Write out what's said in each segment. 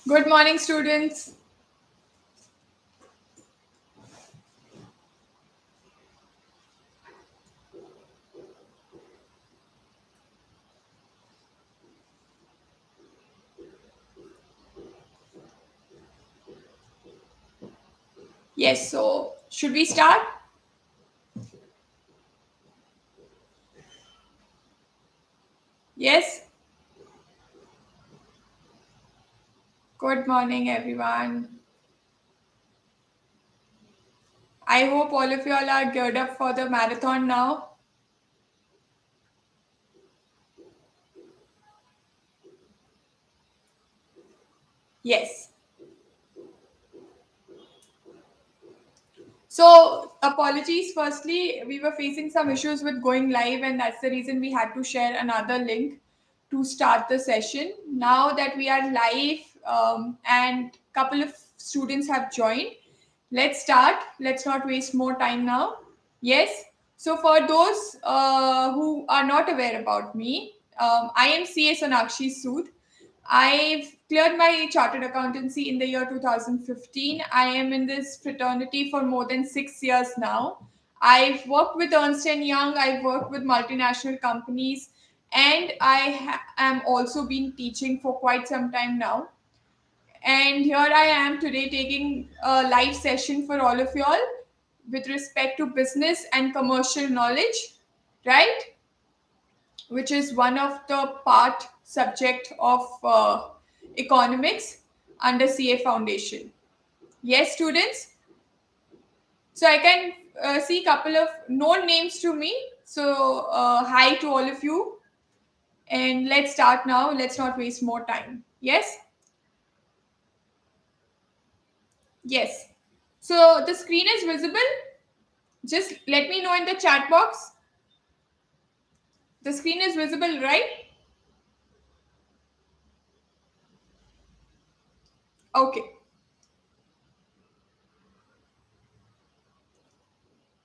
Good morning, students. Yes, so should we start? Yes. Good morning, everyone. I hope all of you all are geared up for the marathon now. Yes. So, apologies. Firstly, we were facing some issues with going live, and that's the reason we had to share another link to start the session. Now that we are live and couple of students have joined, let's start. Let's not waste more time now. Yes. So, for those who are not aware about me, I am CA Sonakshi Sood. I've cleared my chartered accountancy in the year 2015. I am in this fraternity for more than 6 years now. I've worked with Ernst& Young, I've worked with multinational companies, and am also been teaching for quite some time now. And here I am today taking a live session for all of y'all with respect to business and commercial knowledge, right? Which is one of the part subject of economics under CA Foundation. Yes, students. So I can see a couple of known names to me. So hi to all of you, and let's start now. Let's not waste more time. Yes, yes. So the screen is visible. Just let me know in the chat box. The screen is visible, right? Okay.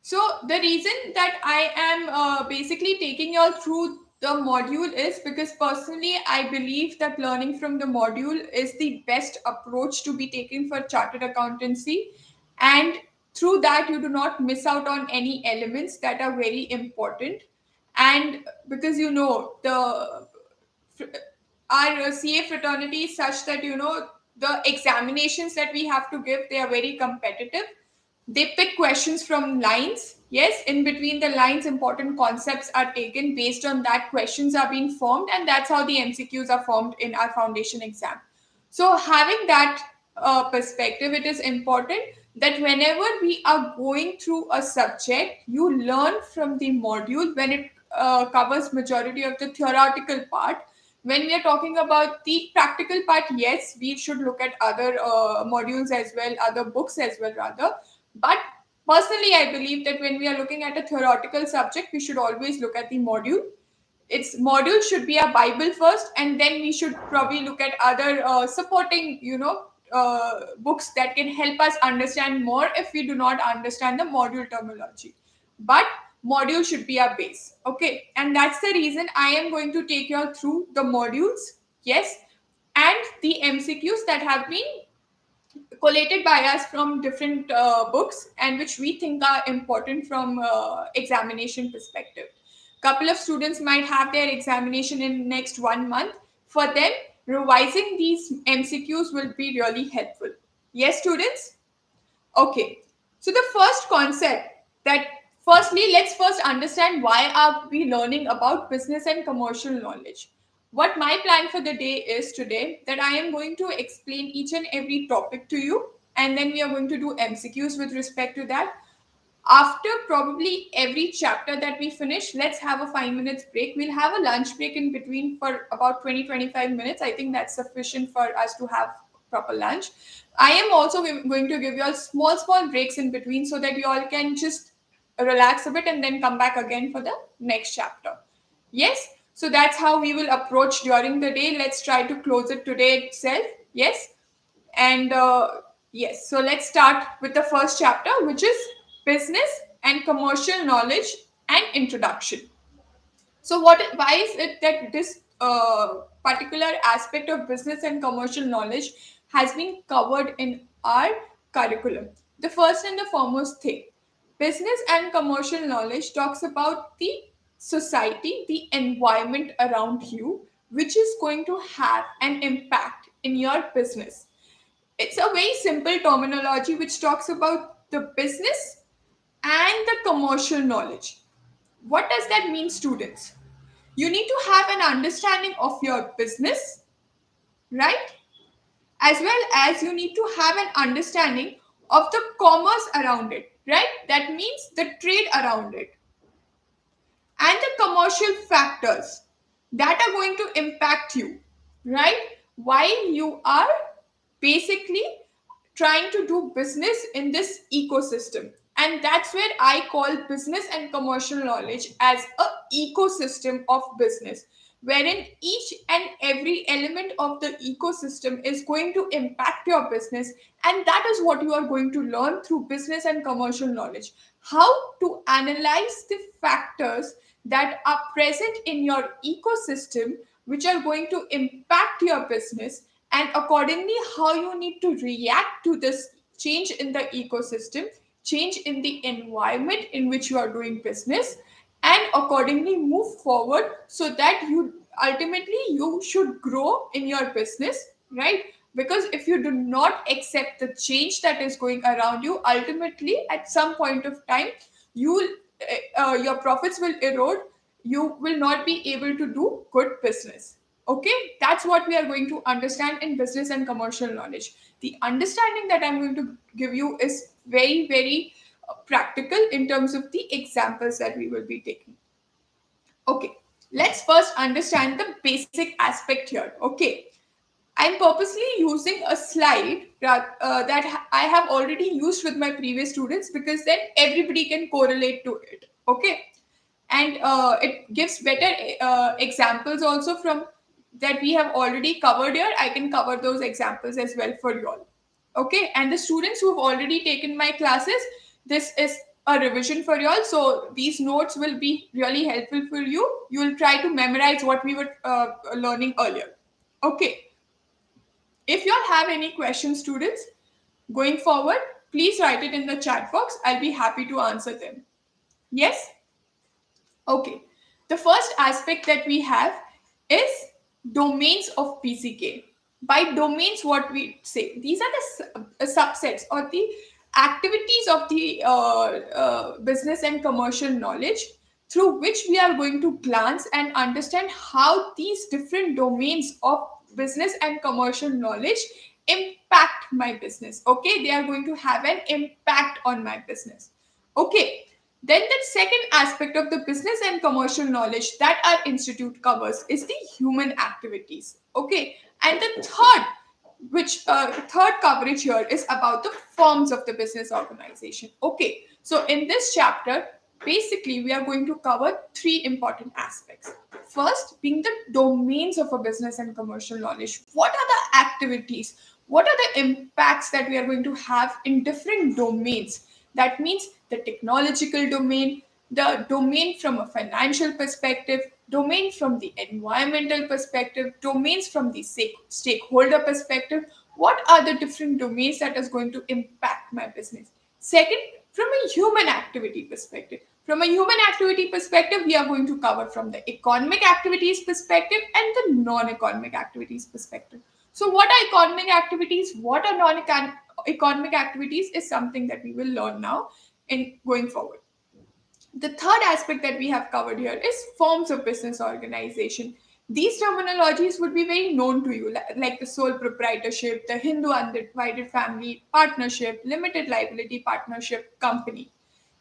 So the reason that I am basically taking you all through the module is because personally I believe that learning from the module is the best approach to be taken for chartered accountancy, and through that you do not miss out on any elements that are very important. And because the our CA fraternity is such that the examinations that we have to give, they are very competitive. They pick questions from lines. Yes, in between the lines, important concepts are taken. Based on that, questions are being formed, and that's how the MCQs are formed in our foundation exam. So, having that perspective, it is important that whenever we are going through a subject, you learn from the module when it covers majority of the theoretical part. When we are talking about the practical part, yes, we should look at other modules as well, other books as well, rather. But personally, I believe that when we are looking at a theoretical subject, we should always look at the module. Its module should be a Bible first, and then we should probably look at other supporting, books that can help us understand more if we do not understand the module terminology. But module should be our base, okay? And that's the reason I am going to take you all through the modules, yes, and the MCQs that have been collated by us from different books and which we think are important from examination perspective. Couple of students might have their examination in next 1 month. For them, revising these MCQs will be really helpful. Yes, students. Okay, so the first concept that firstly, let's first understand why are we learning about business and commercial knowledge. What my plan for the day is today that I am going to explain each and every topic to you, and then we are going to do MCQs with respect to that. After probably every chapter that we finish, let's have a 5 minutes break. We'll have a lunch break in between for about 20-25 minutes. I think that's sufficient for us to have proper lunch. I am also going to give you all small breaks in between so that you all can just relax a bit and then come back again for the next chapter. Yes, so that's how we will approach during the day. Let's try to close it today itself. Yes, and yes, so let's start with the first chapter, which is business and commercial knowledge and introduction. So, why is it that this particular aspect of business and commercial knowledge has been covered in our curriculum. The first and the foremost thing, business and commercial knowledge talks about the society, the environment around you, which is going to have an impact in your business. It's a very simple terminology which talks about the business and the commercial knowledge. What does that mean, students? You need to have an understanding of your business, right? As well as you need to have an understanding of the commerce around it, right? That means the trade around it and the commercial factors that are going to impact you, right? While you are basically trying to do business in this ecosystem. And that's where I call business and commercial knowledge as a ecosystem of business, wherein each and every element of the ecosystem is going to impact your business. And that is what you are going to learn through business and commercial knowledge. How to analyze the factors that are present in your ecosystem, which are going to impact your business, and accordingly how you need to react to this change in the ecosystem, change in the environment in which you are doing business, and accordingly move forward so that you ultimately you should grow in your business, right? Because if you do not accept the change that is going around you, ultimately at some point of time you your profits will erode, you will not be able to do good business. Okay, that's what we are going to understand in business and commercial knowledge. The understanding that I'm going to give you is very, very practical in terms of the examples that we will be taking. Okay, let's first understand the basic aspect here. Okay, I'm purposely using a slide that I have already used with my previous students because then everybody can correlate to it. Okay, and it gives better examples also from that we have already covered here. I can cover those examples as well for you all. Okay, and the students who have already taken my classes, this is a revision for you all. So these notes will be really helpful for you. You will try to memorize what we were learning earlier. Okay, if you all have any questions, students, going forward, please write it in the chat box. I'll be happy to answer them. Yes? Okay. The first aspect that we have is domains of BCK. By domains, what we say, these are the subsets or the activities of the business and commercial knowledge through which we are going to glance and understand how these different domains of business and commercial knowledge impact my business. Okay, they are going to have an impact on my business. Okay, then the second aspect of the business and commercial knowledge that our institute covers is the human activities. Okay, and the third coverage here is about the forms of the business organization. Okay, so in this chapter, basically we are going to cover three important aspects. First, being the domains of a business and commercial knowledge. What are the activities? What are the impacts that we are going to have in different domains? That means the technological domain, the domain from a financial perspective, domain from the environmental perspective, domains from the stakeholder perspective. What are the different domains that is going to impact my business? Second, from a human activity perspective. From a human activity perspective, we are going to cover from the economic activities perspective and the non-economic activities perspective. So what are economic activities? What are non-economic activities is something that we will learn now in going forward. The third aspect that we have covered here is forms of business organization. These terminologies would be very known to you, like the sole proprietorship, the Hindu undivided family partnership, limited liability partnership, company.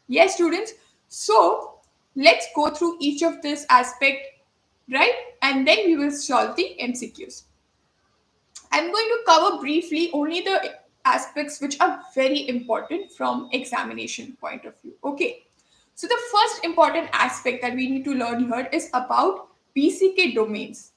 Yes, students. So let's go through each of this aspect, right? And then we will solve the MCQs. I'm going to cover briefly only the aspects which are very important from examination point of view. Okay. So the first important aspect that we need to learn here is about BCK domains,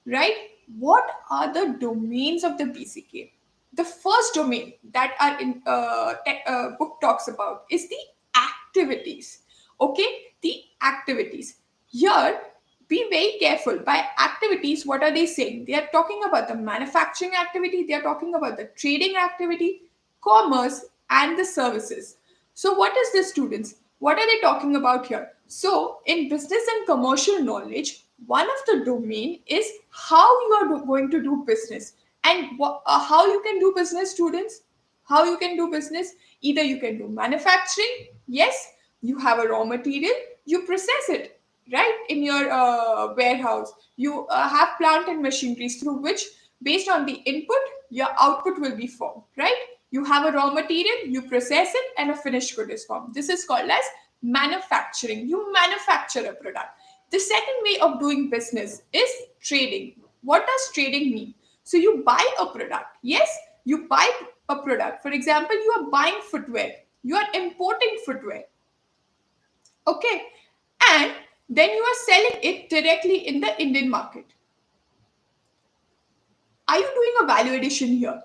right? What are the domains of the BCK? The first domain that our book talks about is the activities. Okay, the activities. Here, Be very careful. By activities, what are they saying? They are talking about the manufacturing activity, they are talking about the trading activity, commerce, and the services. So, what is this, students? What are they talking about here? So, in business and commercial knowledge, one of the domain is how you are going to do business, and how you can do business, students. How you can do business? Either you can do manufacturing, yes, you have a raw material, you process it, right, in your warehouse. You have plant and machineries through which, based on the input, your output will be formed, right? You have a raw material, you process it, and a finished good is formed. This is called as manufacturing. You manufacture a product. The second way of doing business is trading. What does trading mean? So you buy a product. Yes, you buy a product. For example, you are buying footwear. You are importing footwear. Okay. And then you are selling it directly in the Indian market. Are you doing a value addition here?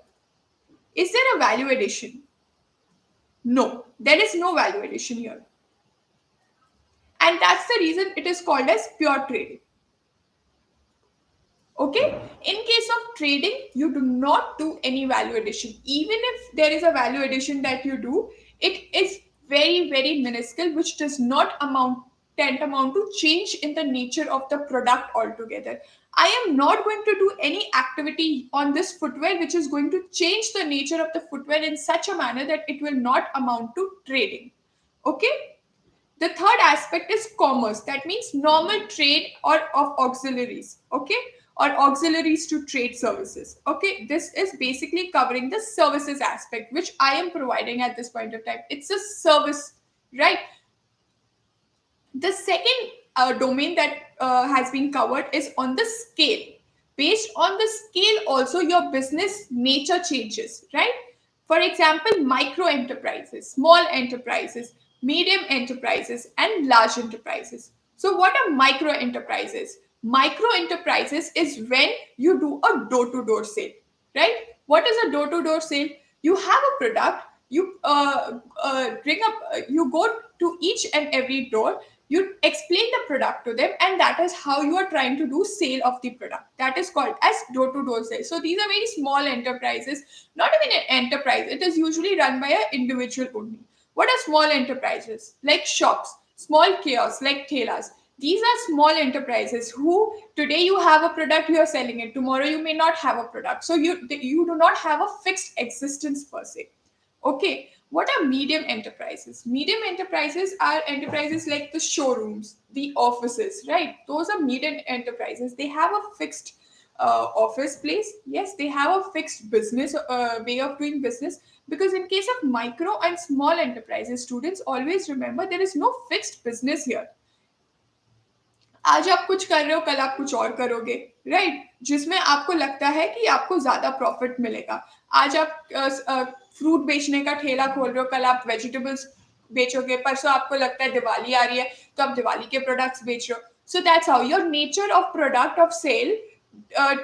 Is there a value addition? No, there is no value addition here. And that's the reason it is called as pure trading. Okay, in case of trading, you do not do any value addition. Even if there is a value addition that you do, it is very, very minuscule, which does not amount to change in the nature of the product altogether. I am not going to do any activity on this footwear which is going to change the nature of the footwear in such a manner that it will not amount to trading. Okay. The third aspect is commerce. That means normal trade or of auxiliaries. Okay. Or auxiliaries to trade services. Okay. This is basically covering the services aspect, which I am providing at this point of time. It's a service, right? The second domain that has been covered is on the scale. Based on the scale, also your business nature changes, right? For example, micro enterprises, small enterprises, medium enterprises, and large enterprises. So, what are micro enterprises? Micro enterprises is when you do a door to door sale, right? What is a door to door sale? You have a product, you bring up, you go to each and every door, you explain the product to them, and that is how you are trying to do sale of the product. That is called as door to door sale. So these are very small enterprises, not even an enterprise. It is usually run by an individual only. What are small enterprises? Like shops, small kiosks, like thelas. These are small enterprises who today you have a product, you are selling it. Tomorrow you may not have a product. So you do not have a fixed existence per se. Okay, what are medium enterprises? Medium enterprises are enterprises like the showrooms, the offices, right? Those are medium enterprises. They have a fixed office place. Yes, they have a fixed business way of doing business. Because in case of micro and small enterprises, students always remember there is no fixed business here. आज आप कुछ कर रहे हो, कल आप कुछ और करोगे, राइट? जिसमें आपको लगता है कि आपको ज्यादा प्रॉफिट मिलेगा. आज आप फ्रूट बेचने का ठेला खोल रहे हो, कल आप वेजिटेबल्स बेचोगे, परसों आपको लगता है दिवाली आ रही है तो आप दिवाली के प्रोडक्ट्स बेच रहे हो. So that's how your nature of product of sale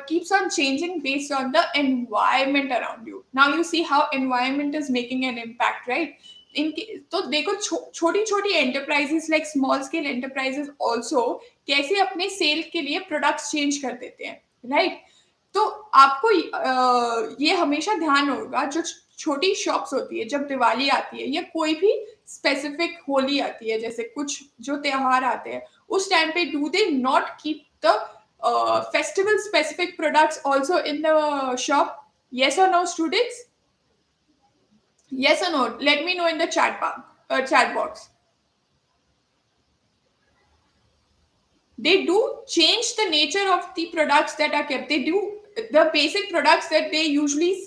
keeps on changing based on the environment around you. Now you see how environment is making an impact, right? तो देखो छोटी छोटी enterprises like small scale enterprises also कैसे अपने cell के लिए products change कर देते हैं, राइट? तो आपको ये हमेशा ध्यान होगा, जो छोटी शॉप्स होती है जब दिवाली आती है या कोई भी स्पेसिफिक होली आती है, जैसे कुछ जो त्योहार आते हैं, उस टाइम पे do they not keep the festival specific products also in the shop? Yes or no, students? Yes or no? Let me know in the chat box. They do change the nature of the products that are kept. They do the basic products that they usually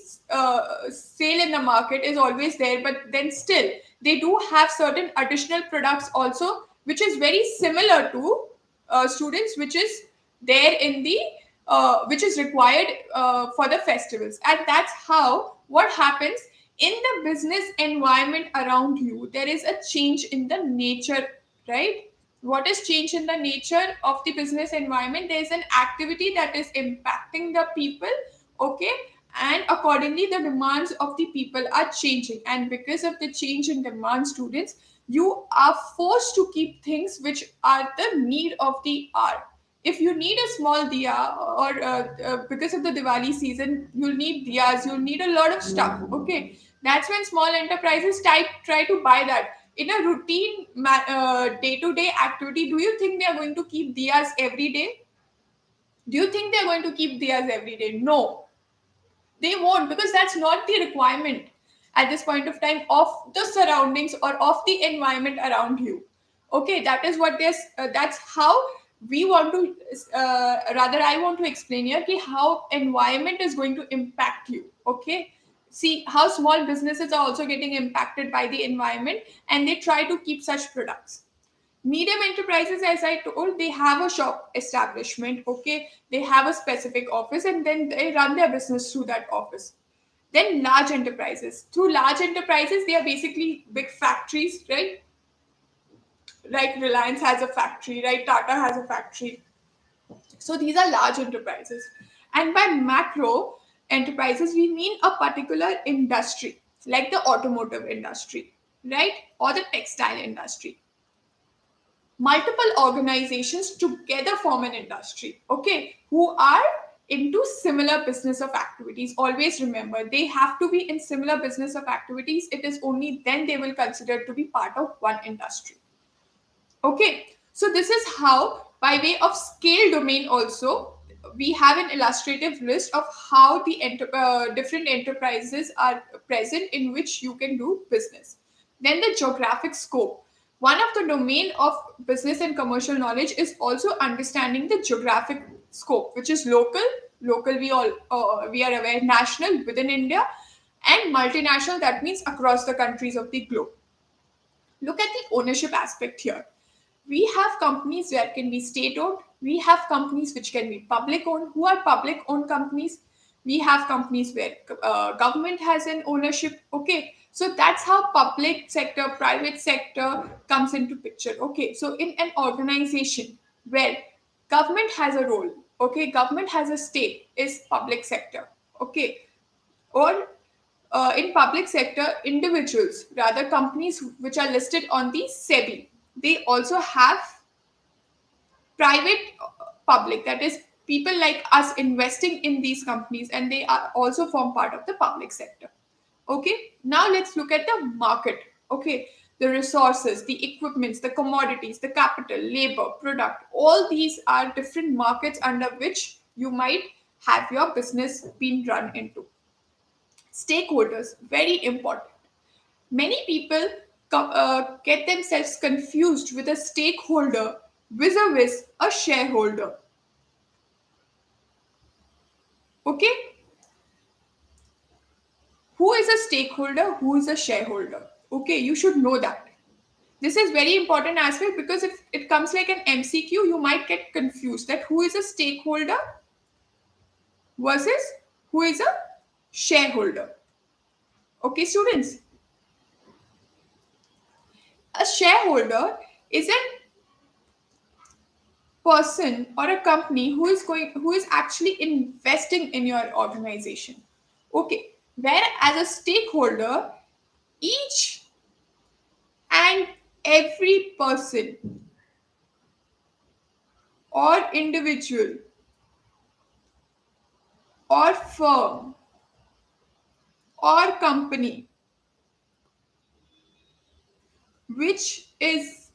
sell in the market is always there, but then still they do have certain additional products also, which is very similar to students, which is there in the which is required for the festivals. And that's how what happens in the business environment around you. There is a change in the nature, right? What is change in the nature of the business environment? There is an activity that is impacting the people, okay, and accordingly the demands of the people are changing, and because of the change in demand, students, you are forced to keep things which are the need of the hour. If you need a small diya, or because of the Diwali season, you'll need diyas, you'll need a lot of stuff. Okay, that's when small enterprises try to buy that. In a routine day-to-day activity, do you think they are going to keep diyas every day? Do you think they're going to keep diyas every day? No, they won't, because that's not the requirement at this point of time of the surroundings or of the environment around you. Okay, that is what there's that's how we want to rather I want to explain here ki how environment is going to impact you. Okay, see how small businesses are also getting impacted by the environment, and they try to keep such products. Medium enterprises, as I told, they have a shop establishment. Okay, they have a specific office, and then they run their business through that office. Then large enterprises, through large enterprises, they are basically big factories, right? Like Reliance has a factory, right? Tata has a factory. So these are large enterprises. And by macro enterprises, we mean a particular industry, like the automotive industry, right? Or the textile industry. Multiple organizations together form an industry, okay, who are into similar business of activities. Always remember, they have to be in similar business of activities. It is only then they will consider to be part of one industry. Okay, so this is how, by way of scale domain also, we have an illustrative list of how the different enterprises are present in which you can do business. Then the geographic scope. One of the domain of business and commercial knowledge is also understanding the geographic scope, which is local. Local, we are aware, national within India, and multinational. That means across the countries of the globe. Look at the ownership aspect here. We have companies where can be state owned. We have companies which can be public owned. Who are public owned companies? We have companies where government has an ownership. Okay, so that's how public sector, private sector comes into picture. Okay, so in an organization where government has a role, okay, government has a stake, is public sector. Okay, or in public sector, individuals, rather companies which are listed on the SEBI, they also have private public, that is people like us investing in these companies, and they are also form part of the public sector. Okay, now let's look at the market. Okay, the resources, the equipments, the commodities, the capital, labor, product, all these are different markets under which you might have your business being run into. Stakeholders, very important. Many people get themselves confused with a stakeholder vis-a-vis a shareholder. Okay? Who is a stakeholder? Who is a shareholder? Okay, you should know that. This is very important aspect, because if it comes like an MCQ, you might get confused that who is a stakeholder versus who is a shareholder. Okay, students? A shareholder is a person or a company who is actually investing in your organization. Okay, where as a stakeholder, each and every person or individual or firm or company which is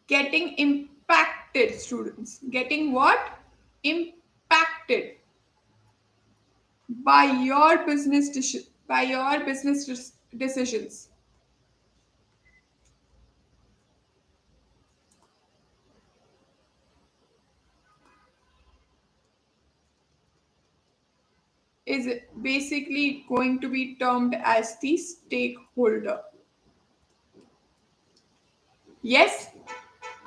getting impacted, students, getting what? Impacted by your business decisions, is basically going to be termed as the stakeholder. Yes?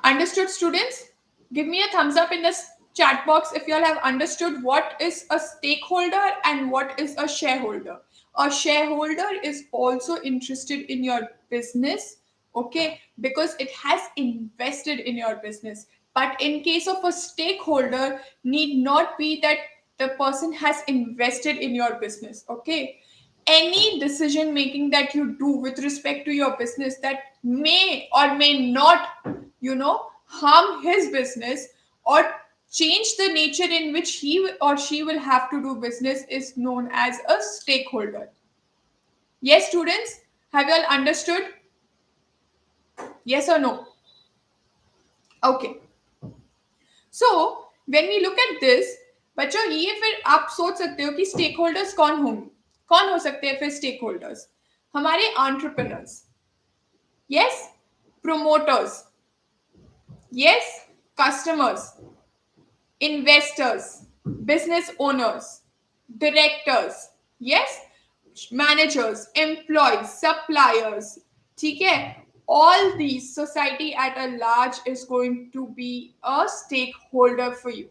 Understood, students? Give me a thumbs up in the chat box if you all have understood what is a stakeholder and what is a shareholder. A shareholder is also interested in your business, okay, because it has invested in your business. But in case of a stakeholder, need not be that the person has invested in your business, okay. Any decision making that you do with respect to your business that may or may not, harm his business, or change the nature in which he or she will have to do business is known as a stakeholder. Yes, students, have you all understood? Yes or no? Okay. So when we look at this, बच्चों ये फिर आप सोच सकते हो कि stake holders कौन होंगे, कौन हो सकते हैं फिर स्टेक होल्डर्स? हमारे entrepreneurs, yes, promoters, yes, customers, investors, business owners, directors, yes, managers, employees, suppliers, ठीक है, all these society at a large is going to be a stakeholder for you.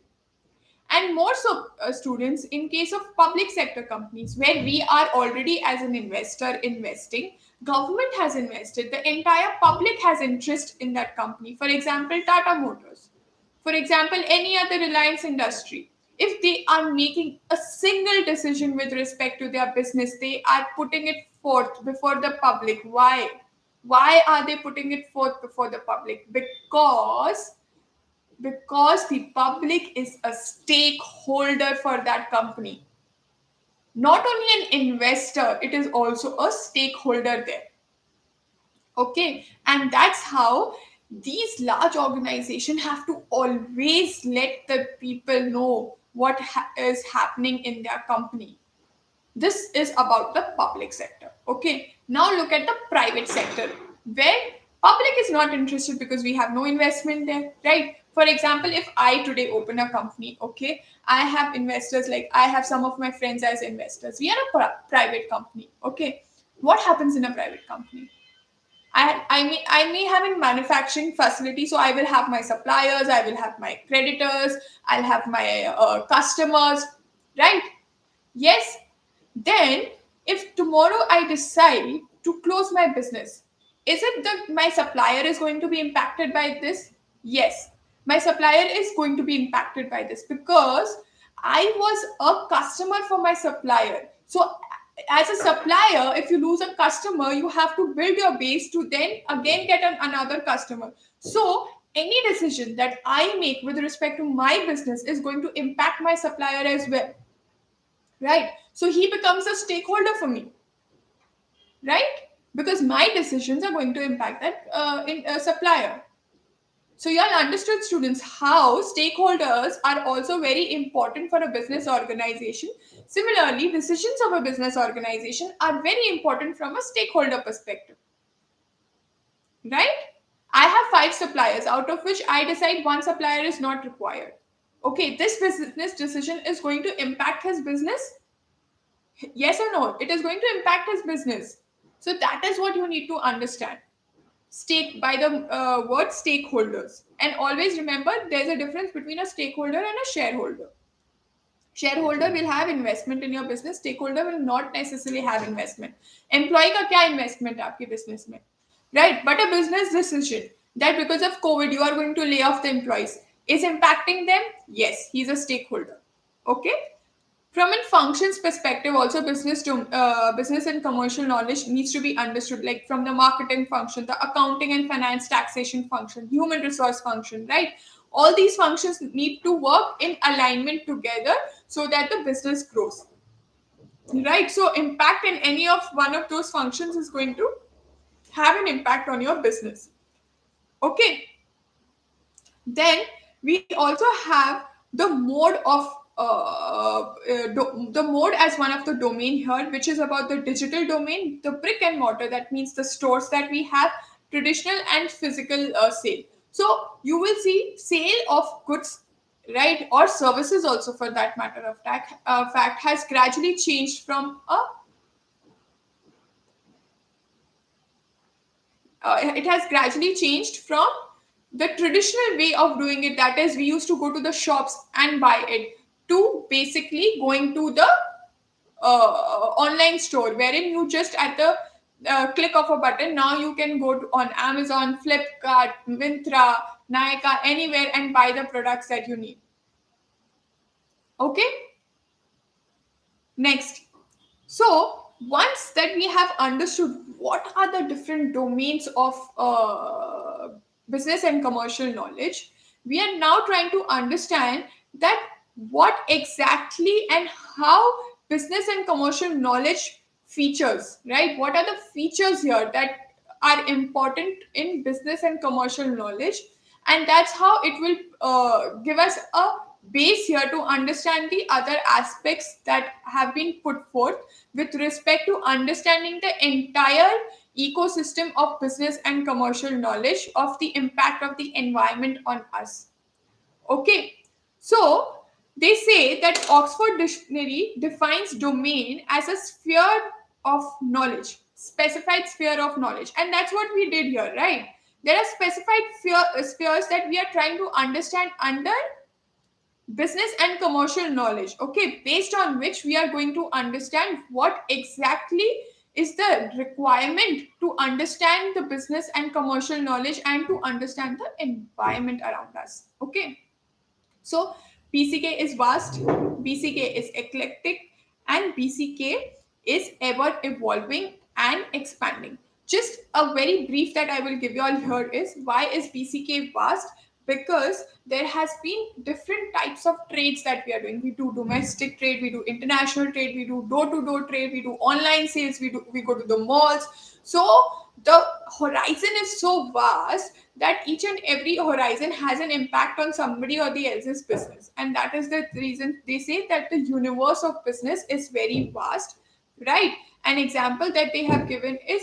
And more so, students, in case of public sector companies where we are already as an investor investing, government has invested, the entire public has interest in that company. For example, Tata Motors, for example, any other Reliance industry, if they are making a single decision with respect to their business, they are putting it forth before the public. Why are they putting it forth before the public? Because the public is a stakeholder for that company. Not only an investor, it is also a stakeholder there. Okay, and that's how these large organizations have to always let the people know what is happening in their company. This is about the public sector. Okay, now look at the private sector where public is not interested because we have no investment there, right? For example, if I today open a company, okay, I have investors, like I have some of my friends as investors. We are a private company, okay. What happens in a private company? I may have a manufacturing facility, so I will have my suppliers, I will have my creditors, I'll have my customers, right? Yes. Then, if tomorrow I decide to close my business, is it that my supplier is going to be impacted by this? Yes, my supplier is going to be impacted by this because I was a customer for my supplier. So, as a supplier, if you lose a customer, you have to build your base to then again get another customer. So, any decision that I make with respect to my business is going to impact my supplier as well, right? So he becomes a stakeholder for me, right? Because my decisions are going to impact that supplier. So you all understood, students, how stakeholders are also very important for a business organization. Similarly, decisions of a business organization are very important from a stakeholder perspective, right? I have 5 suppliers, out of which I decide one supplier is not required. Okay, this business decision is going to impact his business. Yes or no? It is going to impact his business. So that is what you need to understand. Stake by the word stakeholders. And always remember, there's a difference between a stakeholder and a shareholder. Shareholder will have investment in your business. Stakeholder will not necessarily have investment. Employee का क्या investment है आपके business में? Right? But a business decision that because of COVID you are going to lay off the employees is impacting them. Yes, he's a stakeholder. Okay. From a functions perspective, also business and commercial knowledge needs to be understood. Like from the marketing function, the accounting and finance, taxation function, human resource function, right? All these functions need to work in alignment together so that the business grows, right? So impact in any of one of those functions is going to have an impact on your business. Okay. Then we also have the mode of the mode as one of the domain here, which is about the digital domain, the brick and mortar. That means the stores that we have, traditional and physical sale. So you will see sale of goods, right, or services also for that matter of fact has gradually changed from a it has gradually changed from the traditional way of doing it, that is we used to go to the shops and buy it, to basically going to the online store wherein you just at the click of a button, now you can go on Amazon, Flipkart, Myntra, Nykaa, anywhere and buy the products that you need. Okay. Next, so once that we have understood what are the different domains of business and commercial knowledge, we are now trying to understand that what exactly and how business and commercial knowledge features, right? What are the features here that are important in business and commercial knowledge? And that's how it will give us a base here to understand the other aspects that have been put forth with respect to understanding the entire ecosystem of business and commercial knowledge of the impact of the environment on us. Okay, so they say that Oxford Dictionary defines domain as a sphere of knowledge, specified sphere of knowledge, and that's what we did here, right? There are specified spheres that we are trying to understand under business and commercial knowledge, okay, based on which we are going to understand what exactly is the requirement to understand the business and commercial knowledge and to understand the environment around us. Okay, so BCK is vast, BCK is eclectic, and BCK is ever evolving and expanding. Just a very brief that I will give you all here is why is BCK vast? Because there has been different types of trades that we are doing. We do domestic trade, we do international trade, we do door-to-door trade, we do online sales, we go to the malls. So the horizon is so vast that each and every horizon has an impact on somebody or the else's business, and that is the reason they say that the universe of business is very vast, right? An example that they have given is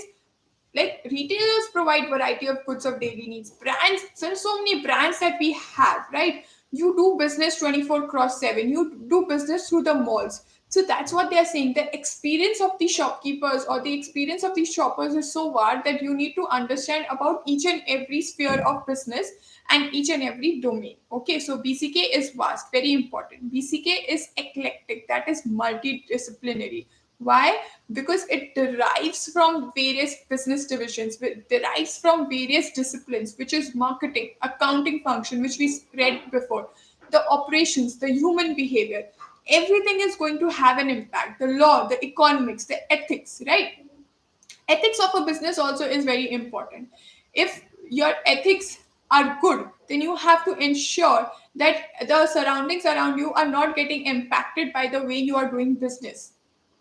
like retailers provide variety of goods of daily needs. Brands, there are so many brands that we have, right? You do business 24 cross 7, you do business through the malls. So that's what they're saying. The experience of the shopkeepers or the experience of the shoppers is so vast that you need to understand about each and every sphere of business and each and every domain. Okay, so BCK is vast, very important. BCK is eclectic, that is multidisciplinary. Why? Because it derives from various business divisions, it derives from various disciplines, which is marketing, accounting function, which we read before, the operations, the human behavior. Everything is going to have an impact. The law, the economics, the ethics, right? Ethics of a business also is very important. If your ethics are good, then you have to ensure that the surroundings around you are not getting impacted by the way you are doing business.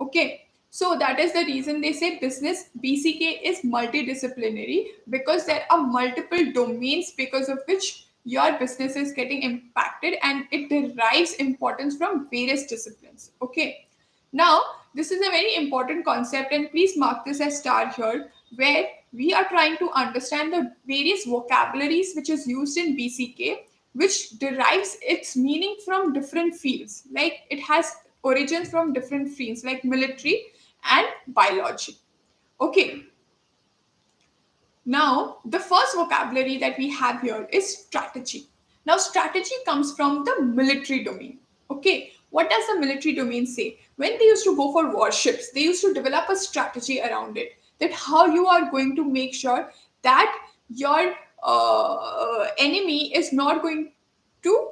Okay, so that is the reason they say business BCK is multidisciplinary, because there are multiple domains because of which your business is getting impacted and it derives importance from various disciplines. Okay, now, this is a very important concept, and please mark this as star here, where we are trying to understand the various vocabularies which is used in BCK, which derives its meaning from different fields. Like it has origins from different fields, like military and biology. Okay, now, the first vocabulary that we have here is strategy. Now, strategy comes from the military domain. Okay, what does the military domain say? When they used to go for warships, they used to develop a strategy around it. That how you are going to make sure that your enemy is not going to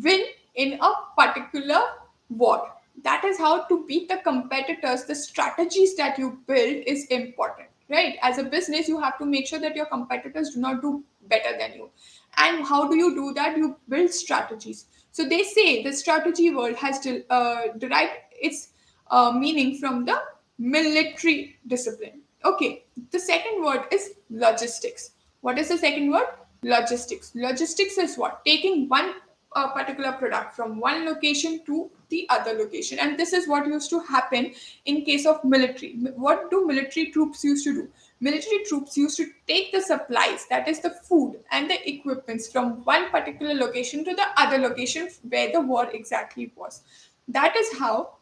win in a particular war. That is how to beat the competitors. The strategies that you build is important, right? As a business, you have to make sure that your competitors do not do better than you. And how do you do that? You build strategies. So they say the strategy word has derived its meaning from the military discipline. Okay, the second word is logistics. What is the second word? Logistics. Logistics is what? Taking one particular product from one location to the other location. And this is what used to happen in case of military. What do military troops used to do? Military troops used to take the supplies, that is the food and the equipments, from one particular location to the other location where the war exactly was. That is how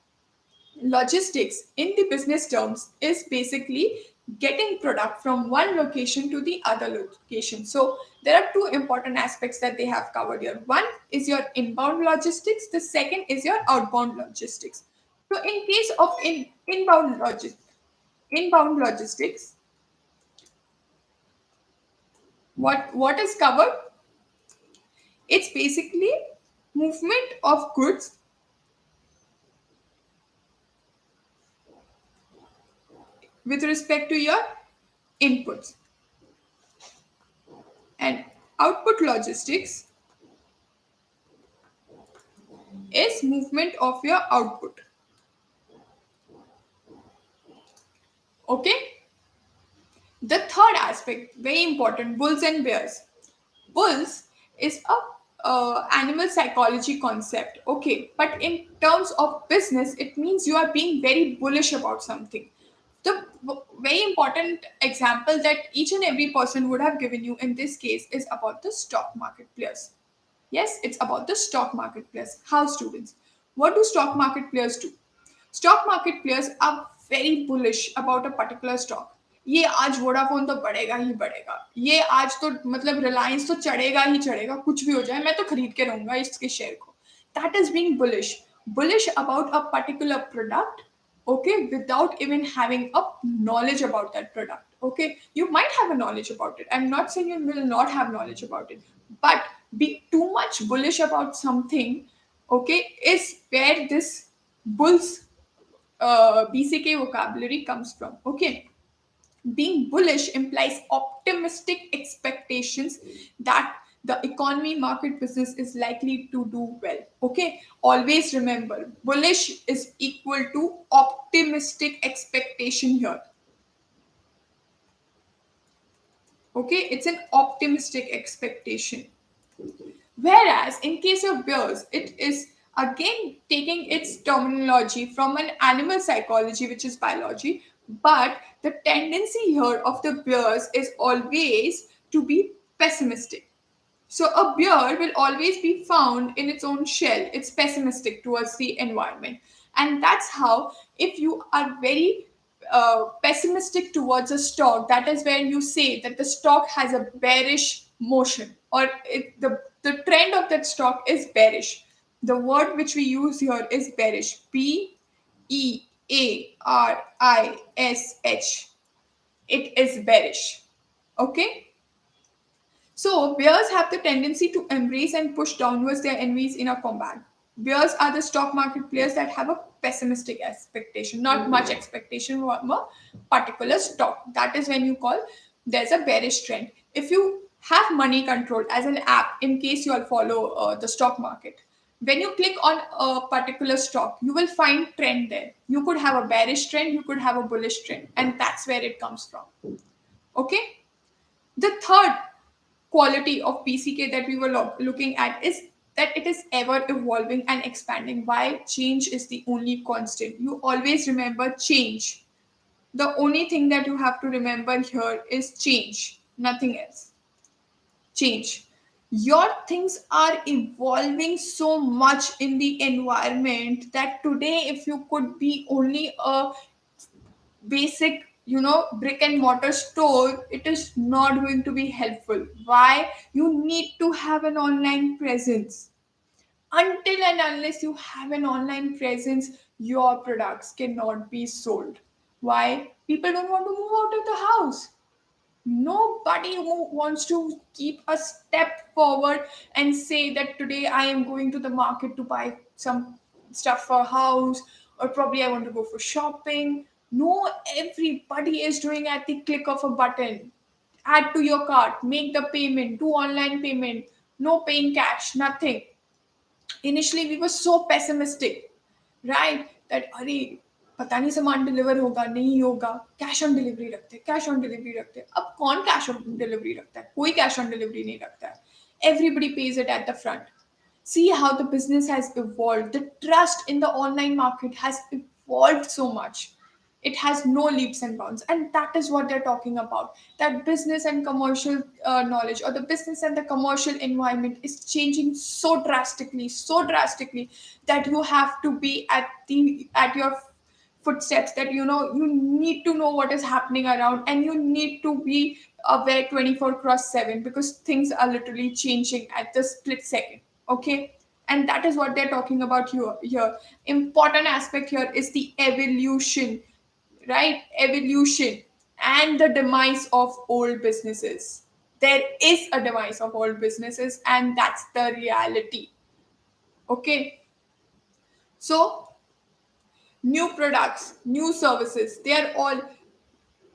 logistics in the business terms is basically getting product from one location to the other location. So there are two important aspects that they have covered here. One is your inbound logistics, the second is your outbound logistics. So in case of inbound logistics, what is covered? It's basically movement of goods with respect to your inputs, and output logistics is movement of your output. Okay. The third aspect, very important, bulls and bears. Bulls is a animal psychology concept, okay, but in terms of business it means you are being very bullish about something. The very important example that each and every person would have given you in this case is about the stock market players. Yes, it's about the stock market players. How, students, what do stock market players do? Stock market players are very bullish about a particular stock. ये आज Vodafone तो बढ़ेगा ही बढ़ेगा, ये आज तो मतलब रिलायंस तो चढ़ेगा ही चढ़ेगा, कुछ भी हो जाए मैं तो खरीद के रहूंगा इसके शेयर को. That is being bullish about a particular product, okay, without even having a knowledge about that product. Okay, you might have a knowledge about it, I'm not saying you will not have knowledge about it, but be too much bullish about something, okay, is where this bulls BCK vocabulary comes from. Okay, being bullish implies optimistic expectations that the economy, market, business is likely to do well. Okay, always remember, bullish is equal to optimistic expectation here. Okay, it's an optimistic expectation. Whereas in case of bears, it is again taking its terminology from an animal psychology, which is biology, but the tendency here of the bears is always to be pessimistic. So a bear will always be found in its own shell. It's pessimistic towards the environment. And that's how, if you are very pessimistic towards a stock, that is where you say that the stock has a bearish motion, or the trend of that stock is bearish. The word which we use here is bearish. Bearish. It is bearish. Okay. So, bears have the tendency to embrace and push downwards their enemies in a combat. Bears are the stock market players that have a pessimistic expectation, not much expectation from a particular stock. That is when you call there's a bearish trend. If you have money control as an app, in case you all follow the stock market, when you click on a particular stock, you will find trend there. You could have a bearish trend, you could have a bullish trend, and that's where it comes from. Okay. The third quality of BCK that we were looking at is that it is ever evolving and expanding. Why? Change is the only constant. You always remember change. The only thing that you have to remember here is change, nothing else. Change. Your things are evolving so much in the environment that today, if you could be only a basic, brick and mortar store, it is not going to be helpful. Why? You need to have an online presence. Until and unless you have an online presence, your products cannot be sold. Why? People don't want to move out of the house. Nobody who wants to keep a step forward and say that today I am going to the market to buy some stuff for house, or probably I want to go for shopping. No, everybody is doing at the click of a button. Add to your cart, make the payment, do online payment, no paying cash, nothing. Initially we were so pessimistic, right, that अरे पता नहीं सामान deliver होगा नहीं होगा, cash on delivery रखते cash on delivery रखते. अब कौन कैश ऑन डिलीवरी रखता है? कोई कैश ऑन डिलीवरी नहीं रखता है. Everybody pays it at the front. See how the business has evolved. The trust in the online market has evolved so much. It has no leaps and bounds, and that is what they're talking about. That business and commercial knowledge, or the business and the commercial environment, is changing so drastically that you have to be at your footsteps, that you need to know what is happening around, and you need to be aware 24/7, because things are literally changing at the split second. Okay. And that is what they're talking about here. Important aspect here is the evolution, right? Evolution and the demise of old businesses. There is a demise of old businesses, and that's the reality. Okay. So, new products, new services, they are all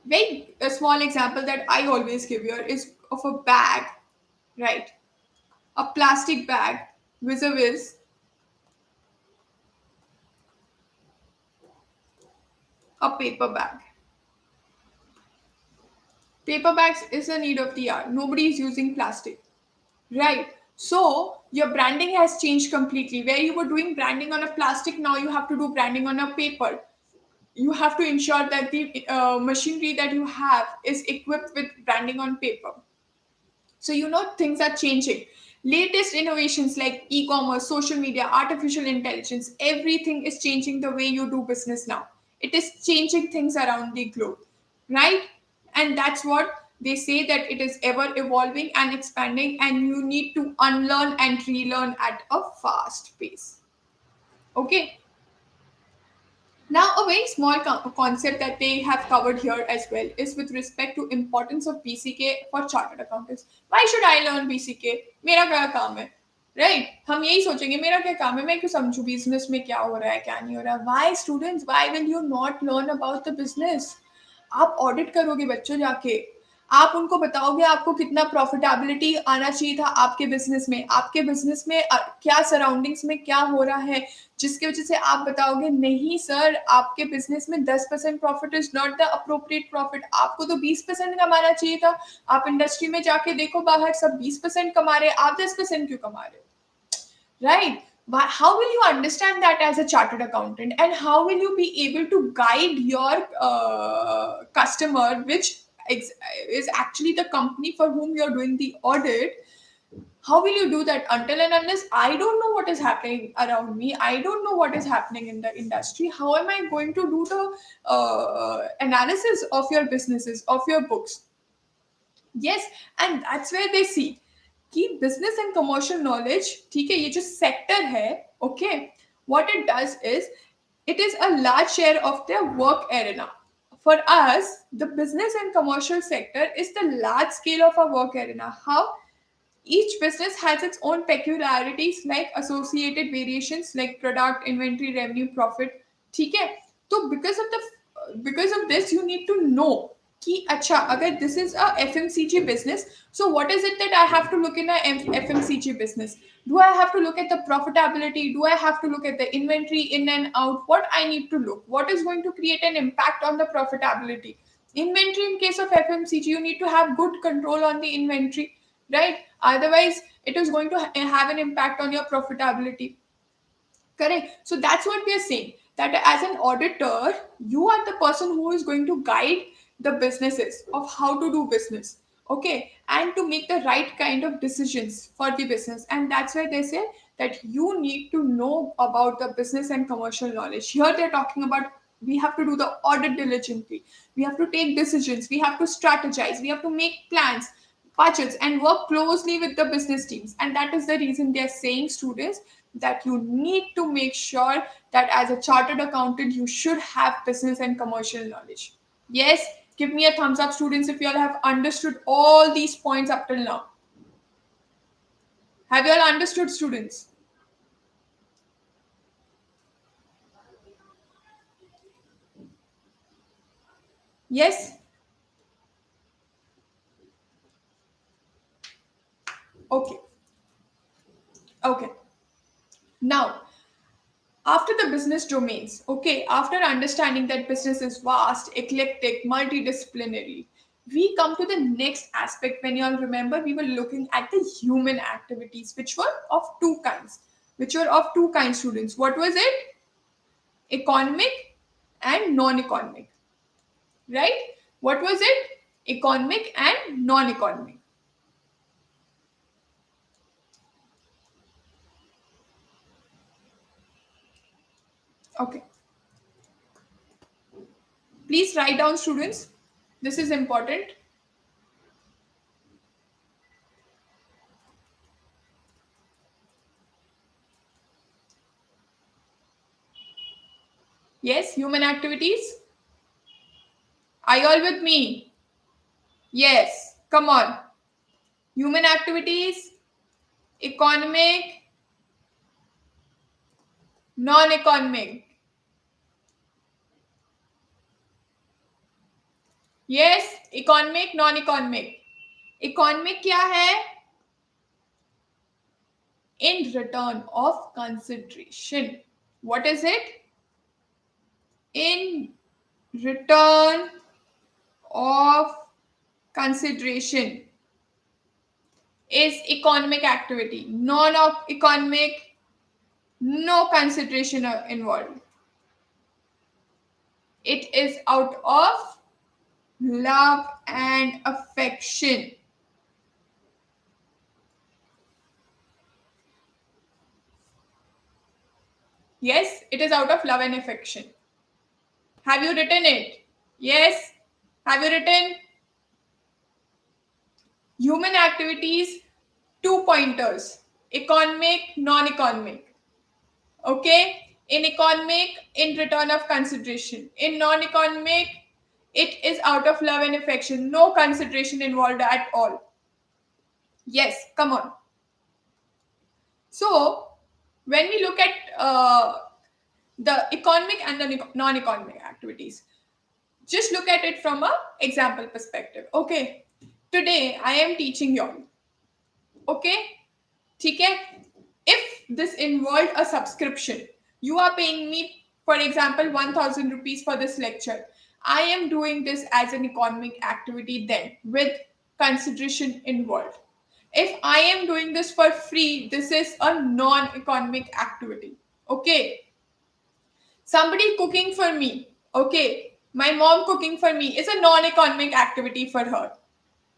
very. A small example that I always give here is of a bag, right? A plastic bag vis-a-vis a paper bag. Paper bags is a need of the hour. Nobody is using plastic, right? So your branding has changed completely. Where you were doing branding on a plastic, now you have to do branding on a paper. You have to ensure that the machinery that you have is equipped with branding on paper. So things are changing. Latest innovations like e-commerce, social media, artificial intelligence, everything is changing the way you do business now. It is changing things around the globe, right? And that's what they say, that it is ever evolving and expanding, and you need to unlearn and relearn at a fast pace. Okay. Now, a very small concept that they have covered here as well is with respect to importance of BCK for chartered accountants. Why should I learn BCK? मेरा क्या काम है? Right? हम यही सोचेंगे मेरा क्या काम है, मैं क्यों समझूं बिजनेस में क्या हो रहा है क्या नहीं हो रहा है. Why students? Why will you not learn about the business? आप ऑडिट करोगे बच्चों जाके, आप उनको बताओगे आपको कितना प्रॉफिटेबिलिटी आना चाहिए था आपके बिजनेस में क्या सराउंडिंग्स में क्या हो रहा है, जिसकी वजह से आप बताओगे नहीं सर आपके बिजनेस में 10% profit is not the appropriate profit, आपको तो 20% कमाना चाहिए था. आप इंडस्ट्री में जाके देखो बाहर सब 20% कमा रहे, आप 10% क्यों कमा रहे, right? How will you understand that as a chartered accountant, and how will you be able to guide your customer, which is actually the company for whom you're doing the audit? How will you do that until and unless I don't know what is happening around me, I don't know what is happening in the industry? How am I going to do the analysis of your businesses, of your books? Yes, and that's where they see कि business and commercial knowledge, ठीक है, ये जो sector है, okay, what it does is it is a large share of their work arena. For us, the business and commercial sector is the large scale of our work arena. How? Each business has its own peculiarities like associated variations like product, inventory, revenue, profit. ठीक है, तो because of this you need to know कि अच्छा अगर this is a FMCG business, so what is it that I have to look in a FMCG business? Do I have to look at the profitability? Do I have to look at the inventory in and out? What I need to look? What is going to create an impact on the profitability? Inventory, in case of FMCG, you need to have good control on the inventory, right? Otherwise, it is going to have an impact on your profitability. Correct. So that's what we are saying. That as an auditor, you are the person who is going to guide the businesses of how to do business. Okay. And to make the right kind of decisions for the business. And that's why they say that you need to know about the business and commercial knowledge. Here they're talking about we have to do the audit diligently. We have to take decisions. We have to strategize. We have to make plans, budgets, and work closely with the business teams. And that is the reason they're saying, students, that you need to make sure that as a chartered accountant you should have business and commercial knowledge. Yes, give me a thumbs up, students, if you all have understood all these points up till now. Have you all understood, students? Yes. Okay. Okay. Now, after the business domains, okay, after understanding that business is vast, eclectic, multidisciplinary, we come to the next aspect. When you all remember, we were looking at the human activities, which were of two kinds. Students. What was it? Economic and non-economic, right? What was it? Economic and non-economic. Okay. Please write down, students. This is important. Yes, human activities. Are you all with me? Yes, come on. Human activities, economic, non-economic. Yes, economic, non-economic. Economic क्या है? In return of consideration. What is it? In return of consideration is economic activity. Non-economic, no consideration involved. It is out of love and affection. Yes, it is out of love and affection. Have you written it? Yes. Have you written human activities? 2 pointers. Economic, non-economic. Okay? In economic, in return of consideration. In non-economic, it is out of love and affection. No consideration involved at all. Yes, come on. So, when we look at the economic and the non-economic activities, just look at it from a example perspective. Okay, today I am teaching you all. Okay, ठीक है? If this involved a subscription, you are paying me, for example, 1,000 rupees for this lecture. I am doing this as an economic activity then with consideration involved. If I am doing this for free, this is a non-economic activity. Okay. Somebody cooking for me. Okay. My mom cooking for me is a non-economic activity for her.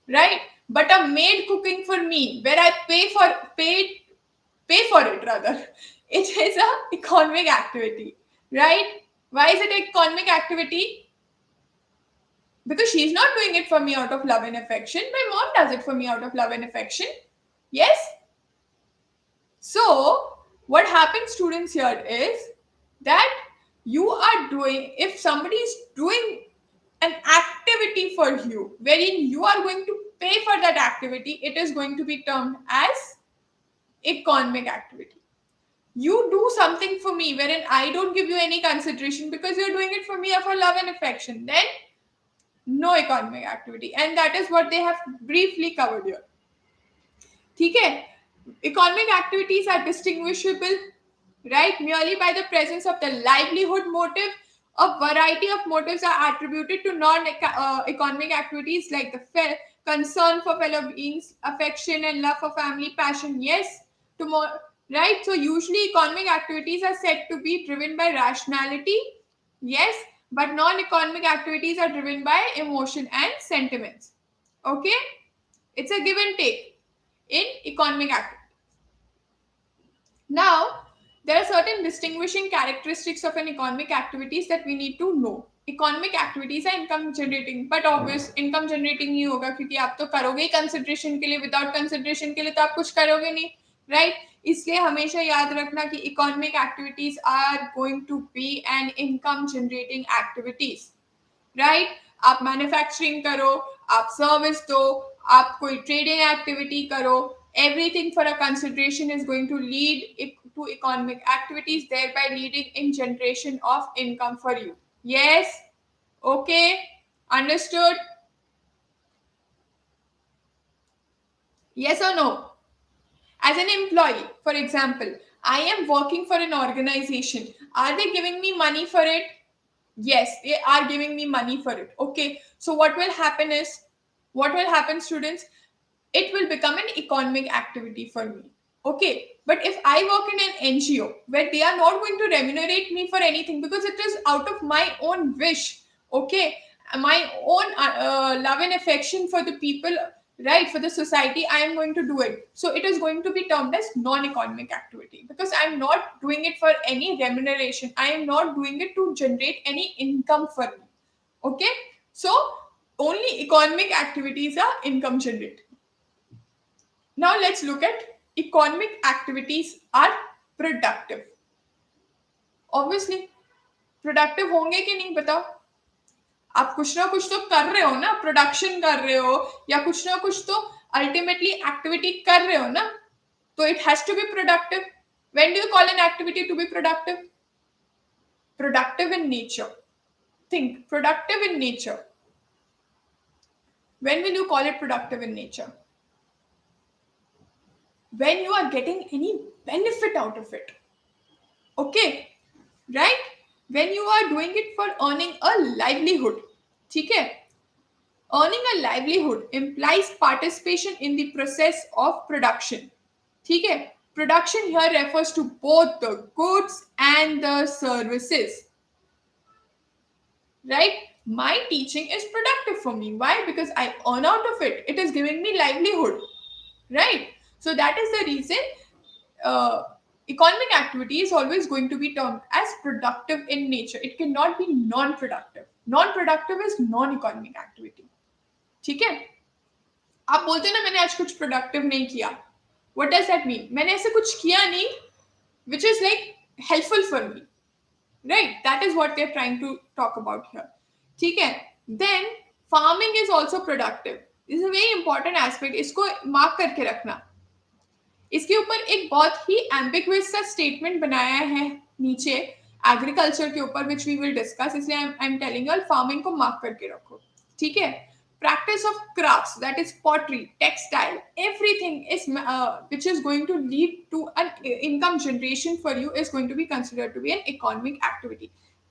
Right? But a maid cooking for me, where I pay for it rather, it is a economic activity. Right? Why is it an economic activity? Because she's not doing it for me out of love and affection. My mom does it for me out of love and affection. Yes? So, what happens, students, here is that you are doing, if somebody is doing an activity for you, wherein you are going to pay for that activity, it is going to be termed as economic activity. You do something for me wherein I don't give you any consideration because you're doing it for me for love and affection, then no economic activity. And that is what they have briefly covered here. ठीक है? Economic activities are distinguishable, right, merely by the presence of the livelihood motive. A variety of motives are attributed to non-economic activities like the concern for fellow beings, affection and love for family, passion. Yes, right. So usually economic activities are said to be driven by rationality. Yes, but non-economic activities are driven by emotion and sentiments. Okay, it's a give and take in economic activities. Now, there are certain distinguishing characteristics of an economic activities that we need to know. Economic activities are income generating, but obvious income generating नहीं होगा क्योंकि आप तो करोगे ही consideration के लिए, without consideration के लिए तो आप कुछ करोगे नहीं, right? इसलिए हमेशा याद रखना कि economic activities are going to be an income generating activities. Right आप मैन्युफैक्चरिंग करो, आप सर्विस दो, आप कोई ट्रेडिंग एक्टिविटी करो, everything for a consideration is going to lead to economic activities, thereby leading in generation of income for you. Yes? Okay? Understood? Yes or no? As an employee, for example, I am working for an organization. Are they giving me money for it? Yes, they are giving me money for it. Okay, so what will happen, students? It will become an economic activity for me. Okay, but if I work in an NGO where they are not going to remunerate me for anything because it is out of my own wish, okay, my own love and affection for the people, right, for the society, I am going to do it. So it is going to be termed as non-economic activity because I am not doing it for any remuneration. I am not doing it to generate any income for me. Okay, so only economic activities are income generating. Now let's look at economic activities are productive. Obviously, productive होंगे कि नहीं बताओ? आप कुछ ना कुछ तो कर रहे हो ना, प्रोडक्शन कर रहे हो या कुछ ना कुछ तो अल्टीमेटली एक्टिविटी कर रहे हो ना, तो it has to be productive. When do you call an activity to be productive? Productive in nature. Think, productive in nature. When will you call it productive in nature? When you are getting any benefit out of it. Okay, right? when you are doing it for earning a livelihood. ठीक है, earning a livelihood implies participation in the process of production. ठीक है, production here refers to both the goods and the services, right? My teaching is productive for me. Why? Because I earn out of it. It is giving me livelihood, right? So that is the reason uh, economic activity is always going to be termed as productive in nature. It cannot be non-productive. Non-productive is non-economic activity. ठीक है, आप बोलते हैं ना मैंने आज कुछ productive नहीं किया, व्हाट डज दैट मीन? मैंने ऐसे कुछ किया नहीं which is like helpful for me, right? That is what they are trying to talk about here, ठीक है? Then farming is also productive, is a very important aspect, इसको mark करके रखना। इसके ऊपर एक बहुत ही एम्बिग्युअस सा स्टेटमेंट बनाया है नीचे एग्रीकल्चर के ऊपर विच वी विल डिस्कस, इसलिए I am telling you farming को मार्क करके रखो, ठीक है? Practice of crafts, that is pottery, textile, everything is which is going to lead to an income generation for you is going to be considered to be an economic activity.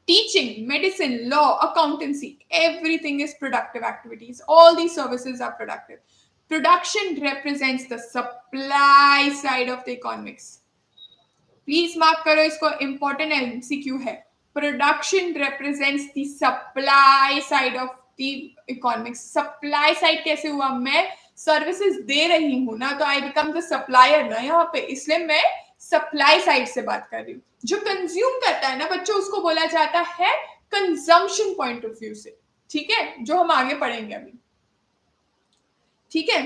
Teaching, medicine, law, accountancy, everything is productive activities. All these services are productive. Production represents the supply side of the economics. Please mark करो इसको, important MCQ है। Production represents the supply side of the economics. Supply side कैसे हुआ? मैं services दे रही हूं ना, तो आई बिकम द सप्लायर ना यहाँ पे, इसलिए मैं सप्लाई साइड से बात कर रही हूँ। जो कंज्यूम करता है ना बच्चों, उसको बोला जाता है कंजम्पशन पॉइंट ऑफ व्यू से, ठीक है? जो हम आगे पढ़ेंगे अभी, ठीक है?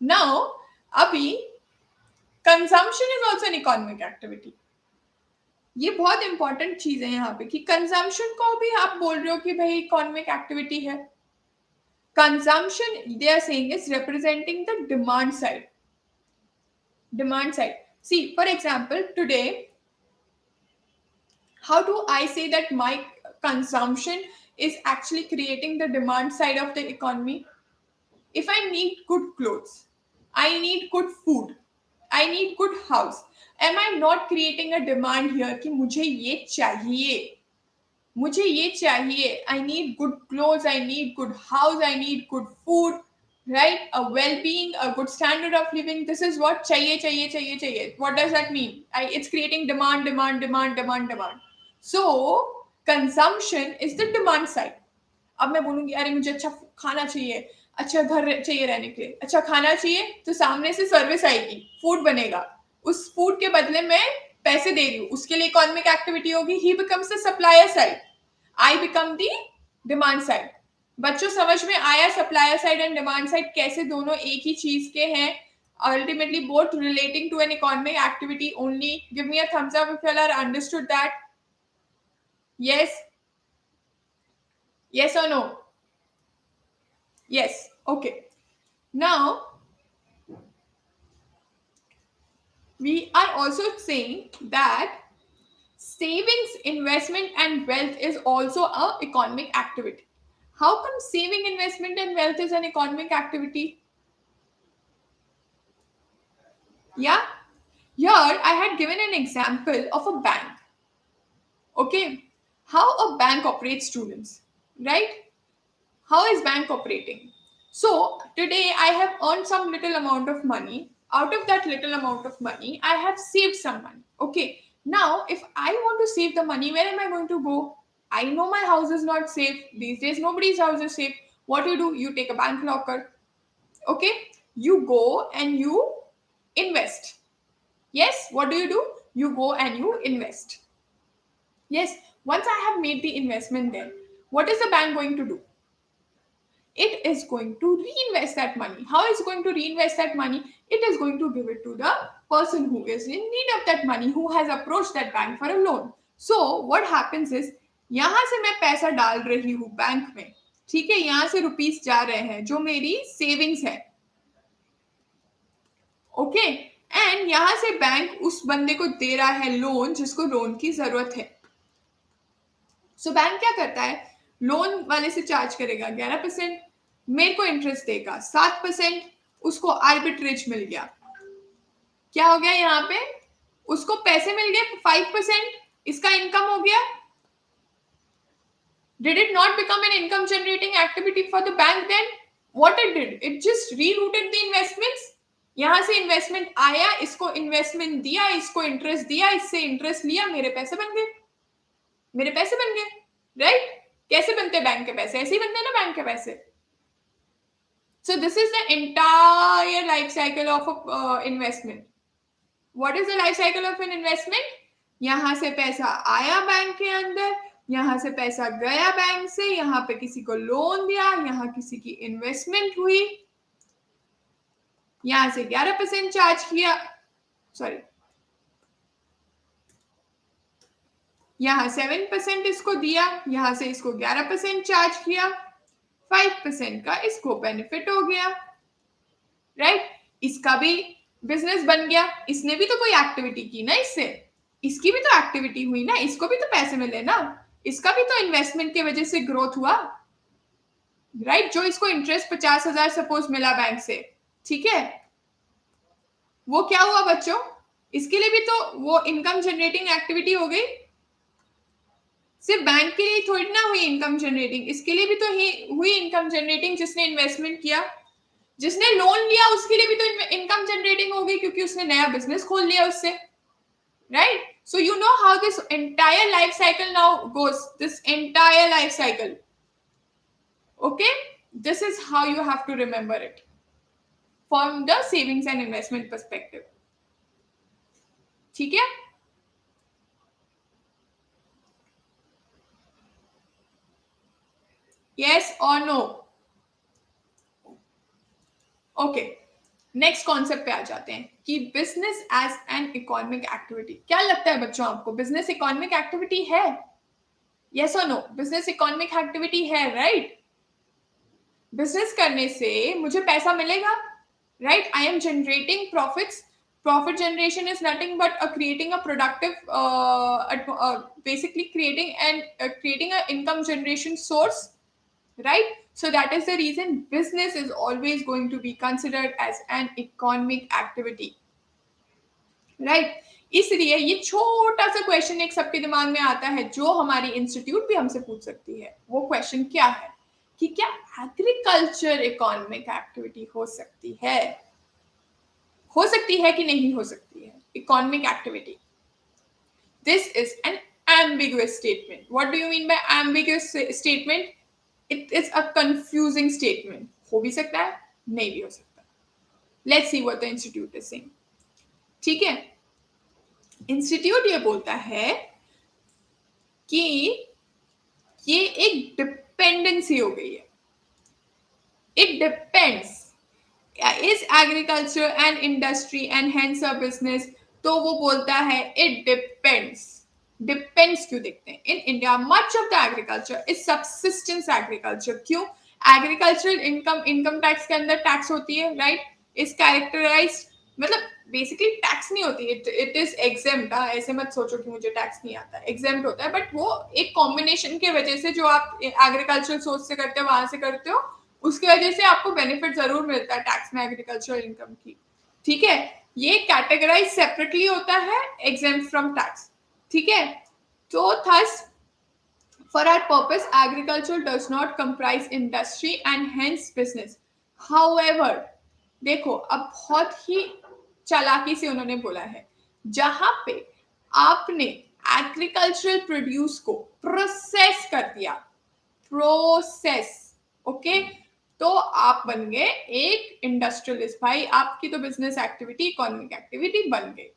नाउ अभी consumption is also an economic activity. ये बहुत इंपॉर्टेंट चीज है यहाँ पे कि कंजम्पशन को भी आप बोल रहे हो कि भाई इकोनॉमिक एक्टिविटी है। Consumption they are saying is representing the demand side. Demand side, see for example today, how do I say that my consumption is actually creating the demand side of the economy? If I need good clothes, I need good food, I need good house, am I not creating a demand here कि मुझे ये चाहिए, मुझे ये चाहिए? I need good clothes, I need good house, I need good food, right? A well-being, a good standard of living. This is what चाहिए चाहिए चाहिए चाहिए. What does that mean? It's creating demand, demand, demand, demand, demand. So consumption is the demand side. अब मैं बोलूंगी अरे मुझे अच्छा खाना चाहिए, अच्छा घर चाहिए रहने के लिए, अच्छा खाना चाहिए, तो सामने से सर्विस आएगी, फूड बनेगा, उस फूड के बदले में पैसे दे रही हूँ, उसके लिए इकोनॉमिक एक्टिविटी होगी। ही becomes the supplier side, I become the demand side. बच्चों समझ में आया supplier side and demand side कैसे दोनों एक ही चीज के हैं? Ultimately both relating to an economic activity only. Give me a thumbs up if you all are understood that. Yes, yes or no? Yes. Okay. Now we are also saying that savings, investment and wealth is also a economic activity. How come saving, investment and wealth is an economic activity? Yeah, here I had given an example of a bank. Okay, how a bank operates, students, right? How is bank operating? So today I have earned some little amount of money. Out of that little amount of money, I have saved some money. Okay, now if I want to save the money, where am I going to go? I know my house is not safe. These days nobody's house is safe. What do? You take a bank locker. Okay, you go and you invest. Yes, what do? You go and you invest. Yes, once I have made the investment, then what is the bank going to do? It is going to reinvest that money. How is it going to reinvest that money? It is going to give it to the person who is in need of that money, who has approached that bank for a loan. So what happens is, यहाँ से मैं पैसा डाल रही हूँ bank में, ठीक है? यहाँ से रुपीस जा रहे हैं जो मेरी सेविंग्स है, ओके? एंड यहाँ से बैंक उस बंदे को दे रहा है लोन जिसको लोन की जरूरत है। सो बैंक क्या करता है? लोन वाले से चार्ज करेगा 11%, मेरे को इंटरेस्ट देगा 7%, उसको आर्बिट्रेज मिल गया। क्या हो गया यहाँ पे? उसको पैसे मिल गए 5%, इसका इनकम हो गया Did it not become an income generating activity for the bank then? What it did, it just rerouted the investments. यहां से इन्वेस्टमेंट आया, इसको इन्वेस्टमेंट दिया, इसको इंटरेस्ट दिया, इससे इंटरेस्ट लिया, मेरे पैसे बन गए, मेरे पैसे बन गए, राइट? कैसे बनते हैं बैंक के पैसे? ऐसे ही बनते हैं ना बैंक के पैसे. So this is the entire life cycle of a investment. What is the life cycle of an investment? यहां से पैसा आया बैंक के अंदर, यहां से पैसा गया बैंक से, यहां पे किसी को लोन दिया, यहां किसी की इन्वेस्टमेंट हुई, यहां से 11% चार्ज किया, सॉरी, यहां 7% इसको दिया, यहां से इसको 11% चार्ज किया, 5% का इसको बेनिफिट हो गया, राइट? इसका भी बिजनेस बन गया, इसने भी तो कोई एक्टिविटी की ना, इससे इसकी भी तो एक्टिविटी हुई ना, इसको भी तो पैसे मिले ना, इसका भी तो इन्वेस्टमेंट की वजह से ग्रोथ हुआ, राइट? जो इसको इंटरेस्ट 50,000 सपोज मिला बैंक से, ठीक है, वो क्या हुआ बच्चों? इसके लिए भी तो वो इनकम जनरेटिंग एक्टिविटी हो गई. सिर्फ बैंक के लिए थोड़ी ना हुई इनकम जनरेटिंग, इसके लिए भी तो हुई इनकम जनरेटिंग. जिसने इन्वेस्टमेंट किया, जिसने लोन लिया, उसके लिए भी तो इनकम जनरेटिंग हो गई, क्योंकि उसने नया बिजनेस खोल लिया उससे, right? So you know how this entire life cycle now goes, this entire life cycle. Okay, this is how you have to remember it from the savings and investment perspective. ठीक है? Yes or no? Okay. Next concept पे आ जाते हैं कि business as an economic activity. क्या लगता है बच्चों आपको, बिजनेस इकोनॉमिक एक्टिविटी है? यस और नो? बिजनेस इकोनॉमिक एक्टिविटी है, राइट? बिजनेस करने से मुझे पैसा मिलेगा, right? I am generating profits. Profit generation is nothing but creating a productive, basically creating an income generation source, right? So that is the reason business is always going to be considered as an economic activity, right? इसलिए ये छोटा सा question एक सबके दिमाग में आता है, जो हमारी इंस्टीट्यूट भी हमसे पूछ सकती है. वो क्वेश्चन क्या है कि क्या एग्रीकल्चर इकोनॉमिक एक्टिविटी हो सकती है? हो सकती है कि नहीं हो सकती है economic activity? This is an ambiguous statement. What do you mean by ambiguous statement? It is a confusing statement. हो भी सकता है, नहीं भी हो सकता. Let's see what the institute is saying. ठीक है, इंस्टीट्यूट ये बोलता है कि ये एक डिपेंडेंसी हो गई है. It depends. Is agriculture and industry and hence a business? तो वो बोलता है इट डिपेंड्स. डिपेंड्स क्यों? देखते हैं. In India much of the agriculture is subsistence agriculture. क्यों? एग्रीकल्चरल इनकम टैक्स के अंदर टैक्स होती है, राइट? इज कैरेक्टराइज्ड, मतलब बेसिकली टैक्स नहीं होती, इट इज एग्जेम्प्ट. ऐसे मत सोचो कि मुझे टैक्स नहीं आता, एग्जेम्प्ट होता है. बट वो एक कॉम्बिनेशन की वजह से, जो आप एग्रीकल्चरल सोर्स से करते हो, वहां से करते हो, उसकी वजह से आपको बेनिफिट जरूर मिलता है टैक्स में एग्रीकल्चरल इनकम की. ठीक है, ये कैटेगराइज सेपरेटली होता है, एग्जेम्प्ट फ्रॉम टैक्स. ठीक है, तो thus for our purpose agriculture does not comprise industry and hence business. However, देखो अब बहुत ही चालाकी से उन्होंने बोला है, जहां पे आपने एग्रीकल्चरल प्रोड्यूस को प्रोसेस कर दिया, प्रोसेस, ओके, तो आप बन गए एक इंडस्ट्रियलिस्ट. भाई आपकी तो बिजनेस एक्टिविटी इकोनॉमिक एक्टिविटी बन गई.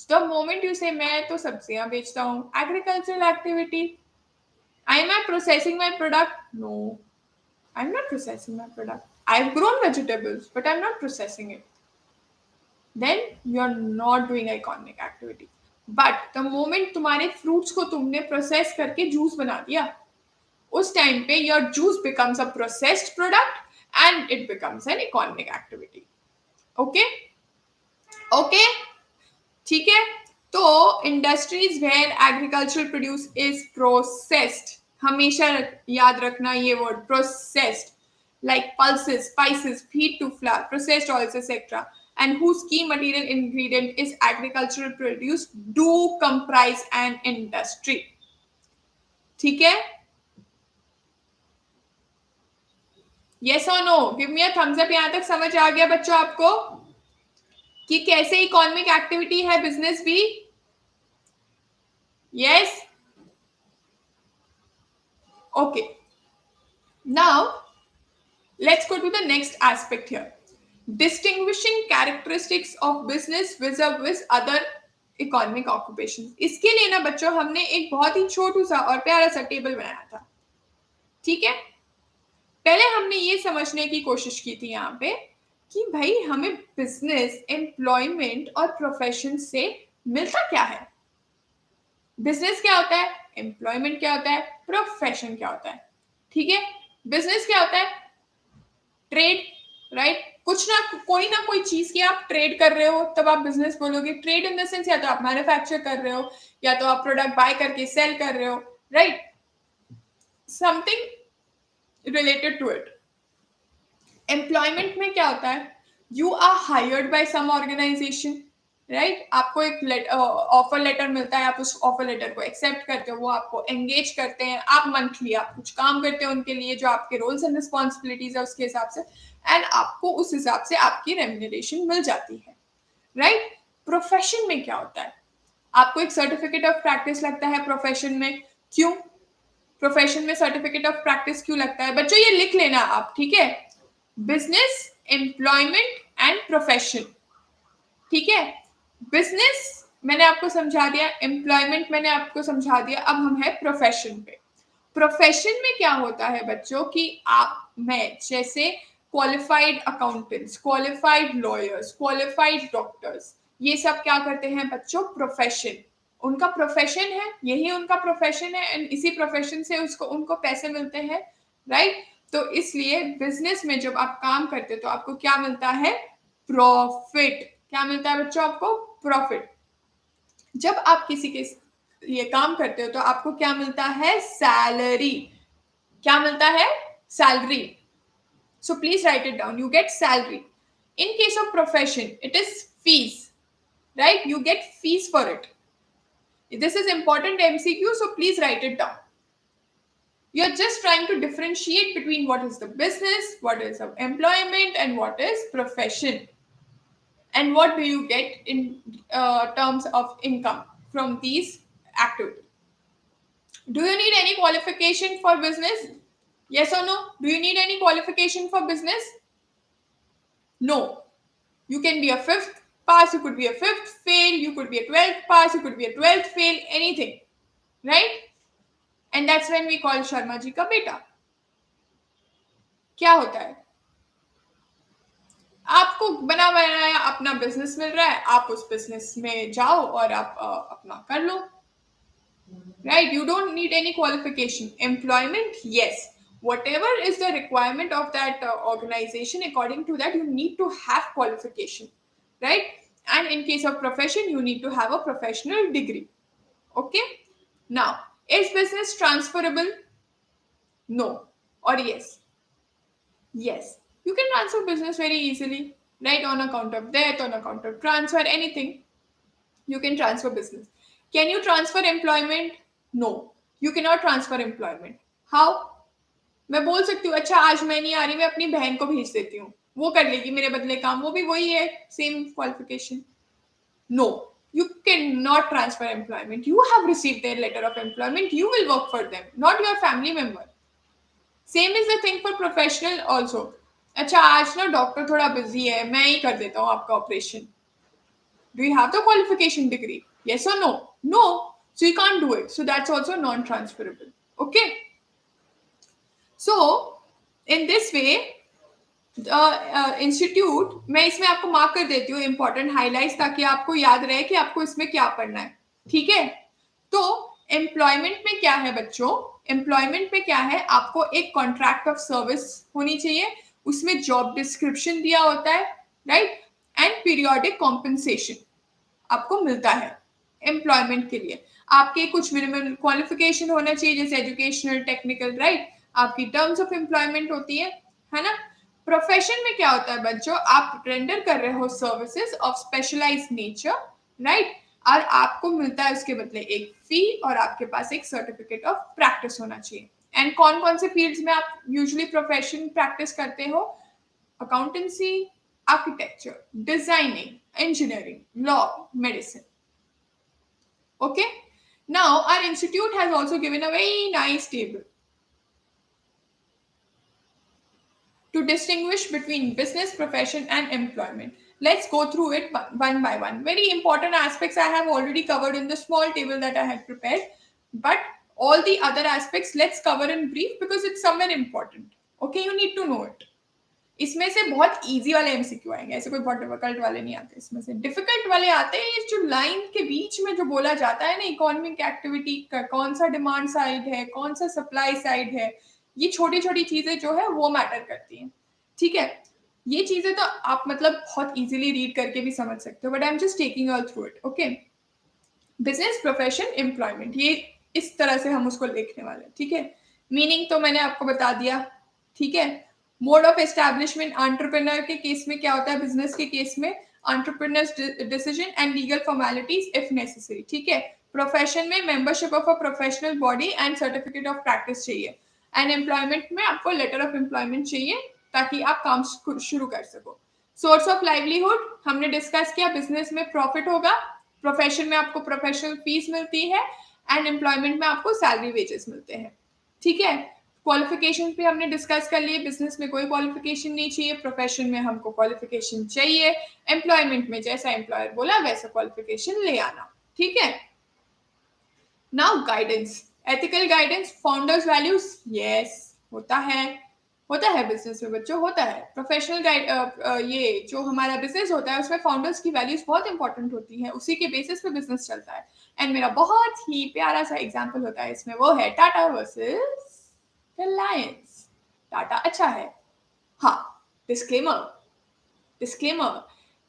द मोमेंट यू से मैं तो सब्जियां बेचता हूँ, agricultural activity. Am I processing my product? No, I'm not processing my product. I've grown vegetables, but I'm not processing it. Then you're not doing economic activity. But the moment तुम्हारे fruits को तुमने process करके juice बना दिया, उस time पे your juice becomes a processed product and it becomes an economic activity. Okay? Okay? ठीक है. तो industries where agricultural produce is processed, हमेशा याद रखना ये word, processed, like pulses, spices, feed to flour, processed oils etcetera, and whose key material ingredient is agricultural produce do comprise an industry. ठीक है, yes और no, give me a thumbs up. यहां तक समझ आ गया बच्चों आपको कि कैसे इकोनॉमिक एक्टिविटी है बिजनेस भी? Yes, okay. Now let's go to the next aspect here. Distinguishing characteristics of business vis-a-vis other economic occupations. इसके लिए ना बच्चों हमने एक बहुत ही छोटू सा और प्यारा सा टेबल बनाया था, ठीक है? पहले हमने ये समझने की कोशिश की थी यहाँ पे कि भाई हमें बिजनेस, एम्प्लॉयमेंट और प्रोफेशन से मिलता क्या है। बिजनेस क्या होता है, एम्प्लॉयमेंट क्या होता है, प्रोफेशन क्या होता है, ठीक है? बिजनेस क्या होता है, ट्रेड, राइट? कुछ ना कोई चीज की आप ट्रेड कर रहे हो तब आप बिजनेस बोलोगे। ट्रेड इन द सेंस या तो आप मैन्युफैक्चर कर रहे हो या तो आप प्रोडक्ट बाय करके सेल कर रहे हो, right? Something related to it. Employment में क्या होता है, you are hired by some organization, right? आपको एक ऑफर लेटर मिलता है, आप उस ऑफर लेटर को एक्सेप्ट करते हो, वो आपको एंगेज करते हैं, आप मंथली आप कुछ काम करते हो उनके लिए, जो आपके रोल्स एंड रिस्पॉन्सिबिलिटीज है उसके हिसाब से, एंड आपको उस हिसाब से आपकी रेम्यूनरेशन मिल जाती है, राइट? प्रोफेशन में क्या होता है, आपको एक सर्टिफिकेट ऑफ प्रैक्टिस लगता है प्रोफेशन में। क्यों प्रोफेशन में सर्टिफिकेट ऑफ प्रैक्टिस क्यों लगता है बच्चों, ये लिख लेना आप, ठीक है? बिजनेस, एम्प्लॉयमेंट एंड प्रोफेशन, ठीक है? बिजनेस मैंने आपको समझा दिया, एम्प्लॉयमेंट मैंने आपको समझा दिया, अब हम है प्रोफेशन पे। प्रोफेशन में क्या होता है बच्चों कि आप, मैं जैसे qualified accountants, qualified lawyers, qualified doctors, ये सब क्या करते हैं बच्चों, प्रोफेशन, उनका प्रोफेशन है, यही उनका प्रोफेशन है, एंड इसी प्रोफेशन से उसको उनको पैसे मिलते हैं, राइट? तो इसलिए बिजनेस में जब आप काम करते हो तो आपको क्या मिलता है, प्रॉफिट। क्या मिलता है बच्चों आपको, प्रॉफिट। जब आप किसी के लिए काम करते हो तो आपको क्या मिलता है, सैलरी। क्या मिलता है, salary. So please right it down, you get salary. In case of profession it is fees, right? You get fees for it. This is important MCQ, so please write it down. You're just trying to differentiate between what is the business, what is the employment, and what is profession. And what do you get in terms of income from these activities. Do you need any qualification for business? Yes or no? Do you need any qualification for business? No. You can be a 5th pass, you could be a 5th fail, you could be a 12th pass, you could be a 12th fail, anything, right? And that's when we call Sharma ji ka beta. क्या होता है, आपको बना बनाया अपना business मिल रहा है, आप उस बिजनेस में जाओ और आप अपना कर लो, right? You don't need any qualification. Employment, yes, whatever is the requirement of that organization, according to that you need to have qualification, right? And in case of profession you need to have a professional degree. Okay, now is business transferable? No or yes? Yes, you can transfer business very easily, right? On account of death, on account of transfer, anything, you can transfer business. Can you transfer employment? No, you cannot transfer employment. How? मैं बोल सकती हूँ अच्छा आज मैं नहीं आ रही, मैं अपनी बहन को भेज देती हूँ, वो कर लेगी मेरे बदले काम, वो भी वही है, same qualification. No, you cannot transfer employment. You have received their letter of employment, you will work for them, not your family member. Same is the thing for professional also. अच्छा आज ना डॉक्टर थोड़ा busy है, मैं ही कर देता हूँ आपका operation. Do you have the qualification degree? Yes और no? No, so you can't do it, so that's also non transferable. Okay, so in this way institute, मैं इसमें आपको मार्क कर देती हूँ इंपॉर्टेंट हाईलाइट्स, ताकि आपको याद रहे कि आपको इसमें क्या पढ़ना है, ठीक है? तो एम्प्लॉयमेंट में क्या है बच्चों, एम्प्लॉयमेंट में क्या है, आपको एक कॉन्ट्रैक्ट ऑफ सर्विस होनी चाहिए, उसमें जॉब डिस्क्रिप्शन दिया होता है, राइट? एंड पीरियोडिक कॉम्पेंसेशन आपको मिलता है एम्प्लॉयमेंट के लिए। आपके कुछ मिनिमम क्वालिफिकेशन होना चाहिए, जैसे एजुकेशनल, टेक्निकल, राइट? आपकी टर्म्स ऑफ एम्प्लॉयमेंट होती है ना? प्रोफेशन में क्या होता है बच्चों, आप रेंडर कर रहे हो services of specialized nature, right? और आपको मिलता है उसके बदले एक फी, और आपके पास एक सर्टिफिकेट ऑफ प्रैक्टिस होना चाहिए। एंड कौन कौन से फील्ड्स में आप यूजुअली प्रोफेशन प्रैक्टिस करते हो? Accountancy, architecture, designing, engineering, law, medicine. Okay. Now our institute has also given a very nice table to distinguish between business, profession, and employment. Let's go through it one by one. Very important aspects I have already covered in the small table that I had prepared, but all the other aspects let's cover in brief because it's somewhere important. Okay, you need to know it. इसमें से बहुत easy वाले MCQ आएंगे, ऐसे कोई बहुत difficult वाले नहीं आते. इसमें से डिफिकल्ट वाले आते हैं इस जो लाइन के बीच में जो बोला जाता है ना, इकोनॉमिक एक्टिविटी का कौन सा डिमांड साइड है, कौन सा सप्लाई साइड है, ये छोटी छोटी चीजें जो है वो मैटर करती हैं. ठीक है, ये चीजें तो आप मतलब बहुत इजीली रीड करके भी समझ सकते हो, but I am just taking all through it. Okay, business, profession, employment, ये इस तरह से हम उसको लिखने वाले हैं. ठीक है, मीनिंग तो मैंने आपको बता दिया. ठीक है, मोड ऑफ एस्टैब्लिशमेंट एंटरप्रेन्योर के केस में क्या होता है, बिजनेस के केस में entrepreneurs decision and legal formalities if necessary. ठीक है, प्रोफेशन में membership of a professional body and certificate of practice चाहिए. एंड एम्प्लॉयमेंट में आपको लेटर ऑफ एम्प्लॉयमेंट चाहिए ताकि आप काम शुरू कर सको. सोर्स ऑफ लाइवलीहुड हमने डिस्कस किया, बिजनेस में प्रॉफिट होगा, प्रोफेशन में आपको प्रोफेशनल फीस मिलती है, एंड एम्प्लॉयमेंट में आपको सैलरी वेजेस मिलते हैं. ठीक है, क्वालिफिकेशन पे हमने डिस्कस कर लिए, बिजनेस में कोई क्वालिफिकेशन नहीं चाहिए, प्रोफेशन में हमको क्वालिफिकेशन चाहिए, एम्प्लॉयमेंट में जैसा एम्प्लॉयर बोला वैसा क्वालिफिकेशन ले आना. ठीक है, now guidance, ethical guidance, founders values, yes होता है बिजनेस में बच्चों, होता है. प्रोफेशनल गाइड, ये जो हमारा बिजनेस होता है उसमें फाउंडर्स की वैल्यूज बहुत इंपॉर्टेंट होती है, उसी के बेसिस पे बिजनेस चलता है. एंड मेरा बहुत ही प्यारा सा एग्जांपल होता है इसमें, वो है टाटा वर्सेस रिलायंस. टाटा अच्छा है, हाँ. Disclaimer,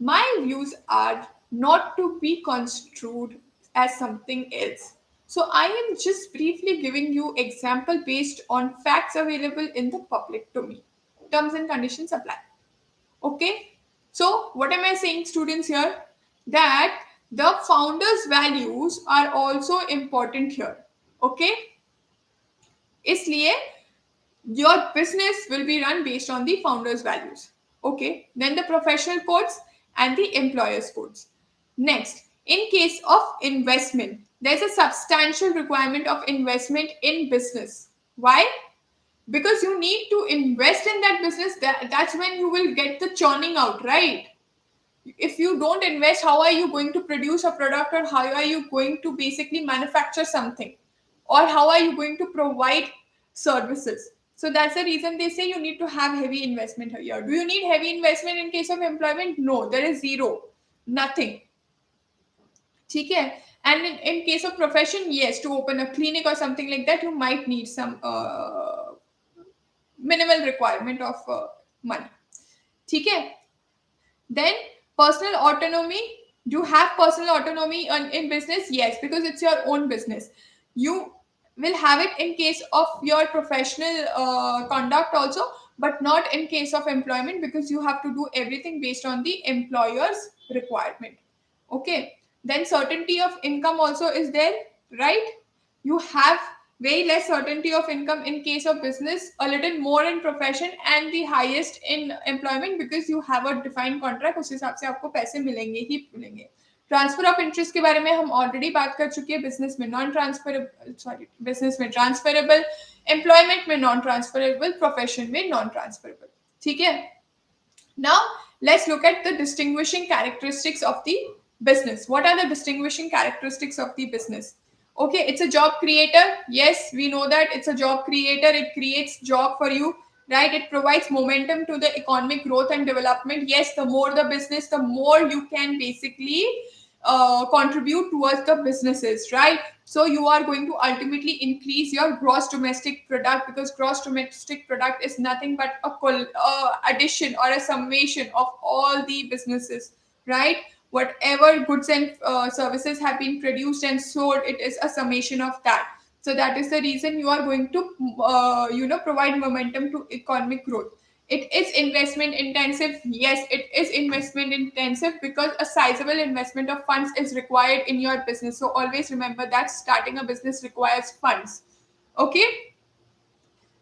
my views are not to be construed as something else. So I am just briefly giving you example based on facts available in the public domain. Terms and conditions apply. Okay. So what am I saying, students, here? That the founder's values are also important here. Okay. इसलिए your business will be run based on the founder's values. Okay. Then the professional codes and the employer's codes. Next, in case of investment, there's a substantial requirement of investment in business. Why? Because you need to invest in that business. That's when you will get the churning out, right? If you don't invest, how are you going to produce a product, or how are you going to basically manufacture something, or how are you going to provide services? So that's the reason they say you need to have heavy investment here. Do you need heavy investment in case of employment? No, there is zero, nothing. ठीक है, and in case of profession, yes, to open a clinic or something like that, you might need some minimal requirement of money. ठीक है, then personal autonomy. You have personal autonomy in business, yes, because it's your own business. You will have it in case of your professional conduct also, but not in case of employment, because you have to do everything based on the employer's requirement. Okay. Then certainty of income also is there, right? You have very less certainty of income in case of business, a little more in profession, and the highest in employment, because you have a defined contract. उस हिसाब से आपको पैसे मिलेंगे ही मिलेंगे. Transfer of interest के बारे में हम ऑलरेडी बात कर चुके हैं. बिजनेस में नॉन ट्रांसफरेबल, बिजनेस में ट्रांसफरेबल, एम्प्लॉयमेंट में नॉन ट्रांसफरेबल, प्रोफेशन में नॉन ट्रांसफरेबल. ठीक है, now let's look at the distinguishing characteristics of the business. What are the distinguishing characteristics of the business? Okay, it's a job creator. Yes, we know that it's a job creator. It creates job for you, right? It provides momentum to the economic growth and development. Yes, the more the business, the more you can basically contribute towards the businesses, right? So you are going to ultimately increase your gross domestic product, because gross domestic product is nothing but a addition or a summation of all the businesses, right? Whatever goods and services have been produced and sold, it is a summation of that. So that is the reason you are going to provide momentum to economic growth. It is investment intensive. Yes, it is investment intensive because a sizable investment of funds is required in your business. So always remember that starting a business requires funds. Okay.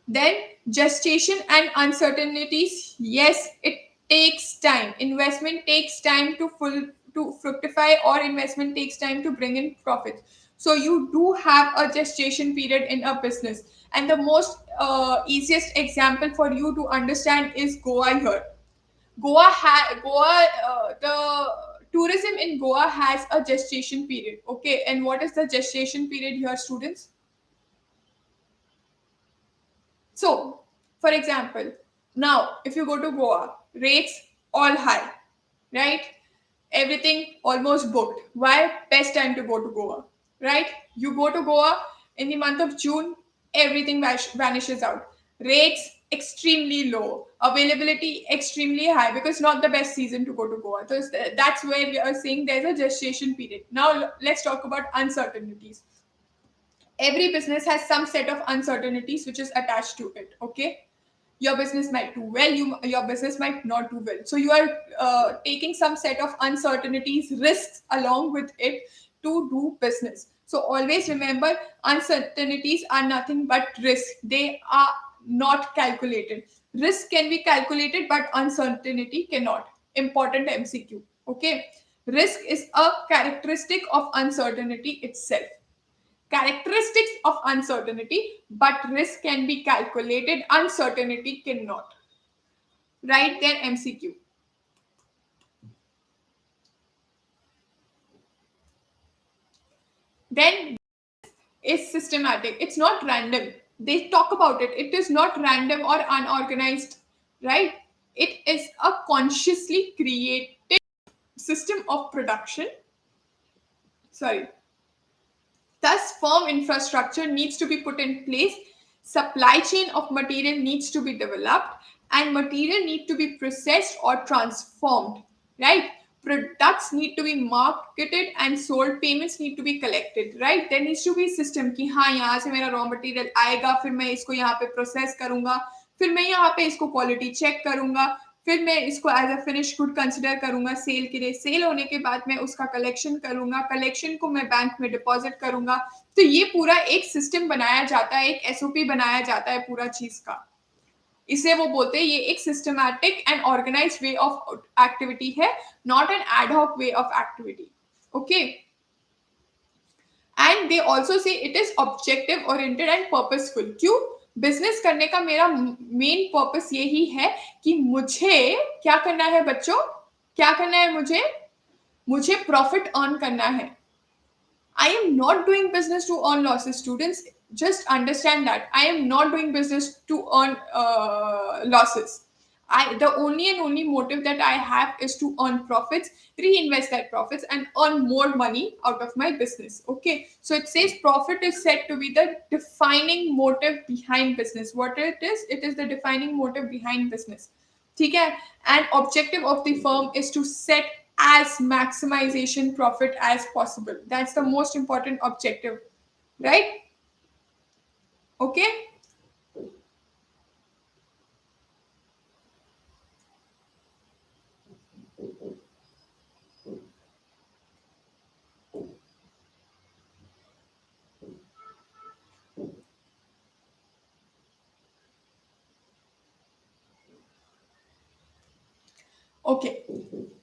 Then gestation and uncertainties. Yes, it takes time. Investment takes time to fructify, or investment takes time to bring in profits. So you do have a gestation period in a business. And the most easiest example for you to understand is Goa here. The tourism in Goa has a gestation period. Okay, and what is the gestation period here, students? So, for example, now if you go to Goa, rates all high, right? Everything almost booked. Why? Best time to go to Goa, right? You go to Goa in the month of June, everything vanishes out. Rates extremely low, availability extremely high, because not the best season to go to Goa. So that's where we are saying there's a gestation period. Now let's talk about uncertainties. Every business has some set of uncertainties which is attached to it. Okay, your business might do well, your business might not do well, so you are taking some set of uncertainties, risks along with it to do business. So always remember, uncertainties are nothing but risk. They are not calculated. Risk can be calculated, but uncertainty cannot. Important MCQ. Okay, risk is a characteristic of uncertainty itself. Characteristics of uncertainty, but risk can be calculated, uncertainty cannot. Right there, MCQ. Then is systematic. It's not random. They talk about it. It is not random or unorganized, right? It is a consciously created system of production. Sorry, thus, firm infrastructure needs to be put in place, supply chain of material needs to be developed, and material need to be processed or transformed, right? Products need to be marketed and sold, payments need to be collected, right? There needs to be system कि हाँ यहाँ से मेरा raw material आएगा, फिर मैं इसको यहाँ पे process करूंगा, फिर मैं यहाँ पे इसको quality check करूंगा, फिर मैं इसको as a finish good consider करूंगा सेल के लिए, सेल होने के बाद मैं उसका कलेक्शन करूंगा, कलेक्शन को मैं बैंक में डिपॉजिट करूंगा. तो ये पूरा एक सिस्टम बनाया जाता है, एक एसओपी बनाया जाता है पूरा चीज का. इसे वो बोलते हैं ये एक systematic and organised way of activity है, not an ad hoc way of activity. Okay, and they also say it is objective oriented and purposeful. क्यों? बिजनेस करने का मेरा मेन पर्पस यही है कि मुझे क्या करना है बच्चों, क्या करना है मुझे प्रॉफिट अर्न करना है. I am not doing business to earn losses, students. Just understand that I am not doing business to earn losses. The only and only motive that I have is to earn profits, reinvest that profits, and earn more money out of my business. Okay, so it says profit is said to be the defining motive behind business. What it is? It is the defining motive behind business. ठीक है, and objective of the firm is to set as maximization profit as possible. That's the most important objective, right? Okay. Okay,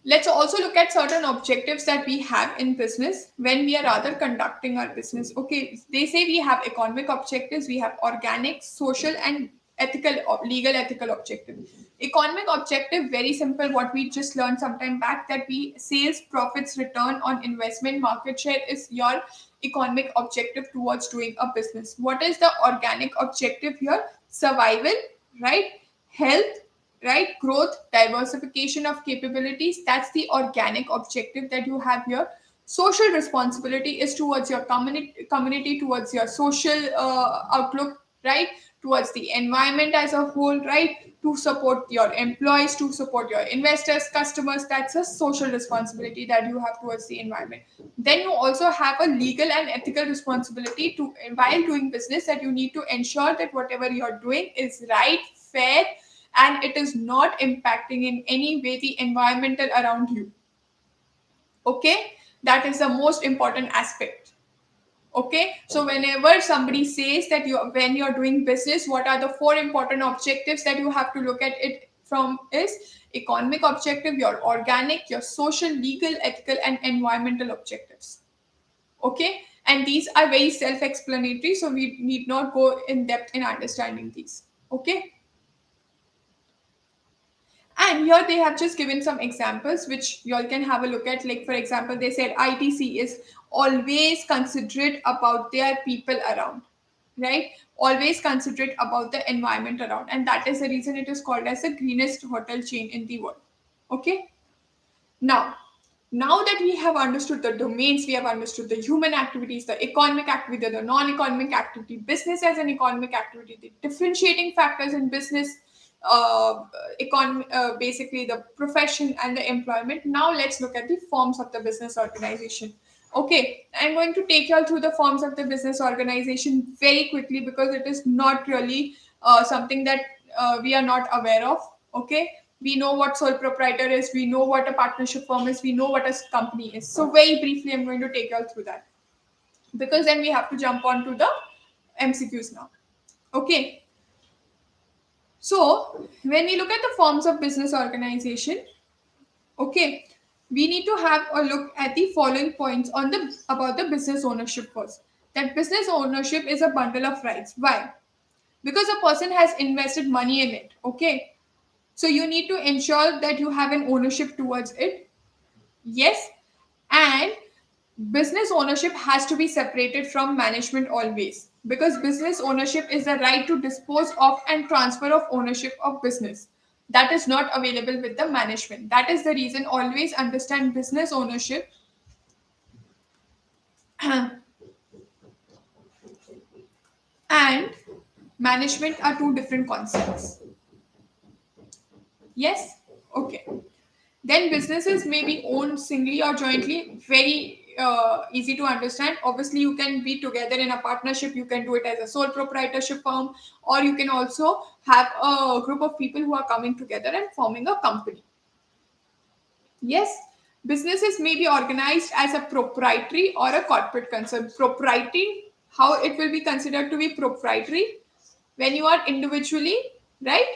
let's also look at certain objectives that we have in business when we are rather conducting our business. Okay, they say we have economic objectives, we have organic, social, and ethical, legal, ethical objective. Economic objective, very simple, what we just learned sometime back, that we sales, profits, return on investment, market share is your economic objective towards doing a business. What is the organic objective here? Survival, right? Health, right? Growth, diversification of capabilities. That's the organic objective that you have here. Social responsibility is towards your community, towards your social outlook, right? Towards the environment as a whole, right? To support your employees, to support your investors, customers. That's a social responsibility that you have towards the environment. Then you also have a legal and ethical responsibility to, while doing business, that you need to ensure that whatever you're doing is right, fair, and it is not impacting in any way the environmental around you. Okay, that is the most important aspect. Okay, so whenever somebody says that when you're doing business, what are the four important objectives that you have to look at it from is economic objective, your organic, your social, legal, ethical, and environmental objectives. Okay, and these are very self-explanatory, so we need not go in depth in understanding these. Okay, and here they have just given some examples which you all can have a look at. Like for example, they said ITC is always considerate about their people around, right? Always considerate about the environment around, and that is the reason it is called as the greenest hotel chain in the world. Okay, now, now that we have understood the domains, we have understood the human activities, the economic activity, the non-economic activity, business as an economic activity, the differentiating factors in business, basically the profession and the employment. Now let's look at the forms of the business organization. Okay, I'm going to take you all through the forms of the business organization very quickly because it is not really something that we are not aware of. Okay, we know what sole proprietor is, we know what a partnership firm is, we know what a company is. So very briefly, I'm going to take you all through that because then we have to jump on to the MCQs now. Okay, so when we look at the forms of business organization, okay, we need to have a look at the following points on the about the business ownership first. That business ownership is a bundle of rights. Why? Because a person has invested money in it. Okay, so you need to ensure that you have an ownership towards it. Yes, and business ownership has to be separated from management always because business ownership is the right to dispose of and transfer of ownership of business. That is not available with the management. That is the reason always understand business ownership and management are two different concepts. Yes? Okay. Then businesses may be owned singly or jointly. Very easy to understand. Obviously, you can be together in a partnership. You can do it as a sole proprietorship firm, or you can also have a group of people who are coming together and forming a company. Yes, businesses may be organized as a proprietary or a corporate concern. Proprietary, how it will be considered to be proprietary when you are individually, right?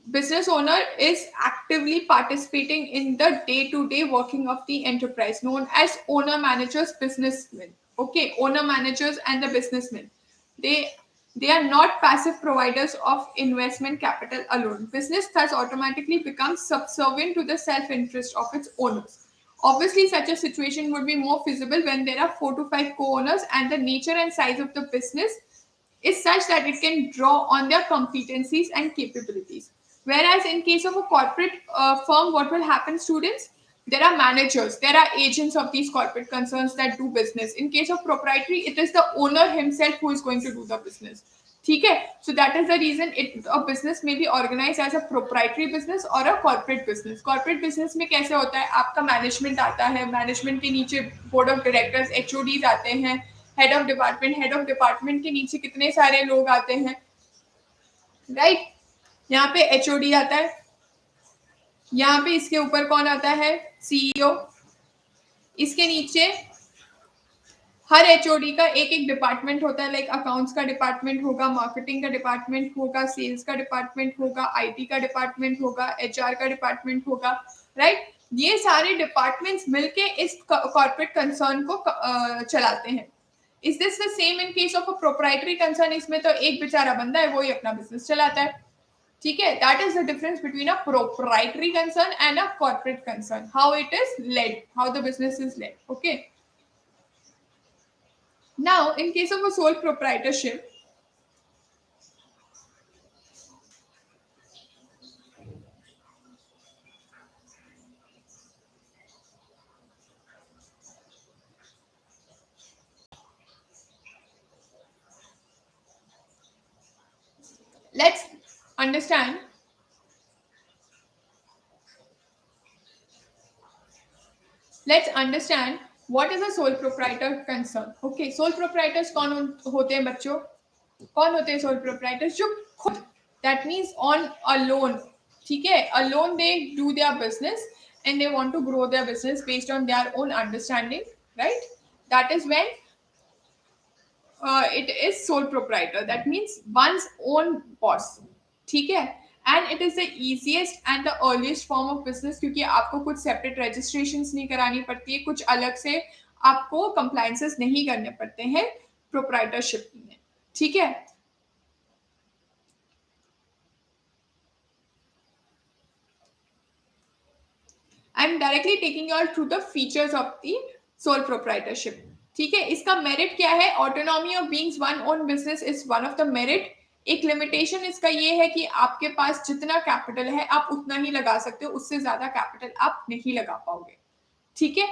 Business owner is actively participating in the day-to-day working of the enterprise, known as owner managers businessmen. Okay, owner managers and the businessmen, they they are not passive providers of investment capital alone. Business thus automatically becomes subservient to the self-interest of its owners. Obviously, such a situation would be more feasible when there are 4 to 5 co-owners and the nature and size of the business is such that it can draw on their competencies and capabilities. Whereas in case of a corporate firm, what will happen, students? There are managers, there are agents of these corporate concerns that do business. In case of proprietary, it is the owner himself who is going to do the business. ठीक है, so that is the reason a business may be organized as a proprietary business or a corporate business. Corporate business में कैसे होता है, आपका management आता है, management के नीचे बोर्ड ऑफ डायरेक्टर्स एचओडीज आते हैं, हेड ऑफ डिपार्टमेंट के नीचे कितने सारे लोग आते हैं, राइट? यहाँ पे एचओडी आता है, यहाँ पे इसके ऊपर कौन आता है, सीईओ, इसके नीचे हर एचओडी का एक एक डिपार्टमेंट होता है, लाइक अकाउंट्स का डिपार्टमेंट होगा, मार्केटिंग का डिपार्टमेंट होगा, सेल्स का डिपार्टमेंट होगा, आईटी का डिपार्टमेंट होगा, एचआर का डिपार्टमेंट होगा, राइट? ये सारे डिपार्टमेंट्स मिलके इस कॉर्पोरेट कंसर्न को चलाते हैं. Is this the same in case of a proprietary concern? इसमें तो एक बेचारा बंदा है, वो ही अपना बिजनेस चलाता है. ठीक है, that is the difference between a proprietary concern and a corporate concern, how it is led, how the business is led. Okay, now in case of a sole proprietorship, let's understand let's understand what is a sole proprietor concern. Okay, sole proprietors कौन होते हैं बच्चों? कौन होते हैं sole proprietors? जो खुद, that means on a loan. ठीक है, alone they do their business and they want to grow their business based on their own understanding, right? That is when it is sole proprietor. That means one's own boss. ठीक है? And it is the easiest and the earliest form of business, क्योंकि आपको कुछ separate registrations नहीं करानी पड़ती है, कुछ अलग से आपको compliances नहीं करने पड़ते हैं proprietorship में. ठीक है? I'm directly taking you all through the features of the sole proprietorship. ठीक है, इसका मेरिट क्या है? Autonomy of being one own business is one of the merit. एक लिमिटेशन इसका ये है कि आपके पास जितना कैपिटल है आप उतना ही लगा सकते हो, उससे ज्यादा कैपिटल आप नहीं लगा पाओगे. ठीक है.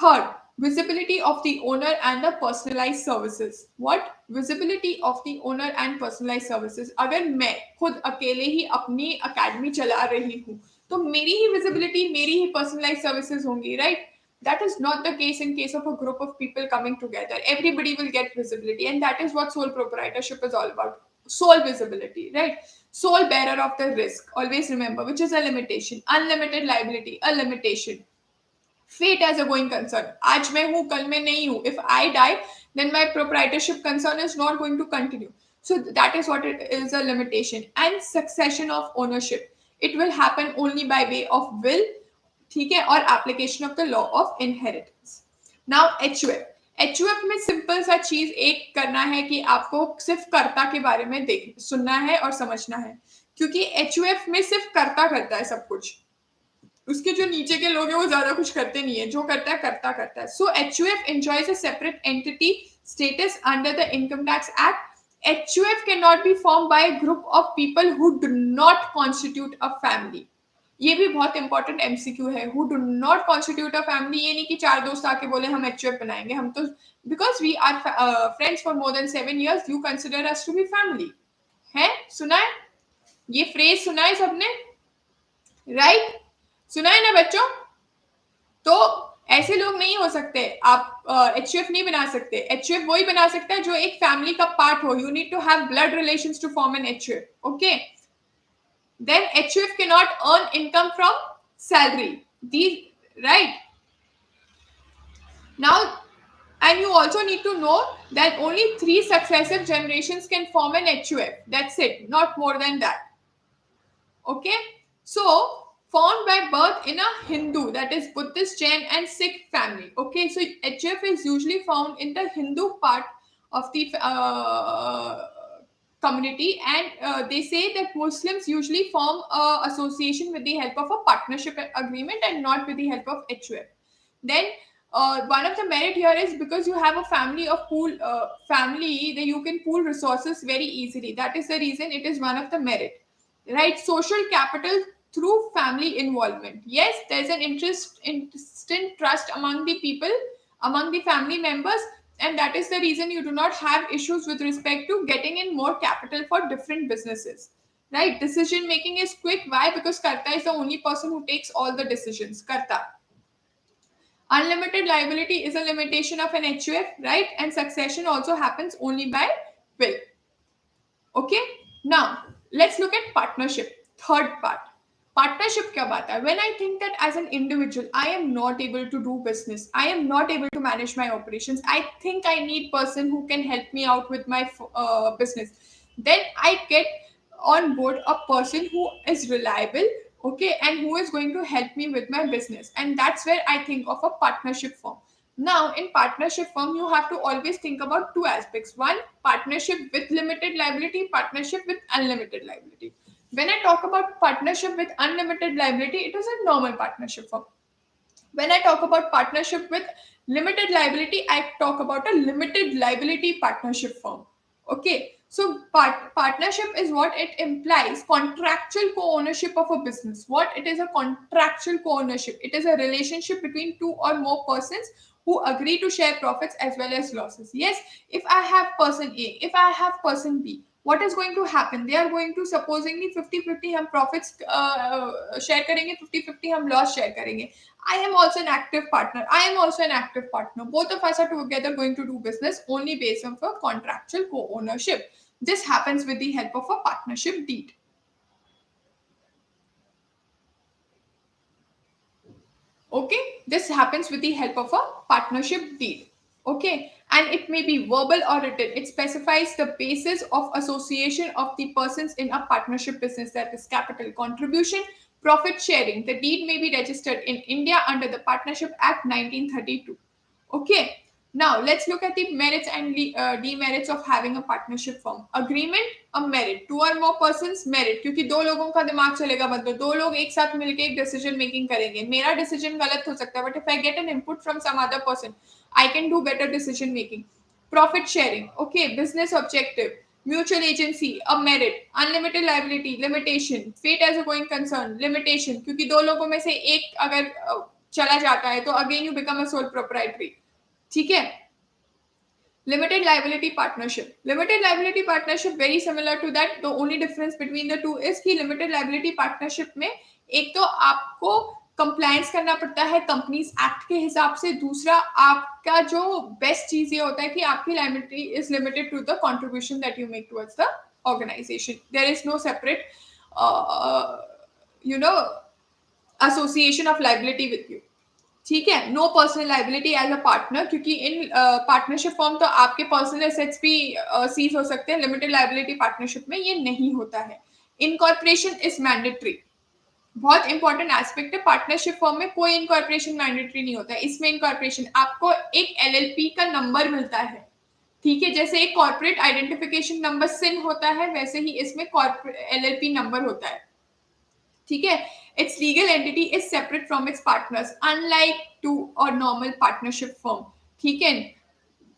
Third, visibility of the owner and the personalized services. What? Visibility of the owner and personalized services. अगर मैं खुद अकेले ही अपनी अकेडमी चला रही हूँ तो मेरी ही विजिबिलिटी, मेरी ही पर्सनलाइज सर्विसेज होंगी, right? That is not the case in case of a group of people coming together. Everybody will get visibility, and that is what sole proprietorship is all about. Sole visibility, right? Sole bearer of the risk. Always remember, which is a limitation. Unlimited liability, a limitation. Fate as a going concern. आज मैं हूँ, कल मैं नहीं हूँ. If I die, then my proprietorship concern is not going to continue. So that is what it is, a limitation. And succession of ownership. It will happen only by way of will, ठीक है, और application of the law of inheritance. Now HUF. HUF में simple सा चीज एक करना है कि आपको सिर्फ कर्ता के बारे में देख सुनना है और समझना है, क्योंकि HUF में सिर्फ कर्ता करता है सब कुछ. उसके जो नीचे के लोग हैं वो ज्यादा कुछ करते नहीं है, जो करता है करता करता है. सो HUF enjoys a separate entity status under the Income Tax Act. HUF cannot be formed by a group of people who do not constitute a family. ये भी बहुत इंपॉर्टेंट एमसीक्यू है. who do not constitute a family. ये नहीं कि चार दोस्त आके बोले हम HUF बनाएंगे, हम तो because we are friends for more than 7 years, you consider us to be family. है? सुना है ये फ्रेज? सुना है सबने? राइट? सुना है ना बच्चों? तो ऐसे लोग नहीं हो सकते. आप HUF नहीं बना सकते. HUF वही बना सकता है जो एक फैमिली का पार्ट हो. You need to have blood relations to form an HUF. Okay? Then HUF cannot earn income from salary. These, right? Now, and you also need to know that only 3 successive generations can form an HUF. That's it, not more than that. Okay? So, formed by birth in a Hindu, that is Buddhist, Jain and Sikh family. Okay, so HUF is usually found in the Hindu part of the community, and they say that Muslims usually form a association with the help of a partnership agreement and not with the help of HUF. Then one of the merit here is because you have a family of pool family, that you can pool resources very easily. That is the reason it is one of the merit, right? Social capital through family involvement. Yes, there's an instant trust among the people, among the family members, and that is the reason you do not have issues with respect to getting in more capital for different businesses, right? Decision making is quick. Why? Because karta is the only person who takes all the decisions. Karta. Unlimited liability is a limitation of an HUF, right? And succession also happens only by will. Okay? Now, let's look at partnership. Third part. Partnership kya baat hai? When I think that as an individual, I am not able to do business. I am not able to manage my operations. I think I need person who can help me out with my business. Then I get on board a person who is reliable, okay, and who is going to help me with my business. And that's where I think of a partnership firm. Now, in partnership firm, you have to always think about 2 aspects. One, partnership with limited liability, partnership with unlimited liability. When I talk about partnership with unlimited liability, it is a normal partnership firm. When I talk about partnership with limited liability, I talk about a limited liability partnership firm. Okay, so partnership is what it implies: contractual co-ownership of a business. What it is? A contractual co-ownership. It is a relationship between 2 or more persons who agree to share profits as well as losses. Yes, if I have person A, if I have person B, what is going to happen? They are going to supposingly 50-50 हम profits share करेंगे, 50-50 हम loss share करेंगे. I am also an active partner. I am also an active partner. Both of us are together going to do business only based on a contractual co-ownership. This happens with the help of a partnership deed. Okay, this happens with the help of a partnership deed. Okay, and it may be verbal or written. It specifies the basis of association of the persons in a partnership business, that is capital contribution, profit sharing. The deed may be registered in India under the Partnership Act 1932. Okay, now let's look at the merits and demerits of having a partnership firm. Agreement, a merit. Two or more persons, merit. क्योंकि दो लोगों का दिमाग चलेगा, मतलब दो लोग एक साथ मिलके एक डिसीजन मेकिंग करेंगे. मेरा डिसीजन गलत हो सकता है, but if I get an input from some other person, I can do better decision making. Profit sharing, okay. Business objective, mutual agency, a merit. Unlimited liability, limitation. Fate as a going concern, limitation. क्योंकि दो लोगों में से एक अगर चला जाता है तो again you become a sole proprietary. ठीक है. Limited liability partnership. Limited liability partnership very similar to that. The only difference between the two is कि limited liability partnership में एक तो आपको कंप्लायंस करना पड़ता है कंपनीज एक्ट के हिसाब से. दूसरा आपका जो बेस्ट चीज ये होता है कि आपकी liability is limited to the contribution that you make towards the organization. There is no separate you know association of liability with you. ठीक है. No personal liability as a partner, क्योंकि इन पार्टनरशिप फॉर्म तो आपके personal assets भी seize हो सकते हैं. Limited liability partnership में ये नहीं होता है. Incorporation is mandatory. बहुत इंपॉर्टेंट एस्पेक्ट है. पार्टनरशिप फॉर्म में कोई इनकॉर्पोरेशन मैंडेटरी नहीं होता है. इसमें इनकॉर्पोरेशन आपको एक एलएलपी का नंबर मिलता है. ठीक है. जैसे एक कॉर्पोरेट आइडेंटिफिकेशन नंबर सिन होता है, वैसे ही इसमें एलएलपी नंबर होता है. ठीक है. Its legal entity is separate from its partners, unlike to a normal partnership firm. ठीक है.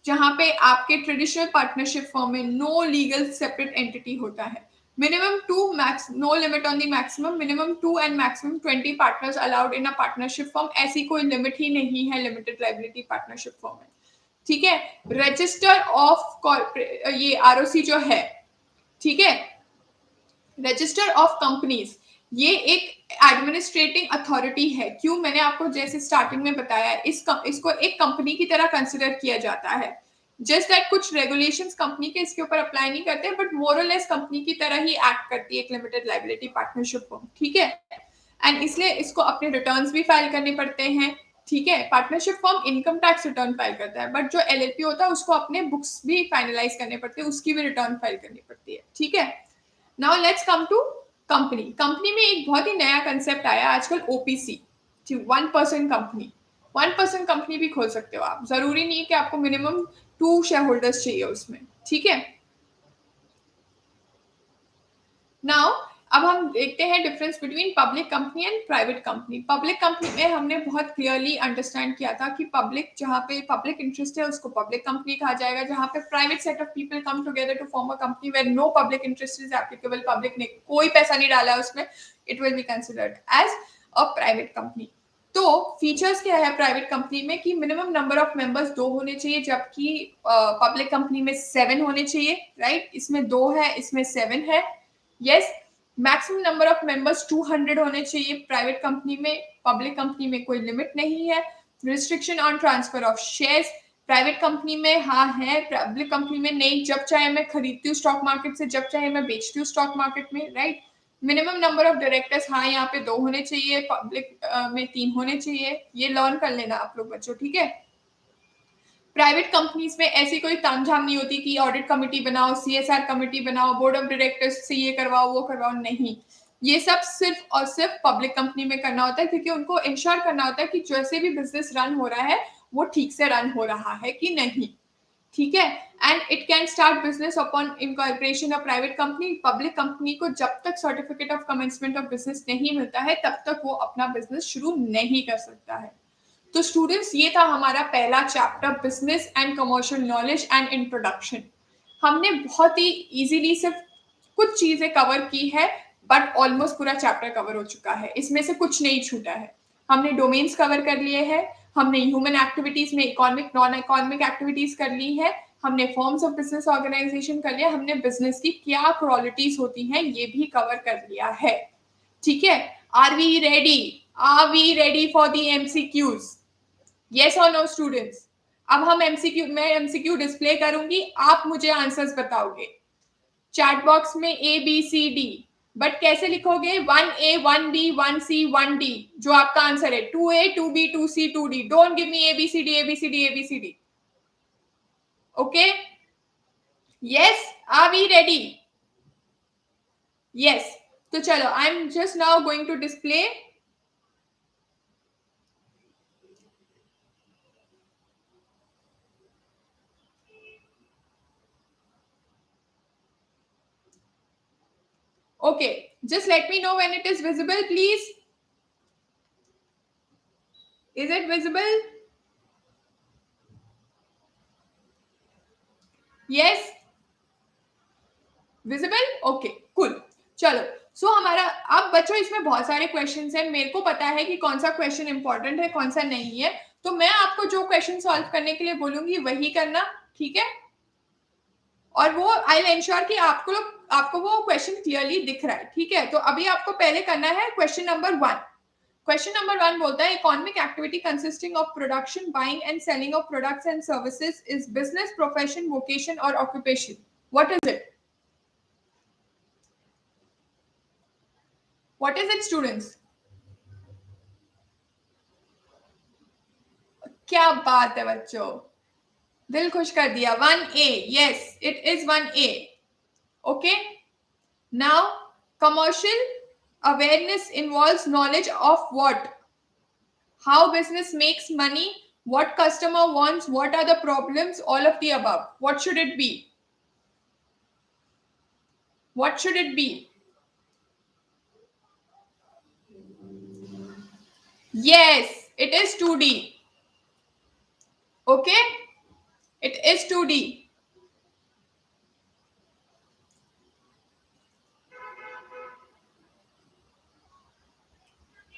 जहां पे आपके ट्रेडिशनल पार्टनरशिप फर्म में नो लीगल सेपरेट एंटिटी होता है. Minimum two maximum, no limit on the maximum. Minimum 2 and maximum 20 partners allowed in a partnership firm. ऐसी कोई लिमिट ही नहीं है लिमिटेड लाइबिलिटी पार्टनरशिप फर्म में. ठीक है. रजिस्टर ऑफ कॉर्पोरेट, ये आरओसी जो है, ठीक है, रजिस्टर ऑफ कंपनीज, ये एक एडमिनिस्ट्रेटिंग अथॉरिटी है. क्यों? मैंने आपको जैसे स्टार्टिंग में बताया, इसको एक कंपनी की तरह कंसिडर किया जाता है. जस्ट दैट कुछ रेगुलेशंस कंपनी के इसके ऊपर अप्लाई नहीं करते, बट मोर और लेस कंपनी की तरह ही एक्ट करती है एक लिमिटेड लाइबिलिटी पार्टनरशिप फर्म. ठीक है. एंड इसलिए इसको अपने रिटर्न्स भी फाइल करने पड़ते हैं. ठीक है. Partnership firm income tax return file करता है, बट जो एलएलपी होता है उसको अपने बुक्स भी फाइनलाइज करने पड़ते हैं, उसकी भी रिटर्न फाइल करनी पड़ती है. ठीक है. Now let's come to company. Company में एक बहुत ही नया कंसेप्ट आया आजकल, ओपीसी, 1% कंपनी. 1% कंपनी भी खोल सकते हो आप. जरूरी नहीं है कि आपको मिनिमम 2 शेयर होल्डर्स चाहिए उसमें. ठीक है. नाउ अब हम देखते हैं difference between public company and private company. Public company में हमने बहुत क्लियरली अंडरस्टैंड किया था कि पब्लिक, जहाँ पे पब्लिक इंटरेस्ट है उसको पब्लिक कंपनी कहा जाएगा. जहाँ पे private set of people come together to form a company where no public interest is applicable, public ने कोई पैसा नहीं डाला है उसमें, it will be considered as a private company. तो फीचर्स क्या है प्राइवेट कंपनी में कि मिनिमम नंबर ऑफ मेंबर्स 2 होने चाहिए, जबकि पब्लिक कंपनी में 7 होने चाहिए. राइट. इसमें 2 है, इसमें 7 है. Yes. Maximum number of members 200 होने चाहिए प्राइवेट कंपनी में. पब्लिक कंपनी में कोई लिमिट नहीं है. Restriction on transfer of shares private company में हाँ है, पब्लिक कंपनी में नहीं. जब चाहे मैं खरीदती हूँ स्टॉक मार्केट से, जब चाहे मैं बेचती हूँ स्टॉक मार्केट में. Right. Minimum number of directors, हाँ यहाँ पे 2 होने चाहिए, पब्लिक में 3 होने चाहिए. ये लर्न कर लेना आप लोग बच्चों. ठीक है. प्राइवेट कंपनीज में ऐसी कोई तामझाम नहीं होती कि ऑडिट कमेटी बनाओ, सीएसआर कमेटी बनाओ, बोर्ड ऑफ डायरेक्टर्स से ये करवाओ वो करवाओ. नहीं. ये सब सिर्फ और सिर्फ पब्लिक कंपनी में करना होता है, क्योंकि उनको इंश्योर करना होता है कि जैसे भी बिजनेस रन हो रहा है वो ठीक से रन हो रहा है कि नहीं. ठीक है. And it can start business upon incorporation of private company. Public company को जब तक certificate of commencement of business नहीं मिलता है तब तक वो अपना बिजनेस शुरू नहीं कर सकता है. तो स्टूडेंट्स, ये था हमारा पहला chapter, business and commercial knowledge and introduction. हमने बहुत ही इजीली सिर्फ कुछ चीजें कवर की है, बट ऑलमोस्ट पूरा चैप्टर कवर हो चुका है. इसमें से कुछ नहीं छूटा है. हमने डोमेन्स कवर कर लिए हैं, हमने ह्यूमन एक्टिविटीज में इकोनॉमिक नॉन इकोनॉमिक एक्टिविटीज कर ली है, हमने फॉर्म्स ऑफ बिजनेस ऑर्गेनाइजेशन कर लिया, हमने बिजनेस की क्या क्वालिटीज होती हैं ये भी कवर कर लिया है. ठीक है. Are we ready? Are we ready for the MCQs? Yes और नो स्टूडेंट्स? अब हम एमसीक्यू, मैं एमसीक्यू डिस्प्ले करूंगी, आप मुझे आंसर्स बताओगे. चैट बॉक्स में A B C D, but कैसे लिखोगे? 1A 1B 1C 1D, जो आपका आंसर है 2A 2B 2C 2D. Don't give me ABCD ABCD ABCD. Okay. Yes. Are we ready? Yes. So chalo, I'm just now going to display. Okay. Just let me know when it is visible, please. Is it visible? Yes. Visible okay cool चलो सो हमारा अब बच्चों इसमें बहुत सारे questions हैं मेरे को पता है कि कौन सा क्वेश्चन इंपॉर्टेंट है कौन सा नहीं है तो मैं आपको जो क्वेश्चन सॉल्व करने के लिए बोलूंगी वही करना ठीक है और वो आई विल इंश्योर कि आपको वो क्वेश्चन क्लियरली दिख रहा है ठीक है तो अभी आपको पहले करना है क्वेश्चन नंबर 1 क्वेश्चन नंबर 1 बोलता है economic activity consisting of production buying and selling of products and services is business profession vocation और occupation what is it what is it students क्या बात है बच्चों दिल खुश कर दिया 1A yes it is 1A okay now commercial awareness involves knowledge of what how business makes money what customer wants what are the problems all of the above what should it be what should it be yes it is 2D okay it is 2D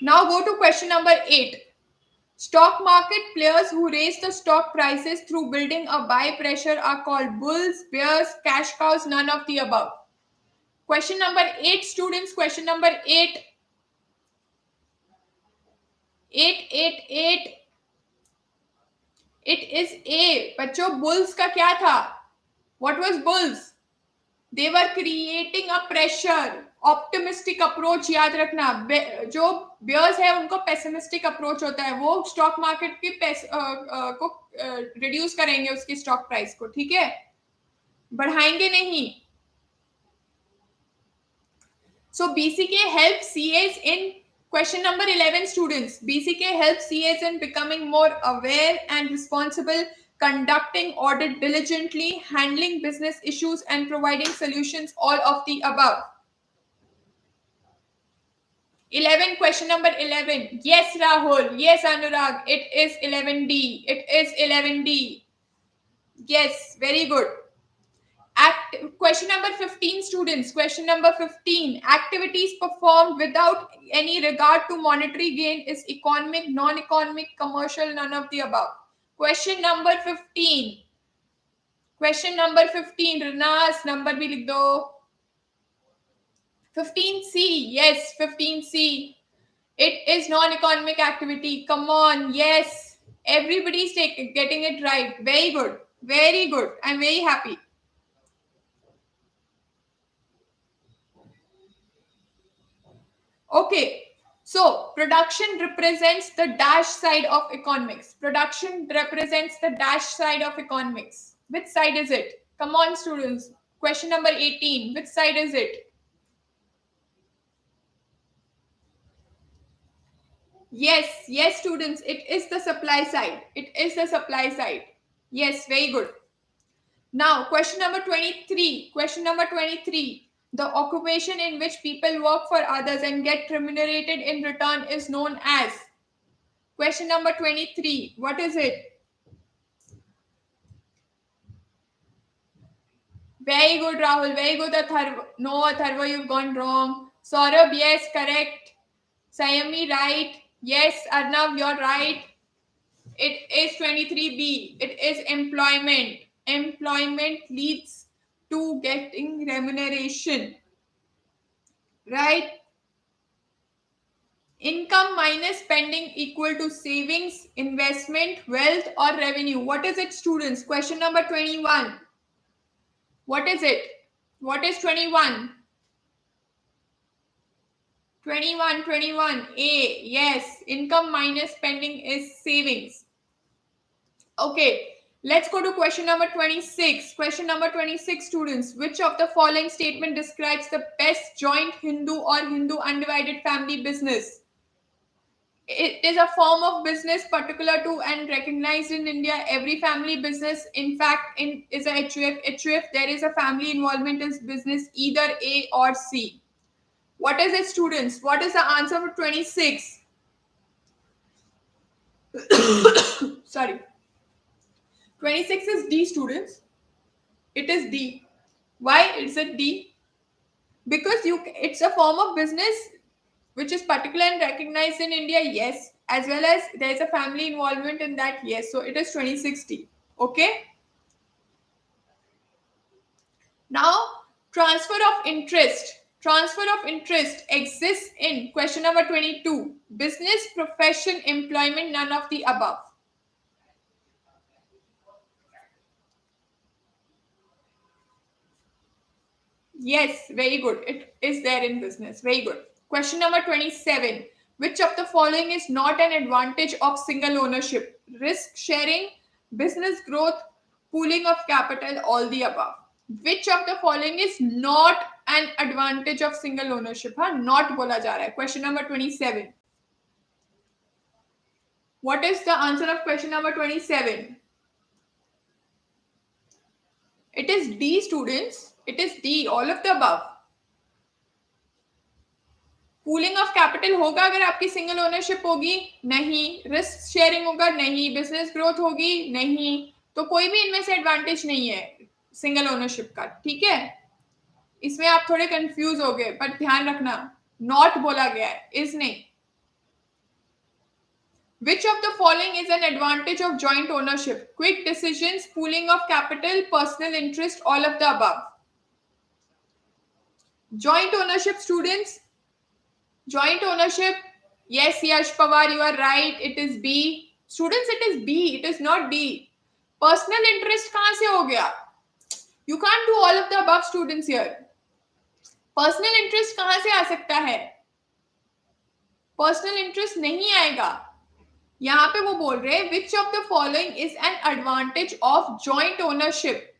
now go to question number 8 stock market players who raise the stock prices through building a buy pressure are called bulls, bears, cash cows, none of the above. Question number 8, students. Question number 8. 8, 8, 8. It is A. बच्चों bulls का क्या था? What was bulls? They were creating a pressure. Optimistic approach याद रखना जो bears है उनको pessimistic approach होता है वो स्टॉक मार्केट की को रिड्यूस करेंगे उसकी स्टॉक प्राइस को ठीक है बढ़ाएंगे नहीं सो BCK helps CAs in question number 11 students BCK helps CAs in becoming more aware and responsible conducting audit diligently handling business issues and providing solutions all of the above 11 question number 11 yes Rahul yes Anurag it is 11D it is 11D yes very good question number 15 students question number 15 activities performed without any regard to monetary gain is economic non-economic commercial none of the above question number 15 question number 15 Renas number bhi likh do 15C yes 15C it is non-economic activity come on yes everybody's getting it right very good I'm very happy okay so production represents the dash side of economics production represents the dash side of economics which side is it come on students question number 18 which side is it yes students it is the supply side it is the supply side yes very good now question number 23 question number 23 the occupation in which people work for others and get remunerated in return is known as question number 23 what is it very good Rahul very good Atharva no Atharva you've gone wrong Saurabh yes correct Sayami right yes Arnav you're right it is 23B it is employment employment leads to getting remuneration right income minus spending equal to savings investment wealth or revenue what is it students question number 21 what is it what is 21 21 A yes income minus spending is savings okay Let's go to question number 26. Question number 26, students. Which of the following statement describes the best joint Hindu or Hindu undivided family business? It is a form of business particular to and recognized in India. Every family business, in fact, is a HUF. HUF, there is a family involvement in business, either A or C. What is it, students? What is the answer for 26? Sorry. 26 is D, students. It is D. Why is it D? Because it's a form of business which is particular and recognized in India, yes, as well as there's a family involvement in that, yes. So it is 2060. Okay. Now, transfer of interest. Transfer of interest exists in question number 22. Business, profession, employment, none of the above. Yes, very good. It is there in business. Very good. Question number 27. Which of the following is not an advantage of single ownership? Risk sharing, business growth, pooling of capital, all the above. Which of the following is not an advantage of single ownership? हाँ, not बोला जा रहा है. Question number 27. What is the answer of question number 27? It is D, students. It is D, all of the above. Pooling of capital होगा अगर आपकी single ownership होगी? नहीं. रिस्क शेयरिंग होगा? नहीं. बिजनेस ग्रोथ होगी? नहीं. तो कोई भी इनमें से एडवांटेज नहीं है सिंगल ओनरशिप का. ठीक है, इसमें आप थोड़े कंफ्यूज हो गए, पर ध्यान रखना नॉट बोला गया है, इज नहीं. Which of the following is an advantage of joint ownership? Quick decisions, pooling of capital, personal interest, all of the above. Joint ownership, students. Joint ownership. Yes, Yash Pawar, you are right. It is B. Students, it is B. It is not D. Personal interest कहाँ से हो गया? You can't do all of the above, students here. Personal interest कहाँ से आ सकता है? Personal interest नहीं आएगा. यहाँ पे वो बोल रहे हैं which of the following is an advantage of joint ownership?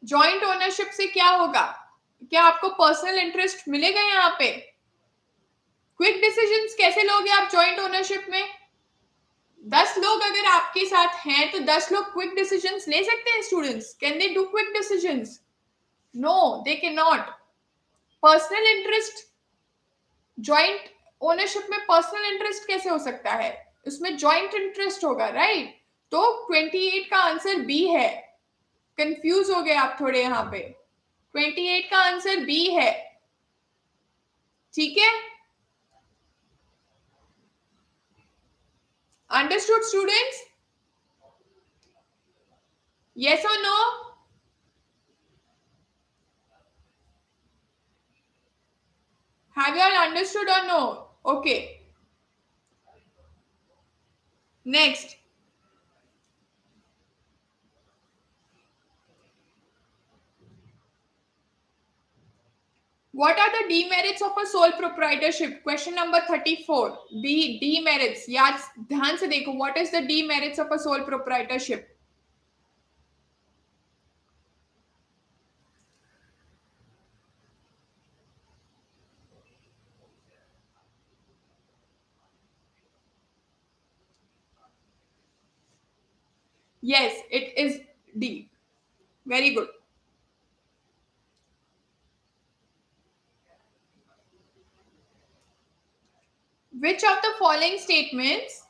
Joint ownership से क्या होगा? क्या आपको पर्सनल इंटरेस्ट मिलेगा यहाँ पे? क्विक डिसीजंस कैसे लोगे आप जॉइंट ओनरशिप में? 10 लोग अगर आपके साथ हैं तो 10 लोग क्विक डिसीजंस ले सकते हैं. Students, can they do quick decisions? No, they can not. Personal interest, joint ownership में पर्सनल इंटरेस्ट कैसे हो सकता है? उसमें जॉइंट इंटरेस्ट होगा, राइट? तो 28 का आंसर बी है. कंफ्यूज हो गए आप थोड़े यहाँ पे. 28 का आंसर बी है. ठीक है, understood, students? Yes or no? Have you all understood or no? Okay. Next. What are the demerits of a sole proprietorship? Question number 34. Demerits. याद ध्यान से देखो. What is the demerits of a sole proprietorship? Yes, it is D. Very good. Which of the following statements,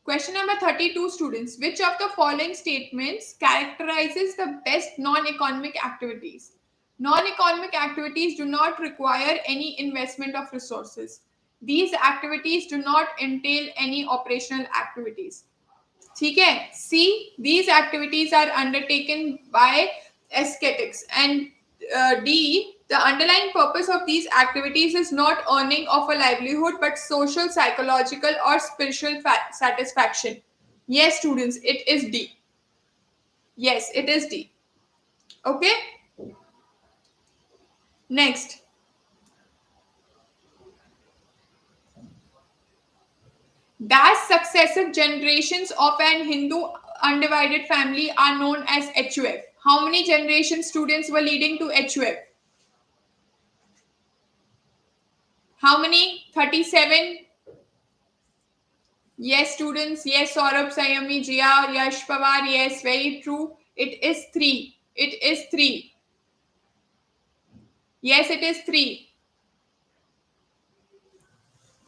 question number 32, students, which of the following statements characterizes the best non-economic activities? Non-economic activities do not require any investment of resources. These activities do not entail any operational activities. ठीक है. C, these activities are undertaken by ascetics. And D, the underlying purpose of these activities is not earning of a livelihood but social, psychological or spiritual satisfaction. Yes, students, it is D. Yes, it is D. Okay. Next. Dash successive generations of an Hindu undivided family are known as HUF? How many generation students were leading to HUF? How many? 37. Yes, students. Yes, Saurabh, Sayami, Jia, Yash Pawar. Yes, very true. It is 3. It is 3. Yes, it is 3.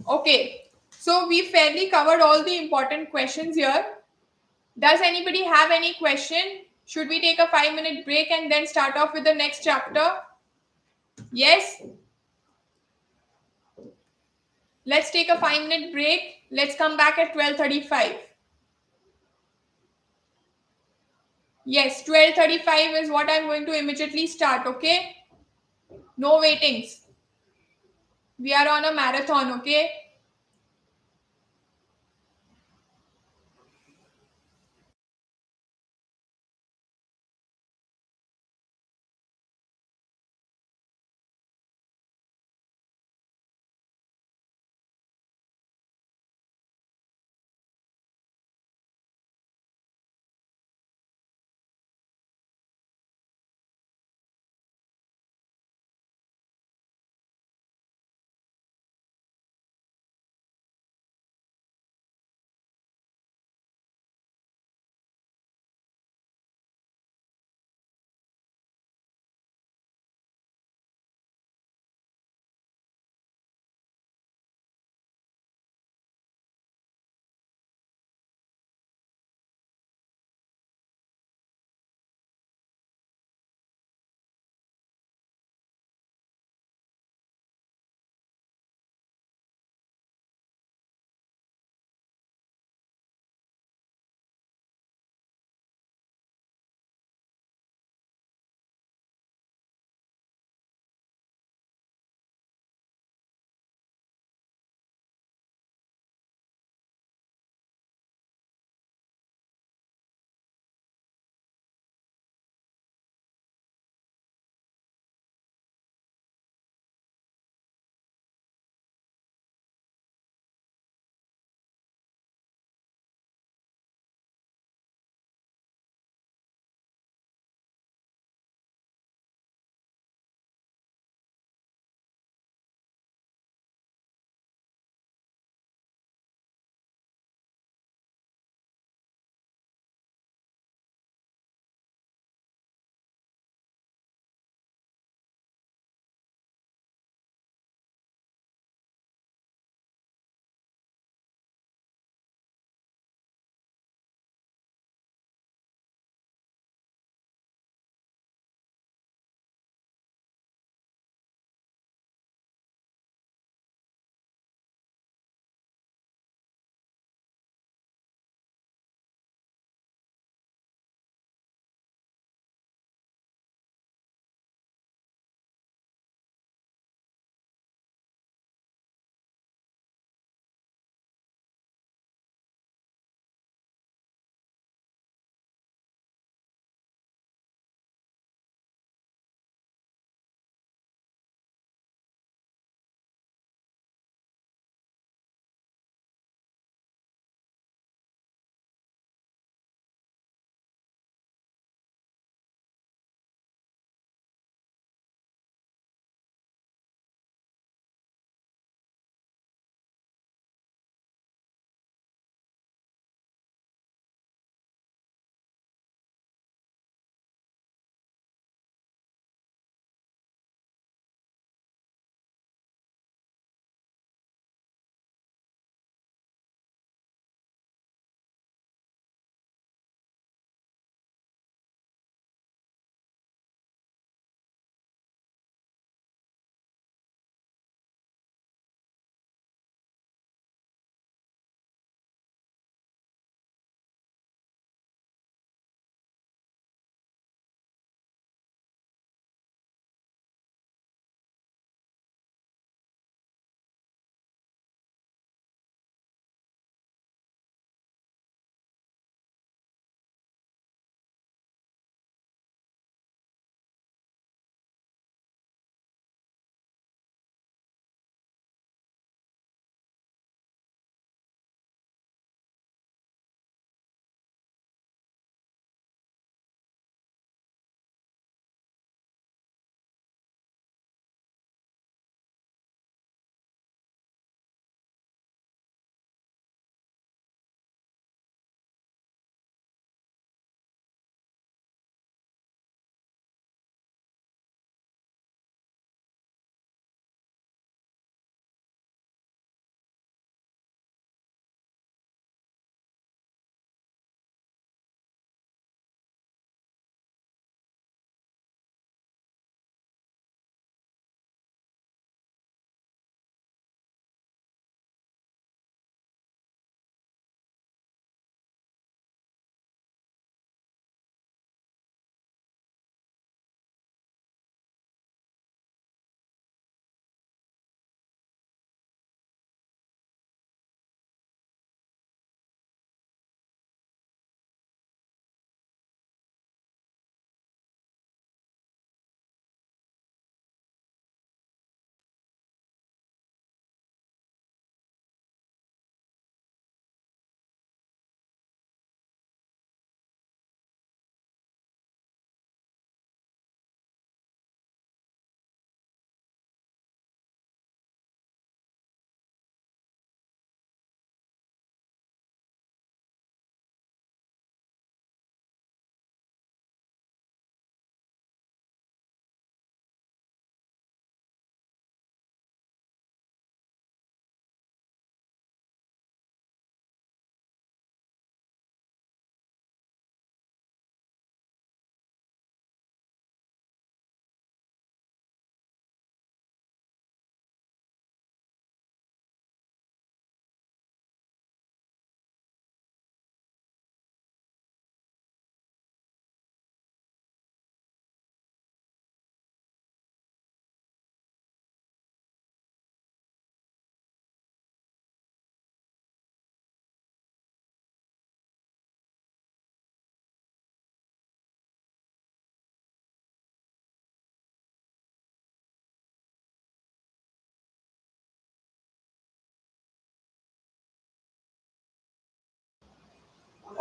Okay. So we fairly covered all the important questions here. Does anybody have any question? Should we take a 5-minute break and then start off with the next chapter? Yes? Let's take a 5-minute break. Let's come back at 12:35. Yes, 12:35 is what I'm going to immediately start, okay? No waitings. We are on a marathon, okay?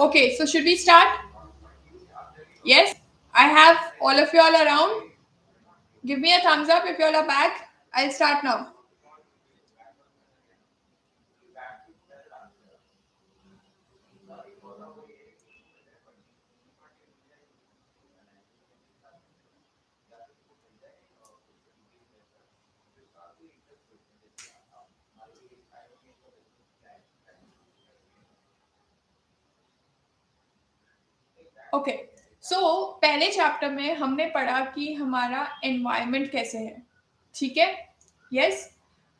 Okay, so should we start? Yes, I have all of you all around. Give me a thumbs up if you all are back. I'll start now. Okay, so पहले chapter में हमने पढ़ा कि हमारा environment कैसे है, ठीक है? यस,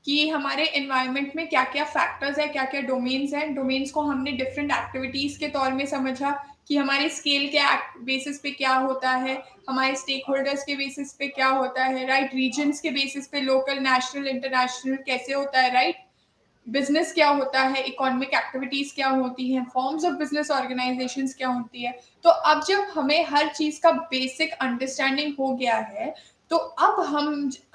कि हमारे एनवायरनमेंट में क्या क्या फैक्टर्स है, क्या क्या डोमेन्स हैं। डोमेन्स को हमने डिफरेंट एक्टिविटीज़ के तौर में समझा कि हमारे स्केल के बेसिस पे क्या होता है, हमारे स्टेक होल्डर्स के बेसिस पे क्या होता है, राइट? रीजन्स के बेसिस पे लोकल, नेशनल, इंटरनेशनल कैसे होता है, राइट? बिजनेस क्या होता है, इकोनॉमिक एक्टिविटीज क्या होती हैं, फॉर्म्स ऑफ बिजनेस ऑर्गेनाइजेशंस क्या होती है। तो अब जब हमें हर चीज का बेसिक अंडरस्टैंडिंग हो गया है, तो अब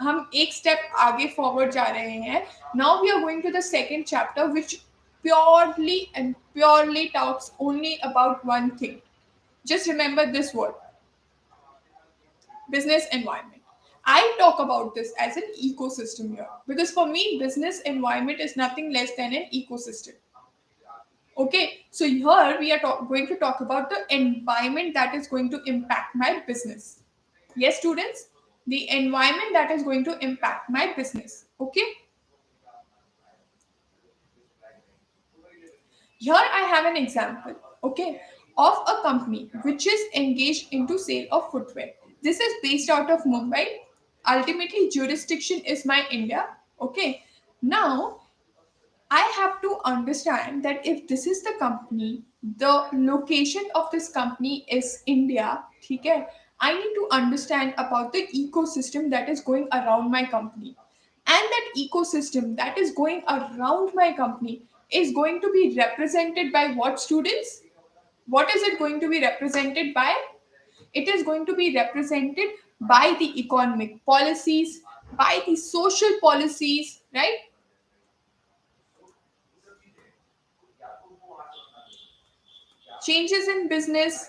हम एक स्टेप आगे फॉरवर्ड जा रहे हैं। Now we are going to the second chapter which purely talks only about one thing. Just remember this word, business environment. I talk about this as an ecosystem here because for me, business environment is nothing less than an ecosystem. Okay, so here we are going to talk about the environment that is going to impact my business. Yes, students, the environment that is going to impact my business. Okay, here I have an example, okay, of a company which is engaged into sale of footwear. This is based out of Mumbai. Ultimately, jurisdiction is my India. Okay. Now, I have to understand that if this is the company, the location of this company is India. Okay, I need to understand about the ecosystem that is going around my company. And that ecosystem that is going around my company is going to be represented by what, students? What is it going to be represented by? It is going to be represented by the economic policies, by the social policies, right? Changes in business.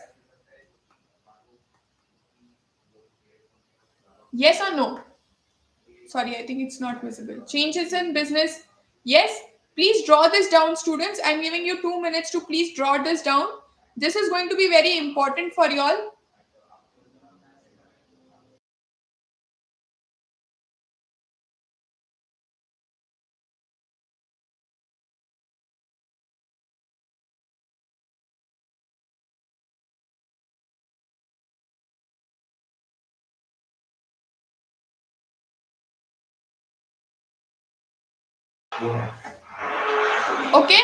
Yes or no? Sorry, I think it's not visible. Changes in business. Yes. Please draw this down, students. I'm giving you 2 minutes to please draw this down. This is going to be very important for you all. Okay,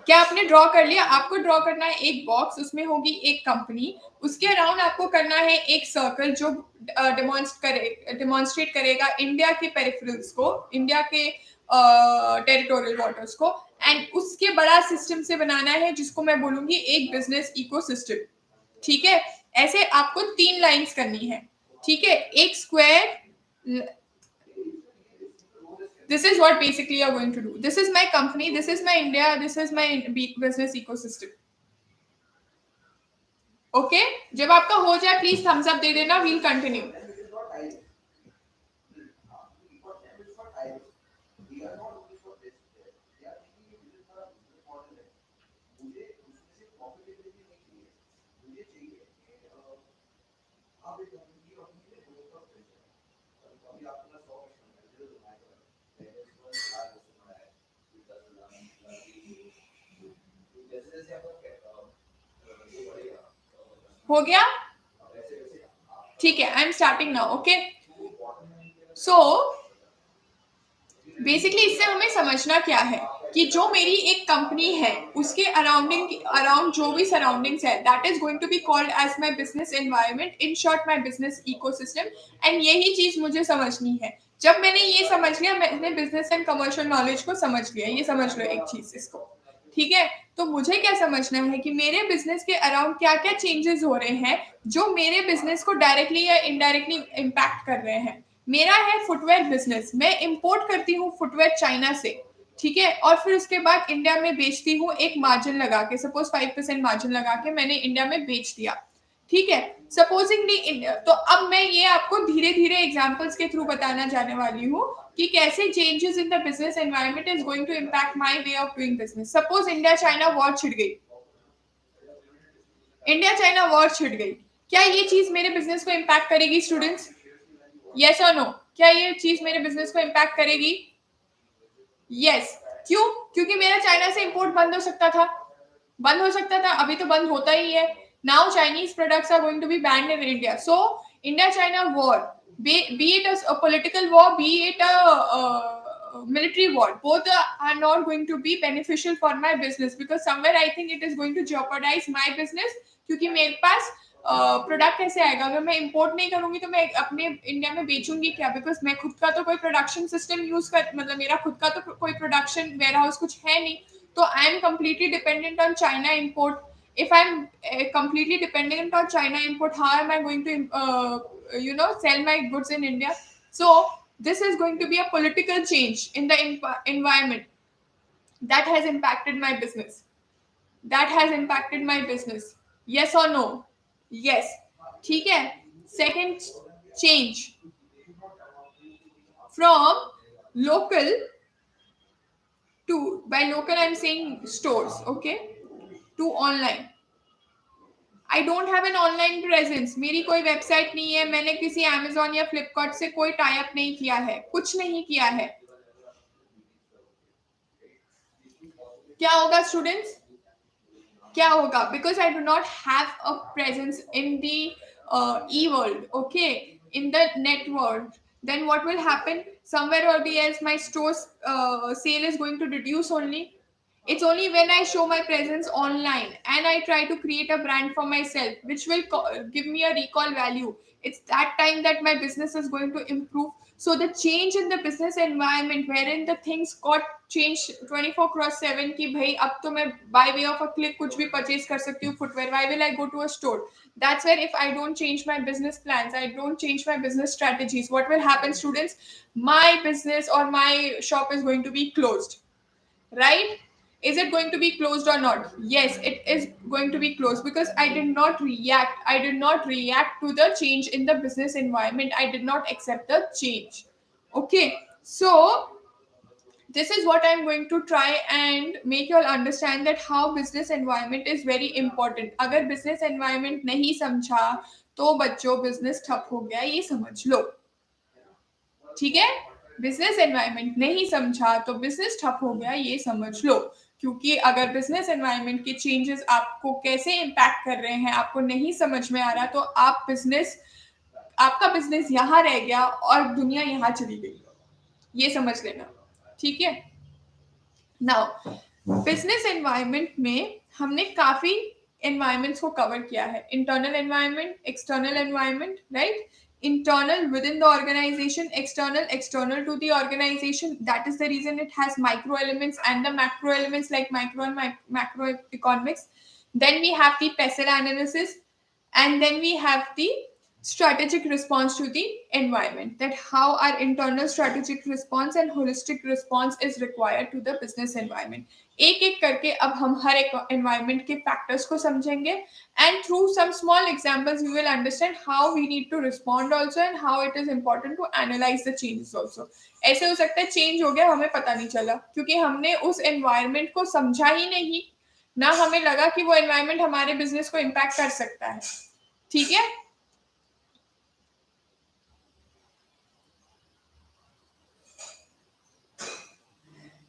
क्या आपने draw कर लिया? आपको draw करना है एक box, उसमें होगी एक कंपनी, उसके अराउंड आपको करना है एक सर्कल जो डेमोन्स्ट्रेट करेगा इंडिया के पेरिफेरल्स को, इंडिया के टेरिटोरियल वाटर्स को, एंड उसके बड़ा सिस्टम से बनाना है जिसको मैं बोलूंगी एक बिजनेस इकोसिस्टम। ठीक है, ऐसे आपको 3 लाइंस करनी है। ठीक है, एक square. This is what basically you're going to do. This is my company, this is my India, this is my business ecosystem. Okay, जब आपका हो जाए प्लीज थम्स अप दे देना, we'll continue. हो गया? ठीक है, I am starting now. Okay, so basically इससे हमें समझना क्या है कि जो मेरी एक कंपनी है उसके अराउंड जो भी सराउंडिंग्स है, that is going to be called as my business environment, in short my business ecosystem. And यही चीज मुझे समझनी है। जब मैंने ये समझ लिया, मैंने बिजनेस एंड कमर्शियल नॉलेज को समझ लिया, ये समझ लो एक चीज इसको। ठीक है, तो मुझे क्या समझना है कि मेरे बिजनेस के अराउंड क्या क्या चेंजेस हो रहे हैं जो मेरे बिजनेस को डायरेक्टली या इनडायरेक्टली इम्पैक्ट कर रहे हैं। मेरा है फुटवेयर बिजनेस, मैं इंपोर्ट करती हूँ फुटवेयर चाइना से। ठीक है, और फिर उसके बाद इंडिया में बेचती हूँ एक मार्जिन लगा के, सपोज 5% मार्जिन लगा के मैंने इंडिया में बेच दिया, ठीक है, सपोजिंगली इंडिया। तो अब मैं ये आपको धीरे धीरे एग्जांपल्स के थ्रू बताना जाने वाली हूँ कि कैसे changes in the business environment is going to impact my way of doing business. Suppose India China war छिड़ गई, इंडिया चाइना वॉर छिड़ गई, क्या ये चीज मेरे बिजनेस को इम्पैक्ट करेगी स्टूडेंट्स? यस और नो? क्या ये चीज मेरे बिजनेस को इम्पैक्ट करेगी? यस। क्यों? क्योंकि मेरा चाइना से इंपोर्ट बंद हो सकता था, बंद हो सकता था, अभी तो बंद होता ही है। Now Chinese products are going to be banned in India. So India China war, be it a political war, be it a military war, both are not going to be beneficial for my business, because somewhere I think it is going to jeopardize my business, क्योंकि मेरे पास product कैसे आएगा? अगर मैं import नहीं करूंगी तो मैं अपने इंडिया में बेचूंगी क्या? बिकॉज मैं खुद का तो कोई प्रोडक्शन सिस्टम यूज कर, मतलब मेरा खुद का तो कोई प्रोडक्शन वेयर हाउस कुछ है नहीं, तो I am completely dependent on China import. If I'm completely dependent on China import, how am I going to sell my goods in India? So this is going to be a political change in the environment that has impacted my business, that has impacted my business. Yes or no? Yes. ठीक है, second change from local to, by local I'm saying stores, okay, to online. I don't have an online presence, मेरी कोई website नहीं है, मैंने किसी Amazon या फ्लिपकार्ट से कोई टाई अप नहीं किया है, कुछ नहीं किया है। क्या होगा स्टूडेंट्स? क्या होगा? Because I do not have a presence in the E world, okay, in the net world, then what will happen? Somewhere or the else my store's sale is going to reduce only. It's only when I show my presence online and I try to create a brand for myself, which will give me a recall value. It's that time that my business is going to improve. So the change in the business environment, wherein the things got changed 24/7, कि भाई अब तो मैं by way of a click कुछ भी purchase कर सकती हूँ footwear. Why will I go to a store? That's where if I don't change my business plans, I don't change my business strategies, what will happen, students? My business or my shop is going to be closed, right? Is it going to be closed or not? Yes, it is going to be closed, because I did not react. I did not react to the change in the business environment. I did not accept the change. Okay, so this is what I'm going to try and make you all understand, that how business environment is very important. अगर business environment नहीं समझा तो बच्चों business ठप हो गया, ये समझ लो, ठीक है? बिजनेस एनवायरनमेंट नहीं समझा तो बिजनेस ठप हो गया, ये समझ लो। क्योंकि अगर बिजनेस एनवायरनमेंट के चेंजेस आपको कैसे इम्पैक्ट कर रहे हैं आपको नहीं समझ में आ रहा, तो आपका बिजनेस यहाँ रह गया और दुनिया यहाँ चली गई, ये समझ लेना, ठीक है? नाउ बिजनेस एनवायरनमेंट में हमने काफी एनवायरनमेंट्स को कवर किया है, internal environment, external environment, right? Internal within the organization, external to the organization. That is the reason it has micro elements and the macro elements, like micro and macroeconomics. Then we have the PESEL analysis, and then we have the strategic response to the environment, that how our internal strategic response and holistic response is required to the business environment. एक एक करके अब हम हर एक environment के factors को समझेंगे, and through some small examples we will understand how we need to respond also, and how it is important to analyze the changes also. ऐसे हो सकता है change हो गया हमें पता नहीं चला, क्योंकि हमने उस environment को समझा ही नहीं, ना हमें लगा कि वो environment हमारे business को impact कर सकता है, ठीक है?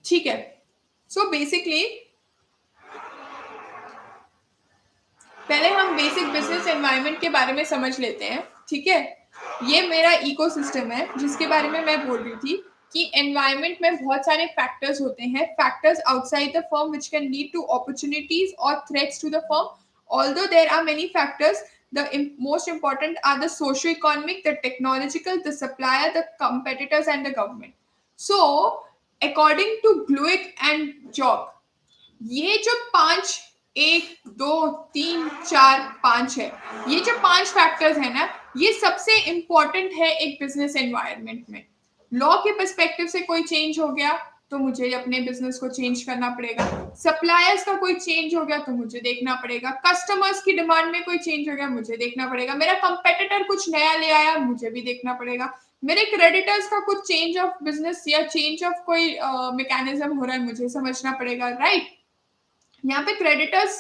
ठीक है, सो बेसिकली पहले हम बेसिक बिजनेस एनवायरनमेंट के बारे में समझ लेते हैं, ठीक है? ये मेरा इकोसिस्टम है जिसके बारे में मैं बोल रही थी कि एनवायरनमेंट में बहुत सारे फैक्टर्स होते हैं, factors outside the firm which can lead to opportunities और threats to the firm. Although there are many factors, the most important are the socio-economic, the technological, the supplier, the competitors, and the government. So, according to Gluick and Jock, ये जो 5, 1, 2, 3, 4, 5 है, ये जो 5 factors है ना, ये सबसे important है एक बिजनेस एनवायरनमेंट में. लॉ के पर्सपेक्टिव से कोई चेंज हो गया तो मुझे अपने बिजनेस को चेंज करना पड़ेगा। सप्लायर्स का कोई चेंज हो गया तो मुझे देखना पड़ेगा। कस्टमर्स की डिमांड में कोई चेंज हो गया, मुझे देखना पड़ेगा। मेरा कंपेटिटर कुछ नया ले आया, मुझे भी देखना पड़ेगा। मेरे क्रेडिटर्स का कुछ चेंज ऑफ बिजनेस या चेंज ऑफ कोई मैकेनिज्म हो रहा है, मुझे समझना पड़ेगा, राइट। यहाँ पे क्रेडिटर्स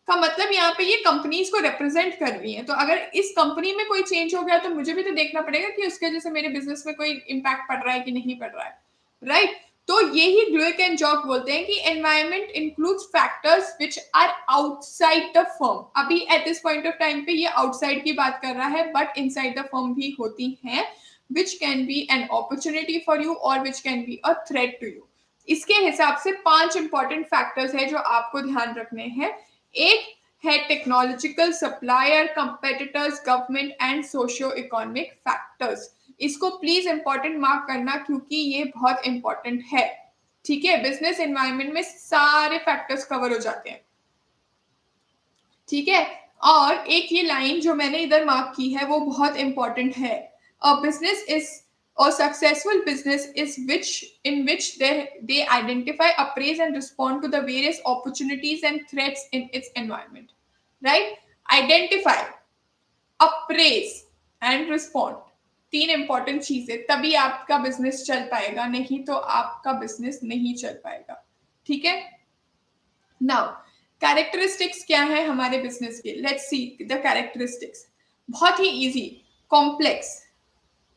का मतलब यहाँ पे ये कंपनीज को रिप्रेजेंट कर रही है, तो अगर इस कंपनी में कोई चेंज हो गया तो मुझे भी तो देखना पड़ेगा कि उसके वजह से मेरे बिजनेस में कोई इम्पैक्ट पड़ रहा है कि नहीं पड़ रहा है, राइट। तो यही ग्लोइक एंड जॉक बोलते हैं कि environment includes factors which are outside the firm. अभी at this point of time पे ये आउटसाइड की बात कर रहा है, बट इनसाइड द फर्म भी होती हैं, which can be an opportunity for you और which can be a threat to you. इसके हिसाब से 5 इंपॉर्टेंट फैक्टर्स है जो आपको ध्यान रखने हैं। एक है technological, supplier, competitors, government and socio economic factors. इसको प्लीज इंपॉर्टेंट मार्क करना क्योंकि ये बहुत इंपॉर्टेंट है, ठीक है। बिजनेस एनवायरनमेंट में सारे फैक्टर्स कवर हो जाते हैं, ठीक है। और एक ये लाइन जो मैंने इधर मार्क की है वो बहुत इंपॉर्टेंट है। A business is a successful business is which in which they identify, appraise and respond to the various opportunities and threats in its environment, right? Identify, appraise and respond, 3 important चीजें, तभी आपका business चल पाएगा, नहीं तो आपका business नहीं चल पाएगा, ठीक है। नाउ कैरेक्टरिस्टिक्स क्या है हमारे बिजनेस के, लेट्स सी द कैरेक्टरिस्टिक्स। बहुत ही easy, complex,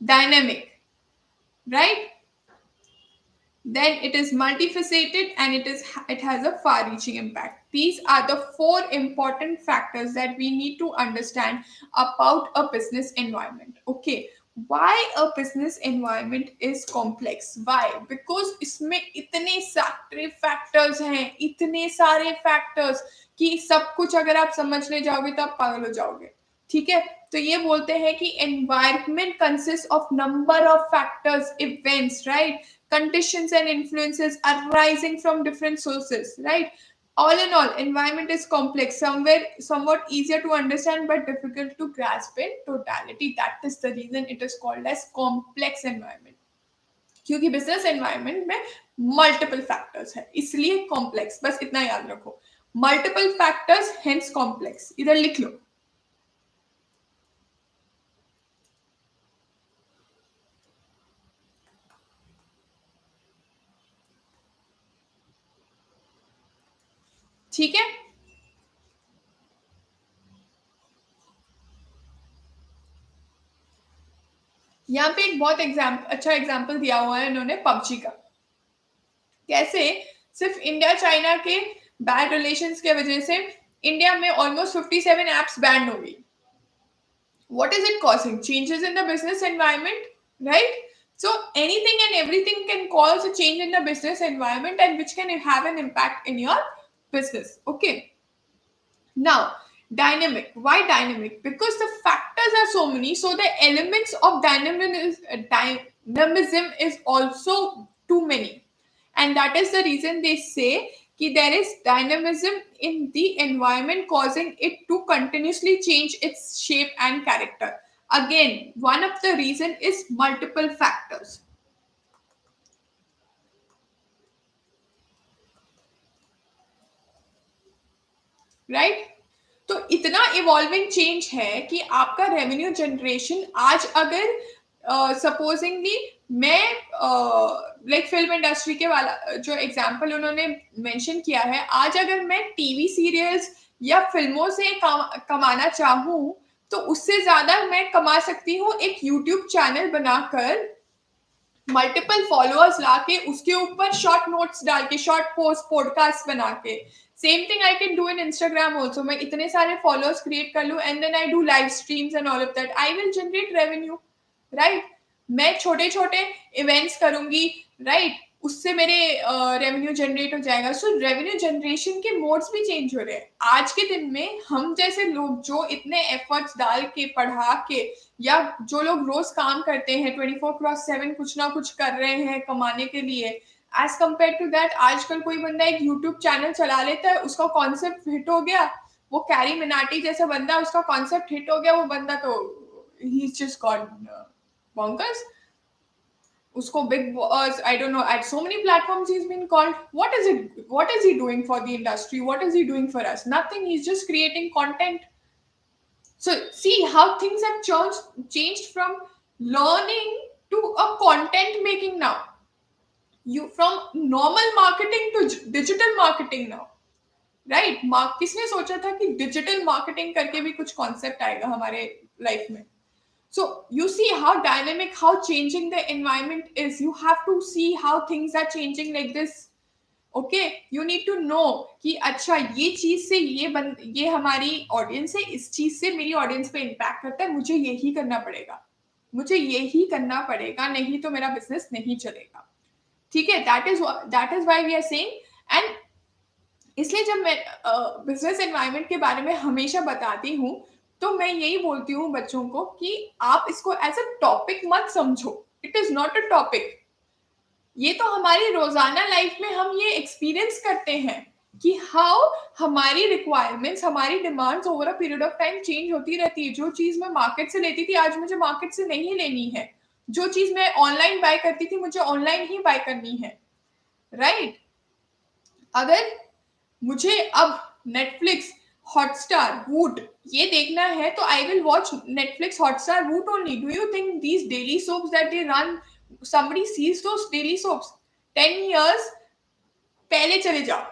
dynamic, right? Then it is multifaceted and it has a far reaching impact. These are the 4 important factors that we need to understand about a business environment. Okay, why a business environment is complex? Why? Because इसमें इतने सारे factors हैं, इतने सारे factors कि सब कुछ अगर आप समझने जाओगे तो आप पागल हो जाओगे, ठीक है। तो ये बोलते हैं कि environment consists of number of factors, events, right? Conditions and influences arising from different sources, right? All in all, environment is complex, somewhat easier to understand but difficult to grasp in totality. That is the reason it is called as complex environment. क्योंकि business environment में multiple factors है, इसलिए complex. बस इतना याद रखो, multiple factors hence complex. इधर लिख लो, ठीक है। यहाँ पे एक बहुत अच्छा एग्जाम्पल दिया हुआ है इन्होंने पबजी का। कैसे सिर्फ इंडिया चाइना के बैड रिलेशंस के वजह से इंडिया में ऑलमोस्ट 57 एप्स बैन हो गई। What is it causing? Changes in the business environment, right? So anything and everything can cause a change in the business environment and which can have an impact in your business. Okay. Now, dynamic. Why dynamic? Because the factors are so many. So the elements of dynamism is also too many. And that is the reason they say that there is dynamism in the environment causing it to continuously change its shape and character. Again, one of the reason is multiple factors. Right? तो इतना evolving change है कि आपका revenue generation आज अगर supposedly मैं like film industry के वाला जो एग्जांपल उन्होंने मेंशन किया है, आज अगर मैं टीवी सीरियल्स या फिल्मों से कमाना चाहूँ तो उससे ज्यादा मैं कमा सकती हूँ एक यूट्यूब चैनल बनाकर, मल्टीपल फॉलोअर्स लाके, उसके ऊपर शॉर्ट नोट्स डाल के, शॉर्ट पोस्ट पॉडकास्ट बना के। Same thing I can do in Instagram also. मैं इतने सारे फॉलोअर्स क्रिएट कर लूं and then I do live streams and all of that, I will generate revenue, right. मैं छोटे छोटे इवेंट्स करूंगी, राइट, उससे मेरे रेवेन्यू जनरेट हो जाएगा। सो रेवेन्यू जनरेशन के मोड्स भी चेंज हो रहे हैं। आज के दिन में हम जैसे लोग जो इतने एफर्ट्स डाल के पढ़ा के, या जो लोग रोज काम करते हैं 24/7 कुछ ना कुछ कर रहे हैं कमाने के लिए, एज कम्पेयर टू दैट आजकल कोई बंदा एक यूट्यूब चैनल चला लेता है, उसका कॉन्सेप्ट हिट हो गया, वो कैरी मिनाटी जैसा बंदा, उसका कॉन्सेप्ट हिट हो गया, वो बंदा तो he is just got bonkers. उसको Bigg Boss, I don't know, at so many platforms he is been called. What is he doing for the industry? What is he doing for us? Nothing. He's just creating content. So see how things have changed from learning to a content making now. You from normal marketing to digital marketing now. Right. किसने सोचा था कि digital marketing करके भी कुछ concept आएगा हमारे life में. So you see how dynamic, how changing the environment is. You have to see how things are changing like this. Okay, you need to know कि अच्छा ये चीज से ये हमारी ऑडियंस है, इस चीज से मेरी ऑडियंस पे इम्पैक्ट करता है, मुझे यही करना पड़ेगा, मुझे यही करना पड़ेगा, नहीं तो मेरा बिजनेस नहीं चलेगा. ठीक है. That is why we are saying. And इसलिए जब मैं बिजनेस एनवायरनमेंट के बारे में हमेशा बताती हूँ, तो मैं यही बोलती हूँ बच्चों को कि आप इसको एज अ टॉपिक मत समझो. It is not a topic. ये तो हमारी रोजाना लाइफ में हम ये एक्सपीरियंस करते हैं कि हाउ हमारी रिक्वायरमेंट्स, हमारी demands over a period of time change होती रहती है. जो चीज मैं मार्केट से लेती थी, आज मुझे मार्केट से नहीं लेनी है. जो चीज मैं ऑनलाइन बाय करती थी, मुझे ऑनलाइन ही बाय करनी है. राइट. अगर मुझे अब नेटफ्लिक्स, हॉटस्टार, वूट ये देखना है, तो I will watch Netflix, Hotstar, Voot only. Do you think these daily soaps that they run, somebody sees those daily soaps? 10 years पहले चले जाओ.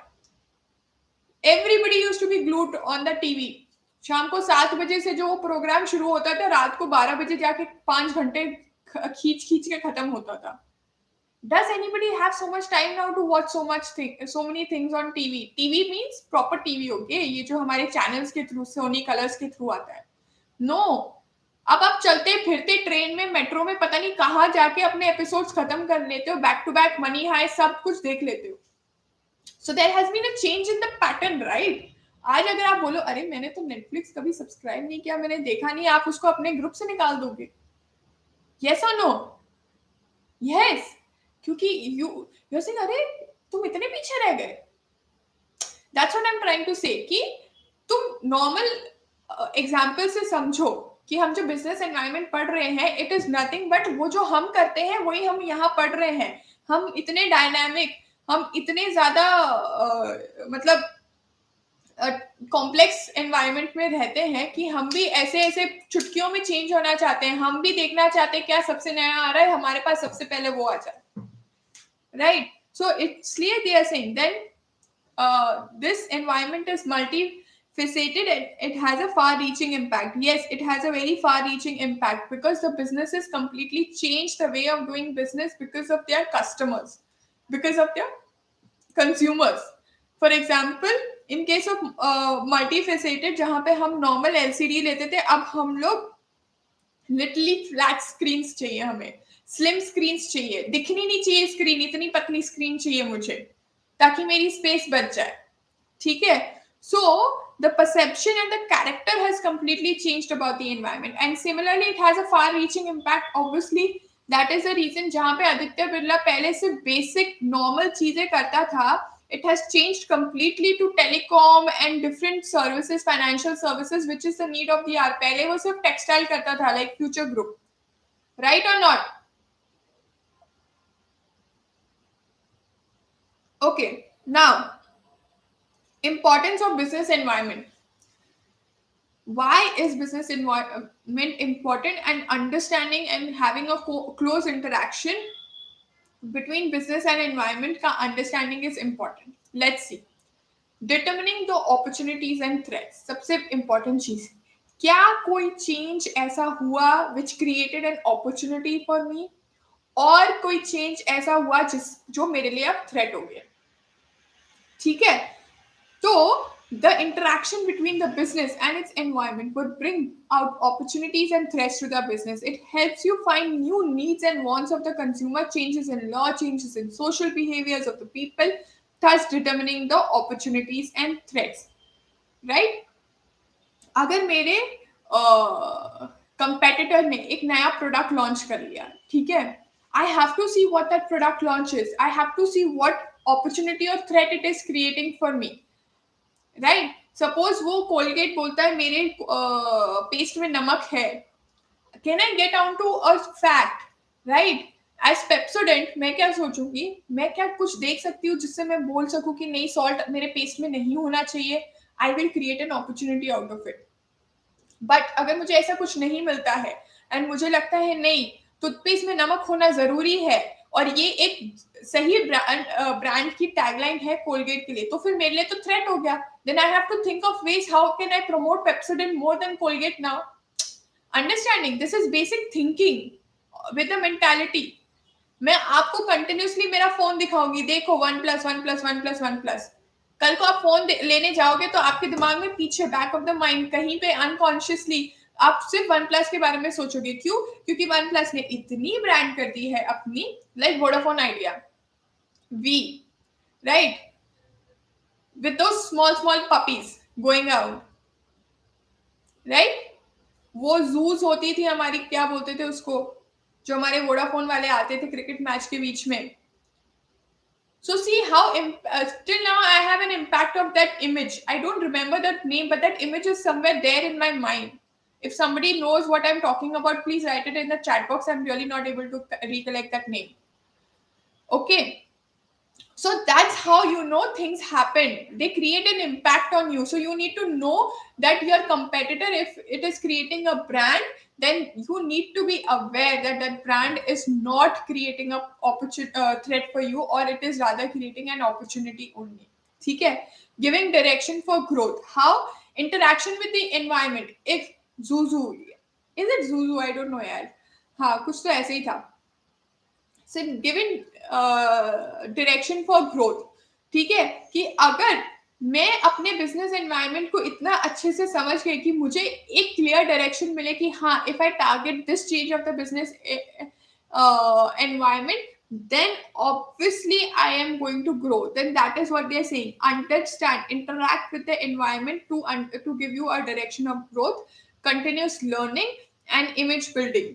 Everybody used to be glued on the TV. शाम को 7 बजे से जो प्रोग्राम शुरू होता था, रात को 12 बजे जाके 5 घंटे खींच खींच के खत्म होता था. Does anybody have so much time now to watch so many things on TV? TV means proper TV, okay? ये जो हमारे channels के through, सोनी कलर्स के थ्रू आता है. No. अब आप चलते फिरते ट्रेन में, मेट्रो में, पता नहीं कहाँ जाके अपने एपिसोड्स खत्म कर लेते हो, back to back, money high, सब कुछ देख लेते हो. So there has been a change in the pattern, right? आज अगर आप बोलो अरे मैंने तो नेटफ्लिक्स कभी सब्सक्राइब नहीं किया, मैंने देखा नहीं, आप उसको अपने ग्रुप से निकाल दोगे? Yes or no? Yes. क्योंकि you're saying अरे तुम इतने पीछे रह गए. That's what I'm trying to say कि तुम नॉर्मल एग्जाम्पल से समझो कि हम जो बिजनेस एनवायरनमेंट पढ़ रहे हैं, इट इज नथिंग बट वो जो हम करते हैं वही हम यहाँ पढ़ रहे हैं. हम इतने डायनामिक, हम इतने ज्यादा मतलब कॉम्प्लेक्स एनवायरनमेंट में रहते हैं कि हम भी ऐसे ऐसे चुटकियों में चेंज होना चाहते हैं. हम भी देखना चाहते हैं क्या सबसे नया आ रहा है, हमारे पास सबसे पहले वो आ जाए. राइट. सो इसलिए they are saying then this environment is multifaceted and it has a far-reaching impact. Yes, it has a very far-reaching impact because the businesses completely changed the way of doing business because of their customers, because of their consumers. For example, in case of multifaceted, जहाँ पे हम normal LCD लेते थे, अब हम लोग literally flat screens चाहिए, हमें स्लिम स्क्रीन्स चाहिए, दिखनी नहीं चाहिए स्क्रीन, इतनी पतली स्क्रीन चाहिए मुझे ताकि मेरी स्पेस बच जाए. ठीक है. सो the perception and the character has completely changed about the environment, and similarly it has a far reaching impact. Obviously that is the reason जहाँ पे आदित्य बिरला पहले से बेसिक नॉर्मल चीजें करता था, it has changed completely to telecom and different services, financial services, which is the need of the hour. पहले वो सिर्फ टेक्सटाइल करता था like future group. Right or not? Okay. Now importance of business environment. Why is business environment important, and understanding and having a close interaction between business and environment का understanding is important. Let's see. Determining the opportunities and threats. सबसे important चीज, क्या कोई change ऐसा हुआ which created an opportunity for me, और कोई change ऐसा हुआ जो मेरे लिए अब threat हो गया. ठीक है. So the interaction between the business and its environment would bring out opportunities and threats to the business. It helps you find new needs and wants of the consumer, changes in law, changes in social behaviors of the people, thus determining the opportunities and threats. Right? अगर मेरे competitor ने एक नया product launch कर लिया, ठीक है, I have to see what that product launch is. I have to see what opportunity or threat it is creating for me. Right. Suppose वो कोलगेट बोलता है मेरे पेस्ट में नमक है, can I get on to a fact, right, as Pepsodent मैं क्या सोचूंगी, मैं क्या कुछ देख सकती हूँ जिससे मैं बोल सकूं कि नहीं सॉल्ट मेरे पेस्ट में नहीं होना चाहिए, I will create an opportunity out of it. But अगर मुझे ऐसा कुछ नहीं मिलता है एंड मुझे लगता है नहीं टूथपेस्ट में नमक होना जरूरी है और ये एक सही ब्रांड की टैगलाइन है कोलगेट के लिए, तो फिर मेरे लिए तो थ्रेट हो गया। Then I have to think of ways how can I promote Pepsodent more than Colgate now. Understanding this is basic thinking with the mentality. मैं आपको कंटिन्यूसली मेरा फोन दिखाऊंगी, देखो 1+1+1+1+, कल को आप फोन लेने जाओगे तो आपके दिमाग में पीछे बैक ऑफ द माइंड कहीं पे अनकॉन्शियसली आप सिर्फ 1+ के बारे में सोचोगे। क्यों? क्योंकि 1+ ने इतनी ब्रांड कर दी है अपनी, like Vodafone Idea, Vi, right, with two small small puppies going out, right. वो जूस होती थी हमारी, क्या बोलते थे उसको, जो हमारे वोडाफोन वाले आते थे क्रिकेट मैच के बीच में। So see how till now I have an impact of that image. I don't remember that name, but that image is somewhere there in my mind. If somebody knows what I'm talking about, please write it in the chat box. I'm really not able to recollect that name. Okay. So that's how you know things happen. They create an impact on you. So you need to know that your competitor, if it is creating a brand, then you need to be aware that that brand is not creating a threat for you, or it is rather creating an opportunity only. ठीक है? Giving direction for growth. How? Interaction with the environment. If Zuzu, is it Zuzu? I don't know यार. हाँ, कुछ तो ऐसे ही था. So given direction for growth, ठीक है, कि अगर मैं अपने बिजनेस एनवायरनमेंट को इतना अच्छे से समझ गई कि मुझे एक क्लियर डायरेक्शन मिले कि हाँ if I target this change of the business environment, then obviously I am going to grow. Then that is what they are saying. Understand, interact with the environment to give you a direction of growth, continuous learning and image building.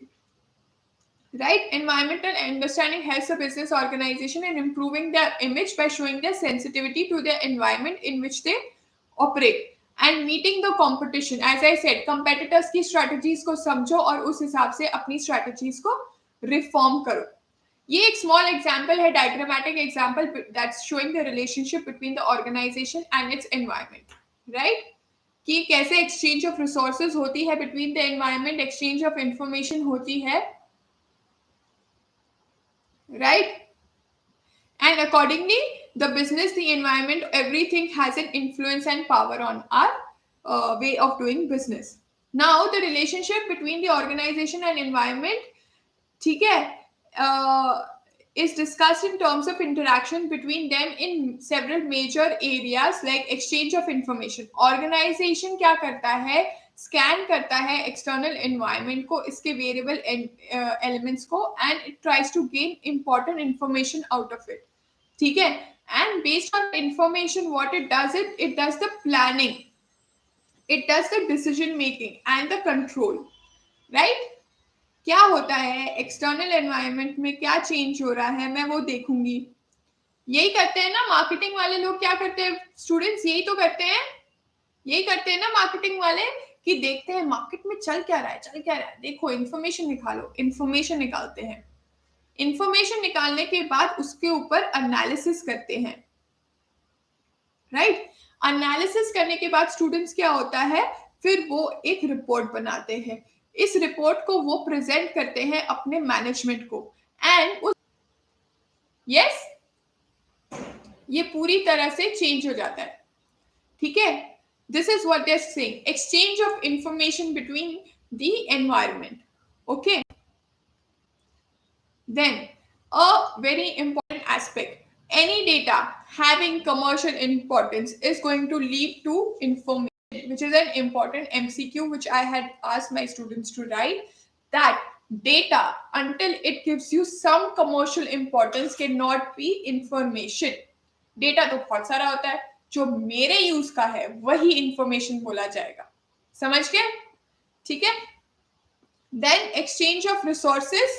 Right? Environmental understanding helps a business organization in improving their image by showing their sensitivity to the environment in which they operate and meeting the competition. As I said, competitors की strategies को समझो और उस हिसाब से अपनी strategies को reform करो. ये एक small example है, diagrammatic example that's showing the relationship between the organization and its environment. Right? कि कैसे exchange of resources होती है between the environment, exchange of information होती है, right? And accordingly, the business, the environment, everything has an influence and power on our way of doing business. Now, the relationship between the organization and environment, ठीक है, is discussed in terms of interaction between them in several major areas like exchange of information. Organization क्या करता है? Scan करता है external environment को, इसके variable elements को, and it tries to gain important information out of it. ठीक है, and based on information what it does the planning, it does the decision making and the control. Right? क्या होता है external environment में, क्या change हो रहा है, मैं वो देखूंगी. यही करते हैं ना मार्केटिंग वाले लोग, क्या करते हैं स्टूडेंट्स, यही तो करते हैं, यही करते हैं ना मार्केटिंग वाले, कि देखते हैं मार्केट में चल क्या रहा है, चल क्या रहा है, देखो इंफॉर्मेशन निकालो. इंफॉर्मेशन निकालते हैं, इंफॉर्मेशन निकालने के बाद उसके ऊपर एनालिसिस करते हैं. राइट? एनालिसिस करने के बाद स्टूडेंट्स क्या होता है, फिर वो एक रिपोर्ट बनाते हैं. इस रिपोर्ट को वो प्रेजेंट करते हैं अपने मैनेजमेंट को, एंड उस यस ये पूरी तरह से चेंज हो जाता है. ठीक है, this is what they're saying, exchange of information between the environment. Okay, then a very important aspect, any data having commercial importance is going to lead to information, which is an important MCQ which I had asked my students to write, that data until it gives you some commercial importance cannot be information. Data तो बहुत सारा होता है, जो मेरे use का है वही इंफॉर्मेशन बोला जाएगा. समझ गए? ठीक है. Then exchange of resources,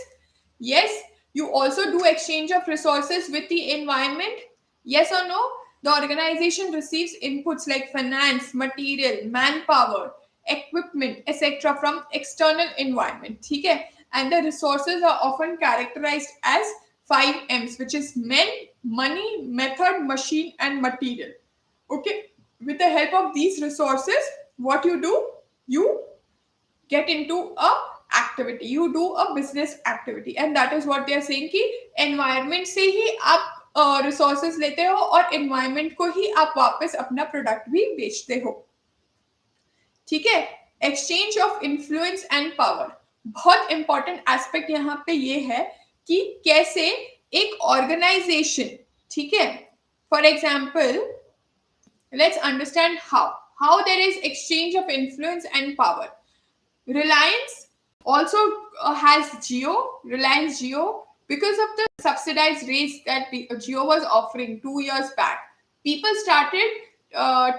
yes, you also do exchange of resources with the environment, yes or no? The organization receives inputs like finance, material, manpower, equipment, etc. from external environment. ठीक है. and the resources are often characterized as 5 M's, which is men, money, method, machine, and material. Okay, with the help of these resources, what you do, you get into a activity, you do a business activity, and that is what they are saying कि environment से ही आप resources लेते हो और environment को ही आप वापस अपना product भी बेचते हो. ठीक है. Exchange of influence and power, बहुत इंपॉर्टेंट एस्पेक्ट यहाँ पे ये है कि कैसे एक ऑर्गेनाइजेशन, ठीक है, for example let's understand how there is exchange of influence and power. Reliance also has Reliance Jio, because of the subsidized rates that Jio was offering 2 years back. People started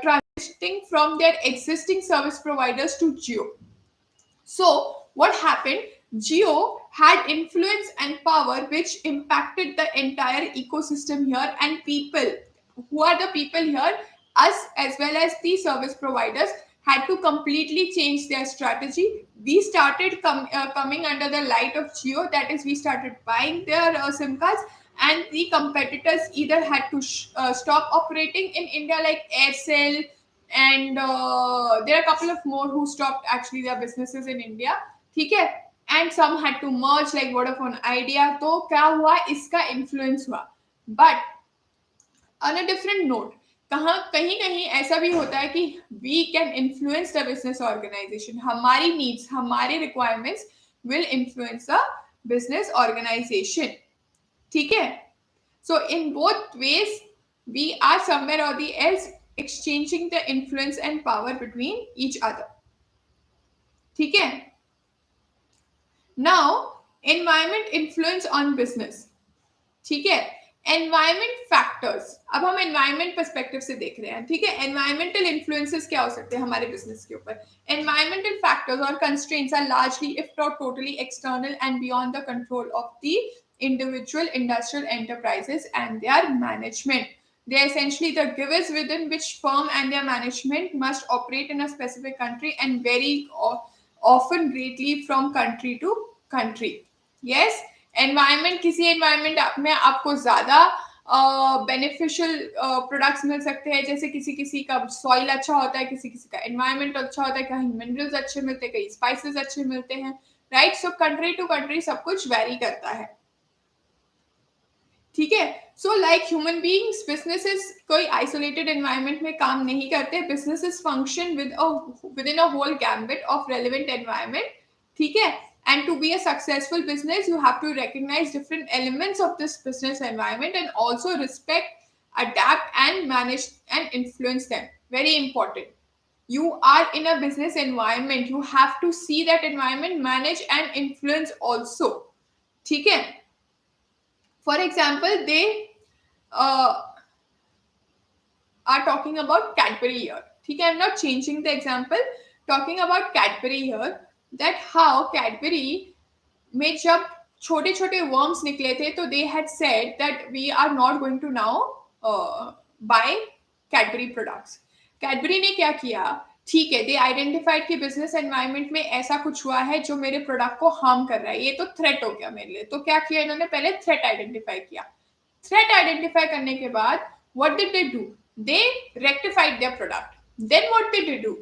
transitioning from their existing service providers to Jio. So what happened? Jio had influence and power which impacted the entire ecosystem here, and people, who are the people here, us as well as the service providers, had to completely change their strategy. We started coming under the light of Jio, that is we started buying their SIM cards, and the competitors either had to stop operating in India like Aircel, and there are a couple of more who stopped actually their businesses in India. ठीक है. And some had to merge like Vodafone Idea. तो क्या हुआ, इसका influence हुआ. But on a different note, कहीं कहीं ऐसा भी होता है कि we can influence the business organization. हमारी needs, हमारे requirements will influence the business organization. ठीक है. So in both ways, we are somewhere or the else exchanging the influence and power between each other. ठीक है. Now, environment influence on business. ठीक है. Environment factors, अब हम environment perspective से देख रहे हैं. ठीक है. Environmental influences क्या हो सकते हैं हमारे business के ऊपर? Environmental factors or constraints are largely, if not totally, external and beyond the control of the individual industrial enterprises and their management. They are essentially the givers within which firm and their management must operate in a specific country and vary often greatly from country to country. Yes, environment, किसी environment में आपको ज़्यादा beneficial products मिल सकते हैं, जैसे किसी किसी का सॉइल अच्छा होता है, किसी किसी का एनवायरनमेंट अच्छा होता है, कहीं मिनरल्स अच्छे मिलते हैं, कहीं स्पाइसेस अच्छे मिलते हैं, right. So country to country सब कुछ वेरी करता है. ठीक है. So like human beings, businesses कोई आइसोलेटेड एनवायरनमेंट में काम नहीं करते. Businesses function within a whole gambit of relevant environment. ठीक है. And to be a successful business, you have to recognize different elements of this business environment and also respect, adapt, and manage and influence them. Very important. You are in a business environment. You have to see that environment, manage and influence also. ठीक है. For example, they are talking about Cadbury here. ठीक है. I'm not changing the example. Talking about Cadbury here. That how Cadbury में जब छोटे छोटे worms निकले थे, तो they had said that we are not going to now buy Cadbury products. Cadbury ने क्या किया? ठीक है, they identified कि business environment में ऐसा कुछ हुआ है जो मेरे product को harm कर रहा है, ये तो threat हो गया मेरे लिए. तो क्या किया इन्होंने? पहले threat identify किया. Threat identify करने के बाद what did they do? They rectified their product. Then what did they do?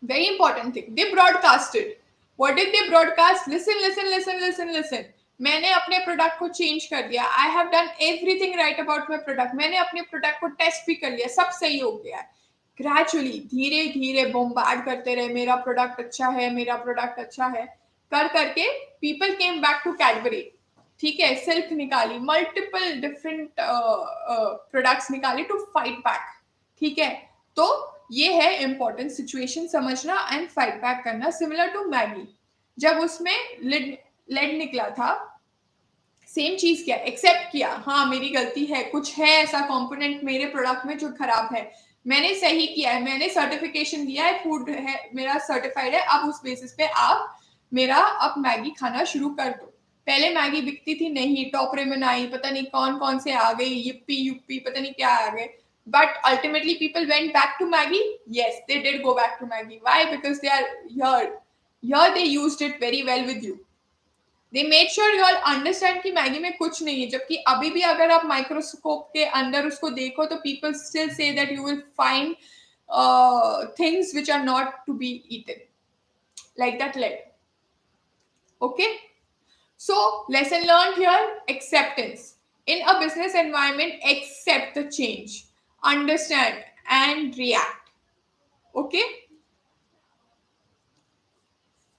Very important thing. They broadcasted. What did they broadcast? Listen. मैंने अपने प्रोडक्ट को चेंज कर दिया. I have done everything right about my product. मैंने अपने product को test भी कर लिया, सब सही हो गया है. ग्रेजुअली धीरे धीरे बोम्बार्ड करते रहे, मेरा प्रोडक्ट अच्छा है, मेरा प्रोडक्ट अच्छा है, कर करके people came back to Cadbury. ठीक है. सिल्क निकाली, मल्टीपल डिफरेंट प्रोडक्ट्स निकाली टू फाइट बैक. ठीक है. तो ये है इंपॉर्टेंट सिचुएशन समझना एंड फाइट बैक करना. सिमिलर टू मैगी, जब उसमें लेड निकला था, सेम चीज किया, एक्सेप्ट किया, हाँ मेरी गलती है, कुछ है ऐसा कंपोनेंट मेरे प्रोडक्ट में जो खराब है, मैंने सही किया है, मैंने सर्टिफिकेशन दिया है, फूड है मेरा सर्टिफाइड है, अब उस बेसिस पे आप मेरा अब मैगी खाना शुरू कर दो. पहले मैगी बिकती थी नहीं, टॉप रेमन आई, पता नहीं कौन कौन से आ गई, yippee युप्पी पता नहीं क्या आ गए. But ultimately people went back to Maggie. Yes, they did go back to Maggie. Why? Because they are here. Here they used it very well with you. They made sure you all understand कि Maggi में कुछ नहीं है, जबकि अभी भी अगर आप माइक्रोस्कोप के अंदर उसको देखो तो people still say that you will find things which are not to be eaten, like that lead. Okay, so lesson learned here: acceptance. In a business environment, accept the change, understand and react. Okay,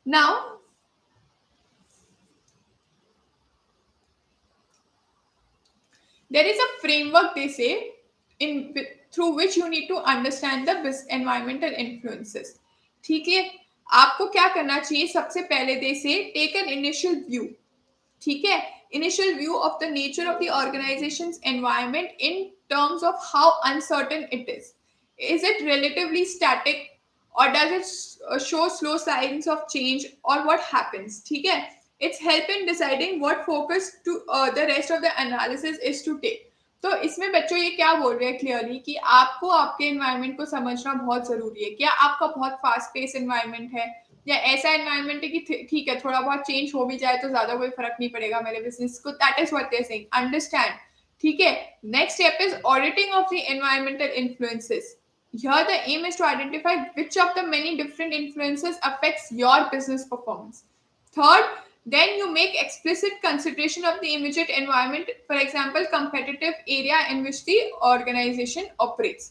now there is a framework, they say, in through which you need to understand the environmental influences. ठीक है, आपको क्या करना चाहिए? सबसे पहले दे से take an initial view. ठीक है, initial view of the nature of the organisations environment in terms of how uncertain it is it relatively static or does it show slow signs of change, or what happens? ठीक है, it's help in deciding what focus to the rest of the analysis is to take. तो इसमें बच्चों ये क्या बोल रहे हैं क्लियरली कि आपको आपके एनवायरनमेंट को समझना बहुत जरूरी है. क्या आपका बहुत फास्ट पेस एनवायरनमेंट है, या ऐसा एनवायरनमेंट है कि ठीक है थोड़ा बहुत चेंज हो भी जाए तो ज्यादा कोई फर्क नहीं पड़ेगा मेरे बिजनेस को? That is what they are saying, understand. ठीक है, next step is auditing of the environmental influences. Here the aim is to identify which of the many different influences affects your business performance. Third, then you make explicit consideration of the immediate environment, for example, competitive area in which the organization operates.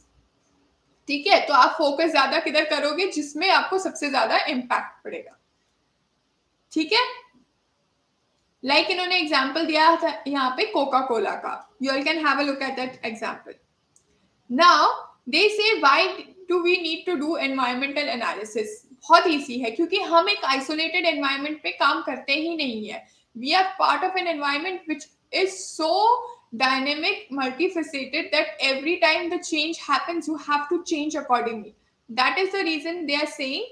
ठीक है, तो आप focus ज्यादा किधर करोगे? जिसमें आपको सबसे ज्यादा इम्पैक्ट पड़ेगा. ठीक है, लाइक इन्होंने एग्जाम्पल दिया था यहाँ पे कोका कोला का. You all can have a look at that example. Now they say why do we need to do environmental analysis? बहुत easy है, क्योंकि हम एक isolated environment पे काम करते ही नहीं है. We are part of an environment which is so dynamic, multifaceted that every time the change happens, you have to change accordingly. That is the reason they are saying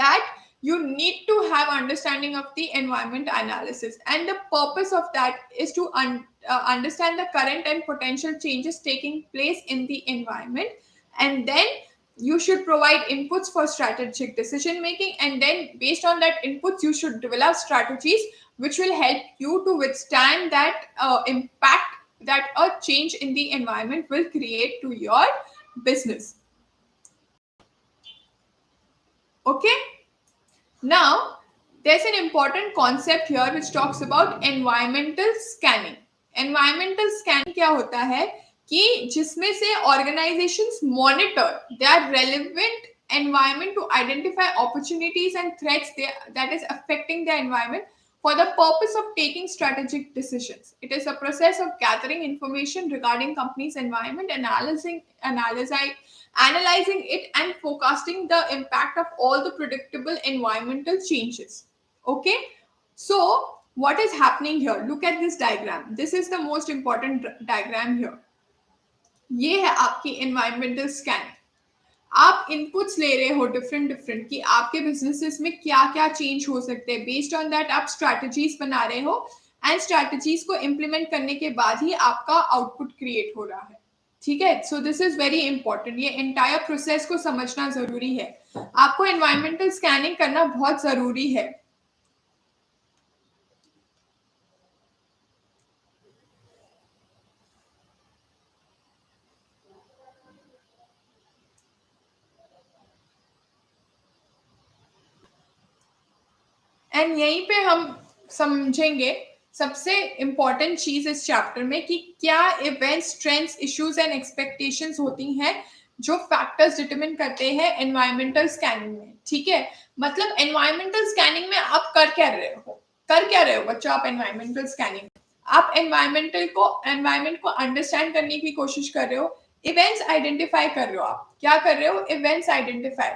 that you need to have understanding of the environment analysis, and the purpose of that is to understand the current and potential changes taking place in the environment, and then you should provide inputs for strategic decision making, and then based on that inputs you should develop strategies which will help you to withstand that impact that a change in the environment will create to your business. Okay, now there's an important concept here which talks about environmental scanning. Environmental scanning क्या होता है कि जिसमें से organizations monitor their relevant environment to identify opportunities and threats that is affecting the environment for the purpose of taking strategic decisions. It is a process of gathering information regarding company's environment, analyzing it and forecasting the impact of all the predictable environmental changes. Okay, so what is happening here? Look at this diagram. This is the most important diagram here. ये है आपकी environmental scanning. आप inputs ले रहे हो different कि आपके businesses में क्या क्या चेंज हो सकते हैं. बेस्ड ऑन दैट आप स्ट्रैटेजीज बना रहे हो, एंड स्ट्रैटेजीज को इम्प्लीमेंट करने के बाद ही आपका आउटपुट क्रिएट हो रहा है. ठीक है, so this is very important. ये एंटायर प्रोसेस को समझना जरूरी है. आपको एनवायरमेंटल स्कैनिंग करना बहुत जरूरी है. एंड यहीं पे हम समझेंगे सबसे इंपॉर्टेंट चीज इस चैप्टर में कि क्या events, trends, issues and expectations होती हैं जो फैक्टर्स डिटरमिन करते हैं एनवायरमेंटल स्कैनिंग में. ठीक है, मतलब एनवायरमेंटल स्कैनिंग में आप कर क्या रहे हो बच्चों? आप एनवायरमेंटल स्कैनिंग, आप एनवायरमेंट को अंडरस्टैंड करने की कोशिश कर रहे हो. इवेंट्स आइडेंटिफाई कर रहे हो. आप क्या कर रहे हो? इवेंट्स आइडेंटिफाई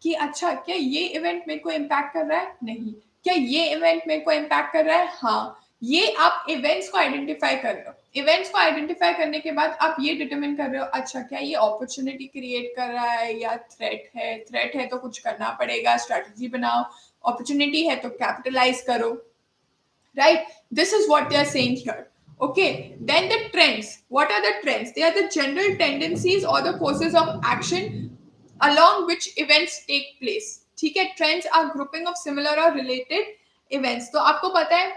कि अच्छा क्या ये इवेंट मेरे को इम्पैक्ट कर रहा है? नहीं. क्या ये इवेंट मेरे को इम्पैक्ट कर रहा है? हाँ. ये आप इवेंट्स को आइडेंटिफाई कर रहे हो. इवेंट्स को आइडेंटिफाई करने के बाद आप ये डिटरमिन कर रहे हो, अच्छा क्या ये अपॉर्चुनिटी क्रिएट कर रहा है या थ्रेट है? थ्रेट है तो कुछ करना पड़ेगा, स्ट्रैटेजी बनाओ. अपॉर्चुनिटी है तो कैपिटलाइज करो. Right, this is what they are saying here. Okay, then the trends. What are the trends? They are the general tendencies or the courses of action along which events take place. ठीक है, trends are grouping of similar or related events, तो आपको पता है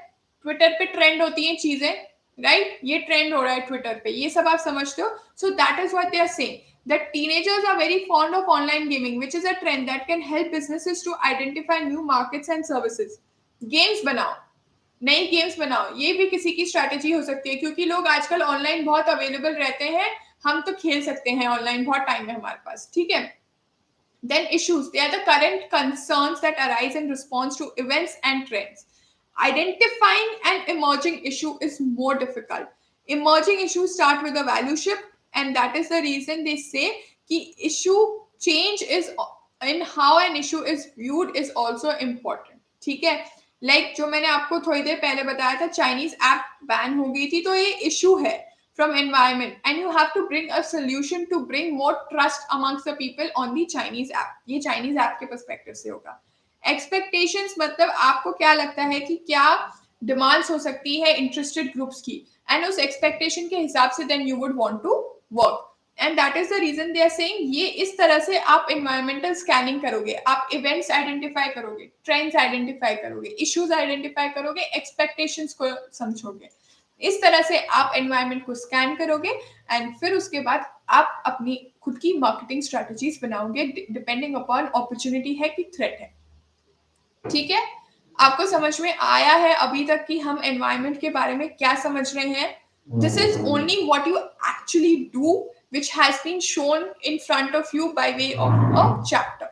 Twitter पे trend होती हैं चीजें, राइट? ये ट्रेंड हो रहा है ट्विटर पे, ये सब आप समझते हो. So that is what they are saying, that teenagers are very fond of online gaming, which is a trend that can help businesses to identify new markets and services. Games बनाओ, नई games बनाओ, ये भी किसी की strategy हो सकती है, क्योंकि लोग आजकल ऑनलाइन बहुत अवेलेबल रहते हैं, हम तो खेल सकते हैं ऑनलाइन, बहुत टाइम है हमारे पास, ठीक है. Then issues. They are the current concerns that arise in response to events and trends. Identifying an emerging issue is more difficult. Emerging issues start with a value shift, and that is the reason they say कि issue change is in how an issue is viewed is also important. ठीक है, like जो मैंने आपको थोड़ी देर पहले बताया था, चाइनीज ऐप बैन हो गई थी, तो ये इशू है from environment, and you have to bring a solution to bring more trust amongst the people on the Chinese app. ये Chinese app के perspective से होगा. Expectations मतलब आपको क्या लगता है कि क्या demands हो सकती है interested groups की, and उस expectation के हिसाब से then you would want to work. And that is the reason they are saying ये इस तरह से आप environmental scanning करोगे, आप events identify करोगे, trends identify करोगे, issues identify करोगे, expectations को समझोगे. इस तरह से आप एनवायरनमेंट को स्कैन करोगे, एंड फिर उसके बाद आप अपनी खुद की मार्केटिंग स्ट्रेटजीज बनाओगे डिपेंडिंग अपॉन अपॉर्चुनिटी है कि थ्रेट है. ठीक है, आपको समझ में आया है अभी तक कि हम एनवायरनमेंट के बारे में क्या समझ रहे हैं? This is only what you actually do, which has been shown in front of you by way of a chapter.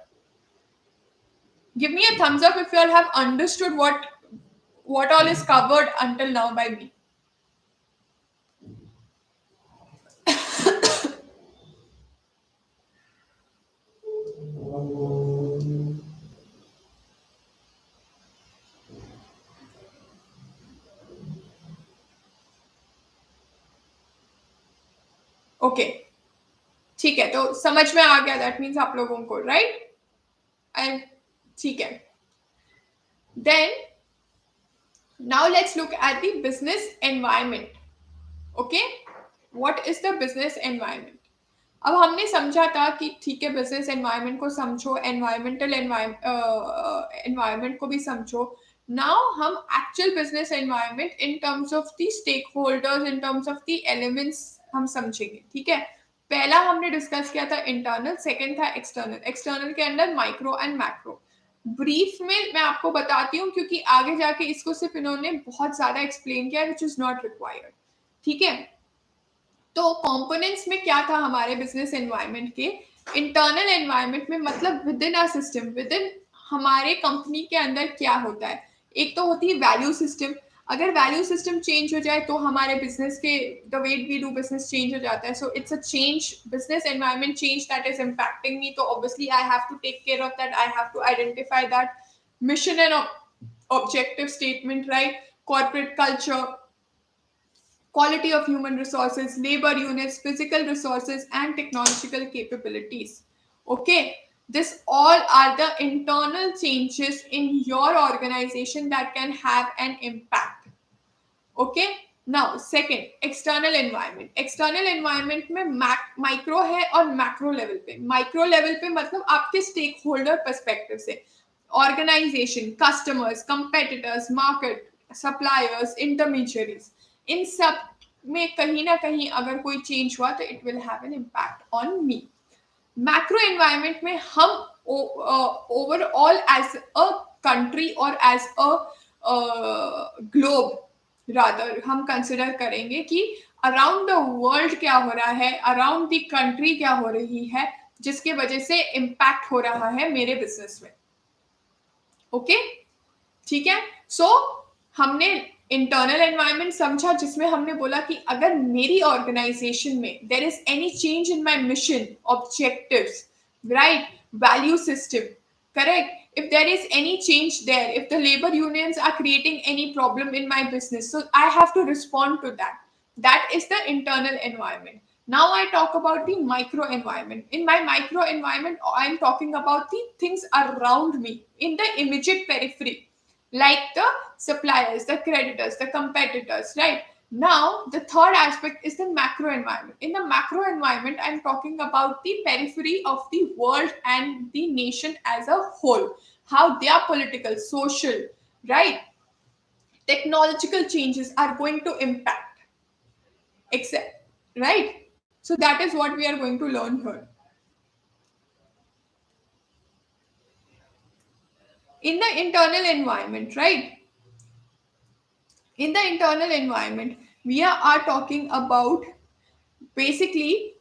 Give me a thumbs up if you all have understood what all is covered until now by me. Okay, ठीक है, तो समझ में आ गया, that means आप लोगों को, right? And ठीक है, then now let's look at the business environment. Okay, what is the business environment? अब हमने समझा था कि ठीक है, बिजनेस एनवायरनमेंट को समझो, एनवायरमेंटल एनवायरनमेंट को भी समझो. नाउ हम actual business environment in terms of the stakeholders, in terms of the elements हम समझेंगे. ठीक है, पहला हमने डिस्कस किया था इंटरनल, सेकंड था एक्सटर्नल. एक्सटर्नल के अंदर माइक्रो एंड मैक्रो. ब्रीफ में मैं आपको बताती हूँ, क्योंकि आगे जाके इसको सिर्फ इन्होंने बहुत ज्यादा एक्सप्लेन किया, विच इज नॉट रिक्वायर्ड. ठीक है, तो कंपोनेंट्स में क्या था हमारे बिजनेस एनवायरनमेंट के? इंटरनल एनवायरनमेंट में मतलब within our system, within हमारे कंपनी के अंदर क्या होता है? एक तो होती है वैल्यू सिस्टम. अगर वैल्यू सिस्टम चेंज हो जाए तो हमारे बिजनेस के the way we do business change हो जाता है. So it's a change, business environment change that is impacting me. तो obviously I have to take care of that, I have to identify that mission and objective statement, right? Corporate culture, quality of human resources, labor units, physical resources, and technological capabilities. Okay, this all are the internal changes in your organization that can have an impact. Okay, now second, external environment. External environment में micro है और macro level पे. Micro level पे मतलब आपके stakeholder perspective से, organisation, customers, competitors, market, suppliers, intermediaries, इन सब में कहीं ना कहीं अगर कोई चेंज हुआ तो it will have an impact on me. Macro environment में हम ओवरऑल एज अ कंट्री और एज अ ग्लोब रादर हम कंसिडर करेंगे कि अराउंड द वर्ल्ड क्या हो रहा है, अराउंड द कंट्री क्या हो रही है, जिसके वजह से इम्पैक्ट हो रहा है मेरे बिजनेस में. ओके, ठीक है. सो हमने इंटरनल एनवायरनमेंट समझा, जिसमें हमने बोला कि अगर मेरी ऑर्गेनाइजेशन में there is any change in my mission, objectives, right, value system, correct, if there is any change there, if the labor unions are creating any problem in my business, so I have to respond to that. That is the internal environment. Now I talk about the micro environment. In my micro environment, I'm talking about the things around me in the immediate periphery, like the suppliers, the creditors, the competitors, right? Now, the third aspect is the macro environment. In the macro environment, I'm talking about the periphery of the world and the nation as a whole. How they are political, social, right? Technological changes are going to impact, except, right? So that is what we are going to learn here. In the internal environment, right? In the internal environment, we are talking about basically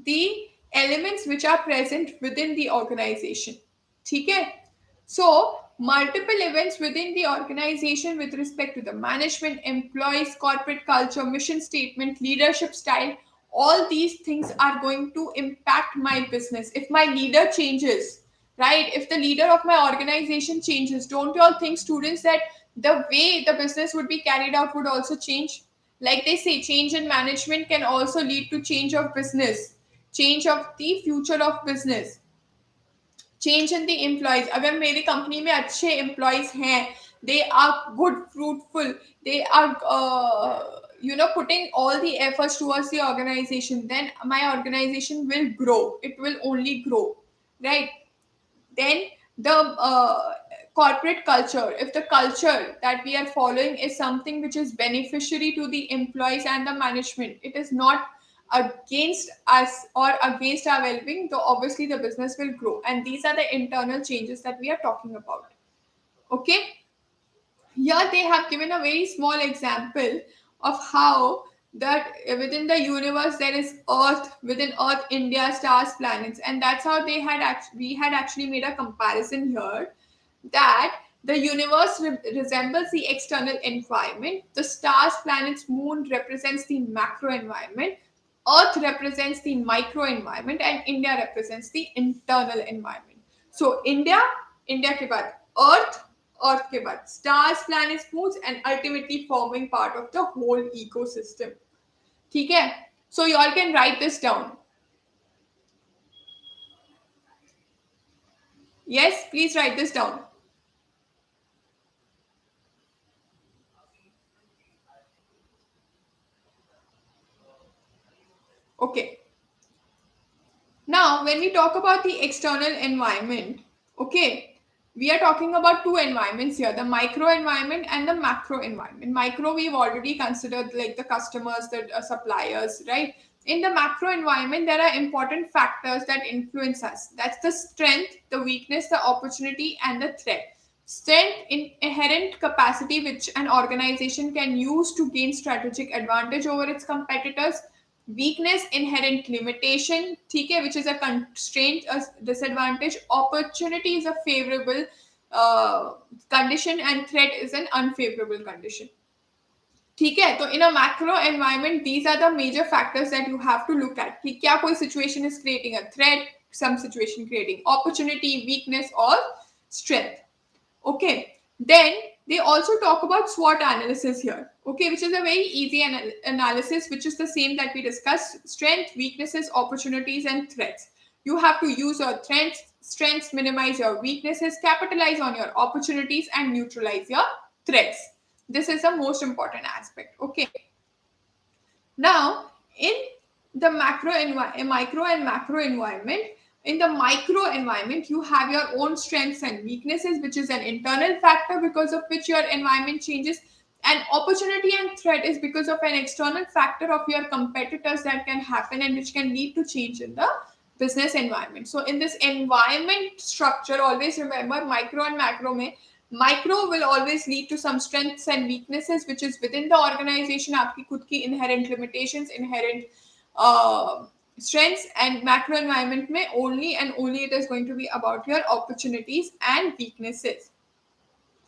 the elements which are present within the organization. Okay? So, multiple events within the organization with respect to the management, employees, corporate culture, mission statement, leadership style, all these things are going to impact my business. If my leader changes, right? If the leader of my organization changes, don't you all think, students, that the way the business would be carried out would also change? Like they say, change in management can also lead to change of business, change of the future of business, change in the employees. अगर मेरी कंपनी में अच्छे employees हैं, they are good fruitful, they are putting all the efforts towards the organization, then my organization will grow, it will only grow, right? Then the corporate culture, if the culture that we are following is something which is beneficiary to the employees and the management, it is not against us or against our well-being, so obviously the business will grow. And these are the internal changes that we are talking about. Okay, here they have given a very small example of how that within the universe there is earth, within earth India, stars, planets, and that's how they had we had actually made a comparison here, that the universe resembles the external environment, the stars, planets, moon represents the macro environment, earth represents the micro environment, and India represents the internal environment. So India, India के बाद earth, earth के बाद stars, planets, moons, and ultimately forming part of the whole ecosystem. ठीक है? So you all can write this down. Yes, please write this down. Okay. Now, when we talk about the external environment, okay, we are talking about two environments here, the micro environment and the macro environment. Micro, we've already considered like the customers, the suppliers, right? In the macro environment, there are important factors that influence us. That's the strength, the weakness, the opportunity, and the threat. Strength, in inherent capacity which an organization can use to gain strategic advantage over its competitors. Weakness, inherent limitation, ठीक है, which is a constraint, a disadvantage. Opportunity is a favorable condition, and threat is an unfavorable condition. ठीक है, तो in a macro environment these are the major factors that you have to look at, कि क्या कोई situation is creating a threat, some situation creating opportunity, weakness, or strength. Okay, then they also talk about SWOT analysis here, okay, which is a very easy analysis, which is the same that we discussed: strength, weaknesses, opportunities, and threats. You have to use your strengths, minimize your weaknesses, capitalize on your opportunities, and neutralize your threats. This is the most important aspect. Okay, now in the micro and macro environment, in the micro environment, you have your own strengths and weaknesses, which is an internal factor because of which your environment changes. And opportunity and threat is because of an external factor of your competitors that can happen and which can lead to change in the business environment. So in this environment structure, always remember micro and macro mein, micro will always lead to some strengths and weaknesses which is within the organization, आपकी खुद की inherent limitations, inherent strengths, and macro environment में only and only it is going to be about your opportunities and weaknesses.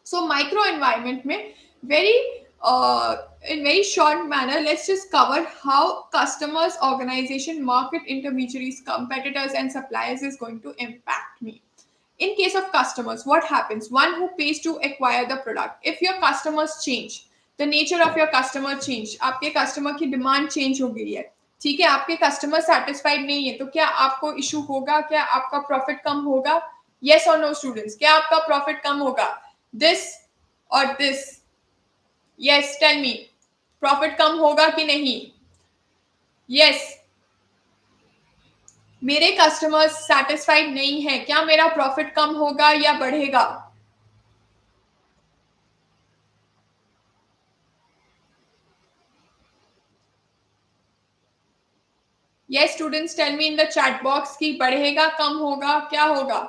So micro environment में very in very short manner, let's just cover how customers, organization, market intermediaries, competitors, and suppliers is going to impact me. In case of customers, what happens? One who pays to acquire the product. If your customers change, the nature of your customer change, आपके customer की demand change हो गई है, ठीक है, आपके customer satisfied नहीं है, तो क्या आपको issue होगा? क्या आपका profit कम होगा? Yes or no, students? क्या आपका profit कम होगा? This or this? Yes, tell me. Profit कम होगा कि नहीं? Yes. मेरे कस्टमर्स सेटिस्फाइड नहीं है, क्या मेरा प्रॉफिट कम होगा या बढ़ेगा? Yes, students, tell me in the chat box कि बढ़ेगा, कम होगा, क्या होगा?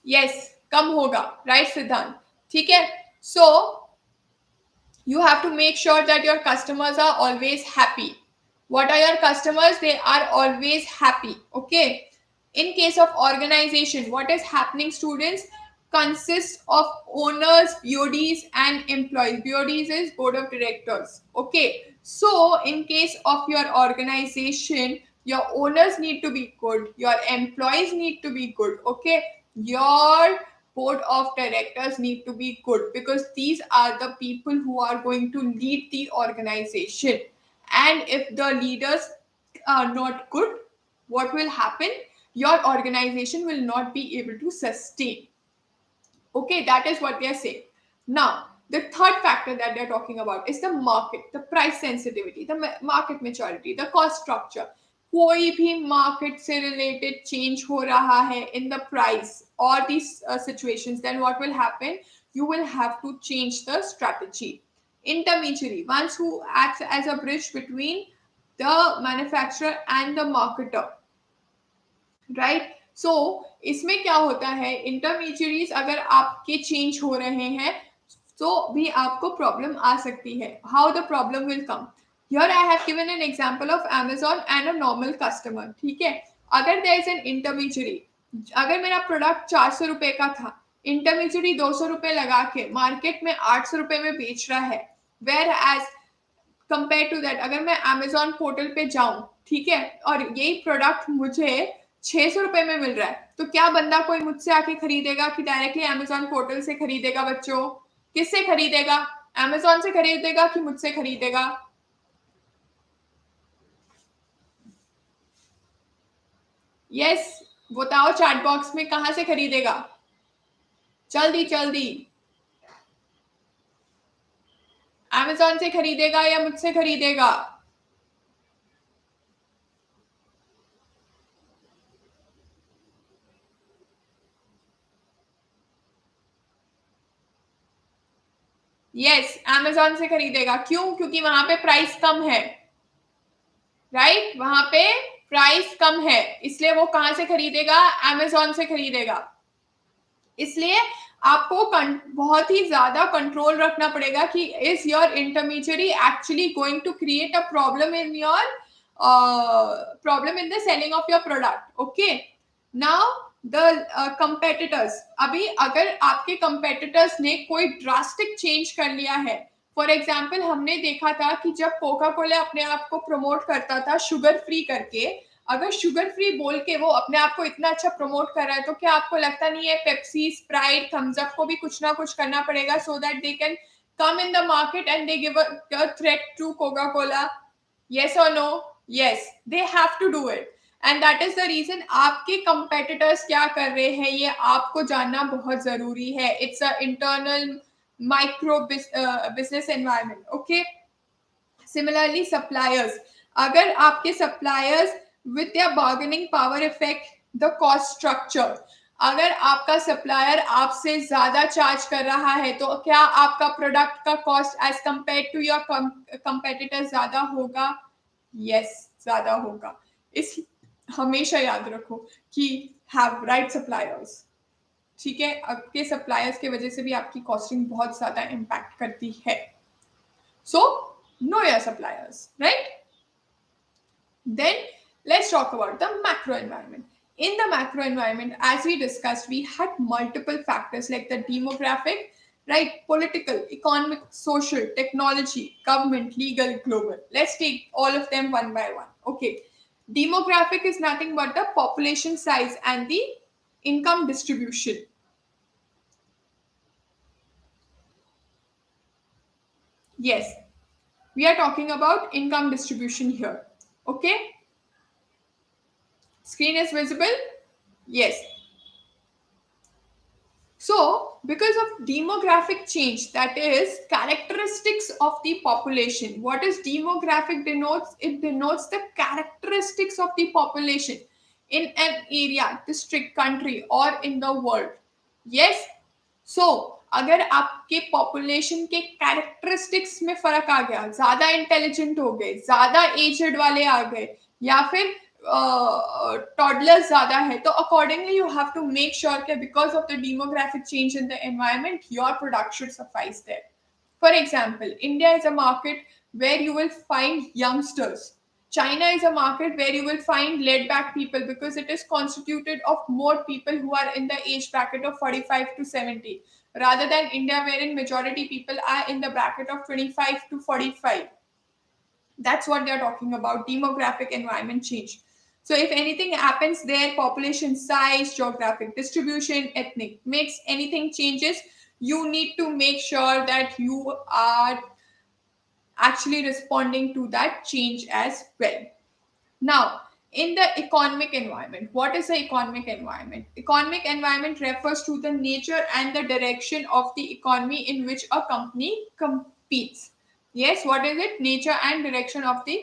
Yes, कम होगा, right सिद्धांत? ठीक है. So you have to make sure that your customers are always happy. What are your customers? They are always happy. Okay. In case of organization, what is happening, students? Consists of owners, BODs, and employees. BODs is board of directors. Okay. So, in case of your organization, your owners need to be good. Your employees need to be good. Okay. Your board of directors need to be good because these are the people who are going to lead the organization. And if the leaders are not good, what will happen? Your organization will not be able to sustain. Okay, that is what they are saying. Now, the third factor that they're talking about is the market, the price sensitivity, the market maturity, the cost structure. कोई भी market से related change हो रहा है in the price or these situations, then what will happen? You will have to change the strategy. Intermediary, ones who acts as a bridge between the manufacturer and the marketer. Right. So इसमें क्या होता है, इंटरमीडिएरीज अगर आपके change हो रहे हैं तो भी आपको प्रॉब्लम आ सकती है. How the problem will come? Here I have given an example of Amazon and a normal customer. ठीक है, अगर देयर इज एन इंटरमीडिएरी, अगर मेरा प्रोडक्ट 400 रुपए का था, इंटरमीडिएरी 200 रुपए लगा के मार्केट में 800 रुपए में बेच रहा है, whereas compare to that अगर मैं Amazon पोर्टल पे जाऊं, ठीक है, और यही प्रोडक्ट मुझे 600 रुपए में मिल रहा है, तो क्या बंदा कोई मुझसे आके खरीदेगा कि डायरेक्टली Amazon पोर्टल से खरीदेगा? बच्चों, किससे खरीदेगा? Amazon से खरीदेगा कि मुझसे खरीदेगा? यस, बताओ चैट बॉक्स में, कहां से खरीदेगा? जल्दी जल्दी. Amazon से खरीदेगा या मुझसे खरीदेगा? यस, Amazon से खरीदेगा. क्यों? क्योंकि वहां पे प्राइस कम है. राइट, वहां पे प्राइस कम है, इसलिए वो कहां से खरीदेगा? Amazon से खरीदेगा. इसलिए आपको बहुत ही ज्यादा कंट्रोल रखना पड़ेगा कि is your intermediary actually going to create a problem in your problem in the selling of your product. Okay, now the competitors. अभी अगर आपके कंपेटिटर्स ने कोई ड्रास्टिक चेंज कर लिया है, फॉर एग्जाम्पल हमने देखा था कि जब कोका कोला अपने आप को प्रमोट करता था शुगर फ्री करके, अगर शुगर फ्री बोल के वो अपने आप को इतना अच्छा प्रमोट कर रहा है, तो क्या आपको लगता नहीं है पेप्सी, स्प्राइट, थम्स अप को भी कुछ ना कुछ करना पड़ेगा so that they can come in the market and they give a threat to Coca Cola? yes or no? yes, they have to do it. and that is the reason आपके competitors क्या कर रहे हैं ये आपको जानना बहुत जरूरी है. it's a internal micro business environment. okay, similarly suppliers, अगर आपके suppliers with their bargaining power affect the cost structure, अगर आपका सप्लायर आपसे ज्यादा चार्ज कर रहा है तो क्या आपका प्रोडक्ट का cost as compare to your competitor ज्यादा होगा? यस, ज्यादा होगा. इस हमेशा याद रखो कि हैव राइट सप्लायर्स. ठीक है, आपके सप्लायर्स की वजह से भी आपकी कॉस्टिंग बहुत ज्यादा इम्पैक्ट करती है. सो know your suppliers, right? Then let's talk about the macro environment. In the macro environment, as we discussed, we had multiple factors like the demographic, right? Political, economic, social, technology, government, legal, global. Let's take all of them one by one. Okay. Demographic is nothing but the population size and the income distribution. Yes, we are talking about income distribution here. Okay. Screen is visible? Yes. So, because of demographic change, that is characteristics of the population. What is demographic denotes? It denotes the characteristics of the population in an area, district, country, or in the world. Yes. So, अगर आपके population के characteristics में फर्क आ गया, ज्यादा intelligent हो गए, ज्यादा एजेड वाले आ गए, या फिर टॉडलर्स ज्यादा है, तो accordingly you have to make sure कि because of the demographic change in the environment your product should suffice there. For example, India is a market where you will find youngsters. China is a market where you will find laid back people because it is constituted of more people who are in the age bracket of 45 to 70, rather than India wherein majority people are in the bracket of 25 to 45. That's what they're talking about, demographic environment change. So if anything happens there, population size, geographic distribution, ethnic mix, anything changes, you need to make sure that you are actually responding to that change as well. Now, in the economic environment, what is the economic environment? Economic environment refers to the nature and the direction of the economy in which a company competes. Yes, what is it? Nature and direction of the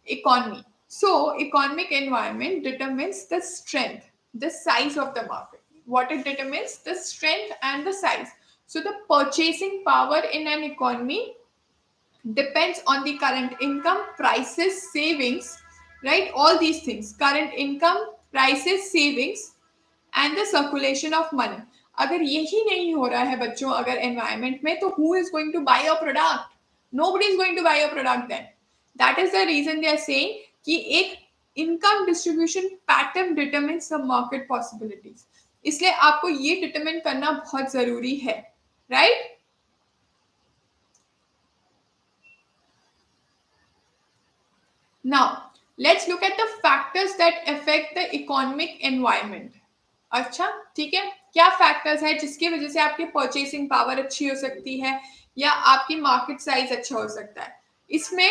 economy. So, economic environment determines the strength, the size of the market. What it determines? The strength and the size. So, the purchasing power in an economy depends on the current income, prices, savings, right? All these things, current income, prices, savings, and the circulation of money. अगर यही नहीं हो रहा है बच्चों अगर environment में, तो who is going to buy your product? Nobody is going to buy your product then. That is the reason they are saying कि एक income distribution pattern determines the market possibilities. इसलिए आपको ये डिटरमिन करना बहुत जरूरी है, right? Now, let's look at the factors that affect the economic environment. अच्छा, ठीक है. क्या फैक्टर्स है जिसकी वजह से आपकी परचेसिंग पावर अच्छी हो सकती है या आपकी मार्केट साइज अच्छा हो सकता है? इसमें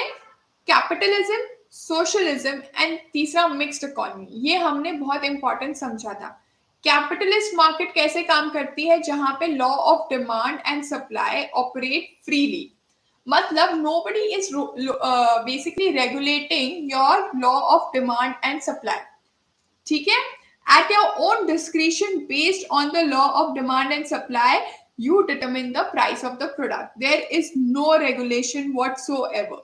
कैपिटलिज्म, सोशलिज्म एंड तीसरा मिक्स्ड इकोनॉमी. ये हमने बहुत इंपॉर्टेंट समझा था. कैपिटलिस्ट मार्केट कैसे काम करती है? जहां पे law of demand and supply operate freely. मतलब nobody is basically regulating your law of demand and supply. ठीक है? At your own discretion based on the law of demand and supply, you determine the price of the product. There is no regulation whatsoever.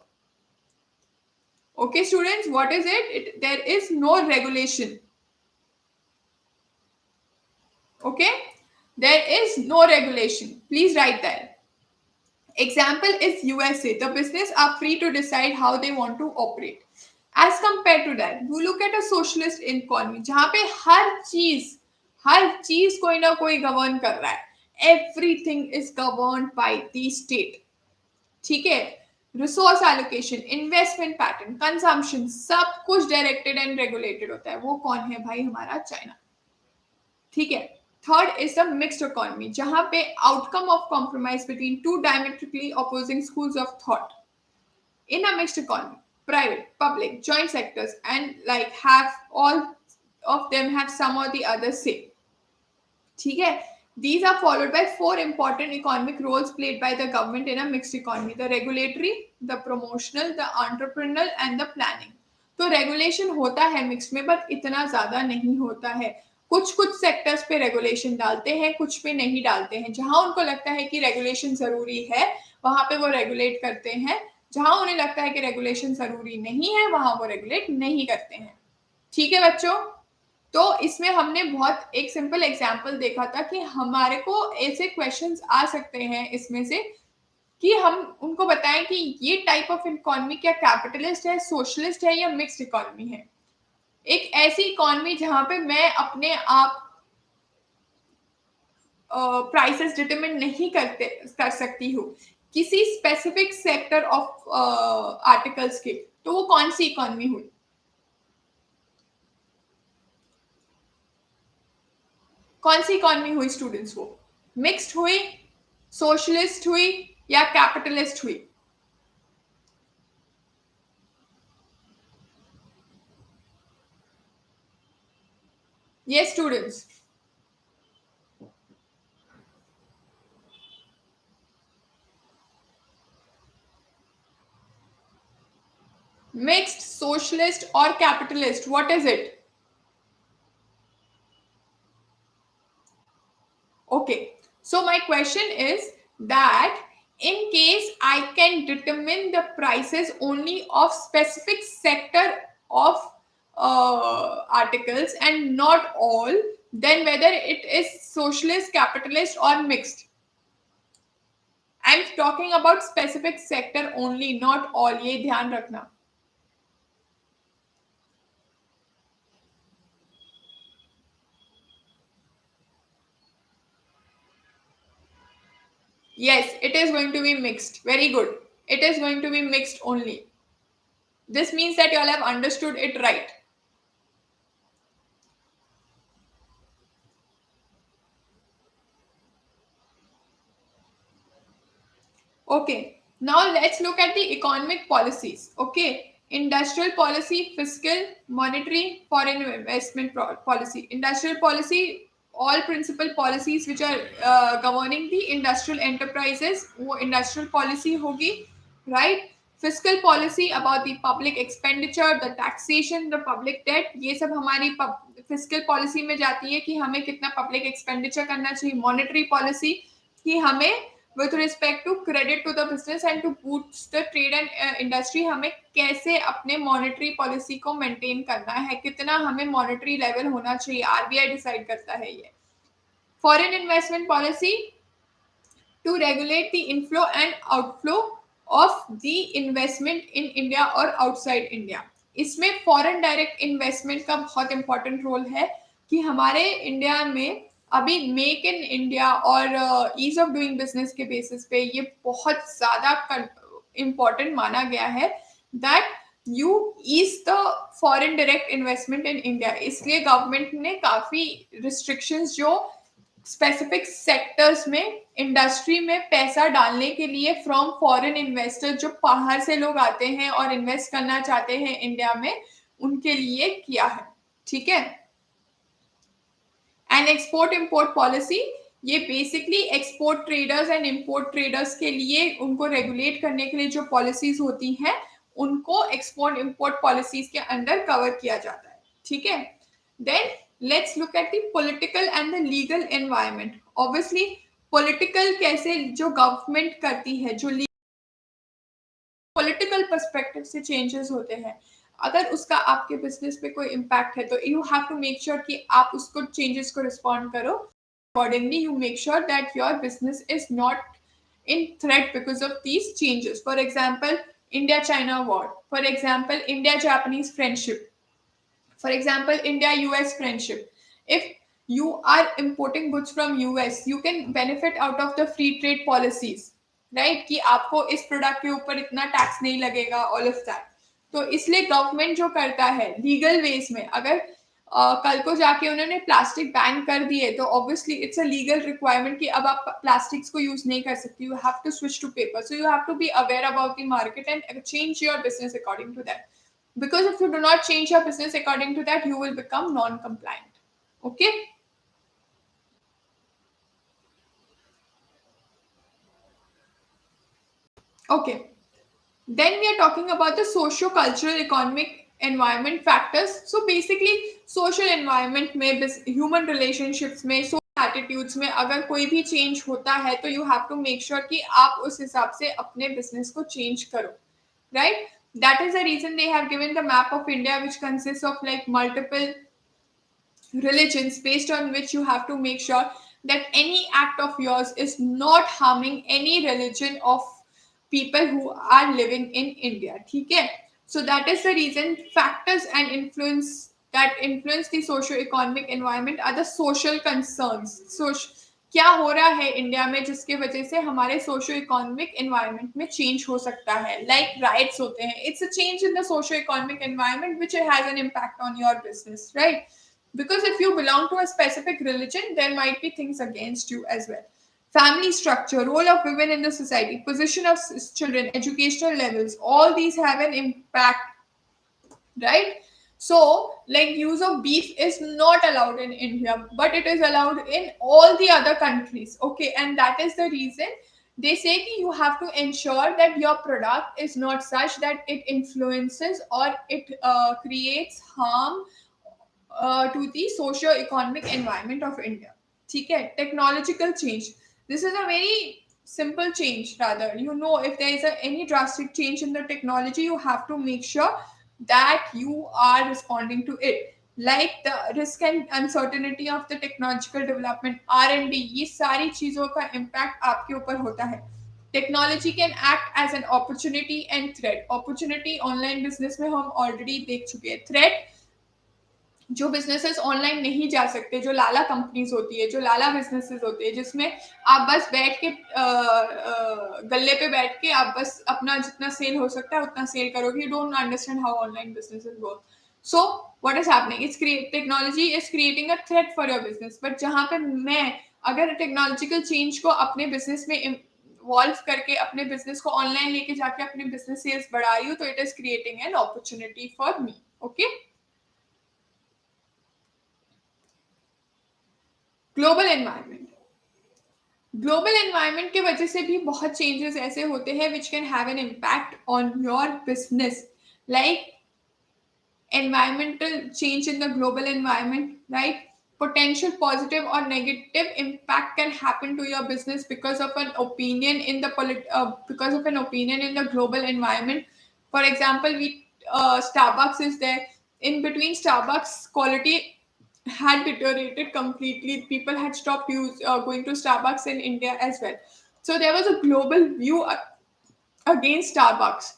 Okay, students, what is it? There is no regulation. Okay? There is no regulation. Please write that. Example is USA. The business are free to decide how they want to operate. As compared to that, you look at a socialist economy, जहाँ पे हर चीज कोई ना कोई govern कर रहा है. Everything is governed by the state. ठीक है? Resource allocation, investment pattern, consumption, सब कुछ डायरेक्टेड एंड रेगुलेटेड होता है. वो कौन है भाई? हमारा चाइना. ठीक है? Third is the mixed economy, जहां पे outcome of compromise between two diametrically opposing schools of thought. In a mixed economy, private, public, joint sectors, and like have all of them have some or the other say. ठीक है? These are followed by four important economic roles played by the government in a mixed economy: the regulatory, the promotional, the entrepreneurial, and the planning. तो regulation होता है mix में, but इतना ज्यादा नहीं होता है. कुछ सेक्टर्स पे रेगुलेशन डालते हैं, कुछ पे नहीं डालते हैं. जहां उनको लगता है कि रेगुलेशन जरूरी है वहां पे वो रेगुलेट करते हैं. जहां उन्हें लगता है कि रेगुलेशन जरूरी नहीं है वहां वो रेगुलेट नहीं करते हैं. ठीक है बच्चों? तो इसमें हमने बहुत एक सिंपल एग्जांपल देखा था कि हमारे को ऐसे क्वेश्चंस आ सकते हैं इसमें से कि हम उनको बताएं कि ये टाइप ऑफ इकोनॉमी क्या कैपिटलिस्ट है, सोशलिस्ट है या मिक्स्ड इकोनॉमी है. एक ऐसी इकोनॉमी जहां पे मैं अपने आप प्राइसेस डिटरमिन नहीं कर सकती हूँ किसी स्पेसिफिक सेक्टर ऑफ आर्टिकल्स के, तो वो कौन सी इकोनॉमी हुई? कौन सी इकोनॉमी हुई स्टूडेंट्स? वो मिक्स्ड हुई, सोशलिस्ट हुई या कैपिटलिस्ट हुई? Yes, students. Mixed, socialist or capitalist, what is it? Okay, So my question is that in case I can determine the prices only of specific sector of articles and not all, then whether it is socialist, capitalist or mixed. I'm talking about specific sector only, not all. ये ध्यान रखना. Yes, it is going to be mixed. Very good. It is going to be mixed only. This means that you all have understood it right. Okay, now let's look at the economic policies. Okay, industrial policy, fiscal, monetary, foreign investment policy. Industrial policy, all principal policies which are governing the industrial enterprises, वो industrial policy होगी, right? Fiscal policy about the public expenditure, the taxation, the public debt, ये सब हमारी fiscal policy में जाती है कि हमें कितना public expenditure करना चाहिए. Monetary policy कि हमें with respect to credit to the business and to boost the trade and industry हमें कैसे अपने monetary policy को maintain करना है, कितना हमें monetary level होना चाहिए, RBI decide करता है ये. Foreign investment policy to regulate the inflow and outflow of the investment in India or outside India. इसमें फॉरेन डायरेक्ट इन्वेस्टमेंट का बहुत इंपॉर्टेंट रोल है कि हमारे इंडिया में अभी मेक इन इंडिया और ईज ऑफ डूइंग बिजनेस के बेसिस पे ये बहुत ज्यादा इंपॉर्टेंट माना गया है that you ease the foreign direct investment in India. इसलिए गवर्नमेंट ने काफी रिस्ट्रिक्शंस जो स्पेसिफिक सेक्टर्स में इंडस्ट्री में पैसा डालने के लिए फ्रॉम फॉरेन इन्वेस्टर जो बाहर से लोग आते हैं और इन्वेस्ट करना चाहते हैं इंडिया में उनके लिए किया है. ठीक है. एंड एक्सपोर्ट इंपोर्ट पॉलिसी ये basically export traders and import traders के लिए उनको रेगुलेट करने के लिए जो पॉलिसीज होती हैं उनको एक्सपोर्ट इंपोर्ट पॉलिसीज के अंडर कवर किया जाता है. ठीक है. Then let's look at the political and the legal environment. Obviously political कैसे जो गवर्नमेंट करती है जो पॉलिटिकल पर्सपेक्टिव से चेंजेस होते हैं अगर उसका आपके बिजनेस पे कोई इम्पैक्ट है तो you have to make sure कि आप उसको चेंजेस को रिस्पॉन्ड करो accordingly. You make sure that your business is not in threat because of these changes. For example, India-China war. For example, India-Japanese friendship. For example, India-US friendship. If you are importing goods from US, you can benefit out of the free trade policies, right? कि आपको इस product के ऊपर इतना tax नहीं लगेगा, all of that. तो इसलिए गवर्नमेंट जो करता है लीगल वेज में अगर कल को जाके उन्होंने प्लास्टिक बैन कर दिए तो obviously it's a legal requirement कि अब आप प्लास्टिक्स को यूज नहीं कर सकते. You have to switch to paper. So you have to be aware about the market and change your business according to that. Because if you do not change your business according to that, you will become non-compliant. Okay. Okay. Then we are talking about the socio-cultural economic environment factors. So basically social environment में human relationships में social attitudes में अगर कोई भी change होता है तो you have to make sure कि आप उस हिसाब से अपने business को change करो, right? That is the reason they have given the map of India which consists of like multiple religions based on which you have to make sure that any act of yours is not harming any religion of people who are living in India. ठीक है. So that is the reason factors and influence that influence the socio-economic environment are the social concerns. So क्या हो रहा है India में जिसके वजह से हमारे सोशियो इकोनॉमिक एनवायरनमेंट में चेंज हो सकता है. लाइक राइट्स होते हैं. It's a change in the socio economic environment which has an impact on your business, right? Because if you belong to a specific religion, there might be things against you as well. Family structure, role of women in the society, position of children, educational levels, all these have an impact, right? So, like use of beef is not allowed in India, but it is allowed in all the other countries. Okay, and that is the reason they say that you have to ensure that your product is not such that it influences or it creates harm to the socio-economic environment of India. ठीक है. Technological change. This is a very simple change. Rather, if there is any drastic change in the technology, you have to make sure that you are responding to it, like the risk and uncertainty of the technological development, R&D, ये सारी चीजों का impact आपके ऊपर होता है. Technology can act as an opportunity and threat. Opportunity online business में हम ऑलरेडी देख चुके हैं. थ्रेट, जो बिजनेसेस ऑनलाइन नहीं जा सकते, जो लाला कंपनीज होती है, जो लाला बिजनेसेस होते हैं, जिसमें आप बस बैठ के गल्ले पे बैठ के आप बस अपना जितना सेल हो सकता है उतना सेल करोगे. You don't understand how online businesses work. So what is happening, it's technology is creating a threat for your business. But जहां पे मैं अगर टेक्नोलॉजिकल चेंज को अपने बिजनेस में इन्वॉल्व करके अपने बिजनेस को ऑनलाइन लेके जाके अपने बिजनेस सेल्स बढ़ा रही हूँ, तो it is creating an opportunity for me. Okay. Global environment. Global environment के वजह से भी बहुत चेंजेस ऐसे होते हैं which can have an impact on your business, like environmental change in the global environment, right? Potential positive or negative impact can happen to your business because of an opinion in the because of an opinion in the global environment. For example, Starbucks is there. In between, Starbucks quality had deteriorated completely. People had stopped going to Starbucks in India as well. So there was a global view against Starbucks.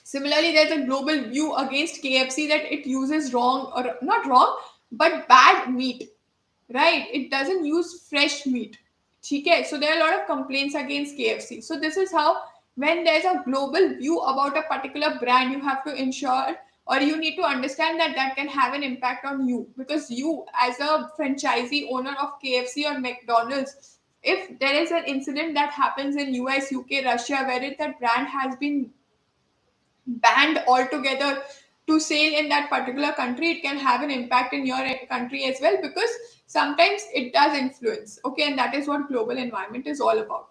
Similarly, there's a global view against KFC that it uses wrong, or not wrong, but bad meat, right? It doesn't use fresh meat. Okay, so there are a lot of complaints against KFC. So this is how, when there's a global view about a particular brand, you have to ensure, or you need to understand that that can have an impact on you, because you, as a franchisee owner of KFC or McDonald's, if there is an incident that happens in US, UK, Russia, where that brand has been banned altogether to sail in that particular country, it can have an impact in your country as well, because sometimes it does influence. Okay, and that is what global environment is all about.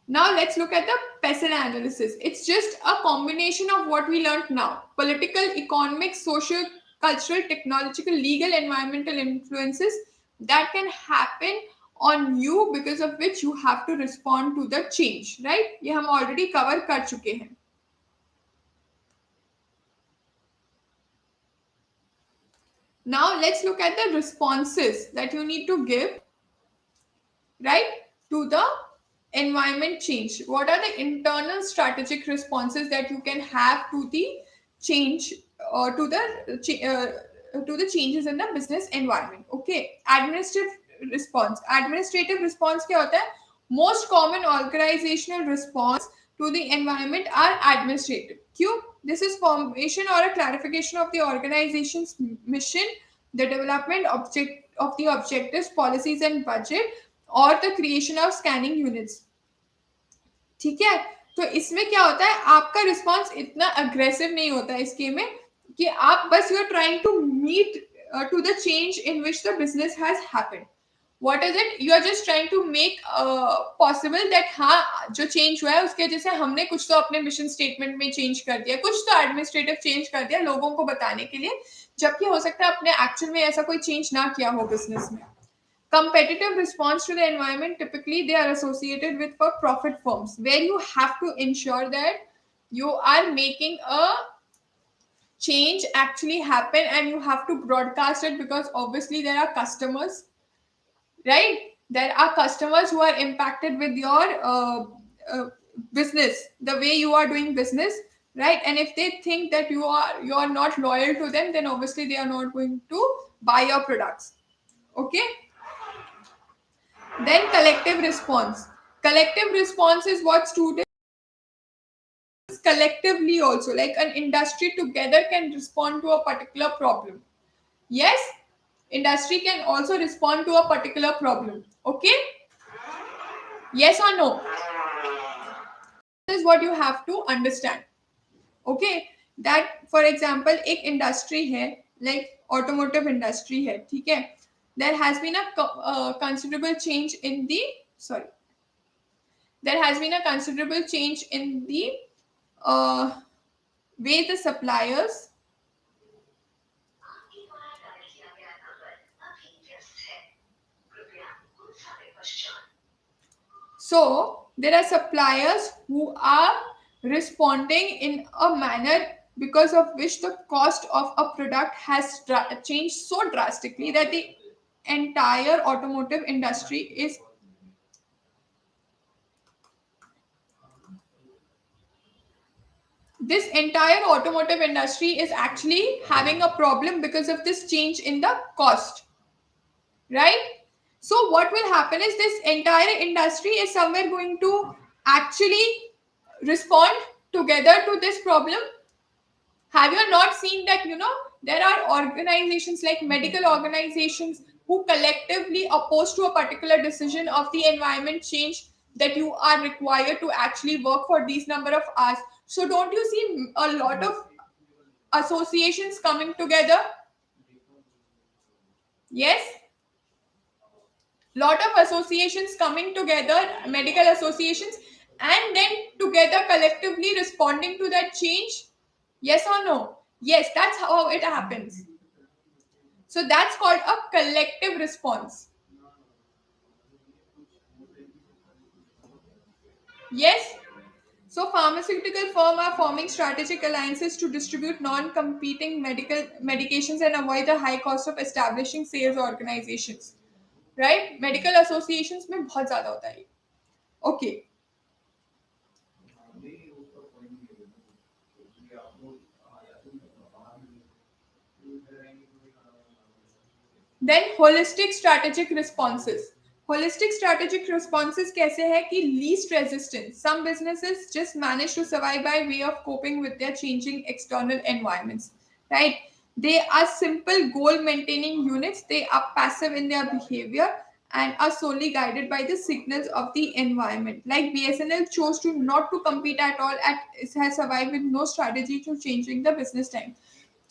Now let's look at the PESEL analysis. It's just a combination of what we learned now: political, economic, social, cultural, technological, legal, environmental influences that can happen on you, because of which you have to respond to the change, right? ये हम already cover कर चुके हैं. Now let's look at the responses that you need to give, right, to the environment change. What are the internal strategic responses that you can have to the change, or to the changes in the business environment? Okay, administrative response क्या होता है? Most common organizational response to the environment are administrative. क्यों? This is formation or a clarification of the organization's mission, the development object of the objectives, policies and budget, और the creation of scanning units. ठीक है, तो इसमें क्या होता है, आपका रिस्पॉन्स इतना अग्रेसिव नहीं होता है इसके में, कि आप बस you are trying to meet to the change in which the business has happened. What is it, you are just trying to make possible that हाँ, जो चेंज हुआ है उसके वजह से हमने कुछ तो अपने मिशन स्टेटमेंट में चेंज कर दिया, कुछ तो एडमिनिस्ट्रेटिव चेंज कर दिया लोगों को बताने के लिए, जबकि हो सकता है अपने एक्चुअल में ऐसा कोई चेंज ना किया हो बिजनेस में. Competitive response to the environment, typically they are associated with for profit firms, where you have to ensure that you are making a change actually happen, and you have to broadcast it, because obviously there are customers, right? There are customers who are impacted with your business, the way you are doing business, right? And if they think that you are not loyal to them, then obviously they are not going to buy your products. Okay. Then collective response. Collective response is what students collectively also, like an industry together, can respond to a particular problem. Yes, industry can also respond to a particular problem. Okay? Yes or no? This is what you have to understand. Okay? That, for example, एक industry है, like automotive industry है, ठीक है? There has been a considerable change in the, sorry, there has been a considerable change in the way the suppliers So there are suppliers who are responding in a manner because of which the cost of a product has changed so drastically that the entire automotive industry is this entire automotive industry is actually having a problem because of this change in the cost, right? So what will happen is this entire industry is somewhere going to actually respond together to this problem. Have you not seen that, there are organizations like medical organizations who collectively oppose to a particular decision of the environment change, that you are required to actually work for these number of hours? So don't you see a lot of associations coming together? Yes, lot of associations coming together, medical associations, and then together collectively responding to that change. Yes or no? Yes, that's how it happens. So that's called a collective response. Yes. So pharmaceutical firms are forming strategic alliances to distribute non-competing medical medications and avoid the high cost of establishing sales organizations. Right? Medical associations में बहुत ज़्यादा होता है. Okay. Then holistic strategic responses. Holistic strategic responses कैसे है कि least resistance. Some businesses just manage to survive by way of coping with their changing external environments, right? They are simple goal maintaining units. They are passive in their behavior and are solely guided by the signals of the environment. Like BSNL chose to not to compete at all, and it has survived with no strategy to changing the business time.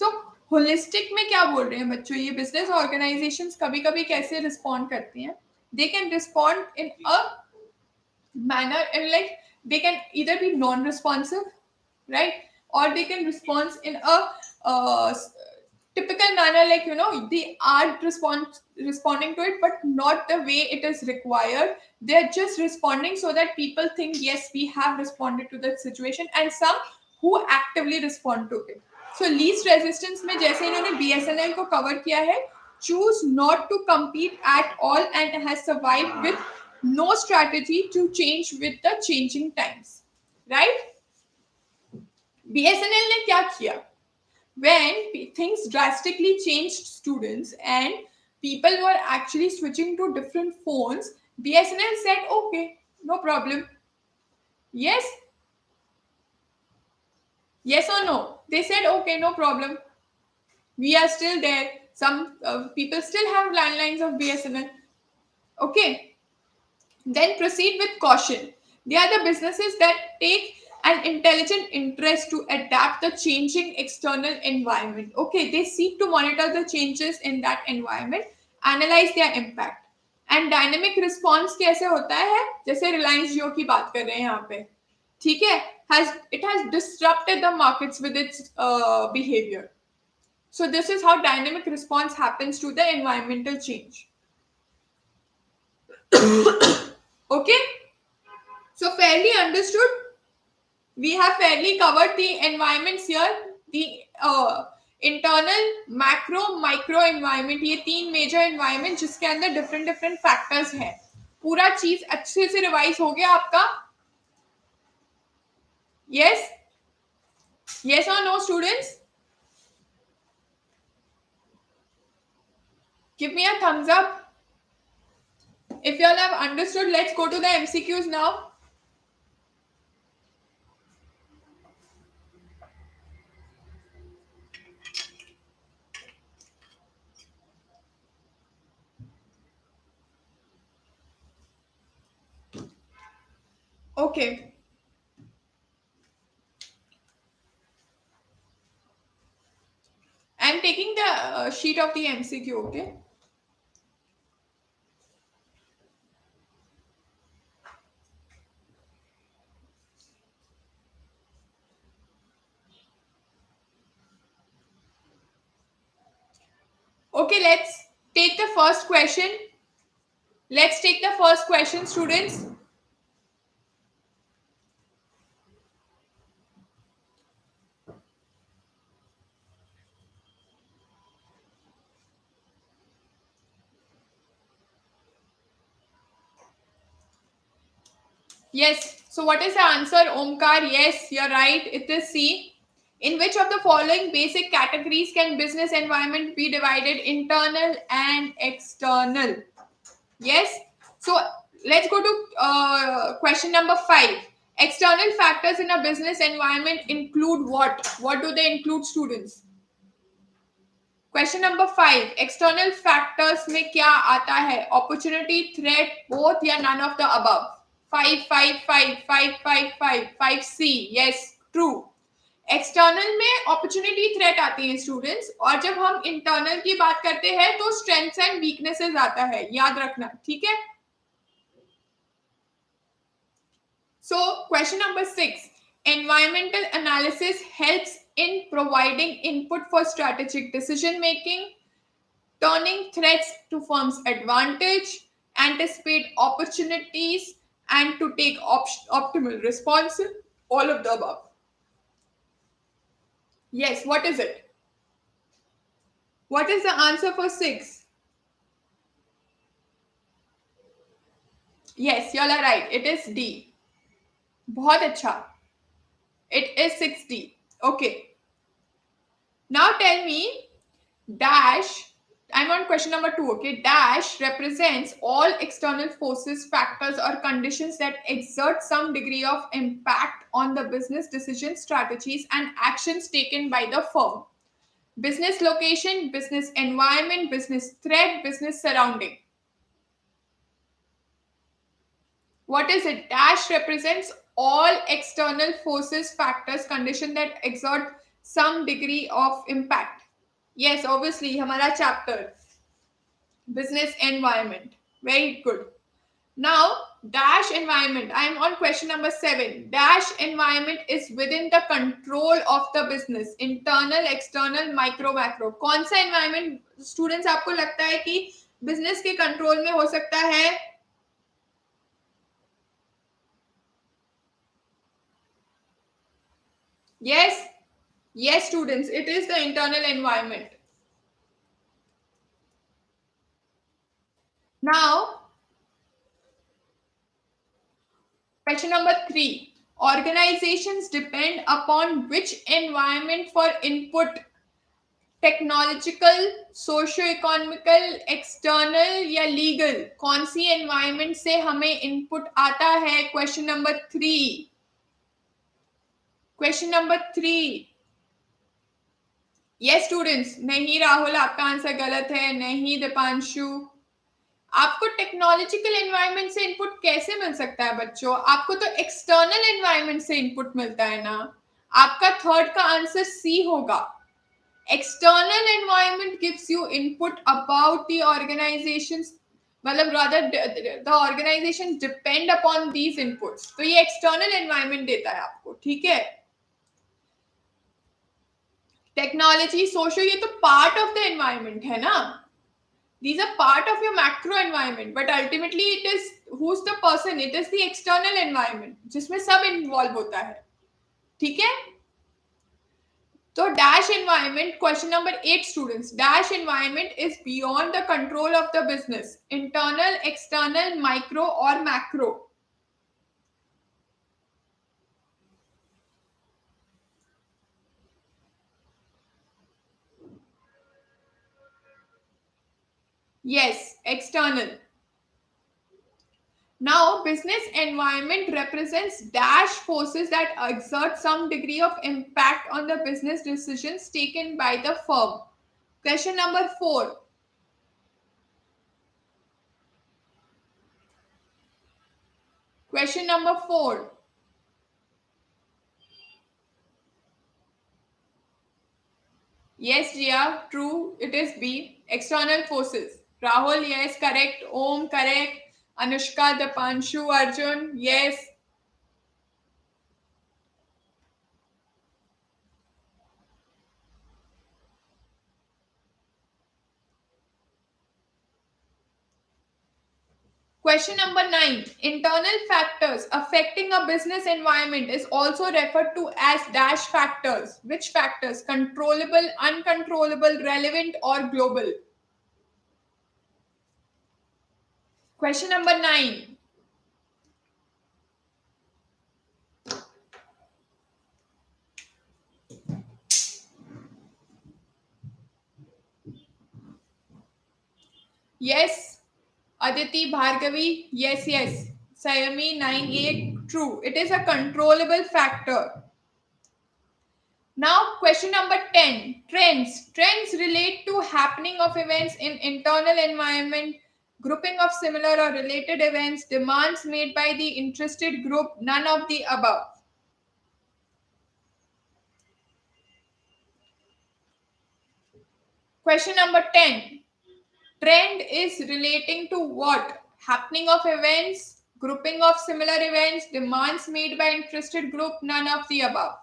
तो holistic में क्या बोल रहे हैं बच्चों, ये business organisations कभी कभी कैसे रिस्पॉन्ड करती हैं? They can respond in a manner, and like they can either be non-responsive, right, or they can respond in a uh, typical manner, like they are responding to it but not the way it is required. They're just responding so that people think yes, we have responded to that situation, and some who actively respond to it. So least resistance में जैसे इन्होंने BSNL को cover किया है, choose not to compete at all and has survived with no strategy to change with the changing times, right? BSNL ने क्या किया? When things drastically changed students and people were actually switching to different phones, BSNL said okay, no problem. Yes, yes or no? They said okay, no problem, we are still there. Some people still have landlines of BSNL. Okay, then proceed with caution. They are the businesses that take an intelligent interest to adapt the changing external environment. Okay, they seek to monitor the changes in that environment, analyze their impact. And dynamic response कैसे होता है? जैसे रिलायंस जियो की बात कर रहे हैं यहाँ पे, ठीक है? Has disrupted the markets with its behavior. So this is how dynamic response happens to the environmental change. Okay, so fairly understood. We have fairly covered the environments here. The internal, macro, micro environment, ये तीन major environment जिसके अंदर different different factors हैं. पूरा चीज अच्छे से revise हो गया आपका? Yes, yes or no, students? Give me a thumbs up if you all have understood. Let's go to the MCQs now. Okay. I'm taking the sheet of the MCQ, okay? Okay, let's take the first question. Let's take the first question, students. Yes. So what is the answer, Omkar? Yes, you're right. It is C. In which of the following basic categories can business environment be divided internal and external? Yes. So let's go to question number 5. External factors in a business environment include what? What do they include, students? Question number 5, external factors में क्या आता है? Opportunity, threat, both या none of the above? 5 5 5 5 5 5 5 C, yes, true. External में opportunity, threat आती है students, और जब हम इंटरनल की बात करते हैं तो स्ट्रेंथ्स एंड वीकनेसेस आता है, याद रखना, ठीक है। So question number 6, environmental analysis helps in providing input for strategic decision making, turning threats to firms' advantage, anticipate opportunities, and to take optimal response. All of the above. Yes, what is it? What is the answer for 6? Yes, you all are right. It is D. बहुत अच्छा. It is 6D. Okay. Now tell me, dash, I'm on question number 2. Okay, dash represents all external forces, factors, or conditions that exert some degree of impact on the business decisions, strategies, and actions taken by the firm. Business location, business environment, business threat, business surrounding. What is it? Dash represents all external forces, factors, condition that exert some degree of impact. Yes, obviously, हमारा chapter business environment. Very good. Now, dash environment. I am on question number 7. Dash environment is within the control of the business. Internal, external, micro, macro. कौन सा environment students आपको लगता है कि business के control में हो सकता है? Yes, yes, students. It is the internal environment. Now, question number 3. Organizations depend upon which environment for input? Technological, socio economical, external या लीगल? कौन सी एनवायरनमेंट से हमें इनपुट आता है? Question number 3. Question number 3. Yes students, नहीं राहुल, आपका answer गलत है, नहीं दीपांशु। आपको टेक्नोलॉजिकल एनवायरनमेंट से इनपुट कैसे मिल सकता है बच्चों? आपको तो एक्सटर्नल एनवायरनमेंट से इनपुट मिलता है ना। आपका थर्ड का आंसर सी होगा। External environment gives you input about the organizations, मतलब rather the organization depend upon these inputs. तो ये external environment देता है आपको, ठीक है। टेक्नोलॉजी, सोशो, ये तो पार्ट ऑफ द एनवायरमेंट है ना। These are part of your macro environment, but ultimately it is who's the person? It is the external environment जिसमें सब इन्वॉल्व होता है, ठीक है। So dash environment, question number 8 students, dash environment is beyond the control of the business. Internal, external, micro or macro? Yes, external. Now business environment represents dash forces that exert some degree of impact on the business decisions taken by the firm. Question number 4. Question number 4. Yes, Jia, true. It is B. External forces. Rahul, yes, correct. Om, correct. Anushka, Dipanshu, Arjun, yes. Question number 9. Internal factors affecting a business environment is also referred to as dash factors. Which factors? Controllable, uncontrollable, relevant, or global? Question number 9. Yes, Aditi, Bhargavi, yes. Sayami, 9-8, true. It is a controllable factor. Now, question number 10. Trends. Trends relate to happening of events in internal environment, grouping of similar or related events, demands made by the interested group, none of the above. Question number 10. Trend is relating to what? Happening of events, grouping of similar events, demands made by interested group, none of the above.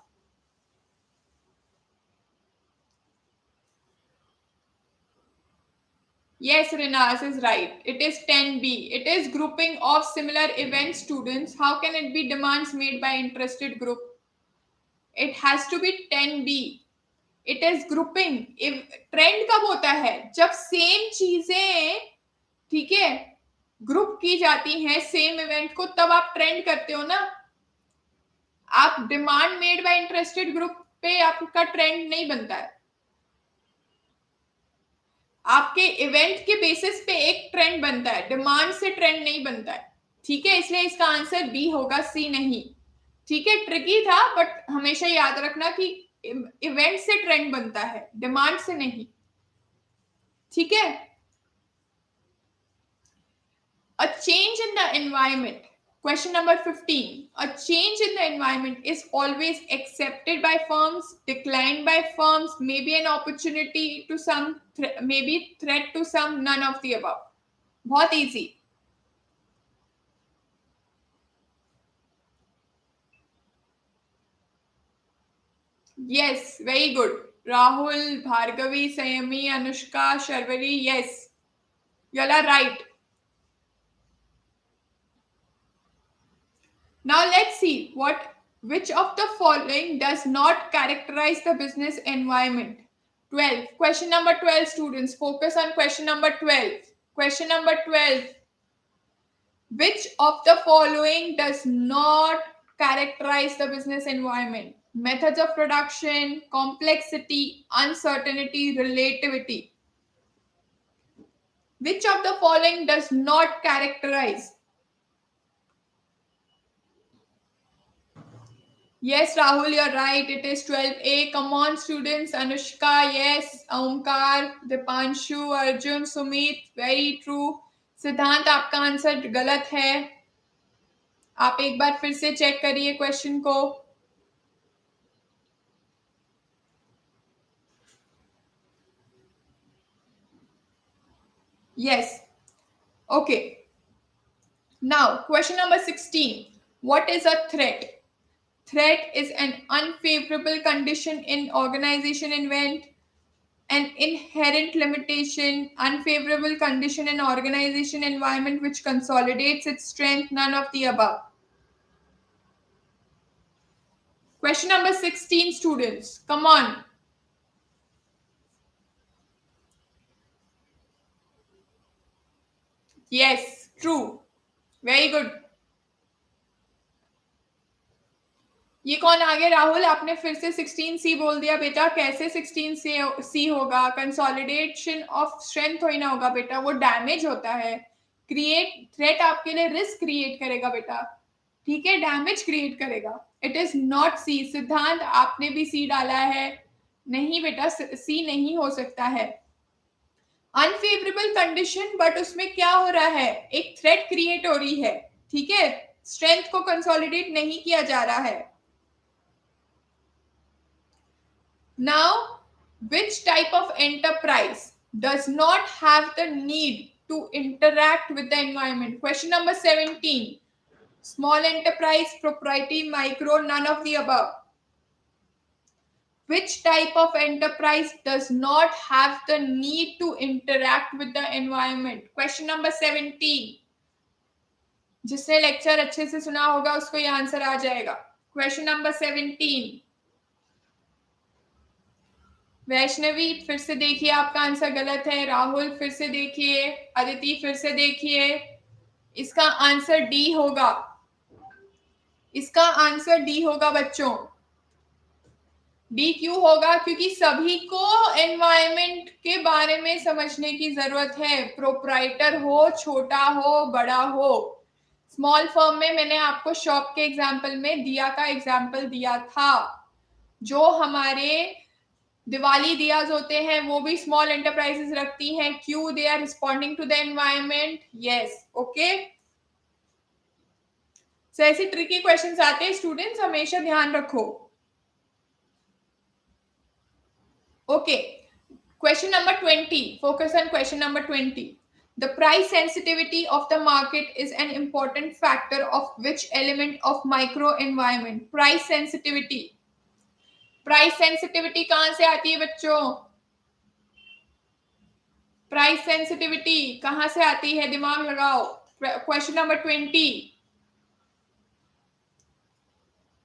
Yes, Rinas is right. It is 10B. It is grouping of similar event students. How can it be demands made by interested group? It has to be 10B. It is grouping. If trend कब होता है? जब same चीजें, ठीक है, group की जाती हैं सेम इवेंट को, तब आप ट्रेंड करते हो ना. आप demand made by interested group पे आपका ट्रेंड नहीं बनता है. आपके इवेंट के बेसिस पे एक ट्रेंड बनता है, डिमांड से ट्रेंड नहीं बनता है. ठीक है, इसलिए इसका आंसर बी होगा, सी नहीं. ठीक है, ट्रिकी था, बट हमेशा याद रखना कि इवेंट से ट्रेंड बनता है, डिमांड से नहीं. ठीक है. A change in the environment. Question number 15. A change in the environment is always accepted by firms, declined by firms, maybe an opportunity to some, maybe threat to some, none of the above. बहुत easy. Yes, very good. Rahul, Bhargavi, Sayami, Anushka, Sharvari, yes. You all are right. Now let's see which of the following does not characterize the business environment. 12. Question number 12, students. Focus on question number 12. Question number 12. Which of the following does not characterize the business environment? Methods of production, complexity, uncertainty, relativity. Which of the following does not characterize? Yes, Rahul, you're right. It is 12A. Come on, students. Anushka, yes. Omkar, Dipanshu, Arjun, Sumit, very true. सिद्धांत, आपका answer गलत है. आप एक बार फिर से check करिए क्वेश्चन को. Yes. Okay. Now, question number 16. What is a threat? Threat is an unfavorable condition in organization event, an inherent limitation, unfavorable condition in organization environment which consolidates its strength, none of the above. Question number 16, students. Come on. Yes, true. Very good. ये कौन आ गया? राहुल, आपने फिर से 16C बोल दिया बेटा. कैसे 16C होगा? कंसोलिडेशन ऑफ स्ट्रेंथ हो ही ना होगा बेटा, वो डैमेज होता है. क्रिएट थ्रेट आपके लिए रिस्क क्रिएट करेगा बेटा. ठीक है, डैमेज क्रिएट करेगा. इट इज नॉट सी. सिद्धांत, आपने भी सी डाला है. नहीं बेटा, सी नहीं हो सकता है. अनफेवरेबल कंडीशन, बट उसमें क्या हो रहा है? एक थ्रेट क्रिएट हो रही है. ठीक है, स्ट्रेंथ को कंसोलिडेट नहीं किया जा रहा है. Now, which type of enterprise does not have the need to interact with the environment? Question number 17. Small enterprise, proprietary, micro, none of the above. Which type of enterprise does not have the need to interact with the environment? Question number 17. जिसने lecture अच्छे से सुना होगा उसको ये answer आ जाएगा। Question number 17। Vaishnavi फिर से देखिए, आपका आंसर गलत है। राहुल फिर से देखिए। अदिति फिर से देखिए। इसका आंसर डी होगा। इसका आंसर डी होगा बच्चों। डी क्यों होगा? क्योंकि सभी को एनवायरमेंट के बारे में समझने की जरूरत है, प्रोप्राइटर हो, छोटा हो, बड़ा हो। स्मॉल फर्म में मैंने आपको शॉप के एग्जाम्पल में दिया का एग्जाम्पल दिया था। जो हमारे दिवाली दियाज होते हैं वो भी स्मॉल एंटरप्राइजेस रखती हैं। क्यों? They are responding to the environment. Yes, okay. So ऐसे ट्रिकी क्वेश्चंस आते हैं स्टूडेंट्स, हमेशा ध्यान रखो। ओके, question number 20. Focus on question number 20. The price sensitivity of the market is an important factor of which element of micro environment? Price sensitivity. Price sensitivity कहां से आती है बच्चों? प्राइस सेंसिटिविटी कहां से आती है? दिमाग लगाओ। Question number 20।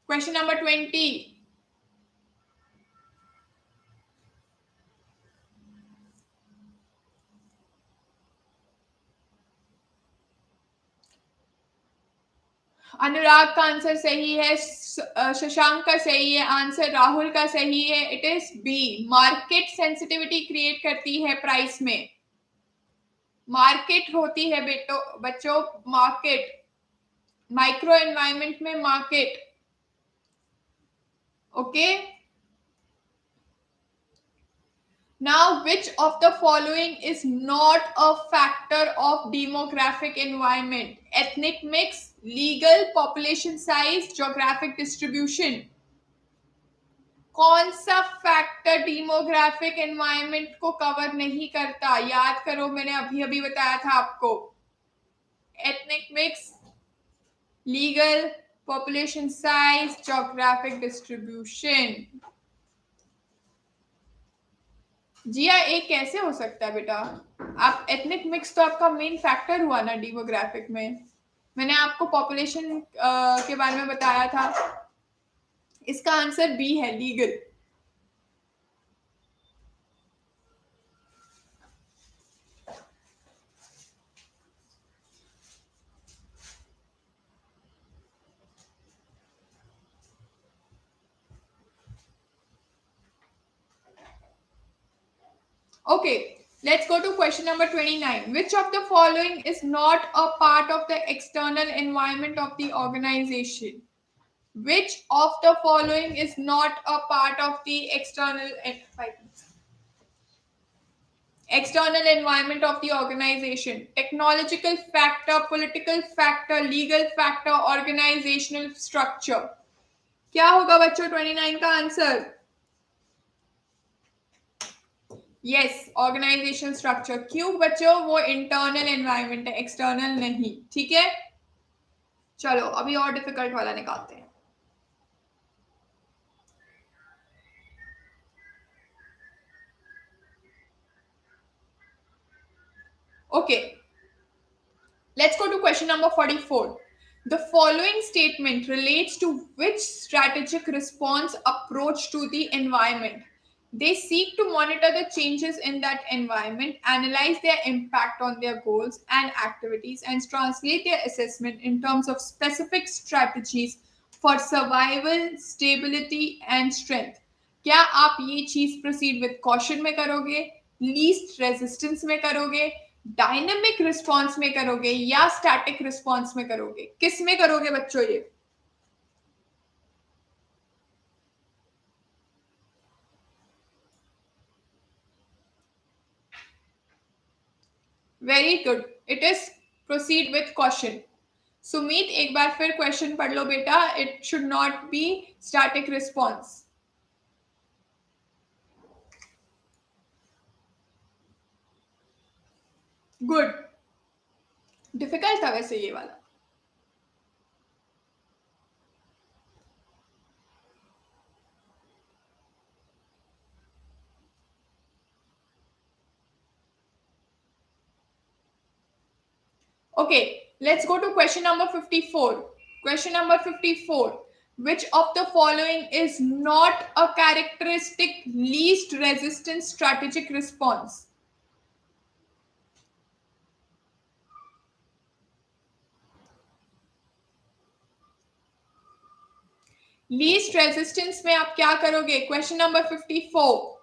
Question number 20। अनुराग का आंसर सही है। शशांक का सही है आंसर। राहुल का सही है। It is B. Market sensitivity create करती है प्राइस में। मार्केट होती है बच्चों, मार्केट। माइक्रो एनवायरमेंट में market. Okay. Now, which of the following is not a factor of demographic environment? Ethnic mix, legal, population size, geographic distribution. कौन सा factor demographic environment को कवर नहीं करता? याद करो, मैंने अभी अभी बताया था आपको। Ethnic mix, legal, population size, geographic distribution. Jiya, एक कैसे हो सकता है बेटा? आप एथनिक मिक्स तो आपका मेन फैक्टर हुआ ना डेमोग्राफिक में। मैंने आपको पॉपुलेशन के बारे में बताया था। इसका आंसर बी है, legal. Okay, let's go to question number 29. Which of the following is not a part of the external environment of the organization? Which of the following is not a part of the external environment of the organization? Technological factor, political factor, legal factor, organizational structure. क्या होगा बच्चों 29 का answer? Yes, organisation structure. क्यों बच्चों? वो internal environment है, external नहीं। ठीक है, चलो अभी और डिफिकल्ट वाला निकालते हैं। Okay, let's go to question number 44. The following statement relates to which strategic response approach to the environment? They seek to monitor the changes in that environment, analyze their impact on their goals and activities, and translate their assessment in terms of specific strategies for survival, stability, and strength. क्या आप ये चीज proceed with caution में करोगे, least resistance में करोगे, dynamic response में करोगे, या स्टैटिक रिस्पॉन्स में करोगे? किस में करोगे बच्चों ये? Very good, it is proceed with question. Sumeet, एक बार फिर क्वेश्चन पढ़ लो बेटा। It should not be static response. Good, difficult था वैसे ये वाला। Okay, Let's go to question number 54. Question number 54. Which of the following is not a characteristic least resistance strategic response? Least resistance में आप क्या करोगे? Question number 54.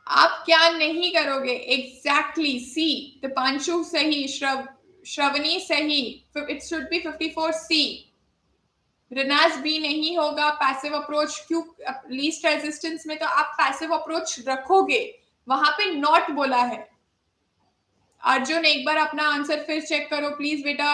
आप क्या नहीं करोगे? एग्जैक्टली सी. दीपांशु सही. श्रवणी सही. It should be 54 C. Rinaz B नहीं होगा. पैसिव अप्रोच क्यों? लीस्ट रेजिस्टेंस में तो आप पैसिव अप्रोच रखोगे. वहां पे नॉट बोला है. अर्जुन एक बार अपना आंसर फिर चेक करो प्लीज बेटा.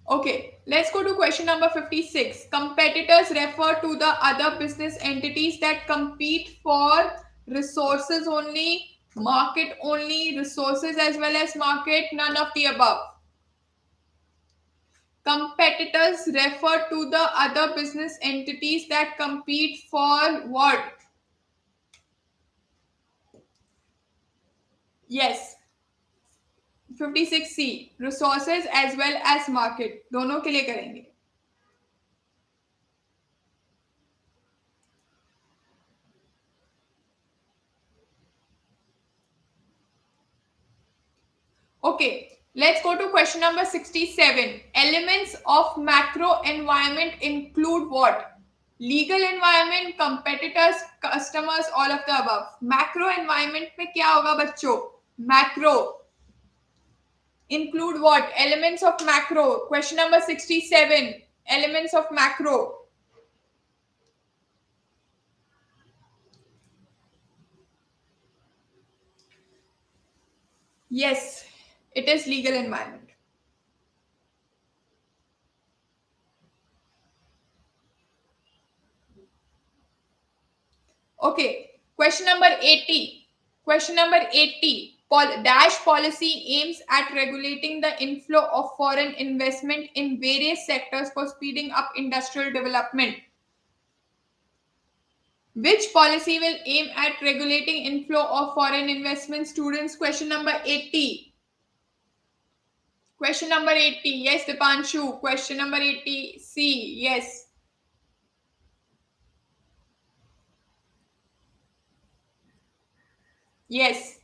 Okay, let's go to question number 56. Competitors refer to the other business entities that compete for resources only, market only, resources as well as market, none of the above. Competitors refer to the other business entities that compete for what? Yes. 56C. Resources as well as market. दोनों के लिए करेंगे. Okay, let's go to question number 67. Elements of macro environment include what? Legal environment, competitors, customers, all of the above. Macro environment में क्या होगा बच्चों? Macro include what? Elements of macro. Question number 67. Elements of macro. Yes, it is legal environment. Okay, question number 80. Question number 80. Dash policy aims at regulating the inflow of foreign investment in various sectors for speeding up industrial development. Which policy will aim at regulating inflow of foreign investment? Students, question number 80. Question number 80. Yes, Dipanshu. Question number 80. C. Yes. Yes.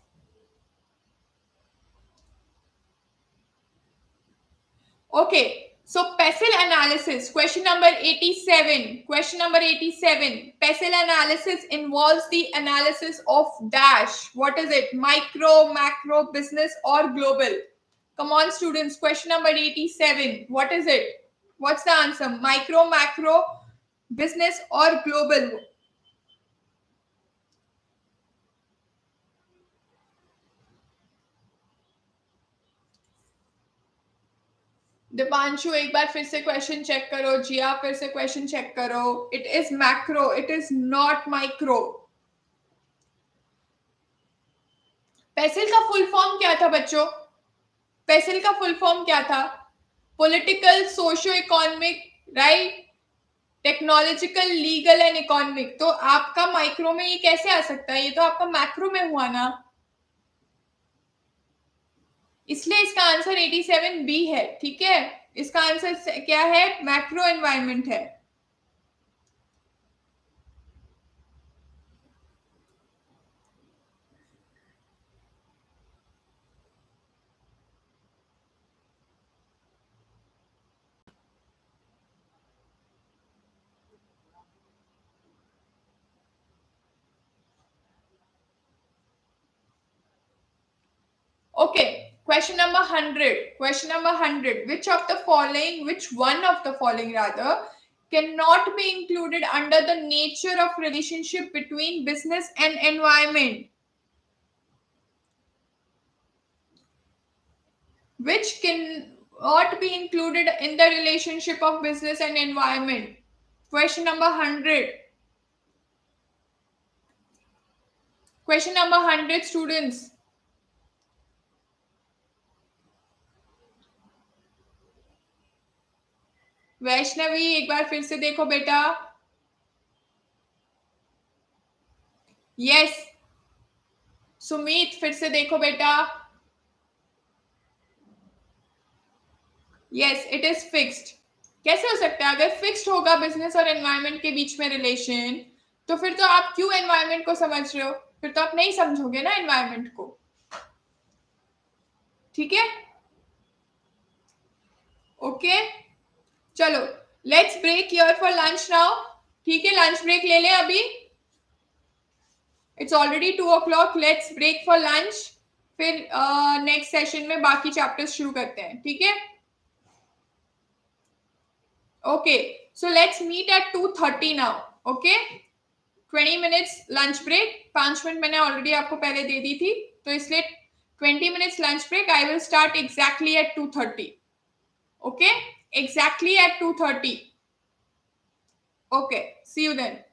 Okay, so PESEL analysis, question number 87. Question number 87. PESEL analysis involves the analysis of dash. What is it? Micro, macro, business, or global? Come on, students. Question number 87. What is it? What's the answer? Micro, macro, business, or global? Deepanshu एक बार फिर से question check करो. जिया फिर से question check करो. It is macro, it is not micro. PESTLE का full form क्या था बच्चों? पेसिल का फुल फॉर्म क्या था? Political, socio economic, right, technological, legal and economic. तो आपका माइक्रो में ये कैसे आ सकता है? ये तो आपका मैक्रो में हुआ ना. इसलिए इसका आंसर 87 बी है. ठीक है, इसका आंसर क्या है? मैक्रो एनवायरमेंट है. Okay, question number 100. Question number 100. Which one of the following rather, cannot be included under the nature of relationship between business and environment? Which cannot be included in the relationship of business and environment? Question number 100. Question number 100, students. Vaishnavi एक बार फिर से देखो बेटा. Yes. Sumit फिर से देखो बेटा. Yes it is fixed. कैसे हो सकता है? अगर फिक्स्ड होगा बिजनेस और एनवायरनमेंट के बीच में रिलेशन, तो फिर तो आप क्यों एनवायरनमेंट को समझ रहे हो? फिर तो आप नहीं समझोगे ना एनवायरनमेंट को. ठीक है. ओके. चलो let's break here for lunch now. ठीक है, लंच ब्रेक ले लें अभी. It's already 2 o'clock. Let's break for lunch. फिर नेक्स्ट सेशन में बाकी चैप्टर्स शुरू करते हैं. ठीक है. Okay so let's meet at 2:30 now. Okay. 20 minutes lunch break. 5 minute मैंने ऑलरेडी आपको पहले दे दी थी, तो इसलिए 20 minutes lunch break. I will start exactly at 2:30. Okay. Exactly at 2:30. Okay. See you then.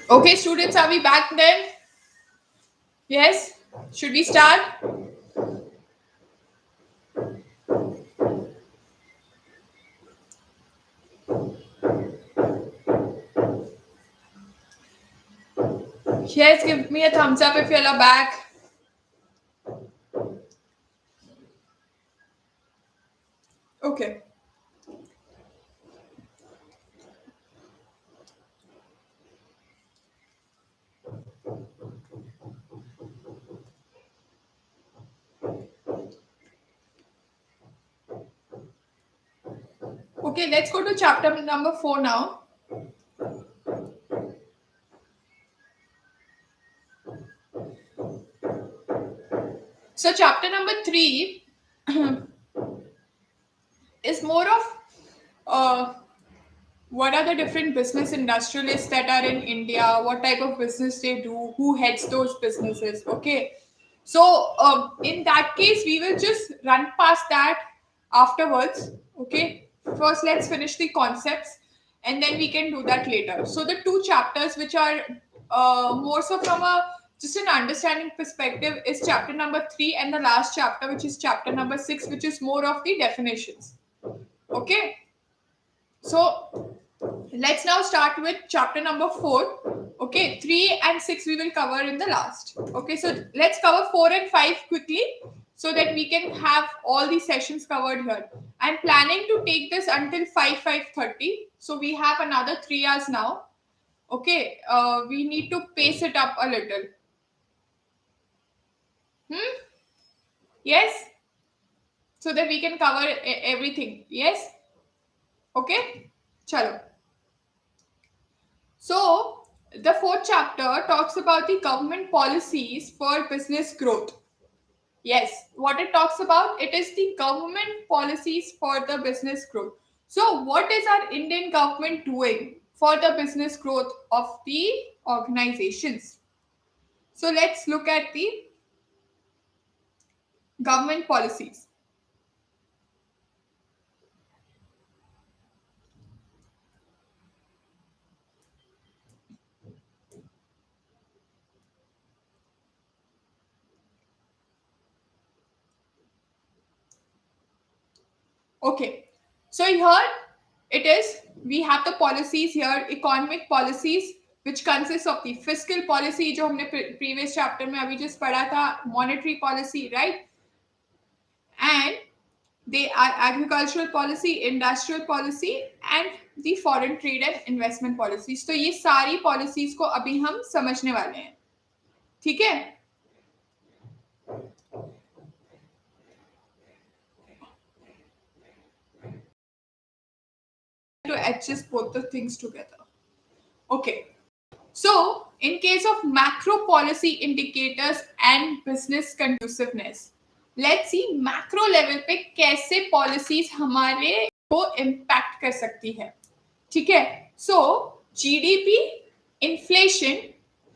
Okay, students, are we back then? Yes? Should we start? Yes, give me a thumbs up if you're back. Okay. Okay, let's go to chapter number 4 now. So, chapter number 3 is more of what are the different business industrialists that are in India, what type of business they do, who heads those businesses. Okay. So, in that case, we will just run past that afterwards. Okay. First, let's finish the concepts and then we can do that later. So, the two chapters which are more so from a just an understanding perspective is chapter number 3 and the last chapter, which is chapter number 6, which is more of the definitions. Okay. So, let's now start with chapter number 4. Okay, 3 and 6 we will cover in the last. Okay, so let's cover 4 and 5 quickly so that we can have all the sessions covered here. I'm planning to take this until 5:30. So we have another 3 hours now. Okay, we need to pace it up a little. Yes, so that we can cover everything. Yes, okay, chalo. So, the fourth chapter talks about the government policies for business growth. Yes, what it talks about, it is the government policies for the business growth. So, what is our Indian government doing for the business growth of the organizations? So, let's look at the government policies. Okay, so here it is. We have the policies here, economic policies, which consists of the fiscal policy, जो हमने previous chapter में अभी just पढ़ा था, monetary policy, right? And they are agricultural policy, industrial policy, and the foreign trade and investment policies. तो ये सारी policies को अभी हम समझने वाले हैं, ठीक है? To adjust both the things together. Okay. So, in case of macro policy indicators and business conduciveness, let's see macro level पे कैसे policies हमारे को impact कर सकती है, ठीक है? So, GDP, inflation,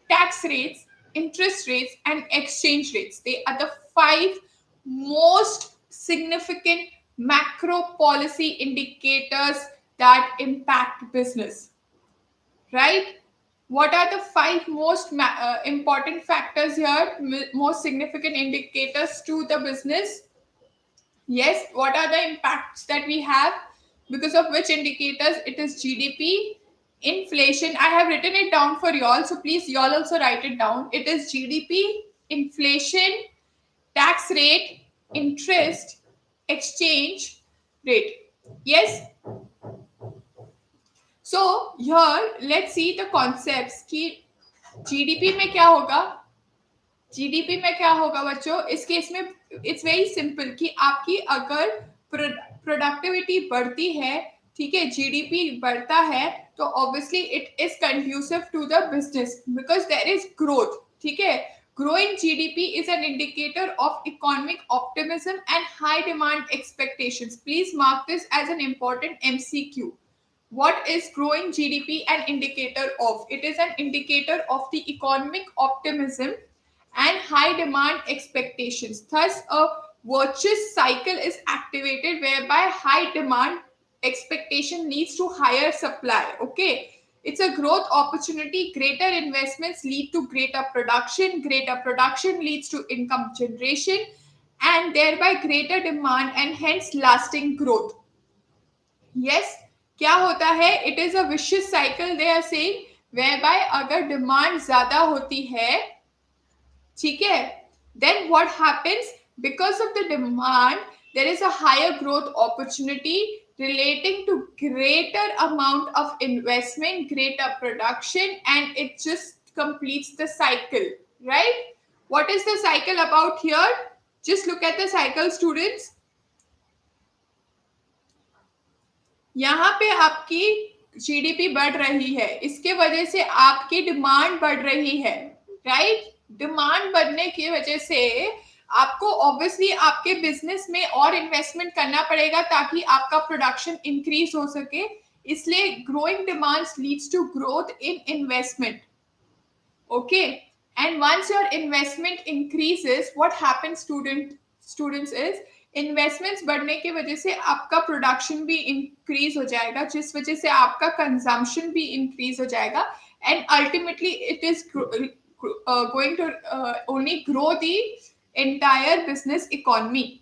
tax rates, interest rates, and exchange rates. They are the 5 most significant macro policy indicators that impact business, right? What are the 5 most important factors here, most significant indicators to the business? Yes, what are the impacts that we have because of which indicators? It is GDP, inflation. I have written it down for y'all, so please y'all also write it down. It is GDP, inflation, tax rate, interest, exchange rate. Yes. So here let's see the concepts कि GDP में क्या होगा, GDP में क्या होगा बच्चों, इस case में इट्स वेरी सिंपल कि आपकी अगर प्रोडक्टिविटी बढ़ती है, ठीक है, जीडीपी बढ़ता है, तो obviously it is conducive to the business because there is growth, ठीक है. Growing GDP is an indicator of economic optimism and high demand expectations. Please mark this as an important MCQ. What is growing GDP an indicator of? It is an indicator of the economic optimism and high demand expectations. Thus, a virtuous cycle is activated whereby high demand expectation leads to higher supply. Okay. It's a growth opportunity. Greater investments lead to greater production. Greater production leads to income generation and thereby greater demand and hence lasting growth. Yes, क्या होता है? It is a vicious cycle they are saying, whereby अगर demand ज़्यादा होती है, ठीक है, then what happens? Because of the demand, there is a higher growth opportunity relating to greater amount of investment, greater production, and it just completes the cycle, right? What is the cycle about here? Just look at the cycle, students. यहाँ पे आपकी GDP बढ़ रही है, इसके वजह से आपकी डिमांड बढ़ रही है, राइट? डिमांड बढ़ने की वजह से आपको ऑब्वियसली आपके बिजनेस में और इन्वेस्टमेंट करना पड़ेगा ताकि आपका प्रोडक्शन इंक्रीज हो सके, इसलिए growing demands leads to growth in investment. Okay, and once your investment increases, what happens students is investments बढ़ने की वजह से आपका प्रोडक्शन भी इंक्रीज हो जाएगा, जिस वजह से आपका कंजम्पशन भी इंक्रीज हो जाएगा, and ultimately it is going to only grow the entire business economy.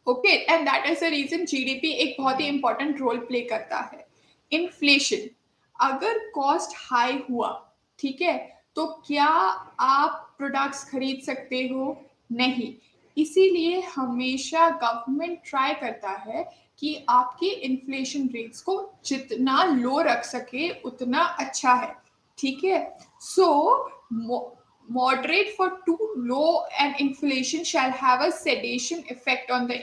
Okay, and that is the reason GDP एक बहुत ही इंपॉर्टेंट रोल प्ले करता है. इन्फ्लेशन, अगर कॉस्ट हाई हुआ, ठीक है, तो क्या आप प्रोडक्ट्स खरीद सकते हो? नहीं. इसीलिए हमेशा गवर्नमेंट ट्राई करता है कि आपके इन्फ्लेशन रेट्स को जितना लो रख सके उतना अच्छा है, ठीक है. सो moderate for too low and inflation shall have a sedation effect on the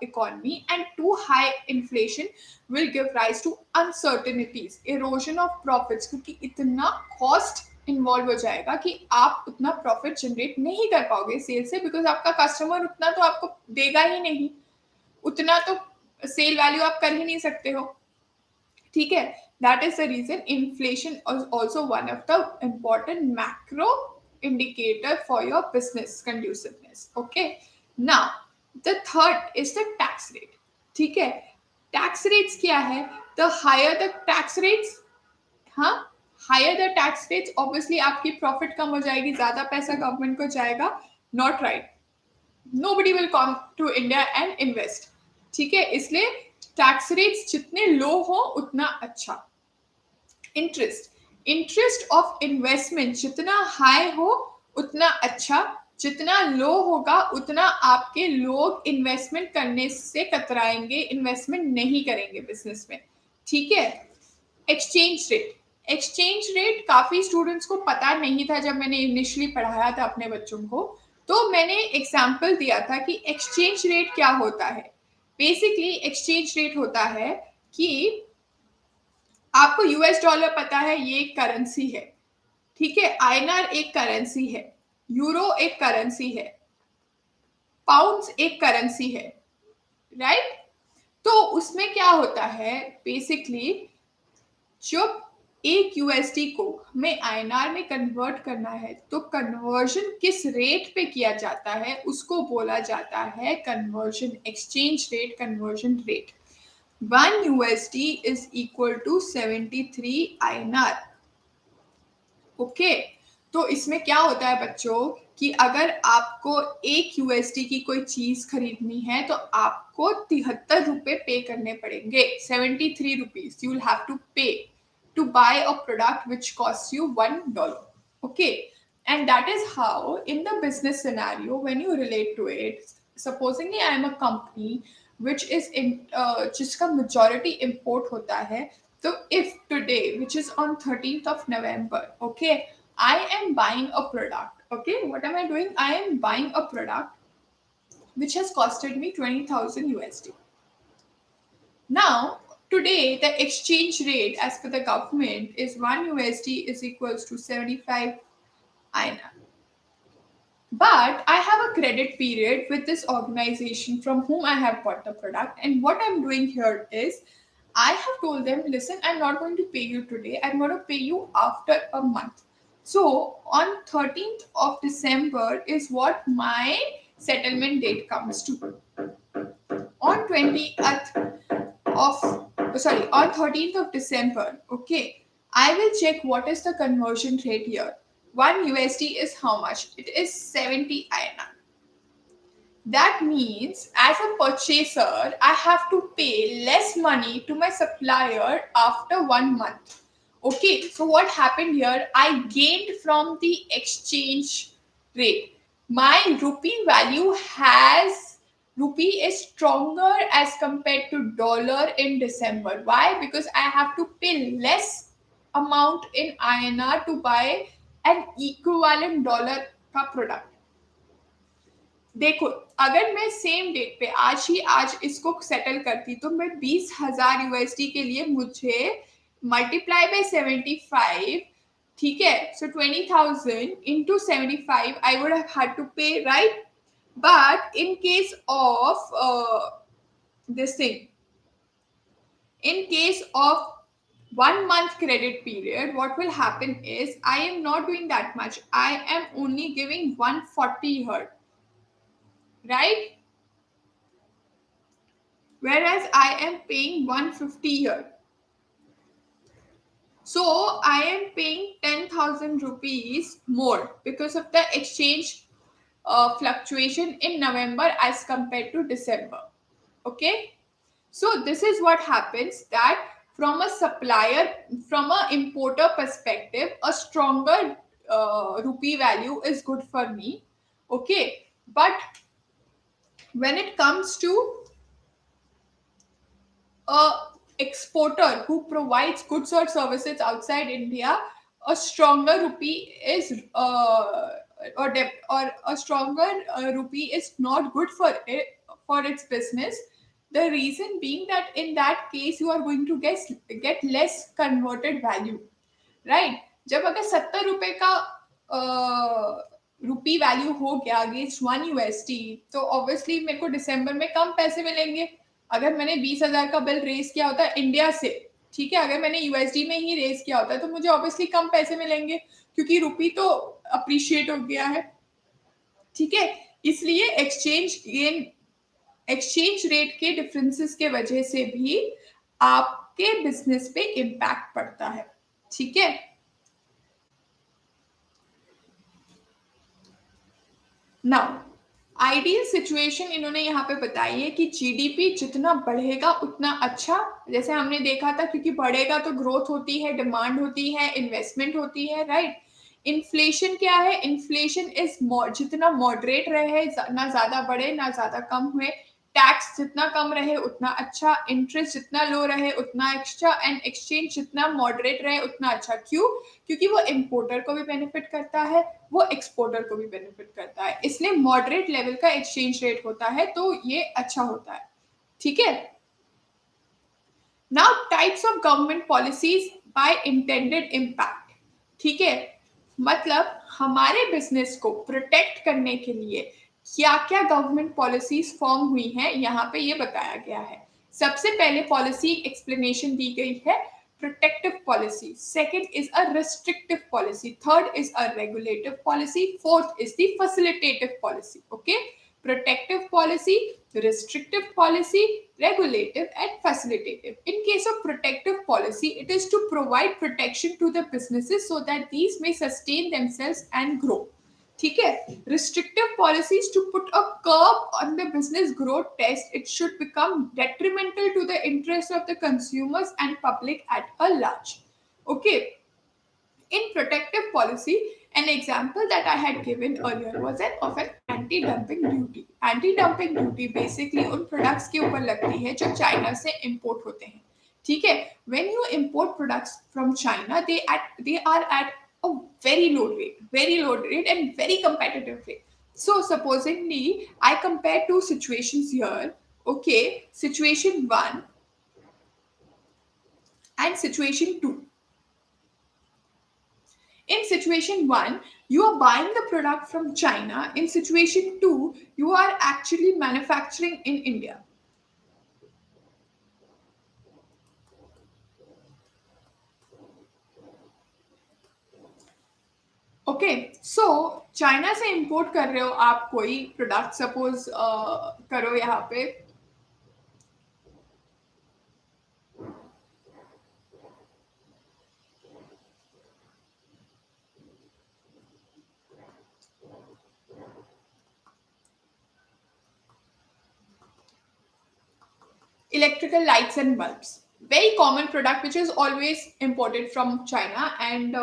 economy, and too high inflation will give rise to uncertainties, erosion of profits, क्योंकि इतना cost इन्वॉल्व हो जाएगा कि आप उतना प्रॉफिट जनरेट नहीं कर पाओगे सेल से, बिकॉज आपका कस्टमर उतना तो आपको देगा ही नहीं, उतना तो सेल वैल्यू आप कर ही नहीं सकते हो, ठीक है. That is the reason inflation is also one of the important macro indicator for your business conduciveness. Okay, now the third is the tax rate. ठीक है, tax rates क्या है? The higher the tax rates, हाँ, higher the tax rates, obviously आपकी profit कम हो जाएगी, ज़्यादा पैसा गवर्नमेंट को जाएगा. Not right. Nobody will come to India and invest. ठीक है, इसलिए tax rates जितने low हो उतना अच्छा. इंटरेस्ट ऑफ इन्वेस्टमेंट जितना हाई हो उतना अच्छा, जितना लो होगा उतना आपके लोग इन्वेस्टमेंट करने से कतराएंगे, इन्वेस्टमेंट नहीं करेंगे बिजनेस में, ठीक है. एक्सचेंज रेट काफी स्टूडेंट्स को पता नहीं था जब मैंने इनिशियली पढ़ाया था अपने बच्चों को, तो मैंने एग्जाम्पल दिया था कि एक्सचेंज रेट क्या होता है. बेसिकली एक्सचेंज रेट होता है कि आपको यूएस डॉलर पता है, ये एक करेंसी है, ठीक है. आईएनआर एक करेंसी है, यूरो एक करेंसी है, पाउंड्स एक करेंसी है, राइट. तो उसमें क्या होता है, बेसिकली जब एक यूएसडी को हमें आईएनआर में कन्वर्ट करना है तो कन्वर्जन किस रेट पे किया जाता है उसको बोला जाता है conversion exchange rate, conversion rate. 1 USD is equal to 73 INR. Okay, तो इसमें क्या होता है बच्चों कि अगर आपको एक USD की कोई चीज खरीदनी है तो आपको 73 रुपए पे करने पड़ेंगे. 73 rupees you will have to pay to buy a product which costs you $1. Okay, and that is how in the business scenario when you relate to it, supposing I am a company which is in जिसका majority import होता है, तो if today which is on 13th of November, okay, I am buying a product, okay, what am I doing? I am buying a product which has costed me 20,000 USD. Now today the exchange rate as per the government is 1 USD is equals to 75 INR. But I have a credit period with this organization from whom I have bought the product. And what I'm doing here is I have told them, listen, I'm not going to pay you today. I'm going to pay you after a month. So on 13th of December is what my settlement date comes to. On 20th on 13th of December, okay, I will check what is the conversion rate here. 1 USD is how much? It is 70 INR. That means as a purchaser, I have to pay less money to my supplier after 1 month. Okay, so what happened here? I gained from the exchange rate. My rupee value rupee is stronger as compared to dollar in December. Why? Because I have to pay less amount in INR to buy an equivalent dollar का product. देखो, अगर मैं same date पे आज इसको settle करती तो मैं 20,000 यूएसडी के लिए मुझे मल्टीप्लाई बाय 75, ठीक है, so 20,000 into 75 I would have had to pay, right? But in case of this thing, in case of 1 month credit period, what will happen is I am not doing that much. I am only giving 140 here, right? Whereas I am paying 150 here. So I am paying 10,000 rupees more because of the exchange fluctuation in November as compared to December. Okay. So this is what happens, that from a supplier, from an importer perspective, a stronger rupee value is good for me. Okay. But when it comes to a exporter who provides goods or services outside India, a stronger rupee is or a stronger rupee is not good for it, for its business. The reason being that in that case you are going to get less converted value, right? जब अगर 70 रुपए का रुपी value हो गया against 1 USD, तो obviously मेरे को दिसंबर में कम पैसे मिलेंगे. अगर मैंने 20,000 का बिल रेज किया होता है इंडिया से, ठीक है, अगर मैंने यूएसडी में ही रेज किया होता है तो मुझे ऑब्वियसली कम पैसे मिलेंगे क्योंकि रुपी तो अप्रिशिएट हो गया है, ठीक है. इसलिए एक्सचेंज रेट के डिफरेंसेस के वजह से भी आपके बिजनेस पे इम्पैक्ट पड़ता है, ठीक है. नाउ आइडियल सिचुएशन इन्होंने यहाँ पे बताई है कि जीडीपी जितना बढ़ेगा उतना अच्छा, जैसे हमने देखा था, क्योंकि बढ़ेगा तो ग्रोथ होती है, डिमांड होती है, इन्वेस्टमेंट होती है, राइट. इन्फ्लेशन क्या है? इन्फ्लेशन इज जितना मॉडरेट रहे, ना ज्यादा बढ़े ना ज्यादा कम हुए, टैक्स जितना कम रहे उतना अच्छा, इंटरेस्ट जितना लो रहे उतना अच्छा, एंड एक्सचेंज जितना मॉडरेट रहे उतना अच्छा. क्यों? क्योंकि वो इम्पोर्टर को भी बेनिफिट करता है, वो एक्सपोर्टर को भी बेनिफिट करता है, इसलिए मॉडरेट लेवल का एक्सचेंज रेट होता है तो ये अच्छा होता है, ठीक है. Now types of government policies bye intended impact, ठीक है, मतलब हमारे बिजनेस को प्रोटेक्ट करने के लिए क्या क्या गवर्नमेंट पॉलिसीज फॉर्म हुई हैं, यहाँ पे ये बताया गया है. सबसे पहले पॉलिसी एक्सप्लेनेशन दी गई है, protective policy. Second is a restrictive policy. Third is a regulative policy. Fourth is the facilitative policy. Okay, protective policy, restrictive policy, regulative, and facilitative. In case of protective policy, it is to provide protection to the businesses so that these may sustain themselves and grow. ठीक है. Restrictive policies to put a curb on the business growth test. It should become detrimental to the interest of the consumers and public at a large. Okay. In protective policy, an example that I had given earlier was of an anti-dumping duty. Anti-dumping duty basically उन products के ऊपर लगती है जो China से import होते हैं, ठीक है. When you import products from China, they are at a very low rate and very competitive rate. So supposingly, I compare two situations here. Okay, situation 1 and situation 2. In situation 1, you are buying the product from China. In situation 2, you are actually manufacturing in India. Okay, so China से import कर रहे हो आप कोई product, suppose करो यहाँ पे electrical lights and bulbs. Very common product which is always imported from China and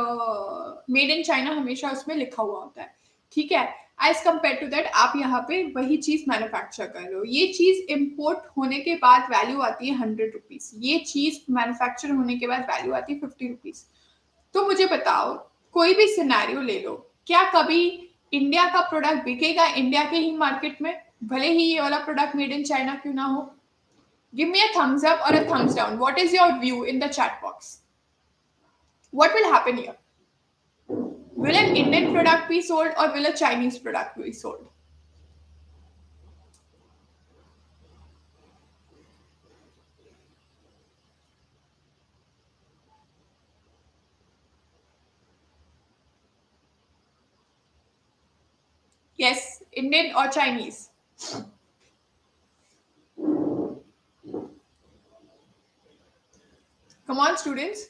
made in China हमेशा उसमें लिखा हुआ होता है, ठीक है. एज कम्पेयर टू दैट आप यहाँ पे वही चीज मैन्युफैक्चर कर रहे हो. ये चीज इम्पोर्ट होने के बाद वैल्यू आती है 100 रुपीज. ये चीज मैन्युफैक्चर होने के बाद वैल्यू आती है 50 रुपीज. तो मुझे बताओ, कोई भी सिनेरियो ले लो, क्या कभी इंडिया का प्रोडक्ट बिकेगा इंडिया के ही मार्केट में, भले ही ये वाला प्रोडक्ट मेड इन चाइना क्यों ना हो? Give me a thumbs up or a thumbs down. What is your view in the chat box? What will happen here? Will an Indian product be sold or will a Chinese product be sold? Yes, Indian or Chinese? Come on, students.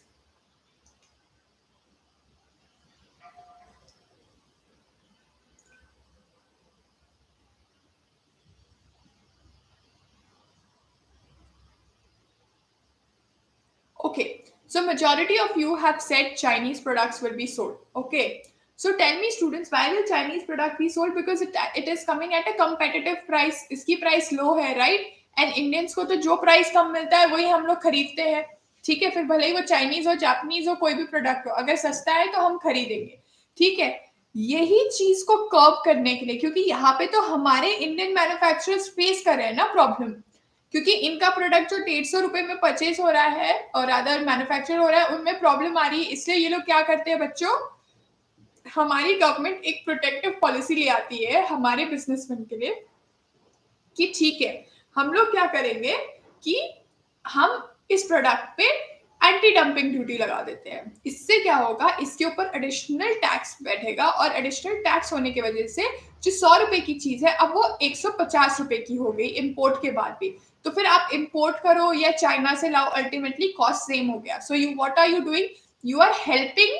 Okay, so majority of you have said Chinese products will be sold. Okay, so tell me, students, why will Chinese product be sold? Because it is coming at a competitive price. इसकी price low है, right? And Indians को तो जो price कम मिलता है वही हम लोग खरीदते हैं, ठीक है. फिर भले ही वो चाइनीज हो, जापानीज हो, कोई भी प्रोडक्ट हो, अगर सस्ता है तो हम खरीदेंगे, ठीक है. यही चीज को कर्व करने के लिए, क्योंकि यहाँ पे तो हमारे इंडियन मैन्युफैक्चरर्स फेस कर रहे हैं ना प्रॉब्लम, क्योंकि इनका प्रोडक्ट जो 150 रुपए में परचेज हो रहा है और अदर मैन्युफैक्चर हो रहा है उनमें प्रॉब्लम आ रही है. इसलिए ये लोग क्या करते हैं बच्चों, हमारी गवर्नमेंट एक प्रोटेक्टिव पॉलिसी ले आती है हमारे बिजनेसमैन के लिए कि ठीक है, हम लोग क्या करेंगे कि हम इस प्रोडक्ट पे एंटी डंपिंग ड्यूटी लगा देते हैं. इससे क्या होगा, इसके ऊपर एडिशनल टैक्स बैठेगा और एडिशनल टैक्स होने की वजह से जो 100 रुपए की चीज है अब वो 150 रुपए की हो गई इम्पोर्ट के बाद भी. तो फिर आप इम्पोर्ट करो या चाइना से लाओ, अल्टीमेटली कॉस्ट सेम हो गया. So you what are you doing, you are helping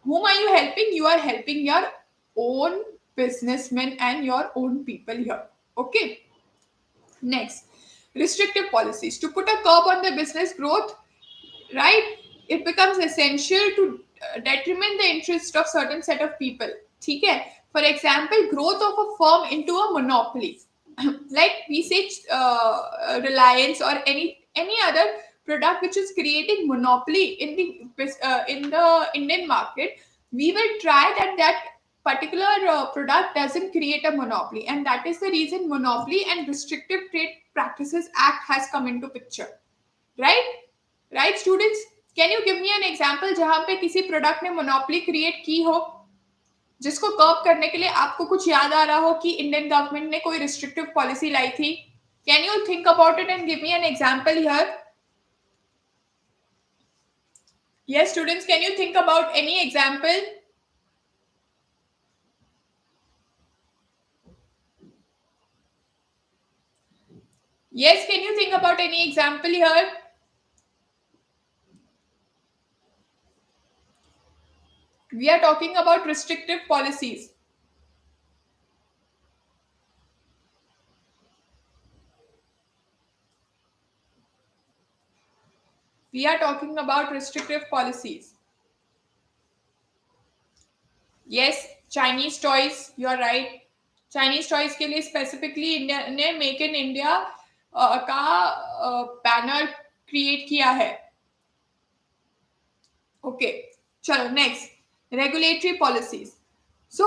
whom are you helping? You are helping your own businessmen and your own people here. Okay, next, restrictive policies to put a curb on the business growth, right? It becomes essential to detriment the interest of certain set of people, ठीक है. For example, growth of a firm into a monopoly like we say Reliance or any other product which is creating monopoly in the Indian market. We will try that particular product doesn't create a monopoly, and that is the reason Monopoly and Restrictive Trade Practices Act has come into picture, right students? Can you give me an example जहां पे किसी product ने monopoly create की हो, जिसको curve करने के लिए आपको कुछ याद आ रहा हो कि इंडियन गवर्नमेंट ने कोई रिस्ट्रिक्टिव पॉलिसी लाई थी? Can you think about it and give me an example here? Yes, students, can you think about any example? Yes, can you think about any example here? We are talking about restrictive policies. We are talking about restrictive policies. Yes, Chinese toys, you are right. Chinese toys के लिए specifically India ने make in India का banner create किया है. Okay, चलो next, regulatory policies. So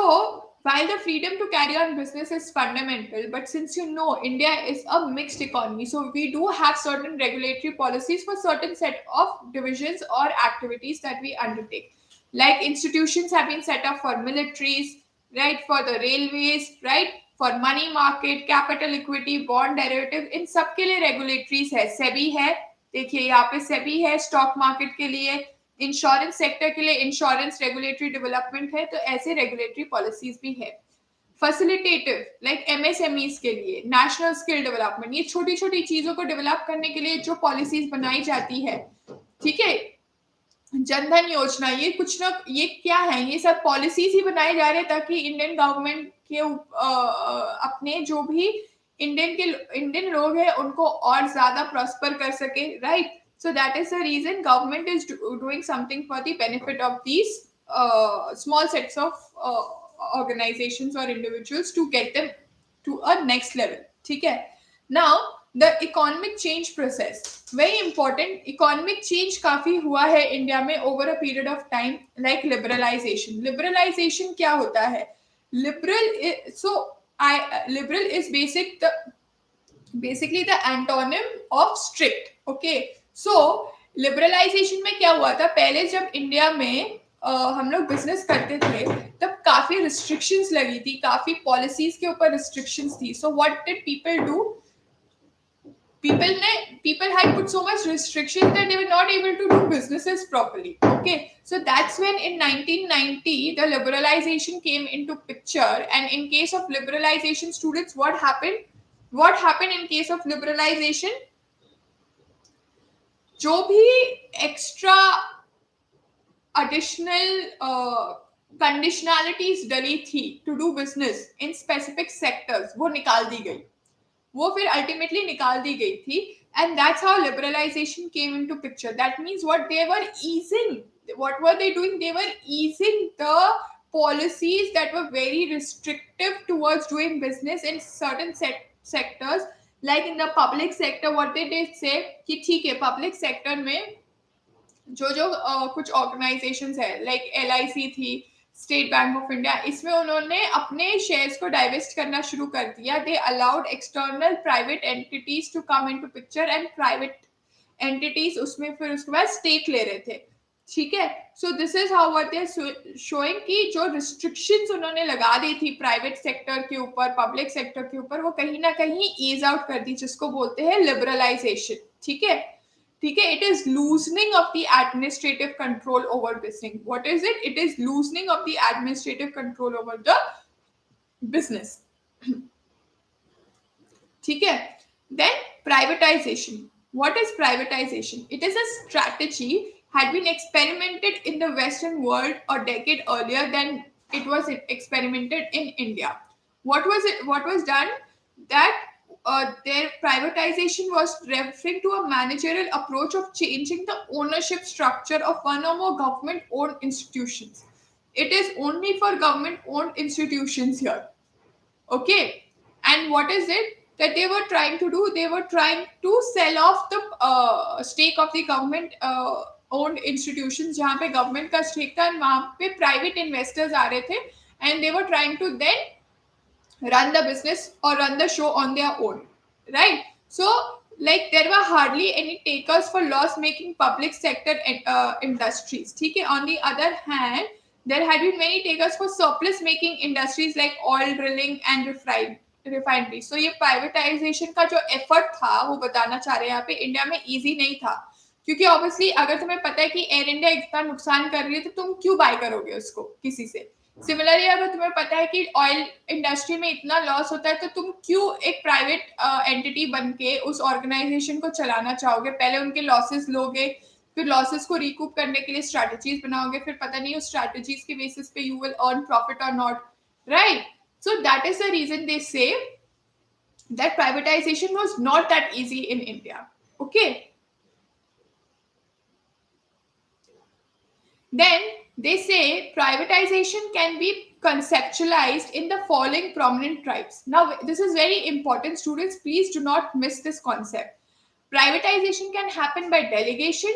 while the freedom to carry on business is fundamental, but since you know India is a mixed economy, so we do have certain regulatory policies for certain set of divisions or activities that we undertake. Like institutions have been set up for militaries, right, for the railways, right, for money market, capital equity, bond derivative, इन सब के लिए regulatories है. सेबी है, देखिए यहाँ पे सेबी है stock market के लिए, इंश्योरेंस सेक्टर के लिए इंश्योरेंस रेगुलेटरी डेवलपमेंट है, तो ऐसे रेगुलेटरी पॉलिसीज भी है. फैसिलिटेटिव लाइक एमएसएमईज के लिए नेशनल स्किल डेवलपमेंट, ये छोटी छोटी चीजों को डेवलप करने के लिए जो पॉलिसीज बनाई जाती है, ठीक है. जनधन योजना, ये कुछ ना, ये क्या है, ये सब पॉलिसीज ही बनाए जा रहे हैं ताकि इंडियन गवर्नमेंट के अपने जो भी इंडियन लोग हैं उनको और ज्यादा प्रॉस्पर कर सके, right? So that is the reason government is doing something for the benefit of these small sets of organizations or individuals to get them to a next level. ठीक है? Now the economic change process, very important. Economic change काफी हुआ है India में over a period of time, like liberalization. Liberalization क्या होता है? Liberal is basically the antonym of strict. Okay, so liberalisation में क्या हुआ था, पहले जब इंडिया में हम लोग बिजनेस करते थे तब काफी रिस्ट्रिक्शंस लगी थी, काफी पॉलिसीज के ऊपर रिस्ट्रिक्शंस थी. So what did people do? People had put so much restrictions that they were not able to do businesses properly. Okay, so that's when in 1990 the liberalization came into picture. And in case of liberalization, students, what happened in case of liberalization? जो भी extra additional conditionalities डली थी to do business in specific sectors, वो निकाल दी गई, वो फिर ultimately निकाल दी गई थी. And that's how liberalization came into picture. That means what they were easing, what were they doing? They were easing the policies that were very restrictive towards doing business in certain sectors. Like in the public sector, what they did say कि ठीक है, public sector में जो कुछ organisations है, like LIC थी, state bank of India, इसमें उन्होंने अपने शेयर्स को डाइवेस्ट करना शुरू कर दिया. They allowed external private entities to come into picture, and private entities उसमें फिर उसके बाद स्टेक ले रहे थे. ठीक है, so this is how what they are showing कि जो रिस्ट्रिक्शंस उन्होंने लगा दी थी प्राइवेट सेक्टर के ऊपर, पब्लिक सेक्टर के ऊपर, वो कहीं ना कहीं ईज आउट कर दी, जिसको बोलते हैं लिबरलाइजेशन. ठीक है, ठीक है, it is loosening of the administrative control over business. What is it? It is loosening of the administrative control over the business. ठीक है, then privatization. What is privatization? It is a strategy had been experimented in the Western world a decade earlier than it was experimented in India. What was it? What was done? That their privatization was referring to a managerial approach of changing the ownership structure of one or more government-owned institutions. It is only for government-owned institutions here. Okay, and what is it that they were trying to do? They were trying to sell off the stake of the government-owned institutions, जहाँ पे government का stake था, and वहाँ पे private investors आ रहे थे, and they were trying to then run the business or run the show on their own, right? So like there were hardly any takers for loss making public sector industries. ठीक है, on the other hand there had been many takers for surplus making industries like oil drilling and refinery. So ये privatization का जो effort था, वो बताना चाह रहे हैं यहाँ पे, इंडिया में easy नहीं था, क्योंकि ऑब्वियसली अगर तुम्हें पता है कि एयर इंडिया इतना नुकसान कर रही है तो तुम क्यों बाय करोगे उसको किसी से. सिमिलरली अगर तुम्हें पता है कि ऑयल इंडस्ट्री में इतना लॉस होता है तो तुम क्यों एक प्राइवेट एंटिटी बन के उस ऑर्गेनाइजेशन को चलाना चाहोगे? पहले उनके लॉसेस लोगे, फिर लॉसेस को रिकूप करने के लिए स्ट्रैटेजीज बनाओगे, फिर पता नहीं उस स्ट्रैटेजीज के बेसिस पे यू विल अर्न प्रॉफिट और not, right? So that is the reason they say that privatisation was not that easy in India. Okay, then they say privatization can be conceptualized in the following prominent types. Now this is very important, students, please do not miss this concept. Privatization can happen by delegation,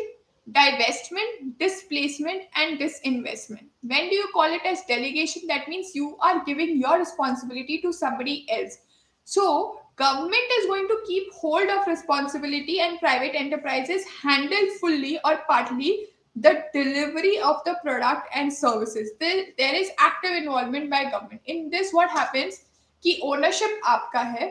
divestment, displacement, and disinvestment. When do you call it as delegation? That means you are giving your responsibility to somebody else. So government is going to keep hold of responsibility and private enterprises handle fully or partly the delivery of the product and services. There is active involvement by government. In this what happens कि ownership आपका है,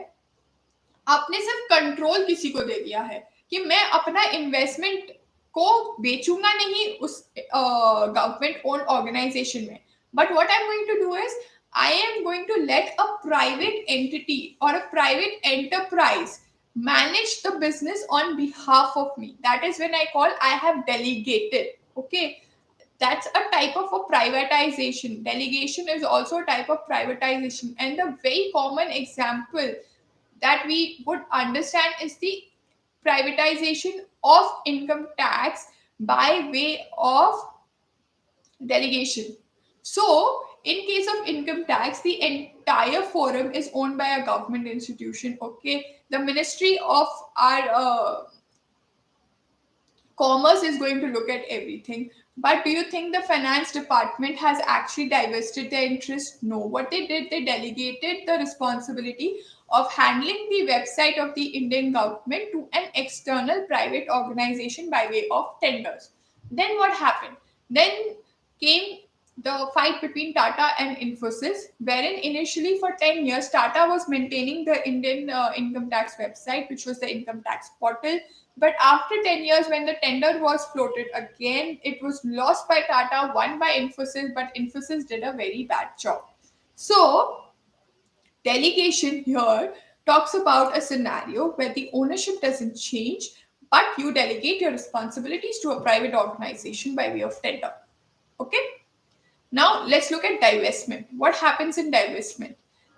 आपने सिर्फ control किसी को दे दिया है कि मैं अपना इन्वेस्टमेंट को बेचूंगा नहीं उस गवर्नमेंट ओन ऑर्गेनाइजेशन में, but what I am going to do is I am going to let a private entity or a private enterprise manage the business on behalf of me. That is when I call I have delegated. Okay, that's a type of a privatization. Delegation is also a type of privatization, and the very common example that we would understand is the privatization of income tax by way of delegation. So, in case of income tax, the entire forum is owned by a government institution. Okay, the Ministry of our Commerce is going to look at everything. But do you think the finance department has actually divested their interest? No. What they did, they delegated the responsibility of handling the website of the Indian government to an external private organization by way of tenders. Then what happened? Then came the fight between Tata and Infosys, wherein initially for 10 years Tata was maintaining the Indian income tax website, which was the income tax portal. But after 10 years, when the tender was floated again, it was lost by Tata, won by Infosys, but Infosys did a very bad job. So, delegation here talks about a scenario where the ownership doesn't change, but you delegate your responsibilities to a private organization by way of tender. Okay? Now let's look at divestment. What happens in divestment?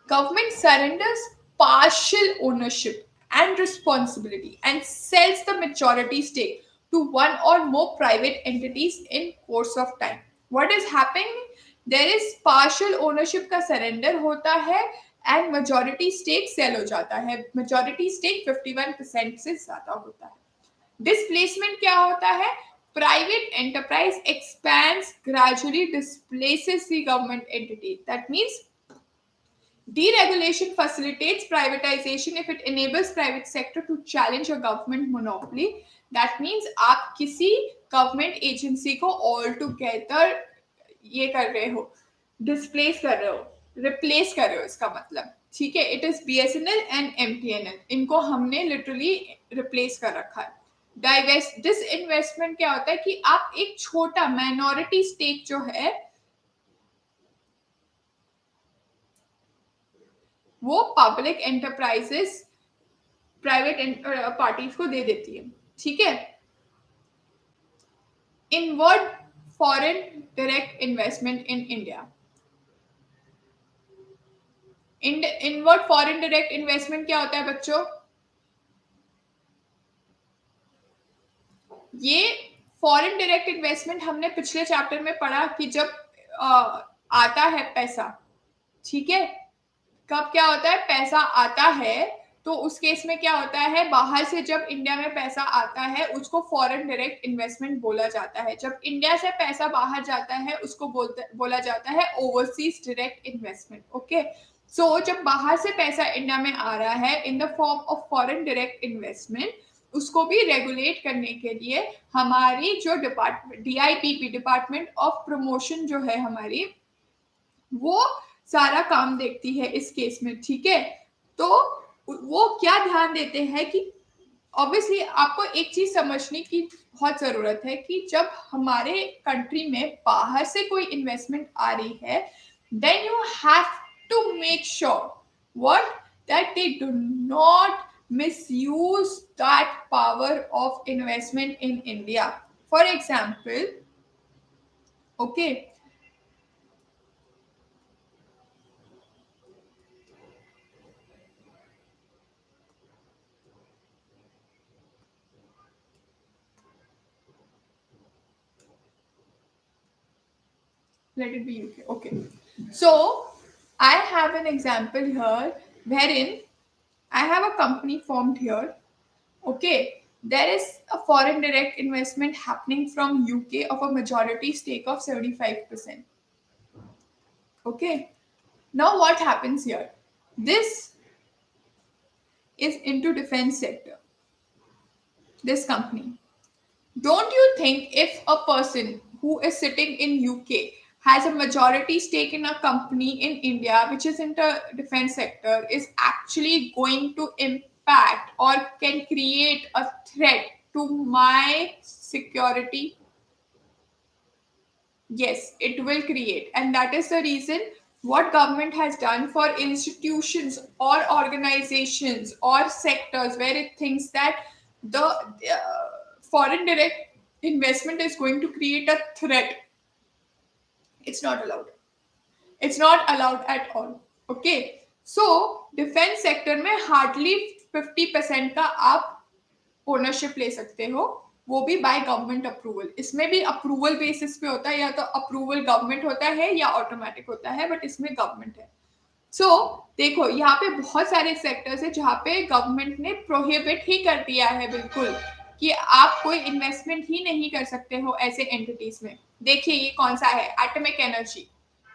Government surrenders partial ownership and responsibility and sells the majority stake to one or more private entities in course of time. What is happening? There is partial ownership का surrender होता है and majority stake sell हो जाता है. Majority stake 51% से ज़्यादा होता है. Displacement क्या होता है? Private enterprise expands, gradually displaces the government entity. That means deregulation facilitates privatization if it enables private sector to challenge a government monopoly. That means आप किसी government agency को all together ये कर रहे हो, displace कर रहे हो, replace कर रहे हो, इसका मतलब ठीक है. It is BSNL and MTNL, इनको हमने literally replace कर रखा है. डाइवेस्ट डिसइन्वेस्टमेंट क्या होता है कि आप एक छोटा माइनॉरिटी स्टेक जो है वो पब्लिक एंटरप्राइजेस प्राइवेट पार्टीज को दे देती है. ठीक है. Inward foreign direct investment in India. Inward foreign direct investment क्या होता है बच्चों? ये फॉरेन डायरेक्ट इन्वेस्टमेंट हमने पिछले चैप्टर में पढ़ा कि जब आता है पैसा, ठीक है, कब क्या होता है? पैसा आता है तो उस केस में क्या होता है? बाहर से जब इंडिया में पैसा आता है उसको फॉरेन डायरेक्ट इन्वेस्टमेंट बोला जाता है. जब इंडिया से पैसा बाहर जाता है उसको बोला जाता है ओवरसीज डायरेक्ट इन्वेस्टमेंट. ओके, सो जब बाहर से पैसा इंडिया में आ रहा है in the form of foreign direct investment, उसको भी रेगुलेट करने के लिए हमारी जो department DIPP department of promotion जो है हमारी, वो सारा काम देखती है इस केस में. ठीक है. तो वो क्या ध्यान देते हैं कि ऑब्वियसली आपको एक चीज समझने की बहुत जरूरत है कि जब हमारे कंट्री में बाहर से कोई इन्वेस्टमेंट आ रही है, then you have to make sure what that they do not misuse that power of investment in India. For example, okay, let it be UK. Okay, so I have an example here wherein I have a company formed here. Okay, there is a foreign direct investment happening from UK of a majority stake of 75%. Okay, now what happens here? This is into defense sector, this company. Don't you think if a person who is sitting in UK has a majority stake in a company in India which is in the defense sector is actually going to impact or can create a threat to my security? Yes, it will create. And that is the reason what government has done for institutions or organizations or sectors where it thinks that the foreign direct investment is going to create a threat. It's not allowed. It's not allowed at all. Okay. So defence sector में hardly 50% का आप ownership ले सकते हो, वो भी by government approval. इसमें भी अप्रूवल बेसिस पे होता है, या तो अप्रूवल गवर्नमेंट होता है या ऑटोमेटिक होता है, बट इसमें गवर्नमेंट है। सो देखो यहाँ पे बहुत सारे सेक्टर्स है जहाँ पे गवर्नमेंट ने प्रोहिबिट ही कर दिया है बिल्कुल कि आप कोई इन्वेस्टमेंट ही नहीं कर सकते हो ऐसे एंटिटीज में। देखिए ये कौन सा है, atomic energy,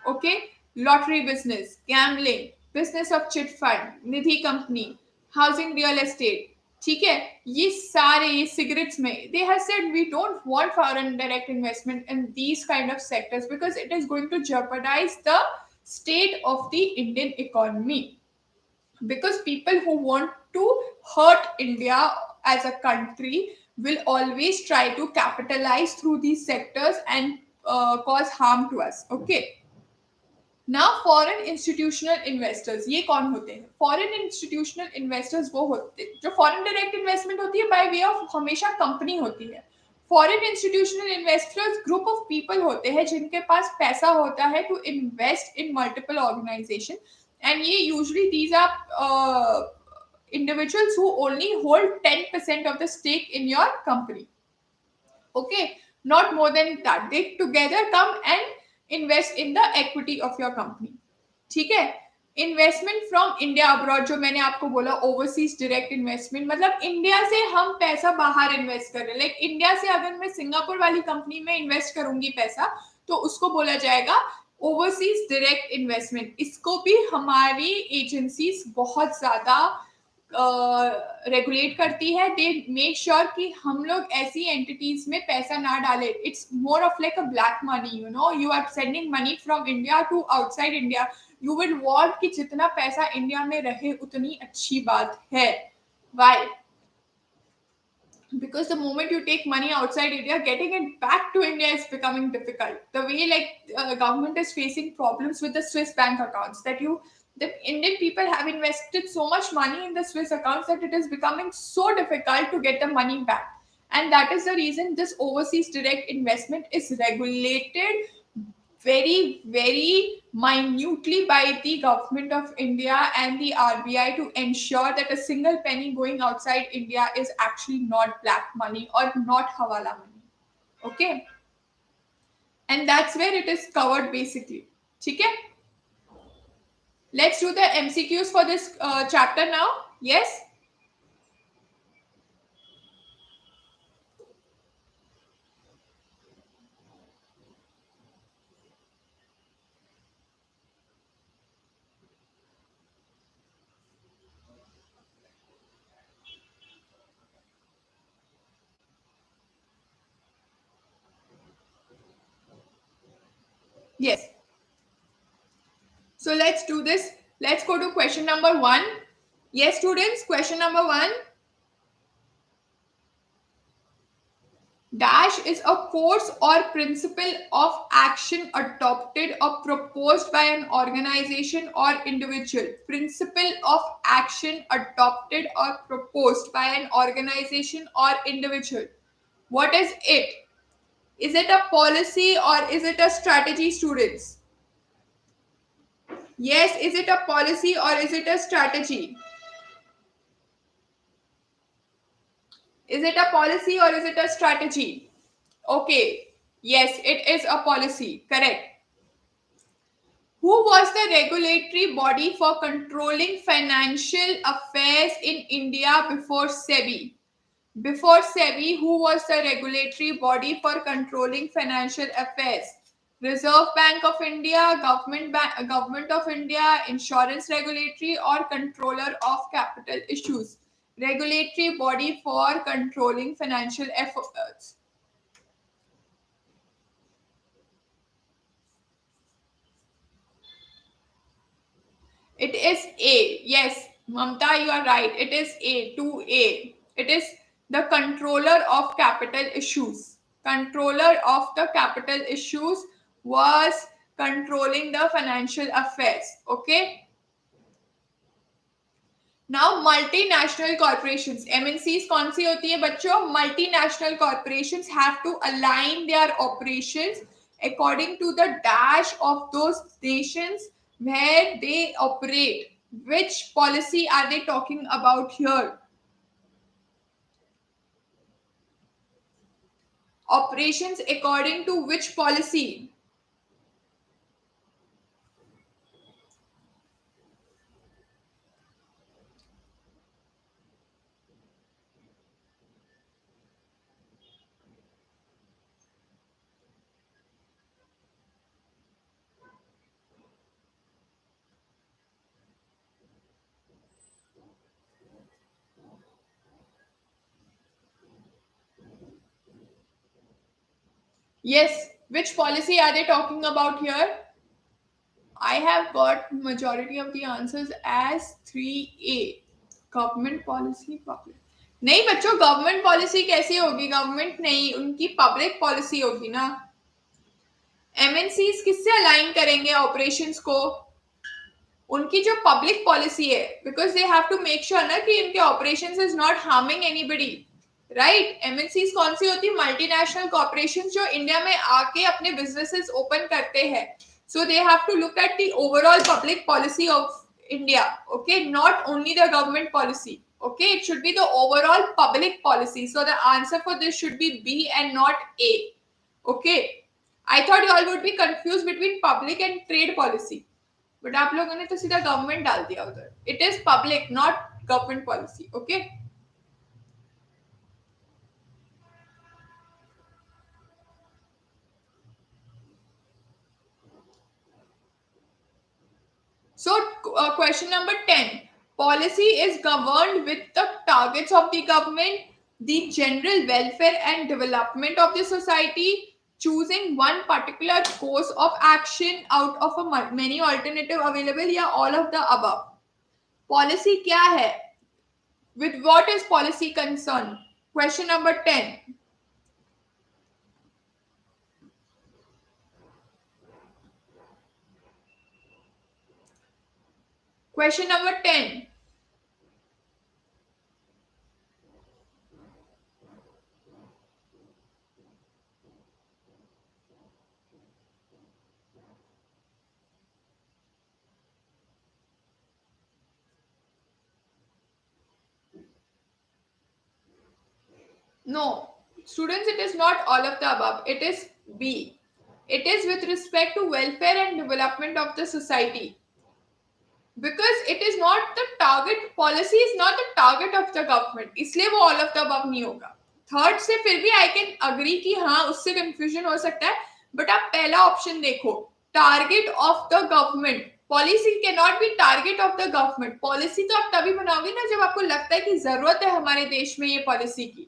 okay, lottery business, gambling, business of chit fund, nidhi company, housing, real estate, ठीक है। ये सारे, ये सिगरेट्स में they have said we don't want foreign direct investment in these kind of sectors because it is going to jeopardize the state of the Indian economy, because people who want to hurt India as a country will always try to capitalize through these sectors and cause harm to us, okay। ना foreign institutional investors, ये कौन होते हैं? Foreign institutional investors वो होते हैं जो foreign direct investment होती है बाय वे ऑफ हमेशा कंपनी होती है। Foreign institutional investors group of people होते हैं जिनके पास पैसा होता है to invest in multiple organisation, and ये usually these are individuals who only hold 10% of the stake in your company, okay, not more than that, they together come and invest in the equity of your company, ठीक है। Investment from India abroad, जो मैंने आपको बोला overseas direct investment, मतलब India से हम पैसा बाहर इन्वेस्ट कर रहे हैं। लाइक इंडिया से अगर मैं सिंगापुर वाली कंपनी में इन्वेस्ट करूंगी पैसा, तो उसको बोला जाएगा ओवरसीज डायरेक्ट इन्वेस्टमेंट। इसको भी हमारी एजेंसीज बहुत ज्यादा रेगुलेट करती है। दे मेक श्योर कि हम लोग ऐसी एंटिटीज में पैसा ना डाले। It's more of like a black money, you know, you are sending money from India to outside India. You will want कि जितना पैसा इंडिया में रहे उतनी अच्छी बात है। Y? Because the moment you take money outside India, getting it back to India is becoming difficult. The way like government is facing problems with the Swiss bank accounts, that the Indian people have invested so much money in the Swiss accounts that it is becoming so difficult to get the money back. And that is the reason this overseas direct investment is regulated very, very minutely by the government of India and the RBI to ensure that a single penny going outside India is actually not black money or not hawala money. Okay? And that's where it is covered basically. Okay? Let's do the MCQs for this chapter now. Yes? Yes. So let's do this. Let's go to question number 1. Yes, students, question number 1. Dash is a course or principle of action adopted or proposed by an organization or individual. Principle of action adopted or proposed by an organization or individual. What is it? Is it a policy or is it a strategy, students? Yes, is it a policy or is it a strategy? Is it a policy or is it a strategy? Okay. Yes, it is a policy. Correct. Who was the regulatory body for controlling financial affairs in India before SEBI? Before SEBI, who was the regulatory body for controlling financial affairs? Reserve Bank of India, Government of India, Insurance Regulatory, or Controller of Capital Issues? Regulatory body for controlling financial affairs. It is A. Yes, Mamta, you are right. It is A, 2A. It is the controller of capital issues. Controller of the capital issues was controlling the financial affairs. Okay. Now multinational corporations, MNCs कौन सी होती है बच्चों? Multinational corporations have to align their operations according to the dash of those nations where they operate. Which policy are they talking about here? Operations according to which policy? Yes, which policy are they talking about here? I have got majority of the answers as 3A. Government policy public. नहीं बच्चों, government policy कैसी होगी? Government नहीं, उनकी public policy होगी ना. MNCs किससे align करेंगे ऑपरेशंस को? उनकी जो पब्लिक पॉलिसी है, because they have to make sure ना कि इनके operations is not harming anybody, right. MNCs कौन सी होती है? मल्टीनेशनल कॉर्पोरेशन जो इंडिया में आके अपने बिजनेसेस ओपन करते हैं. So they have to look at the overall public policy of India, okay, not only the government policy, okay, it should be the overall public policy. So the answer for this should be B and not A, okay. I thought you all would be confused between public and trade policy, but आप लोगों ने तो सीधा government डाल दिया उधर. It is public not government policy, okay. So question number 10, policy is governed with the targets of the government, the general welfare and development of the society, choosing one particular course of action out of a many alternative available, या all of the above. Policy क्या है? With what is policy concerned? Question number 10. Question number 10. No, students, it is not all of the above. It is B. It is with respect to welfare and development of the society. Because it is not the target, policy is not the target of the government. इसलिए वो all of the above नहीं होगा. Third से फिर भी I can agree कि हाँ उससे कंफ्यूजन हो सकता है, बट आप पहला ऑप्शन देखो, target of the government. Policy can not be target of the government. Policy तो आप तभी बनाओगे ना जब आपको लगता है कि जरूरत है हमारे देश में ये पॉलिसी की.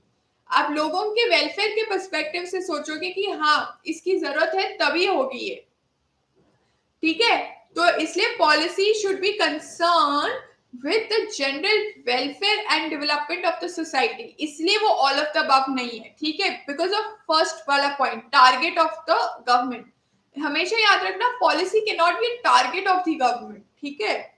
आप लोगों के वेलफेयर के पर्सपेक्टिव से सोचोगे कि हाँ इसकी जरूरत है तभी होगी ये, ठीक है. तो इसलिए policy should be concern with the general welfare and development of the society. इसलिए वो ऑल ऑफ द अबव नहीं है, ठीक है, बिकॉज ऑफ फर्स्ट वाला point, target of the government. हमेशा याद रखना, policy can not be target of the government, ठीक है.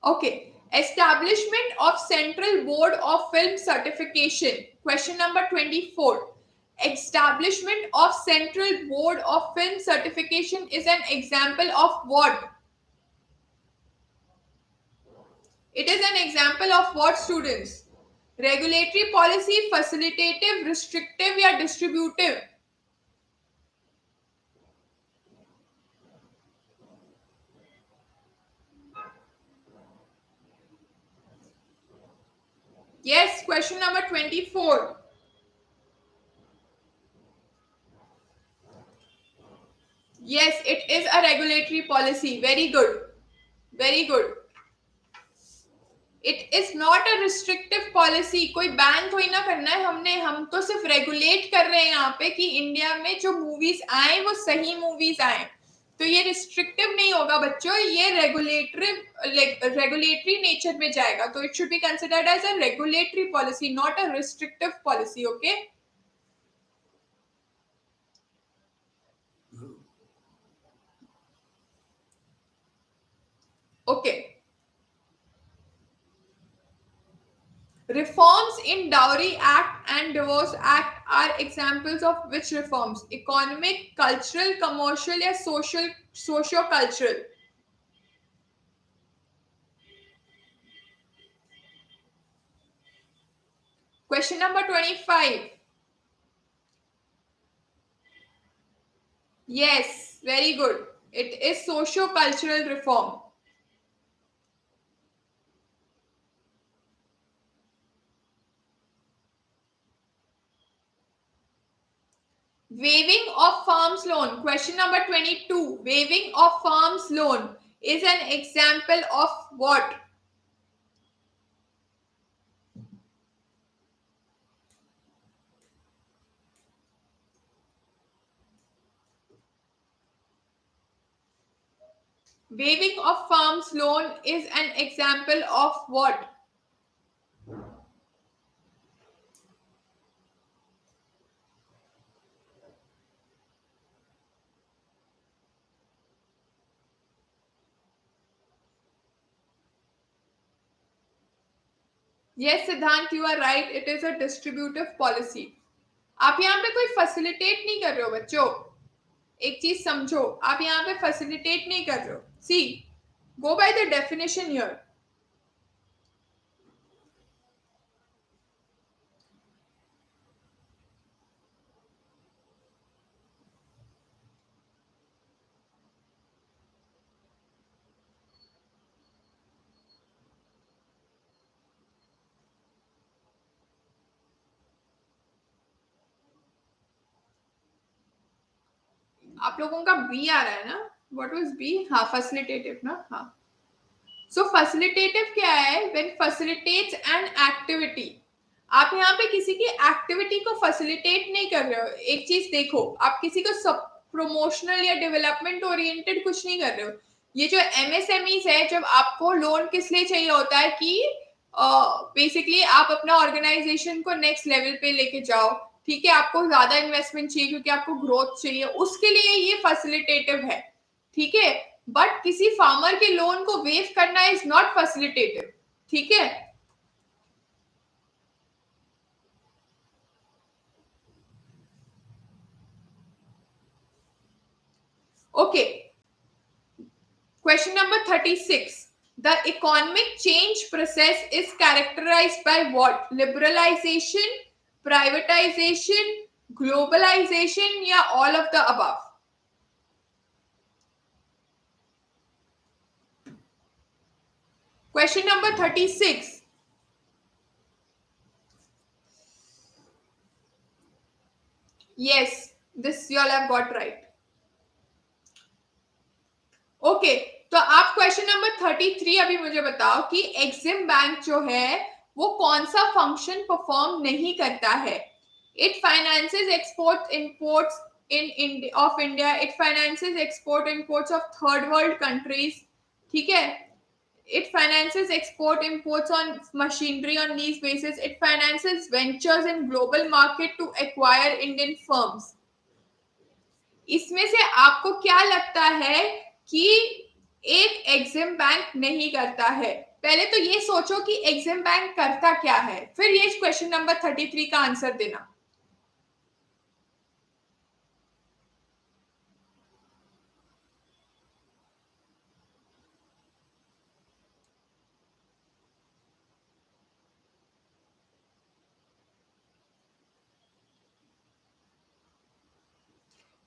Okay. Establishment of Central Board of Film Certification. Question number 24. Establishment of Central Board of Film Certification is an example of what? It is an example of what, students? Regulatory policy, facilitative, restrictive या distributive? Yes, question number 24. Yes, it is a regulatory policy. Very good. Very good. It is not a restrictive policy. कोई ban थोड़ी ना करना है हमने, हम तो सिर्फ रेगुलेट कर रहे हैं यहाँ पे कि इंडिया में जो मूवीज आए वो सही मूवीज आए. तो ये रिस्ट्रिक्टिव नहीं होगा बच्चों, ये रेगुलेटरी नेचर में जाएगा. तो it should be considered as a regulatory policy, not a restrictive policy, okay. Okay. Reforms in Dowry Act and Divorce Act are examples of which reforms? Economic, cultural, commercial या socio-cultural? Question number 25. Yes, very good. It is socio-cultural reform. Waiving of farms loan. Question number 22. Waiving of farms loan is an example of what? Waiving of farms loan is an example of what? Yes, Siddhant, you are right. It is a distributive policy. आप यहाँ पे कोई facilitate नहीं कर रहे हो बच्चों. एक चीज समझो, आप यहाँ पे फैसिलिटेट नहीं कर रहे हो. See, go by the definition here. आप लोगों का बी आ रहा है ना? What was B? हाँ, फैसिलिटेटिव ना. हाँ, सो फैसिलिटेटिव क्या है? When facilitates an activity. आप यहाँ पे किसी की एक्टिविटी को फैसिलिटेट नहीं कर रहे हो. एक चीज देखो, आप किसी को सब प्रमोशनल या डेवलपमेंट ओरिएंटेड कुछ नहीं कर रहे हो. ये जो एमएसएमईज है, जब आपको लोन किस लिए चाहिए होता है कि बेसिकली आप अपना ऑर्गेनाइजेशन को नेक्स्ट लेवल पे लेके जाओ. ठीक है, आपको ज्यादा इन्वेस्टमेंट चाहिए क्योंकि आपको ग्रोथ चाहिए, उसके लिए ये फैसिलिटेटिव है. ठीक है, बट किसी फार्मर के लोन को वेव करना इज नॉट फैसिलिटेटिव. ठीक है, okay. Question number 36. The economic change process is characterized by what? Liberalization, privatization, globalization, या all of the above? Question number 36. Yes, this you all have got right. Okay, तो आप question number 33 अभी मुझे बताओ कि EXIM bank जो है वो कौन सा फंक्शन परफॉर्म नहीं करता है. It finances export imports in of India. It finances export imports of third world countries. ठीक है, it finances export imports on machinery on these basis. It finances ventures in global market to acquire Indian firms. इसमें से आपको क्या लगता है कि एक एग्जिम बैंक नहीं करता है? पहले तो ये सोचो कि एग्जिम बैंक करता क्या है, फिर ये क्वेश्चन नंबर 33 का आंसर देना.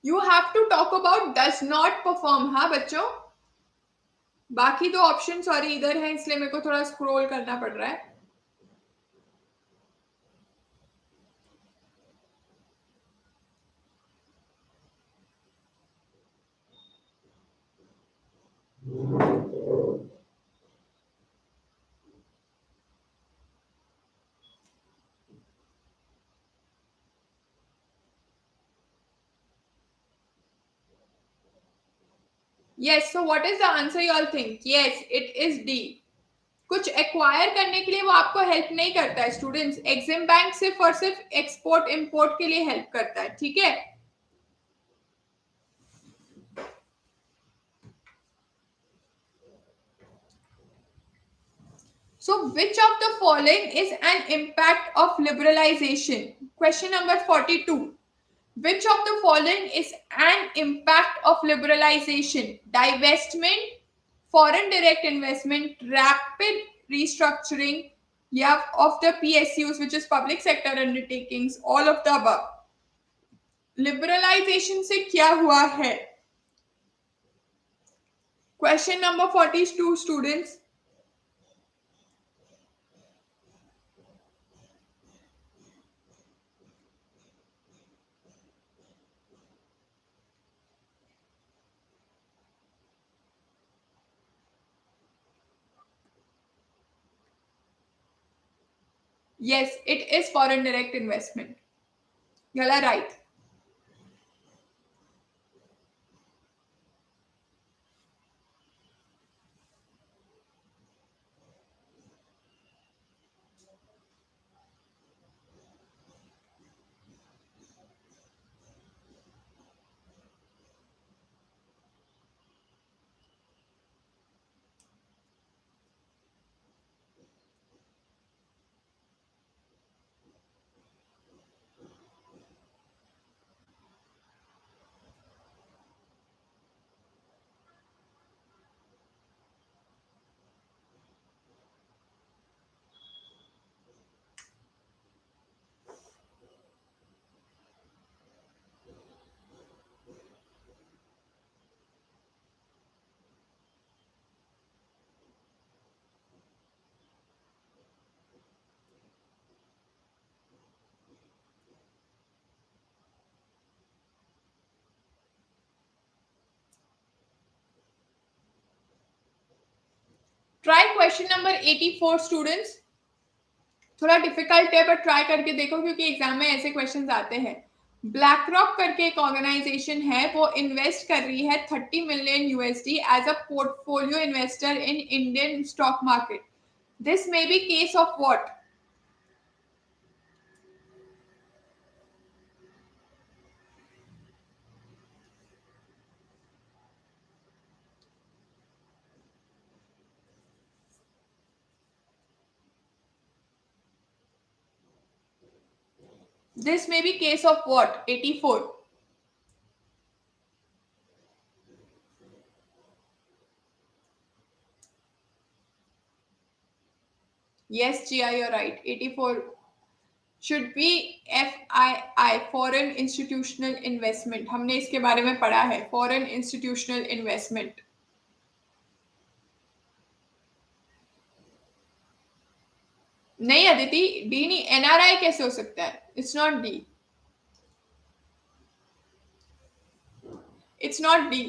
You have to talk about does not perform. हाँ बच्चों, बाकी दो ऑप्शन सॉरी इधर है, इसलिए मेरे को थोड़ा स्क्रॉल करना पड़ रहा है. Yes, so what is the answer you all think? Yes, it is D. कुछ एक्वायर करने के लिए वो आपको हेल्प नहीं करता है स्टूडेंट्स. एग्जिम बैंक सिर्फ और सिर्फ एक्सपोर्ट इंपोर्ट के लिए हेल्प करता है. ठीक है, So, which of the following is an impact of liberalization? Question number 42. Which of the following is an impact of liberalization? Divestment, foreign direct investment, rapid restructuring, yeah, of the PSUs, which is public sector undertakings, all of the above. Liberalisation से क्या हुआ है? Question number 42 students. Yes, it is foreign direct investment. You are right. Try question number 84 students. थोड़ा difficult है but try करके देखो क्योंकि exam में ऐसे क्वेश्चंस आते हैं. ब्लैक रॉक करके एक ऑर्गेनाइजेशन है, वो इन्वेस्ट कर रही है 30 million USD as a portfolio investor in Indian stock market. This may be case of what? This may be case of what? 84. Yes, Gia, you're right. 84 should be FII, Foreign Institutional Investment. हमने इसके बारे में पढ़ा है, Foreign Institutional Investment. नहीं Aditi, D नहीं, NRI कैसे हो सकता है? It's not D. It's not D.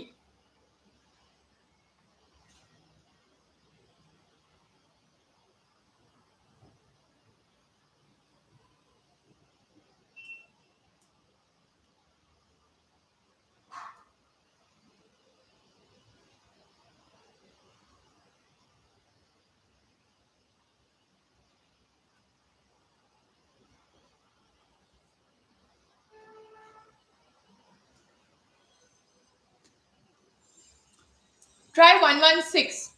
Try 116.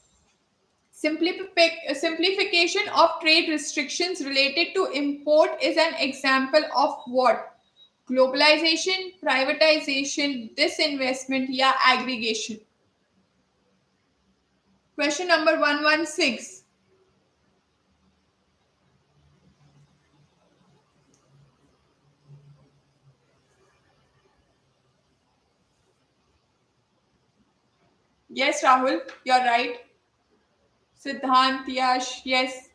Simplification of trade restrictions related to import is an example of what? Globalization, privatization, disinvestment या aggregation. Question number 116. Yes, Rahul, you're right. Siddhant, Yash, yes.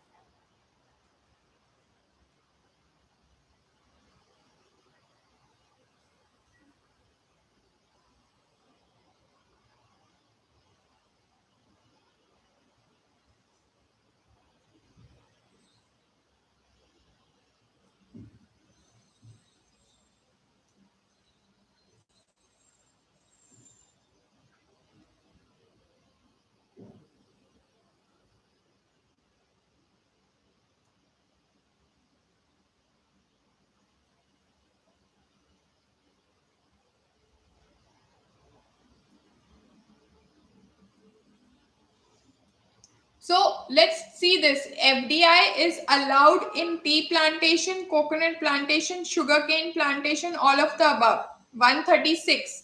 So let's see this. FDI is allowed in tea plantation, coconut plantation, sugarcane plantation, all of the above. 136.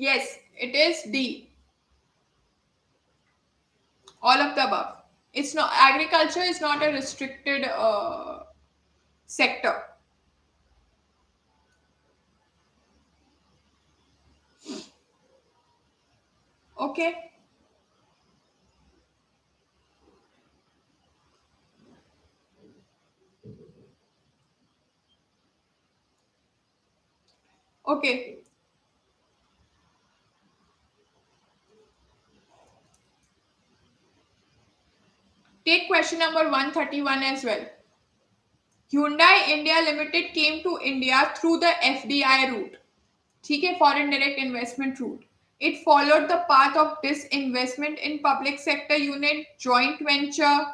Yes, it is D. All of the above. It's not, agriculture is not a restricted sector. Okay. Okay. Take question number 131 as well. Hyundai India Limited came to India through the FDI route. ठीक है, foreign direct investment route. It followed the path of disinvestment in public sector unit, joint venture,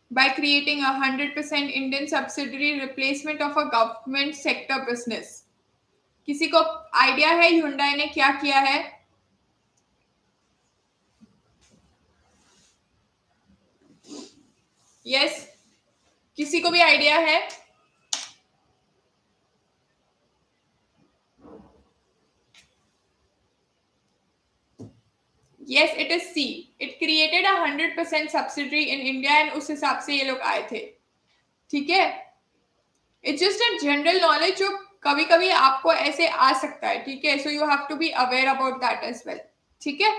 by creating a 100% Indian subsidiary, replacement of a government sector business. किसी को idea है Hyundai ने क्या किया है? Yes, किसी को भी आइडिया है? Yes, it is C. It created a 100% subsidiary in India and उस हिसाब से ये लोग आए थे. ठीक है? It's just a general knowledge जो कभी कभी आपको ऐसे आ सकता है. ठीक है? So you have to be aware about that as well. ठीक है?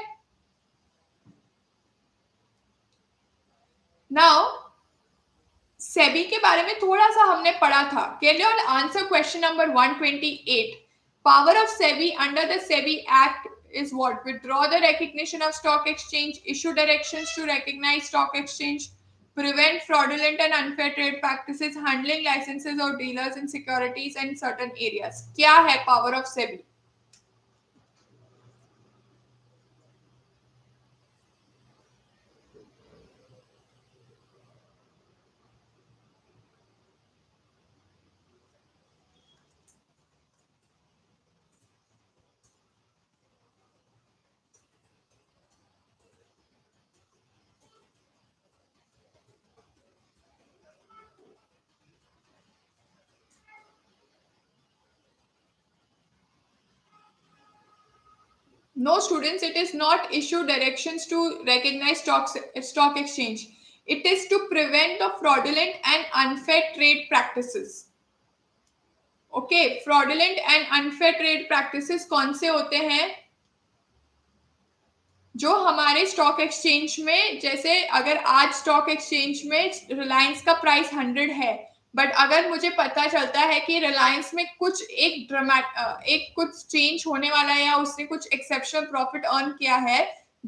Now, सेबी के बारे में थोड़ा सा हमने पढ़ा था. Can you all answer question number 128? Power of SEBI under the SEBI Act is what? Withdraw the recognition of stock exchange, issue directions to recognize stock exchange, prevent fraudulent and unfair trade practices, handling licenses or dealers in securities and certain areas. क्या है power of SEBI? No, students, it is not issue directions to recognize stock exchange. It is to prevent the fraudulent and unfair trade practices. Okay, fraudulent and unfair trade practices कौन से होते हैं? जो हमारे stock exchange में, जैसे अगर आज स्टॉक एक्सचेंज में रिलायंस का प्राइस 100 है, बट अगर मुझे पता चलता है कि रिलायंस में कुछ एक कुछ चेंज होने वाला है या उसने कुछ एक्सेप्शनल प्रॉफिट अर्न किया है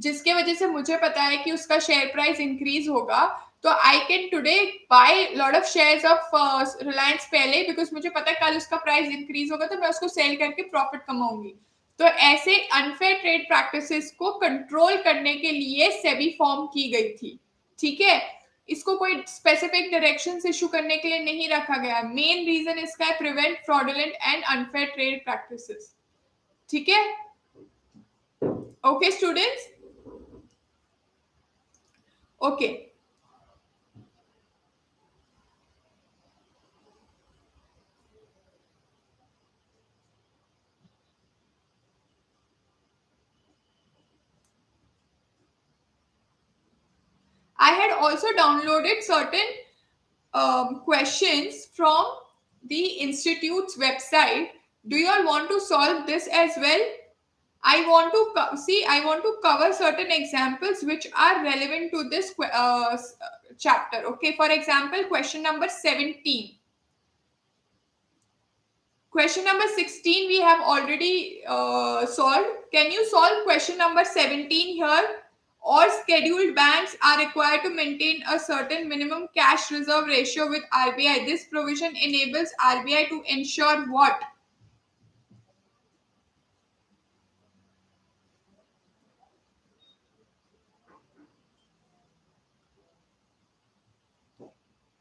जिसके वजह से मुझे पता है कि उसका शेयर प्राइस इंक्रीज होगा, तो I can today buy lot of shares of Reliance पहले, बिकॉज मुझे पता है कल उसका प्राइस इंक्रीज होगा तो मैं उसको सेल करके प्रॉफिट कमाऊंगी. तो ऐसे अनफेयर ट्रेड प्रैक्टिसेस को कंट्रोल करने के लिए सेबी फॉर्म की गई थी. ठीक है, इसको कोई स्पेसिफिक डायरेक्शंस इशू करने के लिए नहीं रखा गया. मेन रीजन इसका है prevent fraudulent and unfair trade practices. ठीक है? Okay students? Okay. I had also downloaded certain questions from the institute's website. Do you all want to solve this as well? I want to see. I want to cover certain examples which are relevant to this chapter. Okay, for example, question number 17. Question number 16 we have already solved. Can you solve question number 17 here? or scheduled banks are required to maintain a certain minimum cash reserve ratio with RBI. This provision enables RBI to ensure what?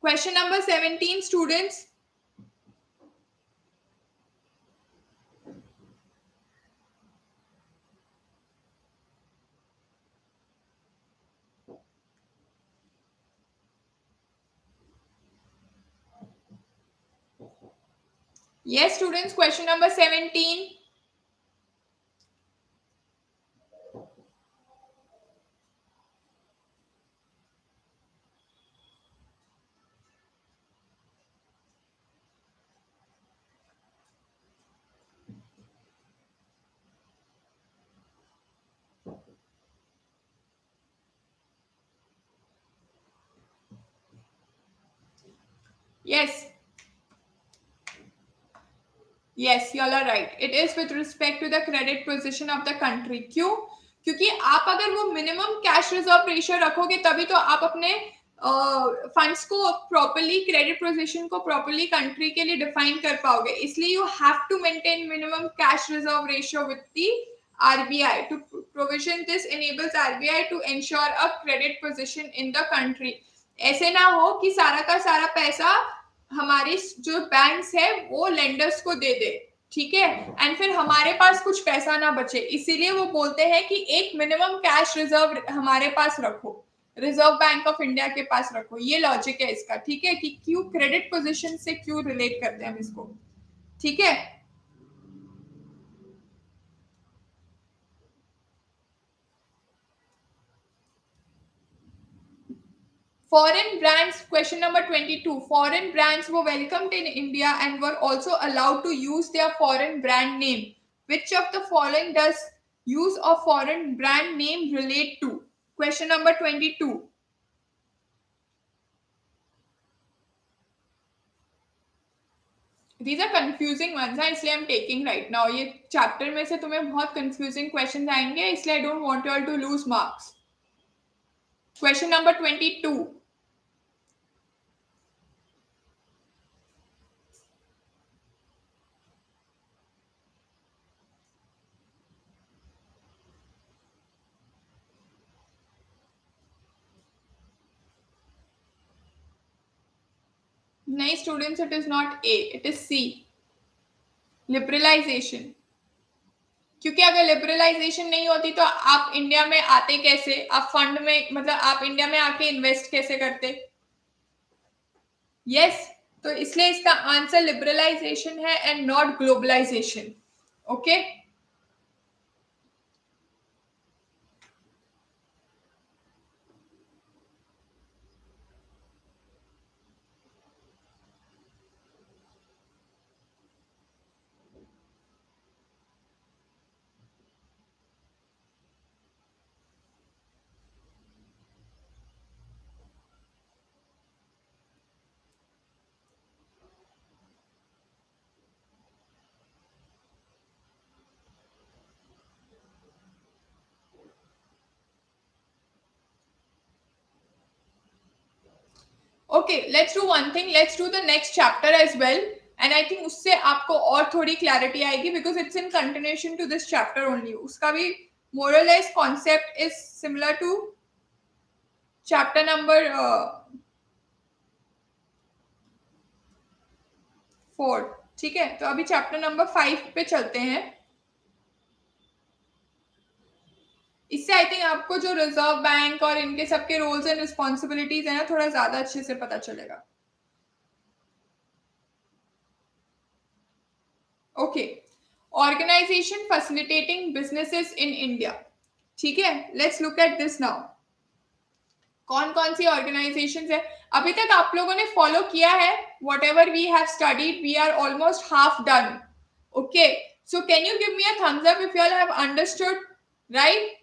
Question number 17, students. Yes, students, question number 17. Yes. Yes, you all are right. It is with respect to the credit position of the country. क्यों? क्योंकि आप अगर वो minimum cash reserve ratio रखोगे तभी तो आप अपने फंड्स को प्रॉपर्ली क्रेडिट पोजीशन को प्रॉपर्ली कंट्री के लिए डिफाइन कर पाओगे. इसलिए you have to maintain minimum cash reserve ratio with the RBI. To provision this enables RBI to ensure a credit position in the country. ऐसे ना हो कि सारा का सारा पैसा हमारी जो बैंक्स है वो लेंडर्स को दे दे. ठीक है. एंड फिर हमारे पास कुछ पैसा ना बचे. इसीलिए वो बोलते हैं कि एक मिनिमम कैश रिजर्व हमारे पास रखो, रिजर्व बैंक ऑफ इंडिया के पास रखो. ये लॉजिक है इसका. ठीक है कि क्यों क्रेडिट पोजीशन से क्यों रिलेट करते हैं हम इसको. ठीक है. Foreign brands, question number 22. Foreign brands were welcomed in India and were also allowed to use their foreign brand name. Which of the following does use of foreign brand name relate to? Question number 22. These are confusing ones हैं, इसलिए I'm taking right now. ये chapter में से तुम्हें बहुत confusing questions आएंगे, इसलिए I don't want you all to lose marks. Question number 22. नहीं students, it is not A, it is C. Liberalization. क्योंकि अगर लिबरलाइजेशन नहीं होती तो आप इंडिया में आते कैसे, आप फंड में मतलब आप इंडिया में आके इन्वेस्ट कैसे करते. यस. तो इसलिए इसका आंसर लिबरलाइजेशन है and not globalisation. Okay. Okay, let's do one thing, let's do the next chapter as well. And I think उससे आपको और थोड़ी क्लैरिटी आएगी because it's in continuation to this chapter only. उसका भी more or less concept is similar to chapter number 4. ठीक है. तो अभी चैप्टर नंबर 5 पे चलते हैं. इससे आई थिंक आपको जो रिजर्व बैंक और इनके सबके रोल्स एंड रिस्पॉन्सिबिलिटीज है ना थोड़ा ज्यादा अच्छे से पता चलेगा. Okay. Organisation facilitating businesses in India. ठीक है. Let's look at this now. कौन कौन सी ऑर्गेनाइजेशंस है अभी तक आप लोगों ने फॉलो किया है. Whatever we have studied we are almost half done. Okay. So can you give me a thumbs up if you all have understood, right?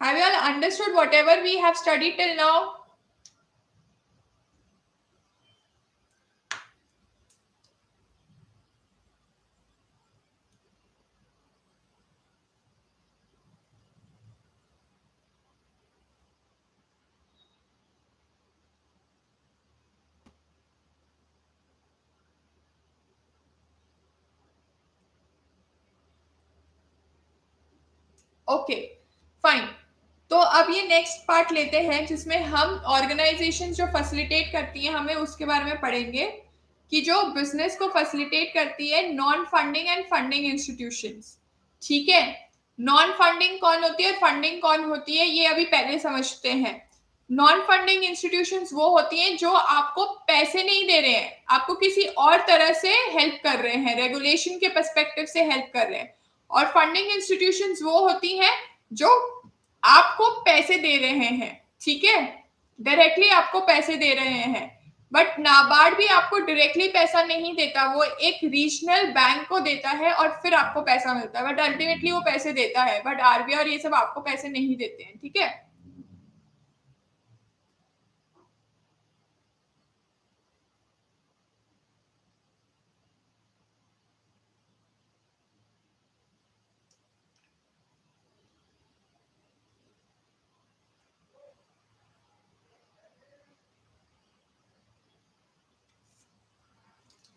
Have you all understood whatever we have studied till now? Okay fine. तो अब ये next part लेते हैं जिसमें हम organisation जो facilitate करती हैं हमें उसके बारे में पढ़ेंगे कि जो बिजनेस को फैसिलिटेट करती है non funding and funding institutions. ठीक है, नॉन फंडिंग कौन होती है और फंडिंग कौन होती है ये अभी पहले समझते हैं। नॉन फंडिंग इंस्टीट्यूशंस वो होती हैं जो आपको पैसे नहीं दे रहे हैं, आपको किसी और तरह से हेल्प कर रहे हैं, रेगुलेशन के पर्सपेक्टिव से हेल्प कर रहे हैं। और फंडिंग इंस्टीट्यूशंस वो होती हैं जो आपको पैसे दे रहे हैं। ठीक है, डायरेक्टली आपको पैसे दे रहे हैं। बट नाबार्ड भी आपको डायरेक्टली पैसा नहीं देता, वो एक रीजनल बैंक को देता है और फिर आपको पैसा मिलता है, बट अल्टीमेटली वो पैसे देता है। बट आरबीआई और ये सब आपको पैसे नहीं देते हैं। ठीक है,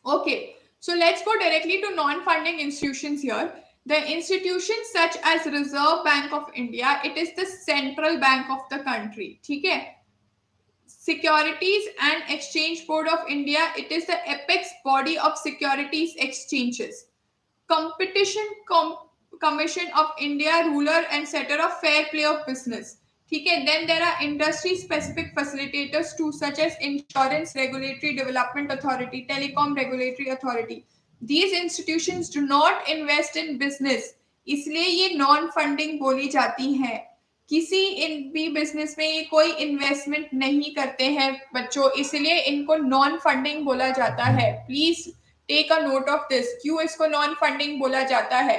okay, so let's go directly to non-funding institutions here. The institutions such as Reserve Bank of India, it is the central bank of the country. ठीक है, Securities and Exchange Board of India, it is the apex body of securities exchanges. Commission of India, ruler and setter of fair play of business. ठीक है, then there are industry specific facilitators too, such as Insurance Regulatory Development Authority, Telecom Regulatory Authority. These institutions do not invest in business, इसलिए ये non funding बोली जाती हैं। किसी इन भी business में ये कोई इन्वेस्टमेंट नहीं करते हैं बच्चों, इसलिए इनको नॉन फंडिंग बोला जाता है। Please take a note of this, क्यों इसको नॉन फंडिंग बोला जाता है।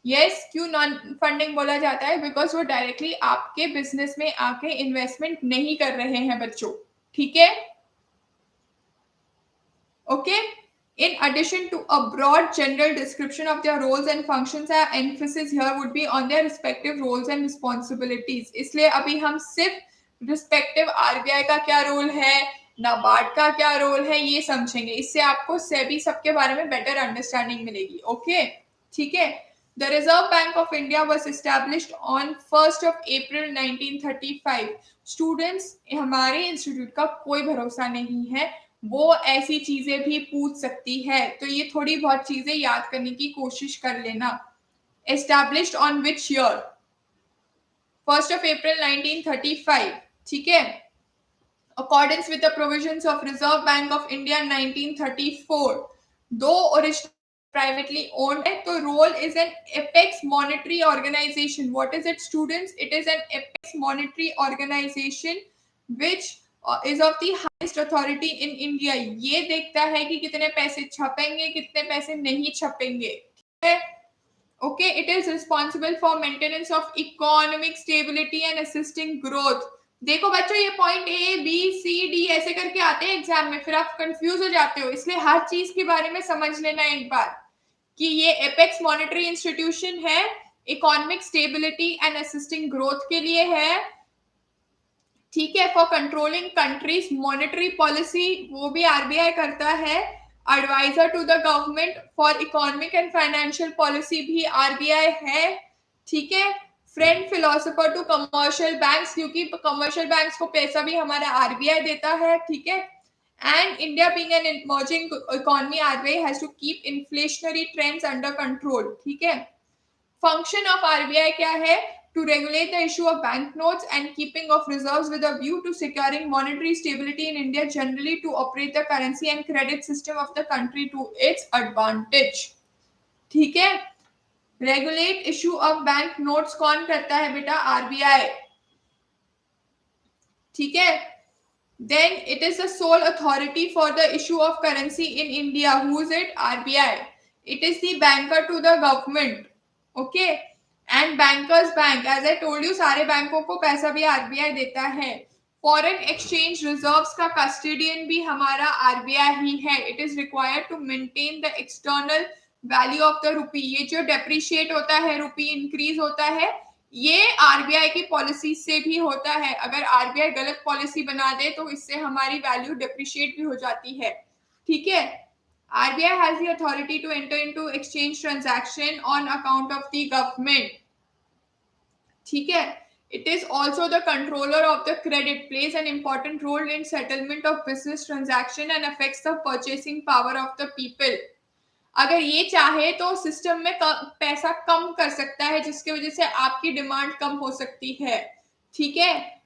यस, क्यों नॉन फंडिंग बोला जाता है, बिकॉज वो डायरेक्टली आपके बिजनेस में आके इन्वेस्टमेंट नहीं कर रहे हैं बच्चों। ठीक है, okay. In addition to a broad general description of their roles and functions, our emphasis here would be on their respective roles and responsibilities. इसलिए अभी हम सिर्फ रिस्पेक्टिव आरबीआई का क्या रोल है, नाबार्ड का क्या रोल है ये समझेंगे। इससे आपको सेबी सबके बारे में बेटर अंडरस्टैंडिंग मिलेगी। ओके, ठीक है। The Reserve Bank of India was established on 1st of April 1935. Students, हमारे इंस्टीट्यूट का कोई भरोसा नहीं है, वो ऐसी चीजें भी पूछ सकती है, तो ये थोड़ी बहुत चीजें याद करने की कोशिश कर लेना। Established on which year? 1st of April 1935. ठीक है, accordance with the provisions of Reserve Bank of India 1934. दो ओरिजिनल privately owned है, तो role is an apex monetary organization. What is it, students? It is an apex monetary organization which is of the highest authority in India. ये देखता है कि कितने पैसे छपेंगे, कितने पैसे नहीं छपेंगे। Okay, it is responsible for maintenance of economic stability and assisting growth. देखो बच्चों, ये point A B C D ऐसे करके आते हैं एग्जाम में, फिर आप कंफ्यूज हो जाते हो, इसलिए हर चीज के बारे में समझ लेना एक बार कि ये एपेक्स मॉनेटरी इंस्टीट्यूशन है, economic stability and assisting growth के लिए है। ठीक है, for controlling countries monetary policy वो भी आरबीआई करता है। Advisor to the government for economic and financial policy भी आरबीआई है। ठीक है, friend philosopher to commercial banks, क्योंकि कमर्शियल बैंक्स को पैसा भी हमारा आरबीआई देता है। ठीक है, and India being an emerging economy, RBI has to keep inflationary trends under control. ठीक है, function of RBI क्या है? To regulate the issue of banknotes and keeping of reserves with a view to securing monetary stability in India, generally to operate the currency and credit system of the country to its advantage. ठीक है, regulate issue of bank notes कौन करता है बेटा? RBI. ठीक है, then it is the sole authority for the issue of currency in India. Who is it? RBI. It is the banker to the government. Okay, and bankers bank, as I told you, सारे बैंकों को पैसा भी RBI देता है। Foreign exchange reserves का custodian भी हमारा आरबीआई ही है। It is required to maintain the external value of the rupee. ये जो डेप्रिशिएट होता है, रुपी इंक्रीज होता है, ये आरबीआई की पॉलिसी से भी होता है। अगर आरबीआई गलत पॉलिसी बना दे तो इससे हमारी वैल्यू डेप्रिशिएट भी हो जाती है। ठीक है, RBI has the authority to enter into exchange transaction on account of the government. ठीक है. It is also the controller of the credit, plays an important role in settlement of business transaction and affects the purchasing power of the people. अगर ये चाहे तो system में पैसा कम कर सकता है, जिसकी वजह से आपकी डिमांड कम हो सकती है. ठीक है,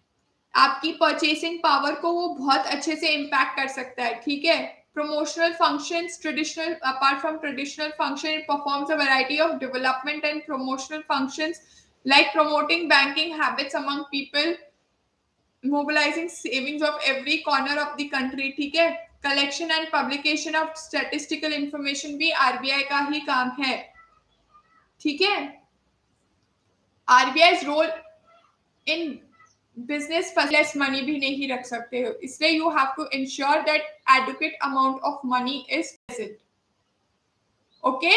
आपकी परचेसिंग पावर को वो बहुत अच्छे से इम्पैक्ट कर सकता है. ठीक है. Promotional functions, traditional, apart from traditional function, it performs a variety of development and promotional functions like promoting banking habits among people, mobilizing savings of every corner of the country. ठीक है. Collection and publication of statistical information भी RBI का ही काम है. ठीक है. RBI role in business less money भी नहीं रख सकते हो, इसलिए you have to ensure that adequate amount of money is present. Okay,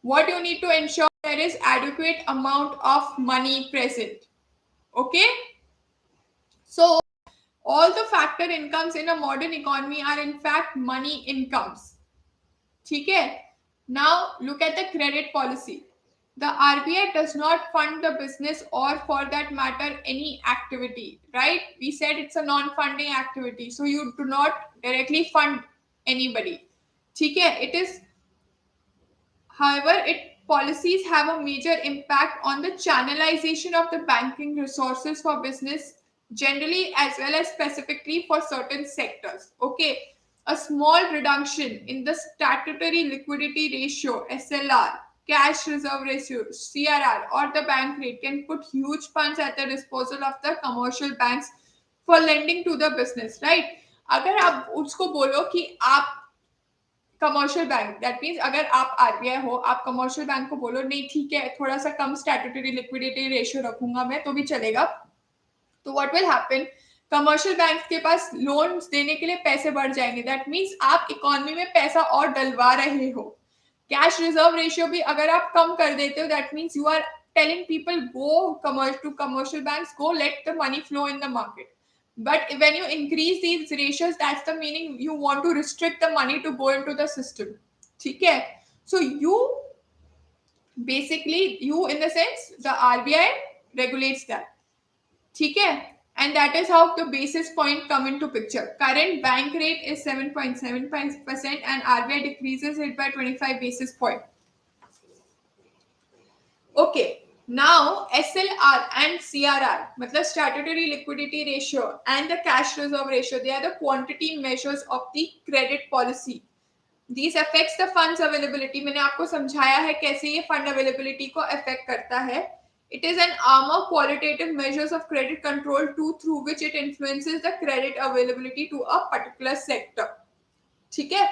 what you need to ensure there is adequate amount of money present. Okay, so all the factor incomes in a modern economy are in fact money incomes. ठीक है. Now look at the credit policy. The RBI does not fund the business or for that matter any activity, right? We said it's a non-funding activity, so you do not directly fund anybody. ठीक है. It is, however, its policies have a major impact on the channelization of the banking resources for business generally as well as specifically for certain sectors. Okay, a small reduction in the statutory liquidity ratio (SLR), cash reserve ratio (CRR), or the bank rate can put huge funds at the disposal of the commercial banks for lending to the business, right? अगर आप उसको बोलो कि आप commercial bank, that means अगर आप RBI हो, आप कमर्शियल बैंक को बोलो नहीं ठीक है थोड़ा सा कम स्टैट्यूटरी लिक्विडिटी रेशियो रखूंगा मैं तो भी चलेगा, तो what will happen, commercial bank के पास लोन्स देने के लिए पैसे बढ़ जाएंगे. दैट मीन्स आप इकोनॉमी में पैसा और डलवा रहे हो. कैश रिजर्व रेशियो भी अगर आप कम कर देते हो, that means you are telling people go to commercial banks, go let the money flow in the market. But when you increase these ratios, that's the meaning you want to restrict the money to go into the system. ठीक है. So you basically, you in the sense the RBI regulates that. ठीक है. And that is how the basis point come into picture. Current bank rate is 7.7% and RBI decreases it by 25 basis point. Okay, now SLR and CRR, मतलब statutory liquidity ratio and the cash reserve ratio, they are the quantity measures of the credit policy. These affects the funds availability. मैंने आपको समझाया है कैसे ये fund availability को affect करता है. It is an arm of qualitative measures of credit control tool through which it influences the credit availability to a particular sector. ठीक है.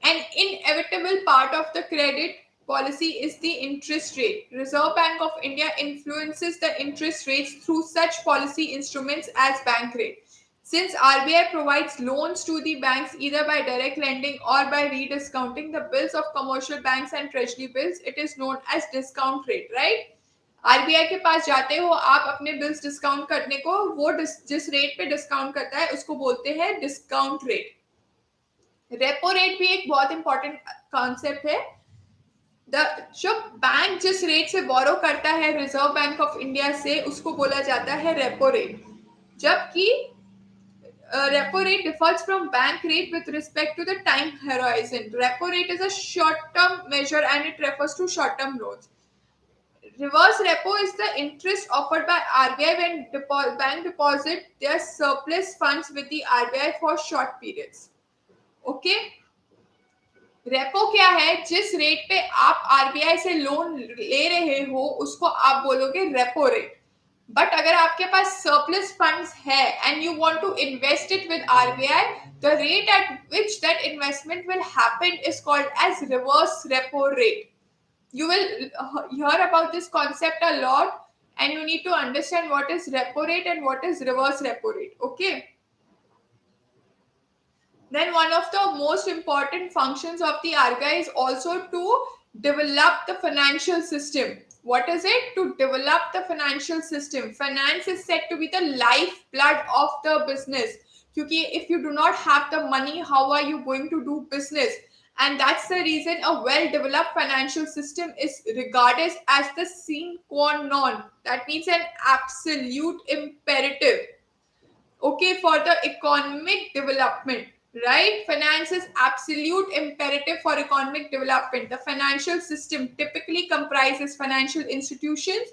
An inevitable part of the credit policy is the interest rate. Reserve Bank of India influences the interest rates through such policy instruments as bank rate. Since RBI provides loans to the banks either by direct lending or by rediscounting the bills of commercial banks and treasury bills, it is known as discount rate, right? RBI के पास जाते हो आप अपने bills discount करने को, वो जिस rate पे डिस्काउंट करता है उसको बोलते हैं डिस्काउंट रेट. रेपो रेट भी एक बहुत इंपॉर्टेंट कॉन्सेप्ट है. जो बैंक जिस रेट से बोरो करता है रिजर्व बैंक ऑफ इंडिया से, उसको बोला जाता है रेपो रेट. जबकि repo rate differs from bank rate with respect to the time horizon. Repo rate is a short term measure and it refers to short term loans. Reverse repo is the interest offered by RBI when bank deposit their surplus funds with the RBI for short periods. Okay, repo क्या है, जिस rate पे आप RBI से loan ले रहे हो उसको आप बोलोगे रेपो रेट. बट अगर आपके पास सरप्लस फंड्स है and you want to invest it with RBI, the rate at which that investment will happen is called as reverse repo rate. You will hear about this concept a lot and you need to understand what is repo rate and what is reverse repo rate. Okay. Then one of the most important functions of the RBI is also to develop the financial system. What is it? To develop the financial system. Finance is said to be the lifeblood of the business. क्योंकि if you do not have the money, how are you going to do business? And that's the reason a well-developed financial system is regarded as the sine qua non. That means an absolute imperative, okay, for the economic development, right? Finance is absolute imperative for economic development. The financial system typically comprises financial institutions,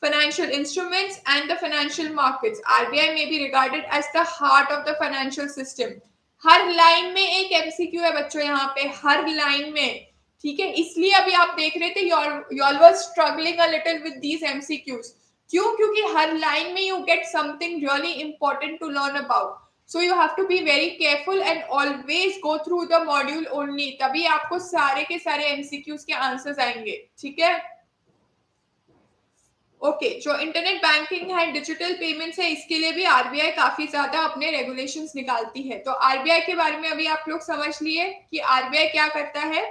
financial instruments, and the financial markets. RBI may be regarded as the heart of the financial system. Her line में एक MCQ है बच्चों, यहाँ पे हर line में, ठीक है, इसलिए अभी आप देख रहे थे y'all were struggling a little with these MCQs. क्यों? क्योंकि हर लाइन में you get something really important to learn about. So you have to be very careful and always go through the module only. तभी आपको सारे के सारे MCQs के answers आएंगे, ठीक है? ओके, जो इंटरनेट बैंकिंग है, डिजिटल पेमेंट्स है, इसके लिए भी आरबीआई काफी ज्यादा अपने रेगुलेशंस निकालती है. तो आरबीआई के बारे में अभी आप लोग समझ लिए कि आरबीआई क्या करता है,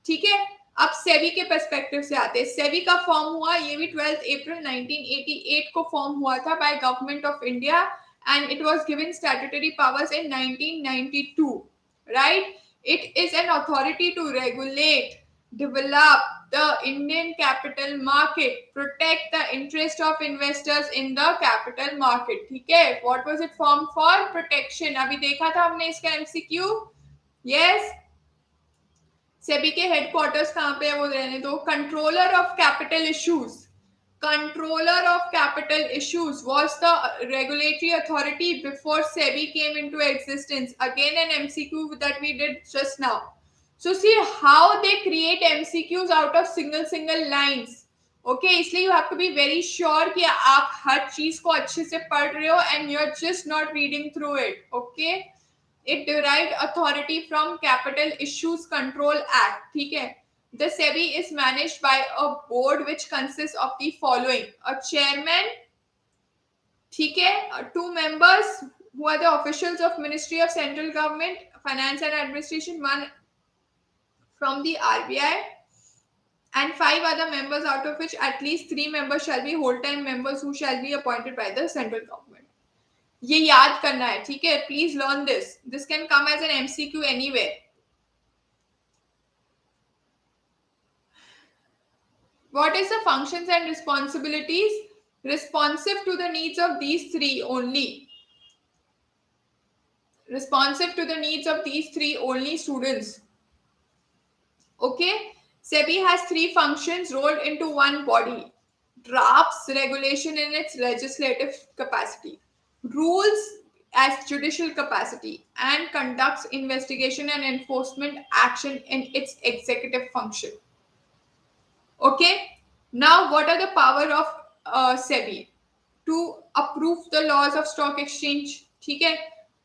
ठीक है. अब सेबी के पर्सपेक्टिव से आते हैं. सेबी का फॉर्म हुआ, ये भी 12 अप्रैल 1988 को फॉर्म हुआ था by government of India and it was given statutory powers in 1992, right. It is an authority to regulate, develop the Indian capital market, protect the interest of investors in the capital market, ठीक है. What was it formed for? Protection. अभी देखा था हमने इसका MCQ. Yes. SEBI के headquarters कहाँ पे है वो रहने दो. Controller of capital issues, controller of capital issues was the regulatory authority before SEBI came into existence. Again an MCQ that we did just now. So see how they create MCQs out of single lines. Okay, इसलिए you have to be very sure कि आप हर चीज को अच्छे से पढ़ रहे हो and you're just not reading through it. Okay, it derived authority from Capital Issues Control Act. ठीक है. The SEBI is managed by a board which consists of the following: a chairman, ठीक है, 2 members who are the officials of Ministry of Central Government, Finance and Administration, 1 from the RBI, and 5 other members, out of which at least 3 members shall be whole-time members who shall be appointed by the central government. ये याद करना है, ठीक है. Please learn this. This can come as an MCQ anywhere. What is the functions and responsibilities? Responsive to the needs of these three only. Responsive to the needs of these three only, students. Okay. SEBI has 3 functions rolled into one body: drafts regulation in its legislative capacity, rules as judicial capacity, and conducts investigation and enforcement action in its executive function. Okay. Now, what are the power of SEBI? To approve the laws of stock exchange, ठीक है.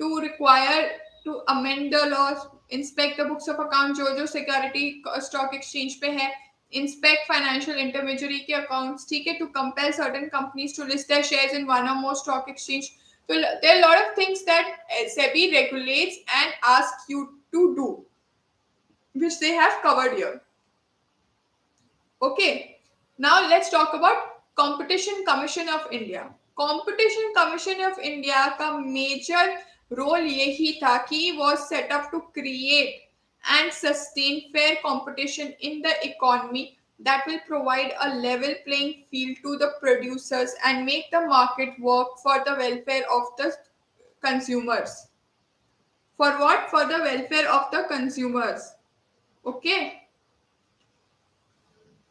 To require to amend the laws, inspect the books of account जो security stock exchange पे है, inspect financial intermediary के accounts, ठीक है. To compel certain companies to list their shares in one or more stock exchange. So there are a lot of things that SEBI regulates and asks you to do, which they have covered here. Okay, now let's talk about Competition Commission of India. Competition Commission of India का major role यही था कि was set up to create and sustain fair competition in the economy that will provide a level playing field to the producers and make the market work for the welfare of the consumers. For what? For the welfare of the consumers. Okay.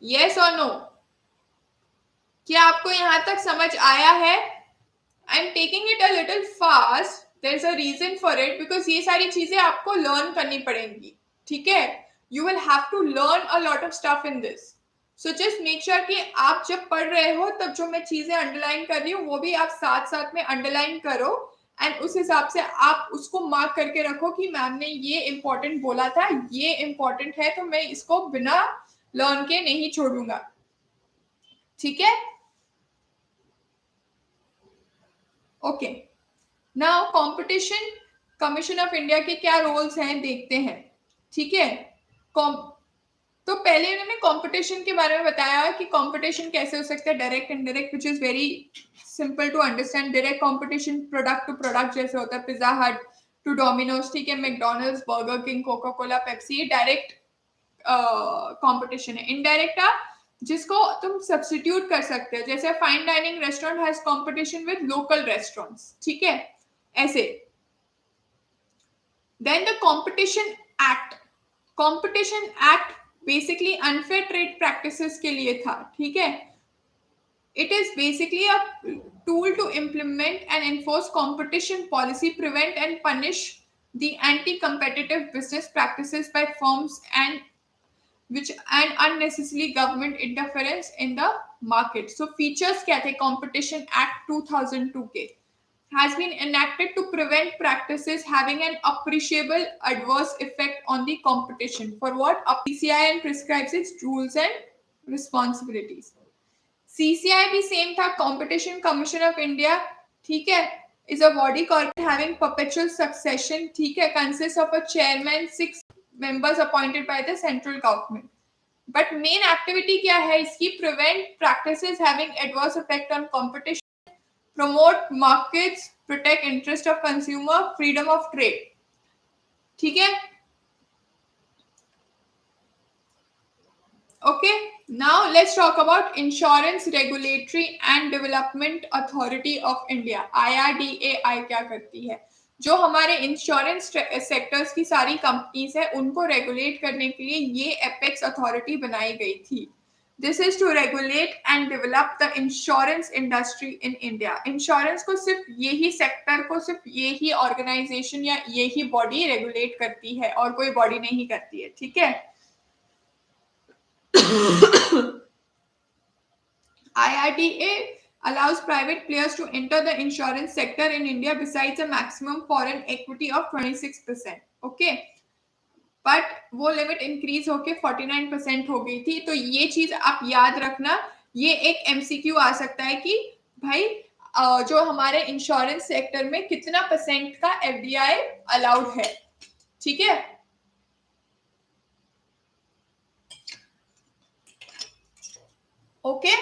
Yes or no? क्या आपको यहां तक समझ आया है? I am taking it a little fast. There is a reason for it, because ये सारी चीजें आपको लर्न करनी पड़ेंगी, ठीक है. You will have to learn a lot of stuff in this. So just make sure कि आप जब पढ़ रहे हो तब जो मैं चीजें अंडरलाइन कर रही हूँ वो भी आप साथ साथ में अंडरलाइन करो एंड उस हिसाब से आप उसको मार्क करके रखो कि मैम ने ये इंपॉर्टेंट बोला था, ये इंपॉर्टेंट है, तो मैं इसको बिना लर्न के नहीं छोड़ूंगा, ठीक है. Okay, now competition commission of India के क्या रोल्स हैं देखते हैं, ठीक है. तो पहले उन्होंने कंपटीशन के बारे में बताया कि कंपटीशन कैसे हो सकता है, direct indirect, which is very simple to understand. Direct competition product to product जैसे होता है, पिज्जा हट टू डोमिनोज, ठीक है, McDonald's, Burger King, Coca Cola, Pepsi, direct competition है. इनडायरेक्ट जिसको तुम सब्स्टिट्यूट कर सकते हो, जैसे fine dining restaurant has competition with local restaurants, ठीक है, ऐसे. Then the competition act. Competition act basically unfair trade practices के लिए था, ठीक है. It is basically a tool to implement and enforce competition policy, prevent and punish the anti-competitive business practices by firms and unnecessary government interference in the market. So features क्या थे? Competition Act 2002 के has been enacted to prevent practices having an appreciable adverse effect on the competition. For what? PCI and prescribes its rules and responsibilities. CCI भी same था, competition commission of India, ठीक है, is a body corporate having perpetual succession, ठीक है, consist of a chairman, 6 members appointed by the central government. But main activity क्या है इसकी? Prevent practices having adverse effect on competition, promote markets, protect interest of consumer, freedom of trade, ठीक है. Okay, now let's talk about Insurance Regulatory and Development Authority of India. IRDAI क्या करती है? जो हमारे इंश्योरेंस सेक्टर्स की सारी companies है उनको रेगुलेट करने के लिए ये एपेक्स अथॉरिटी बनाई गई थी. This is to regulate and develop the insurance industry in India. Insurance को सिर्फ यही सेक्टर को सिर्फ यही ऑर्गेनाइजेशन या यही बॉडी रेगुलेट करती है और कोई बॉडी नहीं करती है, ठीक है. IRDA allows private players to enter the insurance sector in India besides a maximum foreign equity of 26%. Okay, but वो लिमिट इंक्रीज होके 49% हो गई थी. तो ये चीज आप याद रखना. ये एक MCQ आ सकता है कि भाई जो हमारे इंश्योरेंस सेक्टर में कितना परसेंट का FDI अलाउड है, ठीक है. Okay.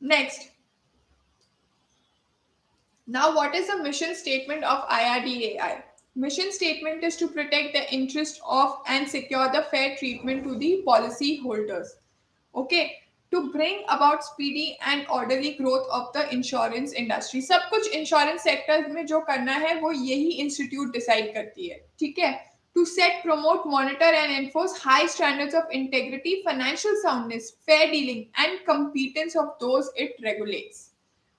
Next. Now, what is the mission statement of IRDAI? Mission statement is to protect the interest of and secure the fair treatment to the policy holders. Okay. To bring about speedy and orderly growth of the insurance industry. सब कुछ insurance sector में जो करना है वो यही institute decide करती है, ठीक है. To set, promote, monitor and enforce high standards of integrity, financial soundness, fair dealing and competence of those it regulates.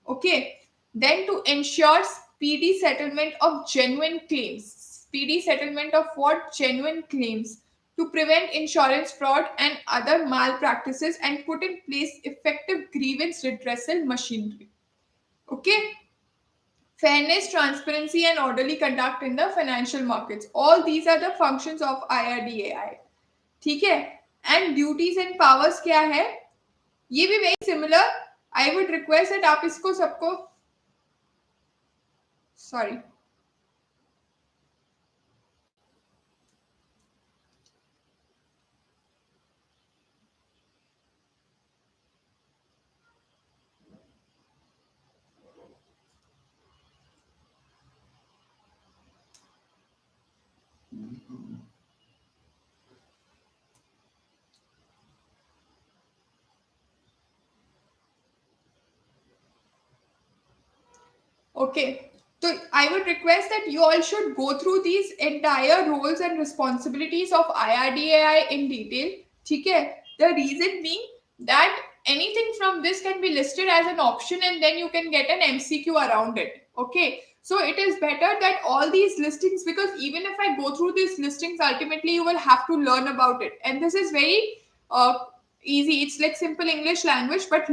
Okay. Then to ensure speedy settlement of genuine claims. Speedy settlement of what? Genuine claims. To prevent insurance fraud and other malpractices and put in place effective grievance redressal machinery. Okay. Fairness, transparency and orderly conduct in the financial markets. All these are the functions of IRDAI. ठीक है. And duties and powers क्या है? ये भी very similar. I would request that आप इसको सबको sorry. Okay, so I would request that you all should go through these entire roles and responsibilities of IRDAI in detail. ठीक है? The reason being that anything from this can be listed as an option and then you can get an MCQ around it. Okay, so it is better that all these listings, because even if I go through these listings, ultimately you will have to learn about it, and this is very easy. It's like simple English language, but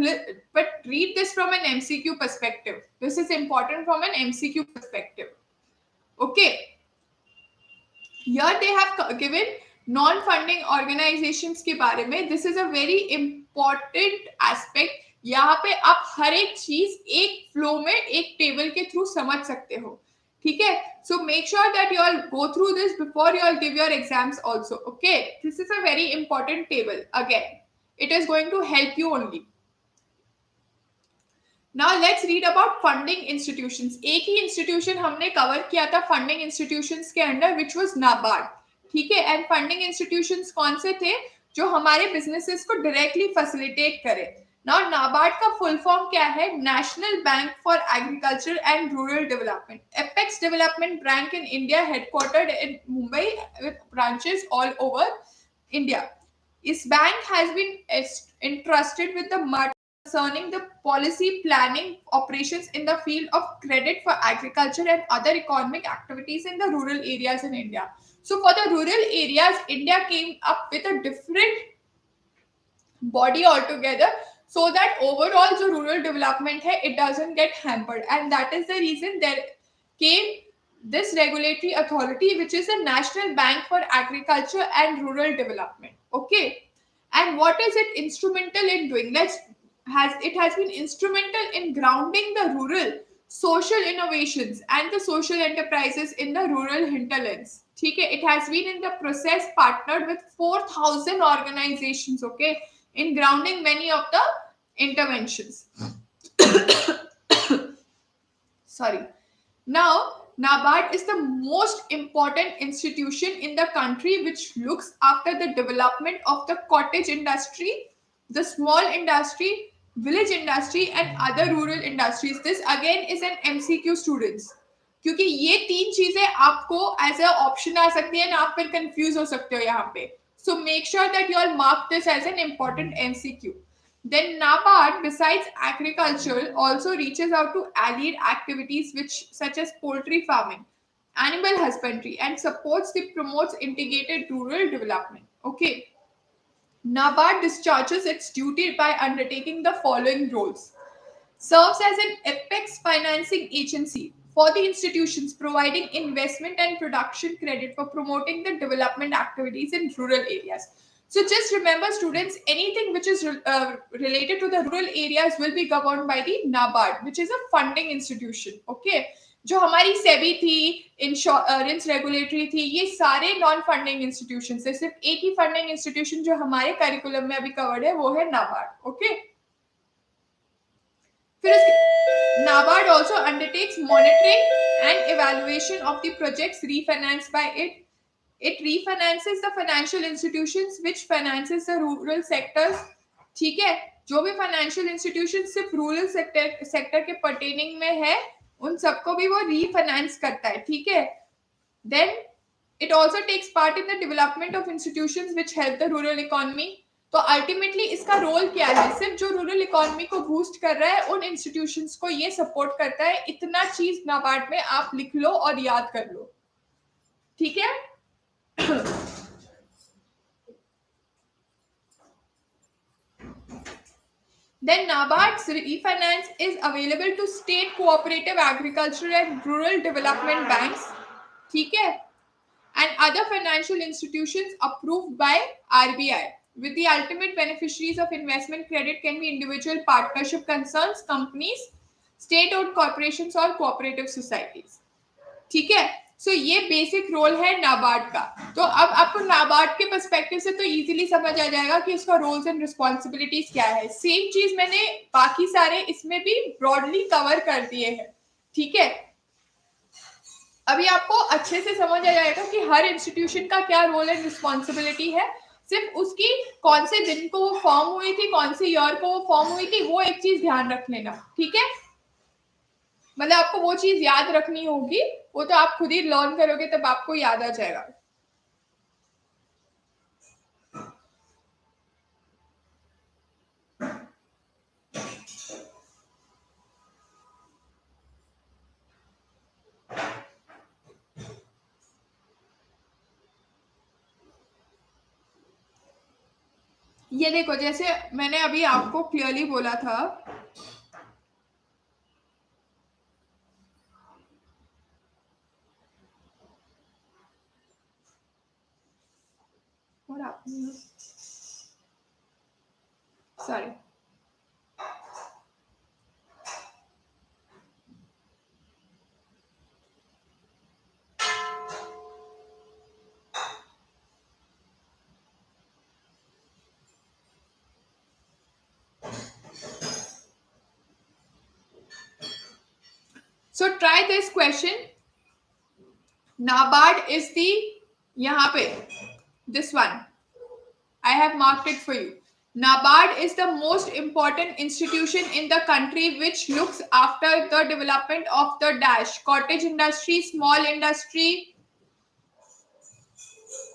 read this from an MCQ perspective. This is important from an MCQ perspective. Okay, here they have given non-funding organizations के बारे में. This is a very important aspect. यहाँ पे आप हर एक चीज एक flow में एक टेबल के थ्रू समझ सकते हो, ठीक है. So make sure that you all go through this before you all give your exams also. Okay, this is a very important table. Again, it is going to help you only. Now let's read about funding institutions. एक ही institution हमने cover किया था funding institutions के अंदर, which was NABARD. ठीक है. And funding institutions कौन से थे? जो हमारे businesses को directly facilitate करे. Now NABARD का full form क्या है? National Bank for Agriculture and Rural Development. Apex Development Bank in India, headquartered in Mumbai with branches all over India. This bank has been entrusted with the concerning the policy planning operations in the field of credit for agriculture and other economic activities in the rural areas in India. So for the rural areas, India came up with a different body altogether so that overall the rural development hai, it doesn't get hampered, and that is the reason there came this regulatory authority, which is the National Bank for Agriculture and Rural Development. Okay, and what is it instrumental in doing? It has been instrumental in grounding the rural social innovations and the social enterprises in the rural hinterlands. ठीक है, it has been in the process partnered with 4,000 organizations, okay, in grounding many of the interventions. Sorry. Now, NABARD is the most important institution in the country which looks after the development of the cottage industry, the small industry, village industry and other rural industries. This again is an MCQ students. क्योंकि ये तीन चीजें आपको as a option आ सकती है ना, आप फिर कंफ्यूज हो सकते हो यहाँ पे. So make sure that you all mark this as an important MCQ. Then NABARD, besides agriculture, also reaches out to allied activities such as poultry farming, animal husbandry, and promotes integrated rural development. Okay. NABARD discharges its duty by undertaking the following roles. Serves as an apex financing agency for the institutions, providing investment and production credit for promoting the development activities in rural areas. So just remember, students, anything which is related to the rural areas will be governed by the NABARD, which is a funding institution. Okay. जो हमारी सेबी थी, insurance regulatory थी, ये सारे non funding institution है. सिर्फ एक ही funding institution जो हमारे करिकुलम में अभी कवर्ड है वो है NABARD. Okay. NABARD also undertakes monitoring and evaluation of the projects refinanced by it. It refinances the financial institutions which finances the rural sectors. ठीक है, जो भी फाइनेंशियल इंस्टीट्यूशन सिर्फ रूरल सेक्टर के पर्टेनिंग में है उन सबको भी वो रीफाइनेंस करता है. ठीक है. Then it also takes part in the development of institutions which help the rural economy. तो अल्टीमेटली इसका रोल क्या है? सिर्फ जो रूरल इकोनॉमी को बूस्ट कर रहा है उन इंस्टीट्यूशंस को ये सपोर्ट करता है. इतना चीज नाबार्ड में आप लिख लो और याद कर लो. ठीक है. Then NABARD's refinance is available to state cooperative agriculture and rural development banks, ठीक है, and other financial institutions approved by RBI. With the ultimate beneficiaries of investment credit can be individual partnership concerns, companies, state-owned corporations और cooperative societies. ठीक है. सो ये basic role है नाबार्ड का. तो अब आपको नाबार्ड के पर्सपेक्टिव से तो इजीली समझ आ जाएगा कि इसका रोल्स एंड रिस्पॉन्सिबिलिटीज क्या है. सेम चीज मैंने बाकी सारे इसमें भी ब्रॉडली कवर कर दिए हैं. ठीक है. अभी आपको अच्छे से समझ आ जाएगा कि हर इंस्टीट्यूशन का क्या रोल एंड रिस्पॉन्सिबिलिटी है. सिर्फ उसकी कौन से दिन को वो फॉर्म हुई थी, कौन से ईयर को वो फॉर्म हुई थी, वो एक चीज ध्यान रख लेना. ठीक है. मतलब आपको वो चीज याद रखनी होगी, वो तो आप खुद ही लर्न करोगे तब आपको याद आ जाएगा. ये देखो, जैसे मैंने अभी आपको क्लियरली बोला था, sorry, So try this question. NABARD is the, यहाँ पे, this one, I have marked it for you. NABARD is the most important institution in the country which looks after the development of the dash cottage industry, small industry.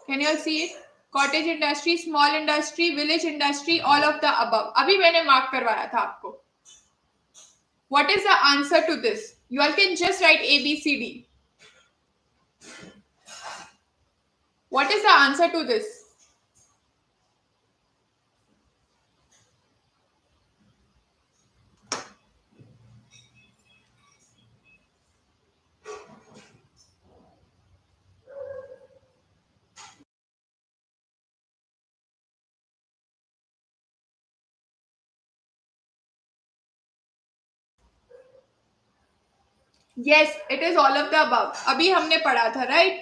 Can you all see it? Cottage industry, small industry, village industry, all of the above. अभी मैंने mark करवाया था आपको. What is the answer to this? You all can just write A, B, C, D. What is the answer to this? Yes, it is all of the above. अभी हमने पढ़ा था, right?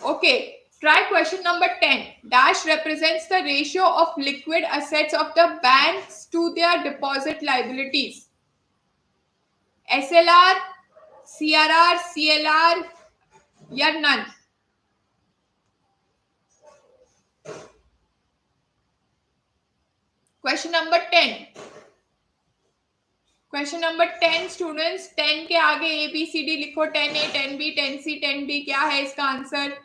Okay. Try question number 10. Dash represents the ratio of liquid assets of the banks to their deposit liabilities. SLR, CRR, CLR, या none. Question number 10. Question number 10 students. 10 के आगे A, B, C, D लिखो. 10A, 10B, 10C, 10D. क्या है इसका answer?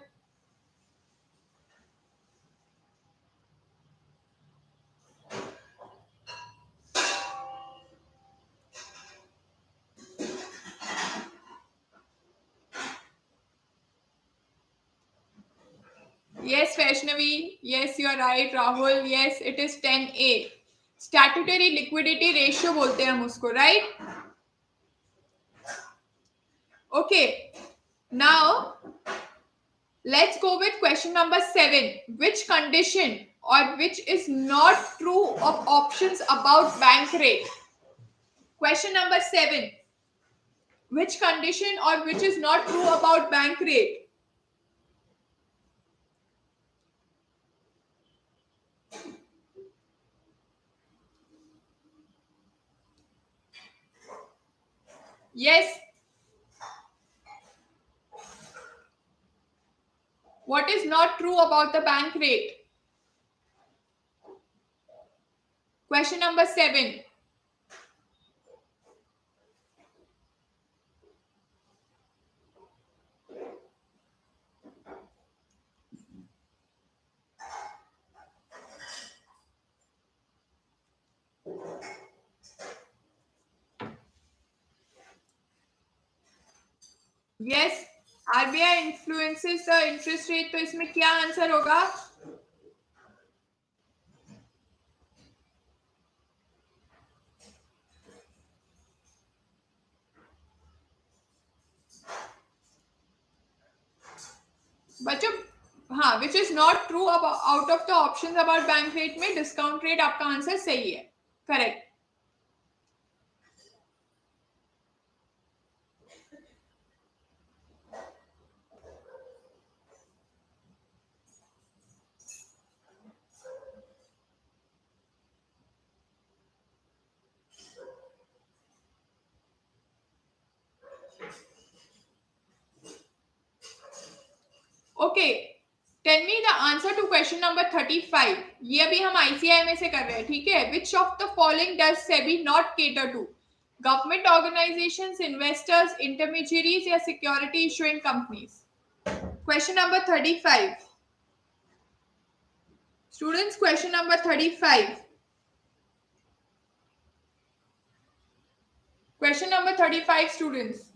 Yes, Vaishnavi. Yes, you are right. Rahul. Yes, it is 10A. Statutory liquidity ratio बोलते हैं हम उसको, right? Okay. Now, let's go with question number 7. Which condition or which is not true of options about bank rate? Question number 7. Which condition or which is not true about bank rate? Yes. What is not true about the bank rate? Question number 7. Yes. RBI influences the interest rate. तो इसमें क्या answer होगा? बच्चों, हाँ, which is not true about out of the options about bank rate में discount rate आपका answer सही है. Correct. Okay. Tell me the answer to question number 35. ये अभी हम ICI में से कर रहे हैं, ठीक है? Which of the following does SEBI not cater to? Government organizations, investors, intermediaries या security issuing companies? Question number 35. Students, question number 35. Question number 35, students.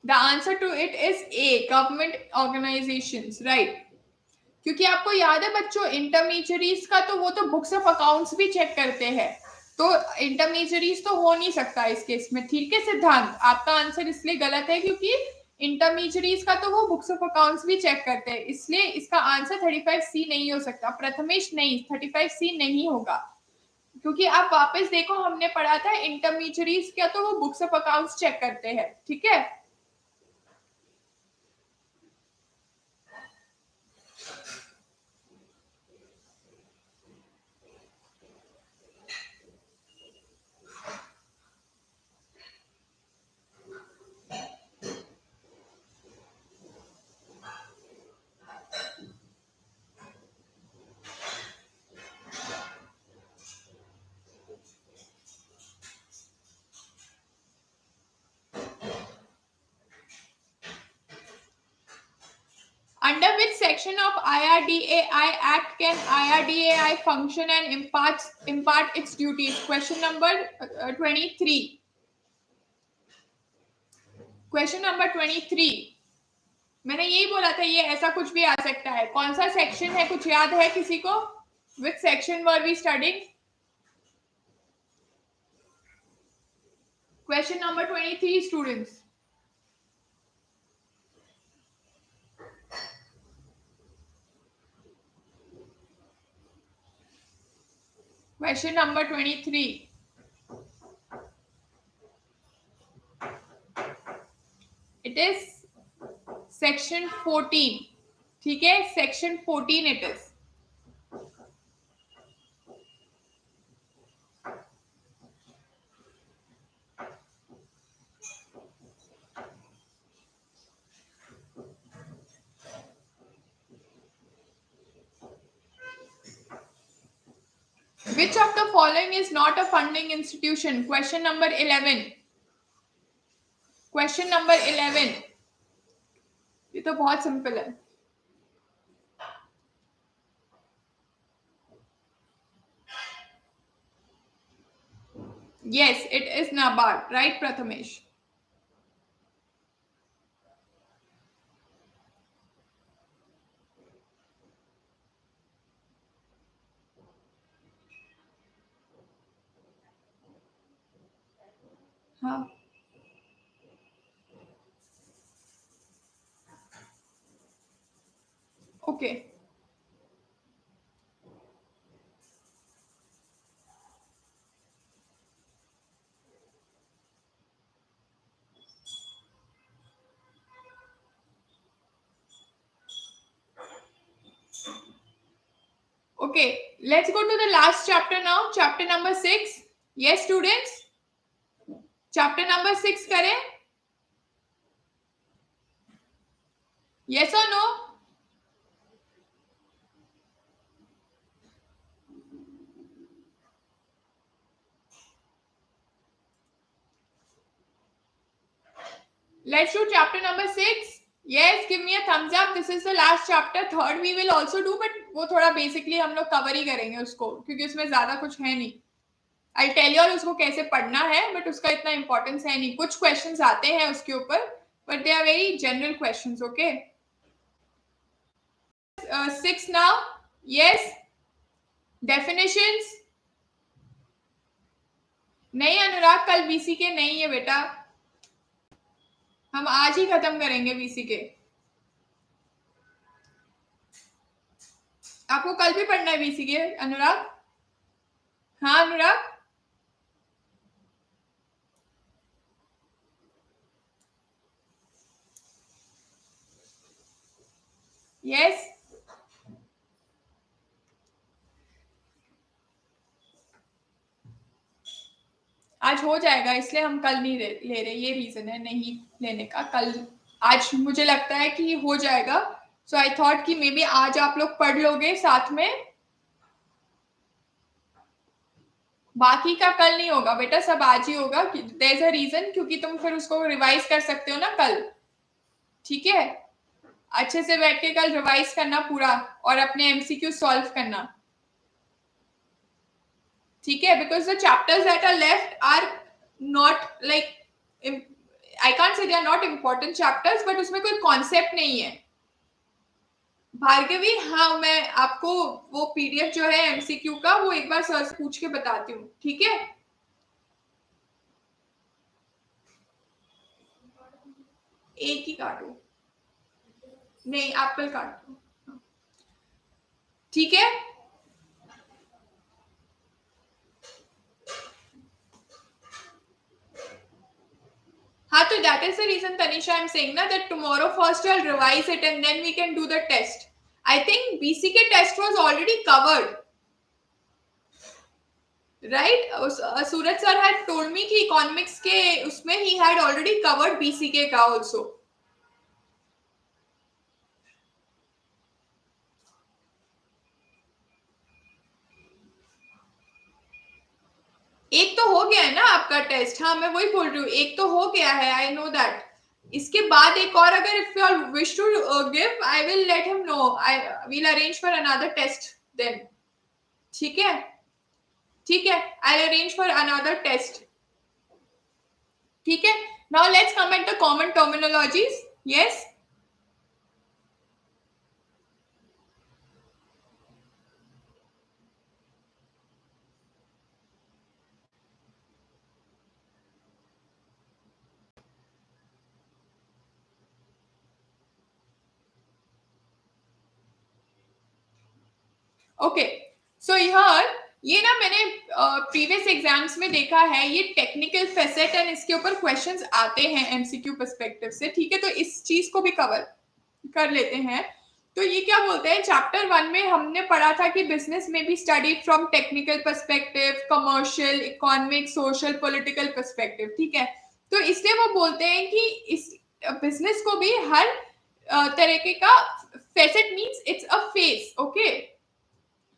The answer to it is A, government organizations, right? क्योंकि आपको याद है बच्चों, intermediaries का तो वो तो बुक्स ऑफ अकाउंट्स भी चेक करते हैं, तो इंटरमीडियरीज तो हो नहीं सकता इस केस में, ठीक है सिद्धांत? आपका आंसर इसलिए गलत है क्योंकि इंटरमीडियरीज का तो वो बुक्स ऑफ अकाउंट्स भी चेक करते हैं, इसलिए इसका आंसर 35C नहीं हो सकता. प्रथमेश नहीं, 35C नहीं होगा, क्योंकि आप वापस देखो हमने पढ़ा था इंटरमीडियरीज क्या तो वो बुक्स ऑफ अकाउंट्स चेक करते हैं, ठीक है? Under which section of IRDAI Act can IRDAI function and impart its duties? Question number 23. Question number 23. मैंने यही बोला था, ये ऐसा कुछ भी आ सकता है. कौन सा सेक्शन है, कुछ याद है किसी को? Which section were we studying? Question number 23, students. Question number 23. It is section 14. ठीक है, section 14 it is. Which of the following is not a funding institution? Question number 11. Question number 11. ये तो बहुत सिंपल है. Yes, it is NABARD, right, Prathamesh? हाँ. Okay. Okay, let's go to the last chapter now. Chapter number 6. Yes, students? Chapter number 6 करें? Yes or no? Let's do chapter number 6. Yes, give me a thumbs up. This is the last chapter. Third we will also do, but वो थोड़ा basically हम लोग cover ही करेंगे उसको, क्योंकि उसमें ज़्यादा कुछ है नहीं. I'll tell you all उसको कैसे पढ़ना है, but उसका इतना importance है नहीं. कुछ questions आते हैं उसके ऊपर, but they are very general questions, okay? 6 now. Yes. Definitions. नहीं अनुराग, कल BCK नहीं है बेटा, हम आज ही खत्म करेंगे BCK. आपको कल भी पढ़ना है BCK अनुराग? हाँ अनुराग. Yes. आज हो जाएगा, इसलिए हम कल नहीं ले रहे. ये रीजन है नहीं लेने का. कल आज मुझे लगता है कि हो जाएगा. सो आई थॉट कि मे बी आज आप लोग पढ़ लोगे साथ में, बाकी का कल नहीं होगा बेटा, सब आज ही होगा. देयर इज अ रीजन, क्योंकि तुम फिर उसको रिवाइज कर सकते हो ना कल. ठीक है, अच्छे से बैठ के कल रिवाइज करना पूरा और अपने एमसीक्यू सॉल्व करना. ठीक है, because the chapters that are left are not like, I can't say they are not important chapters, but उसमें कोई कॉन्सेप्ट नहीं है. भार्गवी, हाँ मैं आपको वो पीडीएफ जो है एमसीक्यू का, वो एक बार सर से पूछ के बताती हूँ. ठीक है, एक ही काटो, नहीं एप्पल काटो. ठीक है, हाँ तो that is the reason Tanisha I'm saying ना that tomorrow first I'll revise it and then we can do the test. I think BCK test was already covered, right? Suraj sir had told me कि economics के उसमें he had already covered BCK का also. एक तो हो गया है ना आपका टेस्ट. हाँ मैं वही बोल रही हूँ, एक तो हो गया है, आई नो दैट, इसके बाद एक और, अगर if you all wish to give, I will let him know, I will arrange for another test then. ठीक है, ठीक है, I arrange for another test. ठीक है, now let's come at the common terminologies. Yes. Okay, so यहाँ ये ना मैंने प्रीवियस एग्जाम्स में देखा है, ये टेक्निकल फेसेट एंड इसके ऊपर क्वेश्चंस आते हैं एमसीक्यू पर्सपेक्टिव से. ठीक है, तो इस चीज को भी कवर कर लेते हैं. तो ये क्या बोलते हैं, चैप्टर 1 में हमने पढ़ा था कि बिजनेस में भी study from technical perspective, commercial, economic, social, political perspective. ठीक है, तो इसलिए वो बोलते हैं कि इस बिजनेस को भी हर तरीके का facet means it's a face. Okay,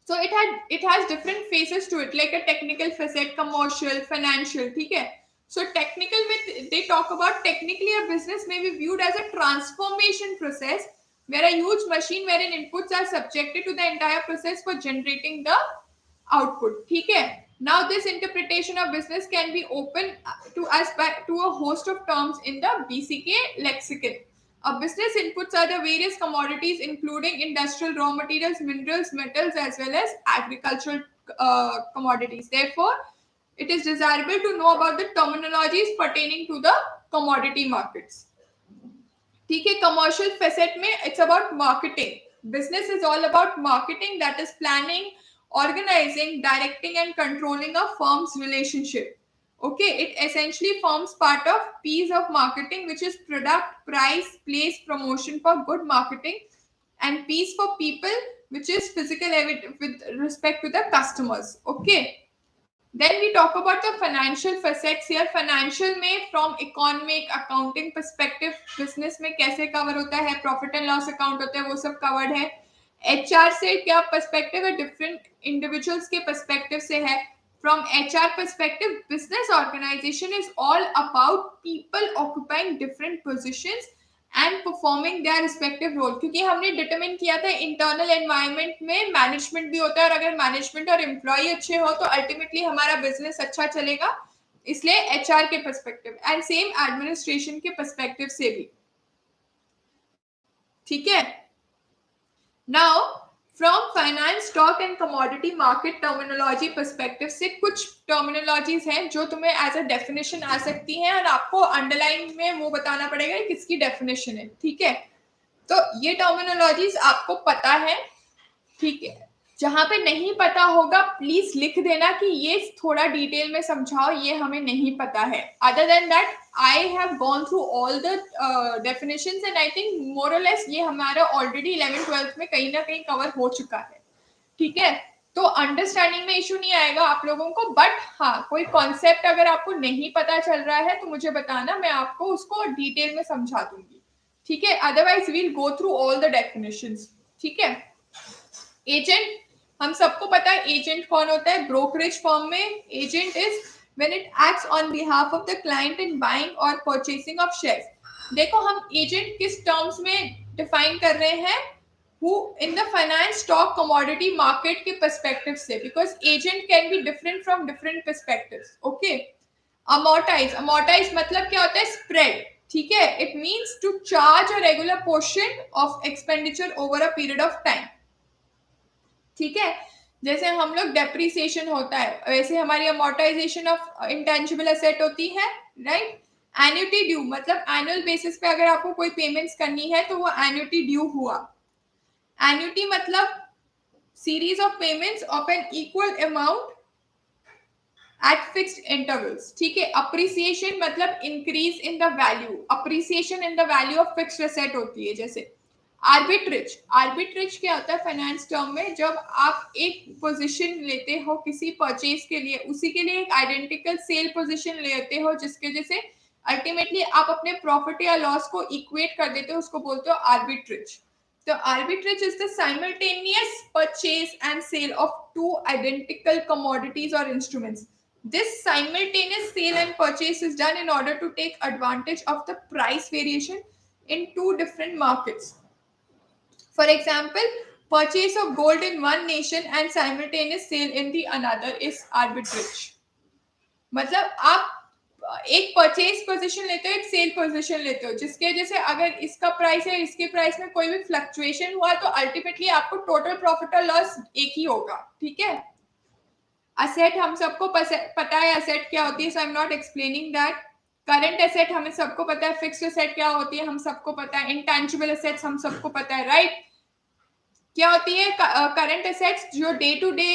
so it has different phases to it, like a technical facet, commercial, financial. ठीक है, so technical में they talk about technically a business may be viewed as a transformation process where a huge machine wherein inputs are subjected to the entire process for generating the output. ठीक है, now this interpretation of business can be open to us by to a host of terms in the BCK lexicon. Business inputs are the various commodities including industrial raw materials, minerals, metals as well as agricultural commodities. Therefore, it is desirable to know about the terminologies pertaining to the commodity markets. ठीक है, commercial facet में it's about marketing. Business is all about marketing, that is planning, organizing, directing and controlling a firm's relationship. Okay, it essentially forms part of piece of marketing, which is product, price, place, promotion for good marketing, and piece for people, which is physical with respect to the customers. Okay, then we talk about the financial facets here. Financial में from economic, accounting perspective business में कैसे cover होता है, profit and loss account होता है, वो सब covered है. HR से क्या perspective है, different individuals के perspective से है. From HR perspective, business organization is all about people occupying different positions and performing their respective role. क्योंकि हमने डिटरमिन किया था इंटरनल एनवायरनमेंट में मैनेजमेंट भी होता है, और अगर मैनेजमेंट और एम्प्लॉय अच्छे हो तो अल्टीमेटली हमारा बिजनेस अच्छा चलेगा. इसलिए एचआर के पर्सपेक्टिव एंड सेम एडमिनिस्ट्रेशन के पर्सपेक्टिव से भी. ठीक है, now from finance, stock and commodity market terminology perspective से कुछ टर्मिनोलॉजीज हैं जो तुम्हें एज अ डेफिनेशन आ सकती हैं, और आपको अंडरलाइन में वो बताना पड़ेगा किसकी डेफिनेशन है. ठीक है, तो ये टर्मिनोलॉजीज आपको पता है. ठीक है, जहां पे नहीं पता होगा प्लीज लिख देना कि ये थोड़ा डिटेल में समझाओ, ये हमें नहीं पता है. Other than that I have gone through all the definitions and I think more और लेस ये हमारा ऑलरेडी 11th-12th में कहीं ना कहीं कवर हो चुका है. ठीक है, तो अंडरस्टैंडिंग में इशू नहीं आएगा आप लोगों को. बट हाँ, कोई कॉन्सेप्ट अगर आपको नहीं पता चल रहा है तो मुझे बताना, मैं आपको उसको डिटेल में समझा दूंगी. ठीक है, otherwise we'll go through all the definitions. ठीक है, एजेंट हम सबको पता है एजेंट कौन होता है. ब्रोकरेज फर्म में agent is when it acts on behalf of the client in buying और परचेसिंग ऑफ शेयर्स. देखो हम एजेंट किस टर्म्स में डिफाइन कर रहे हैं, who in the finance, stock, commodity market के perspective से, because agent can be different from different perspectives. Okay, amortize मतलब क्या होता है, spread. ठीक है, it means to charge a regular portion of expenditure over a period of time. ठीक है, जैसे हम लोग डेप्रिसिएशन होता है वैसे हमारी अमोर्टाइजेशन ऑफ इंटेंजिबल एसेट होती है. राइट, एन्युटी ड्यू मतलब एनुअल बेसिस पे अगर आपको कोई पेमेंट्स करनी है तो वो एन्युटी ड्यू हुआ. एन्युटी मतलब series of payments of an equal amount at fixed intervals. ठीक है, अप्रिसिएशन मतलब increase in the value, appreciation in the value of fixed asset होती है. जैसे आर्बिट्रेज, आर्बिट्रेज क्या होता है फाइनेंस टर्म में, जब आप एक पोजीशन लेते हो किसी परचेज के लिए, उसी के लिए एक आइडेंटिकल सेल पोजीशन लेते हो जिसके वजह से अल्टीमेटली आप अपने प्रॉफिट या लॉस को इक्वेट कर देते हो, उसको बोलते हो आर्बिट्रेज. तो arbitrage is the simultaneous purchase and sale of two identical commodities or instruments. This simultaneous sale and purchase is done in order to take advantage of the price variation in two different markets. For example, purchase of gold in one nation and simultaneous sale in the another is arbitrage. मतलब आप एक purchase position लेते हो, एक cell position लेते हो, जिसके वजह से अगर इसका प्राइस है इसके प्राइस में कोई भी फ्लक्चुएशन हुआ तो अल्टीमेटली आपको टोटल प्रॉफिट और लॉस एक ही होगा. ठीक है. असेट हम सबको पता है असेट क्या होती है, so I am not explaining that. Current asset हमें सबको पता है, फिक्स्ड एसेट क्या होती है हम सबको पता है, इंटैंजिबल एसेट्स हम सबको पता है, राइट. क्या होती है करंट एसेट्स? जो day to day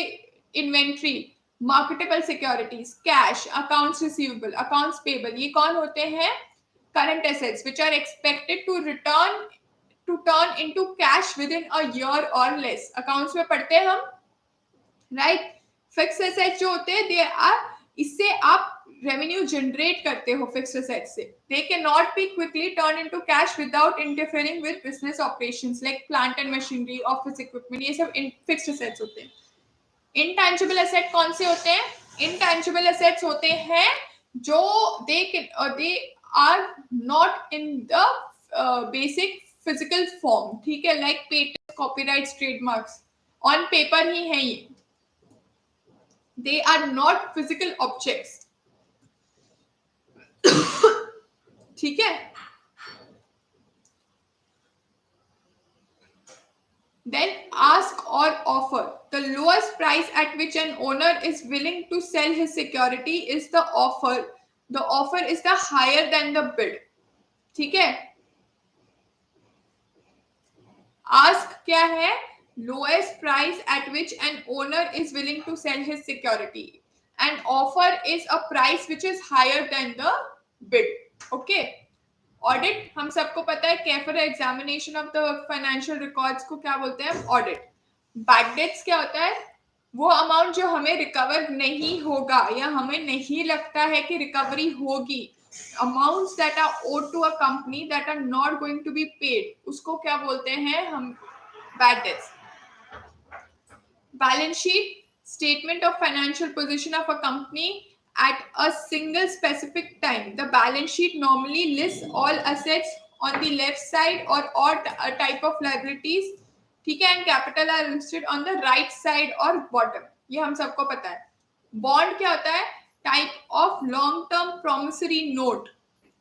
inventory, marketable securities, cash, accounts receivable, accounts payable, ये कौन होते हैं? Current assets which are expected to turn into cash within a year और लेस. अकाउंट्स में पढ़ते हैं हम, राइट. फिक्स्ड एसेट्स जो होते हैं, दे आर, इससे आप रेवेन्यू जनरेट करते हो फिक्स्ड एसेट से. दे can not be quickly turn into cash without interfering with business operations like plant and machinery, office equipment, ये सब फिक्स्ड एसेट्स होते हैं. इंटैंजिबल एसेट कौन से होते हैं? इंटैंजिबल एसेट्स होते हैं जो they are not in the basic physical form. ठीक है, like patent, copyrights, trademarks, on paper ही है ये. They are not physical objects. ठीक है. Then ask or offer. The lowest price at which an owner is willing to sell his security is the offer. The offer is the higher than the bid. ठीक है. Ask क्या है? Lowest price at which an owner is willing to sell his security, and offer is a price which is higher than the bid. Okay. Audit हम सबको पता है, careful examination of the financial records को क्या बोलते हैं? Audit. Bad debts क्या होता है? वो अमाउंट जो हमें रिकवर नहीं होगा या हमें नहीं लगता है कि रिकवरी होगी. Amounts that are owed to a company that are not going to be paid, उसको क्या बोलते हैं हम? Bad debts. Balance sheet, statement of financial position of a company at a single specific time. The balance sheet normally lists all assets on the left side or all type of liabilities. ठीक है, and capital are listed on the right side or bottom. ये हम सबको पता है. Bond क्या होता है? Type of long-term promissory note.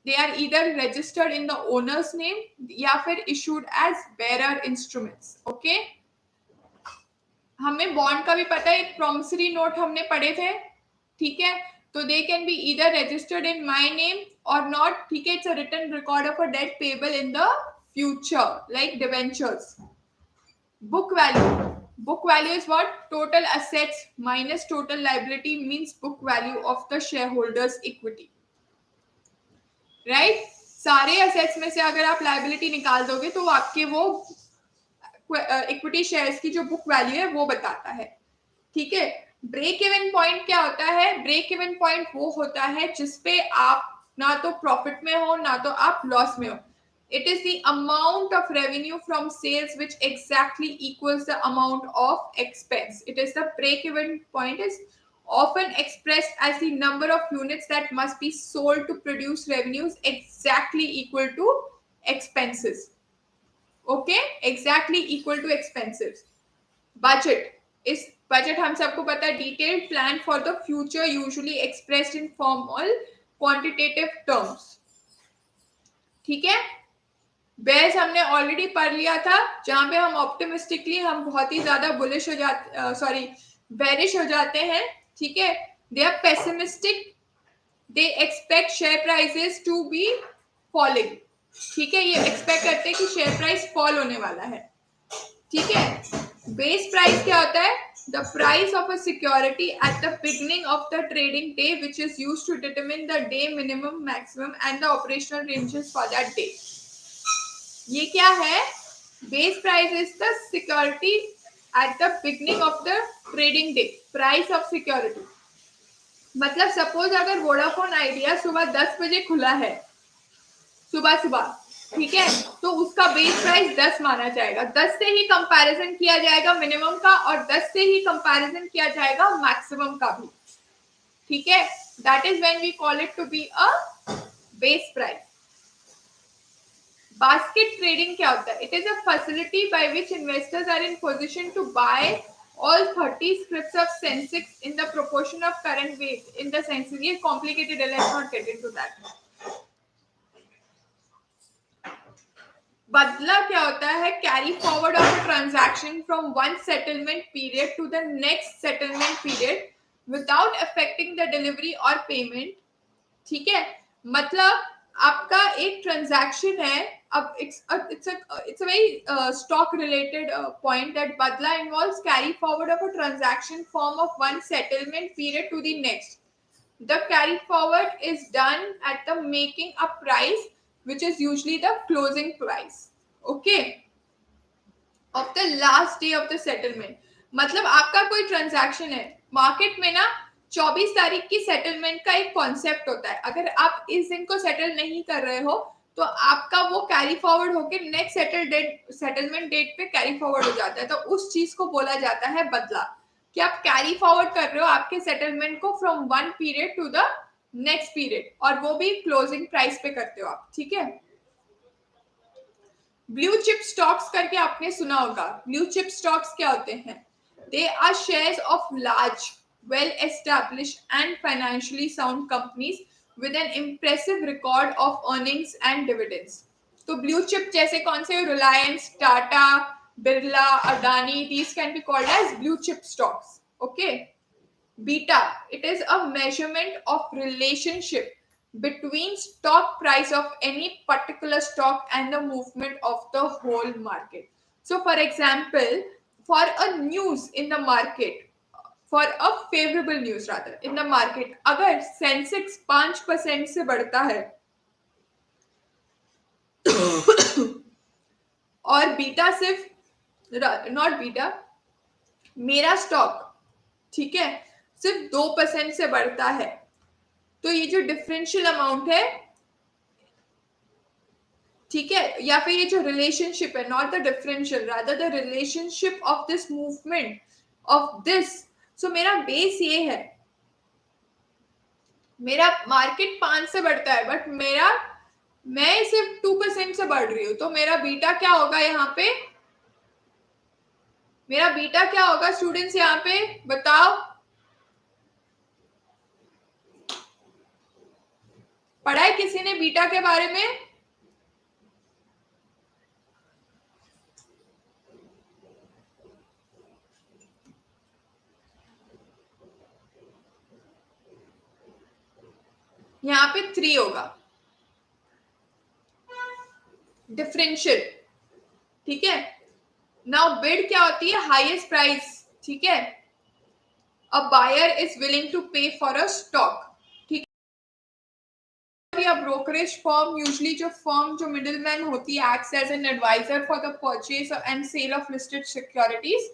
They are either registered in the owner's name या फिर issued as bearer instruments. Okay. हमें बॉन्ड का भी पता है, एक प्रॉमिसरी नोट हमने पढ़े थे. ठीक है, तो they can be either registered in my name और नॉट. ठीक है, it's a written record of a debt payable in the future like debentures. Book value is what? Total assets minus total liability means book value of the share holders equity. Right. सारे assets में से अगर आप liability निकाल दोगे तो आपके वो इक्विटी शेयर्स की जो बुक वैल्यू है वो बताता है. ठीक है. ब्रेक इवन पॉइंट क्या होता है? ब्रेक इवन पॉइंट वो होता है जिसपे आप ना तो प्रॉफिट में हो ना तो आप लॉस में हो. It is the amount of revenue from sales which exactly equals the amount of expense. It is the break even point is often expressed as the number of units that must be sold to produce revenues exactly equal to expenses. Okay, exactly equal to expenses. Budget हम सबको पता है, detailed plan for the future usually expressed in formal quantitative terms. ठीक है. Bears हमने already पढ़ लिया था, जहां पे हम ऑप्टिमिस्टिकली हम बहुत ही ज्यादा बुलिश हो जाते, बेरिश हो जाते हैं. ठीक है. They are pessimistic, they expect share prices to be falling. ठीक है, ये एक्सपेक्ट करते हैं कि शेयर प्राइस फॉल होने वाला है. ठीक है. बेस प्राइस क्या होता है? The price of a security at the beginning of the trading day which is used to determine the day minimum, maximum and the operational ranges for that day. ये क्या है? Base price is the security at the beginning of the trading day. Price of security मतलब suppose अगर Vodafone Idea सुबह 10 बजे खुला है, सुबह, ठीक है, तो उसका बेस प्राइस 10 माना जाएगा. 10 से ही कंपैरिजन किया जाएगा मिनिमम का और 10 से ही कंपैरिजन किया जाएगा मैक्सिमम का भी. ठीक है, that is when we call it to be a base price. Basket trading क्या होता है? It is a facility by which investors are in position to buy all 30 scrips of Sensex in the proportion of current weight. In the sense, ये complicated है, let's not get into that. बदला क्या होता है? Carry forward of a transaction from one settlement period to the next settlement period without affecting the delivery और payment. ठीक है, मतलब आपका एक ट्रांजैक्शन है. अब it's a very stock related point that badla involves carry forward of a transaction form of one settlement period to the next. The carry forward is done at the making a price which is usually the closing price, okay, of the last day of the settlement. मतलब आपका कोई transaction है market में ना, 24 तारीख की settlement का एक कॉन्सेप्ट होता है. अगर आप इस दिन को सेटल नहीं कर रहे हो तो आपका वो कैरी फॉरवर्ड होकर नेक्स्ट सेटलमेंट डेट पे कैरी फॉरवर्ड हो जाता है. तो उस चीज को बोला जाता है बदला, कि आप कैरी फॉरवर्ड कर रहे हो आपके सेटलमेंट को from one period to the next period, और वो भी क्लोजिंग प्राइस पे करते हो आप. ठीक है, ब्लू चिप स्टॉक्स करके आपने सुना होगा. ब्लू चिप स्टॉक्स क्या होते हैं? They are shares of large well established and financially sound companies with an impressive record of earnings and dividends. तो ब्लू चिप जैसे कौन से? Reliance, Tata, Birla, Adani, these can be called as blue chip stocks. Okay. Beta, it is a measurement of relationship between stock price of any particular stock and the movement of the whole market. So for example, for a news in the market, for a favorable news rather in the market, अगर Sensex 5% से बढ़ता है और beta सिर्फ, not beta, मेरा stock, ठीक है, सिर्फ 2% से बढ़ता है, तो ये जो डिफरेंशियल अमाउंट है, ठीक है, या फिर ये जो रिलेशनशिप है, not the differential, rather the relationship of this movement of this. So मेरा बेस ये है, मेरा मार्केट 5 से बढ़ता है बट मैं सिर्फ 2% से बढ़ रही हूँ, तो मेरा बीटा क्या होगा यहाँ पे? मेरा बीटा क्या होगा स्टूडेंट्स यहाँ पे बताओ? पढ़ा है किसी ने बीटा के बारे में? यहाँ पे 3 होगा डिफरेंशियल. ठीक है, नाउ बिड क्या होती है? Highest price. ठीक है, a buyer is willing to pay for a stock. ठीक है, या ब्रोकरेज फर्म, यूजुअली जो फर्म जो मिडिल मैन होती है, acts as an advisor for the purchase and sale of listed securities.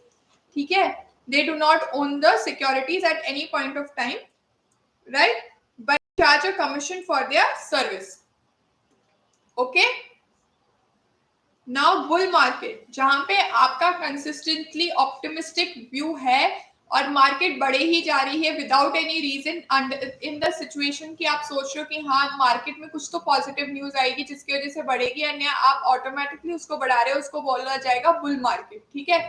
ठीक है, they do not own the securities at any point of time, right, but charge a commission for their service. Okay, now bull market, जहां पे आपका consistently optimistic view है और market बढ़े ही जा रही है without any reason, in the situation कि आप सोच रहे हो कि हाँ मार्केट में कुछ तो पॉजिटिव न्यूज आएगी जिसकी वजह से बढ़ेगी, अन्य आप ऑटोमेटिकली उसको बढ़ा रहे हो, उसको बोला जाएगा बुल मार्केट. ठीक है,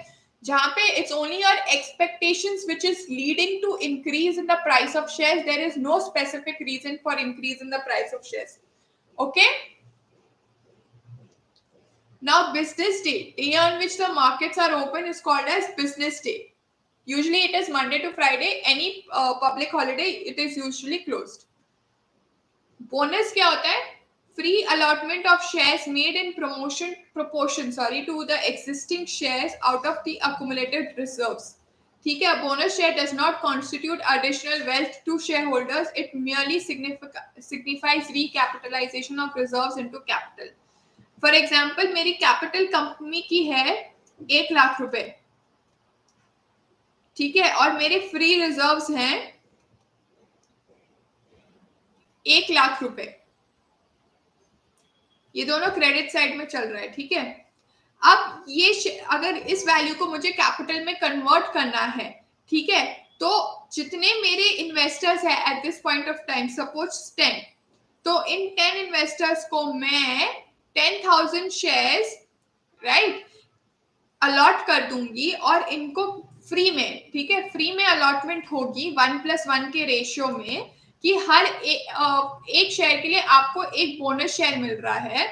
जहां पे it's only your expectations which is leading to increase in the price of shares, there is no specific reason for increase in the price of shares. Okay. Now business day, day on which the markets are open, is called as business day. Usually it is Monday to Friday. Any public holiday, it is usually closed. Bonus क्या होता है? Free allotment of shares made in proportion to the existing shares out of the accumulated reserves. ठीक है, bonus share does not constitute additional wealth to shareholders. It merely signifies recapitalization of reserves into capital. For example मेरी capital company की है 1,00,000 रुपए, ठीक है, और मेरे फ्री रिजर्व्स हैं 1,00,000 रुपए. ये दोनों क्रेडिट साइड में चल रहा है. ठीक है, अब ये अगर इस वैल्यू को मुझे कैपिटल में कन्वर्ट करना है, ठीक है, तो जितने मेरे इन्वेस्टर्स है eight this point of time, suppose 10, तो इन 10 इन्वेस्टर्स को मैं 10,000 शेयर्स राइट अलॉट कर दूंगी और इनको फ्री में, ठीक है, फ्री में अलॉटमेंट होगी 1+1 के रेशियो में, कि हर एक शेयर के लिए आपको एक बोनस शेयर मिल रहा है,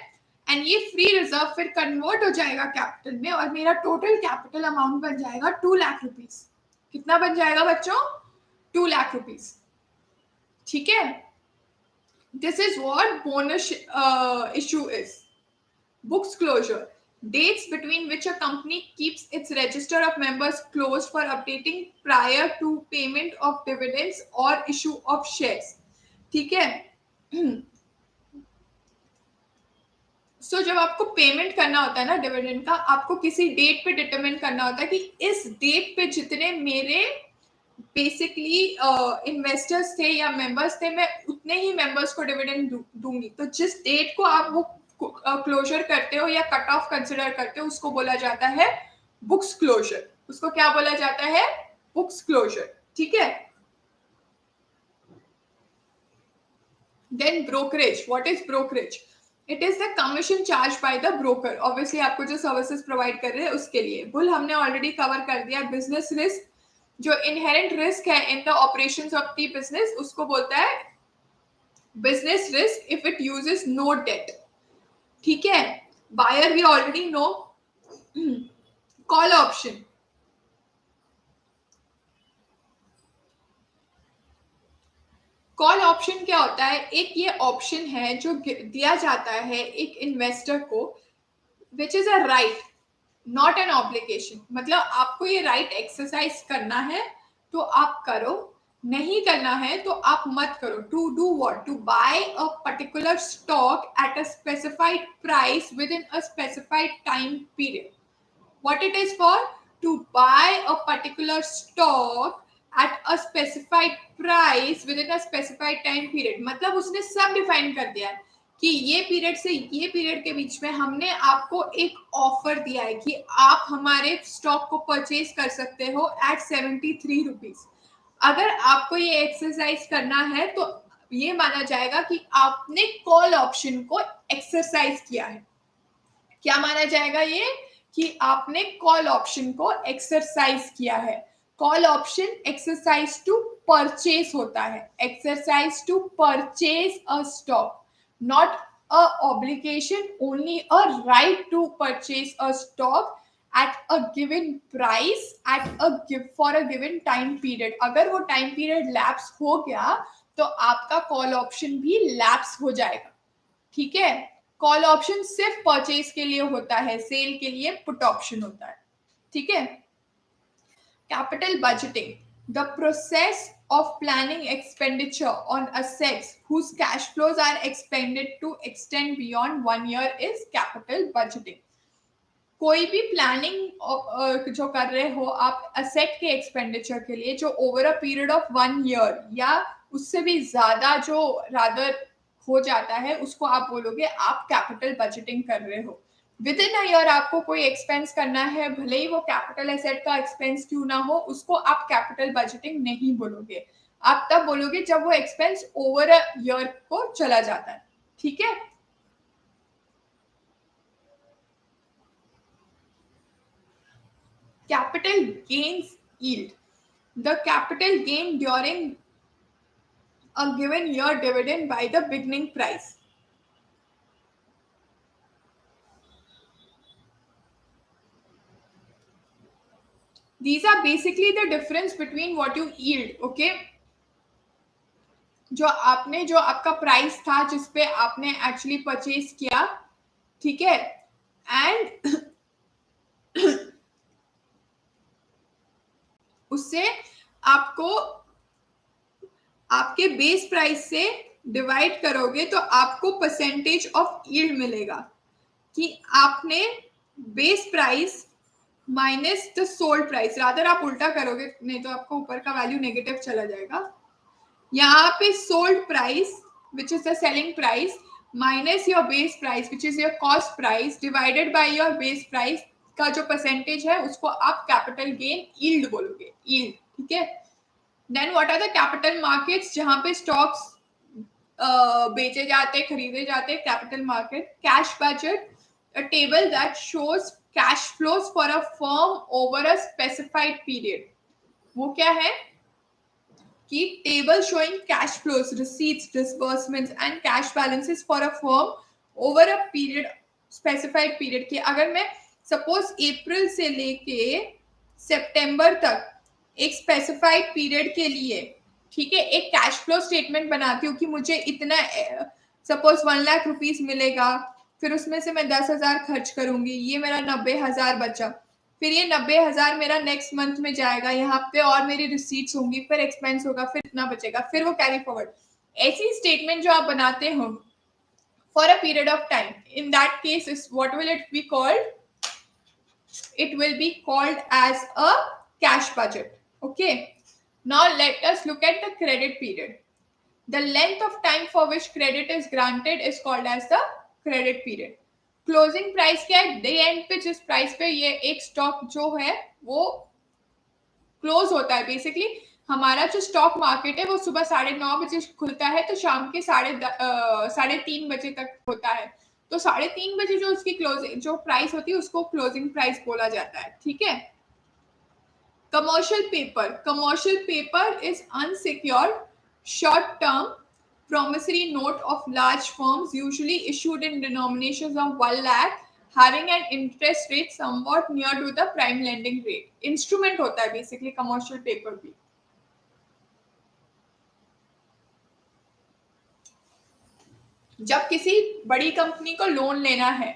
एंड ये फ्री रिजर्व फिर कन्वर्ट हो जाएगा कैपिटल में और मेरा टोटल कैपिटल अमाउंट बन जाएगा 2 लाख रुपीस। कितना बन जाएगा बच्चों? 2 लाख रुपीस। ठीक है, this is what bonus issue is. Books closure. Dates between which a company keeps its register of members closed for updating prior to payment of dividends or issue of shares. ठीक है, सो जब आपको payment करना होता है ना dividend का, आपको किसी डेट पे डिटरमिन करना होता है कि इस डेट पे जितने मेरे बेसिकली इन्वेस्टर्स थे या मेंबर्स थे, मैं उतने ही मेंबर्स को डिविडेंड दूंगी। तो जिस डेट को आप वो क्लोजर करते हो या कट ऑफ कंसिडर करते हो, उसको बोला जाता है बुक्स क्लोजर। उसको क्या बोला जाता है? Books closure. ठीक है, then brokerage. What is brokerage? It is the commission charge by the broker. Obviously आपको जो सर्विसेज प्रोवाइड कर रहे हैं उसके लिए। बुल हमने ऑलरेडी कवर कर दिया। बिजनेस रिस्क, जो इनहेरेंट रिस्क है in the operations of the business, उसको बोलता है business risk if it uses no debt. ठीक है, buyer we already know. Call option, call option क्या होता है? एक ये ऑप्शन है जो दिया जाता है एक इन्वेस्टर को, which is a right not an obligation. मतलब आपको ये राइट एक्सरसाइज करना है तो आप करो, नहीं करना है तो आप मत करो। To do what? To buy a particular stock at a specified price within a specified time period. What it is for? To buy a particular stock at a specified price within a specified time period। मतलब उसने सब define कर दिया है कि ये period से ये पीरियड के बीच में हमने आपको एक ऑफर दिया है कि आप हमारे स्टॉक को परचेज कर सकते हो एट 73 रुपीज। अगर आपको ये एक्सरसाइज करना है तो ये माना जाएगा कि आपने कॉल ऑप्शन को एक्सरसाइज किया है। क्या माना जाएगा ये? कि आपने कॉल ऑप्शन को एक्सरसाइज किया है। Call option exercise to purchase होता है। Exercise to purchase a stock, not a obligation, only a right to purchase a stock at a given price for a given time period। अगर वो time period lapse हो गया तो आपका call option भी lapse हो जाएगा। ठीक है, कॉल ऑप्शन सिर्फ परचेज के लिए होता है, सेल के लिए पुट ऑप्शन होता है। ठीक है, capital budgeting, the process of planning expenditure on assets whose cash flows are expended to extend beyond 1 year is capital budgeting। कोई भी प्लानिंग जो कर रहे हो आप असेट के एक्सपेंडिचर के लिए, जो over a period of 1 year या उससे भी ज्यादा जो रादर हो जाता है, उसको आप बोलोगे आप कैपिटल बजटिंग कर रहे हो। विद इन अ ईयर आपको कोई एक्सपेंस करना है, भले ही वो कैपिटल एसेट का एक्सपेंस क्यों ना हो, उसको आप कैपिटल बजटिंग नहीं बोलोगे। आप तब बोलोगे जब वो एक्सपेंस ओवर अ ईयर को चला जाता है। ठीक है, capital gains yield, the capital gain during a given year dividend by the beginning price। These are basically the difference between what you yield। okay, जो आपका प्राइस था जिस पे आपने एक्चुअली परचेज किया, ठीक है, एंड उससे आपको आपके बेस प्राइस से डिवाइड करोगे तो आपको परसेंटेज ऑफ यील्ड मिलेगा कि आपने base price minus the sold price. Rather आप उल्टा करोगे, नहीं तो आपको ऊपर का वैल्यू नेगेटिव चला जाएगा। यहाँ पे sold price which is the selling price minus your base price which is your cost price divided by your base price का जो परसेंटेज है उसको आप कैपिटल गेन यील्ड बोलोगे। यील्ड, ठीक है। Then what are the capital markets, जहां पे स्टॉक्स बेचे जाते, खरीदे जाते, capital market. Cash budget, a table that shows cash flows for a firm over a specified period. वो क्या है कि table showing cash flows, receipts, disbursements and cash balances for a firm over a period, specified period की. अगर मैं suppose अप्रैल से लेके सितंबर तक एक स्पेसिफाइड पीरियड के लिए, ठीक है, एक कैश फ्लो स्टेटमेंट बनाती हूँ कि मुझे इतना सपोज 1 लाख रुपीज मिलेगा, फिर उसमें से मैं 10,000 खर्च करूंगी, ये मेरा 90,000 बचा, फिर ये 90,000 मेरा नेक्स्ट मंथ में जाएगा, यहाँ पे और मेरी रिसीट्स होंगी, फिर एक्सपेंस होगा, फिर इतना बचेगा, फिर वो कैरी फॉरवर्ड. ऐसी स्टेटमेंट जो आप बनाते हो for a period of time, in that case is what will it be called, it will be called as a cash budget. Okay, now let us look at the credit period. The length of time for which credit is granted is called as the credit period. Closing price क्या है, day and पे जिस price पे ये एक stock जो है वो क्लोज होता है. बेसिकली हमारा जो स्टॉक मार्केट है वो सुबह 9:30 खुलता है, तो शाम के 3:30 बजे तक होता है. तो 3:30 बजे जो उसकी क्लोजिंग जो प्राइस होती है उसको क्लोजिंग प्राइस बोला जाता है. ठीक है. Commercial paper is unsecured short term promissory note of large firms, usually issued in denominations of 1 lakh, having an interest rate somewhat near to the prime lending rate. Instrument होता है basically commercial paper भी. जब किसी बड़ी company को loan लेना है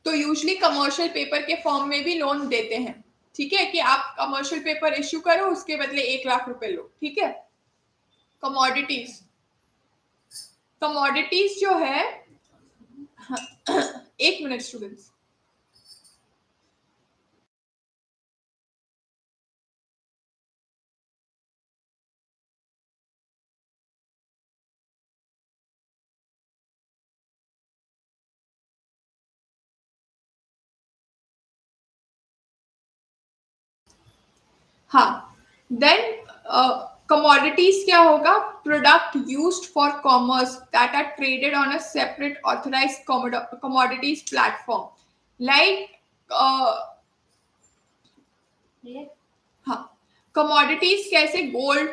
तो यूजुअली कमर्शियल पेपर के फॉर्म में भी लोन देते हैं. ठीक है, कि आप कमर्शियल पेपर इश्यू करो, उसके बदले 1 लाख रुपए लो. ठीक है. कमोडिटीज जो है, एक मिनट स्टूडेंट्स. हाँ, देन कमोडिटीज क्या होगा, product used for commerce that are traded on a separate authorized commodities platform like. हाँ, कमोडिटीज कैसे, गोल्ड,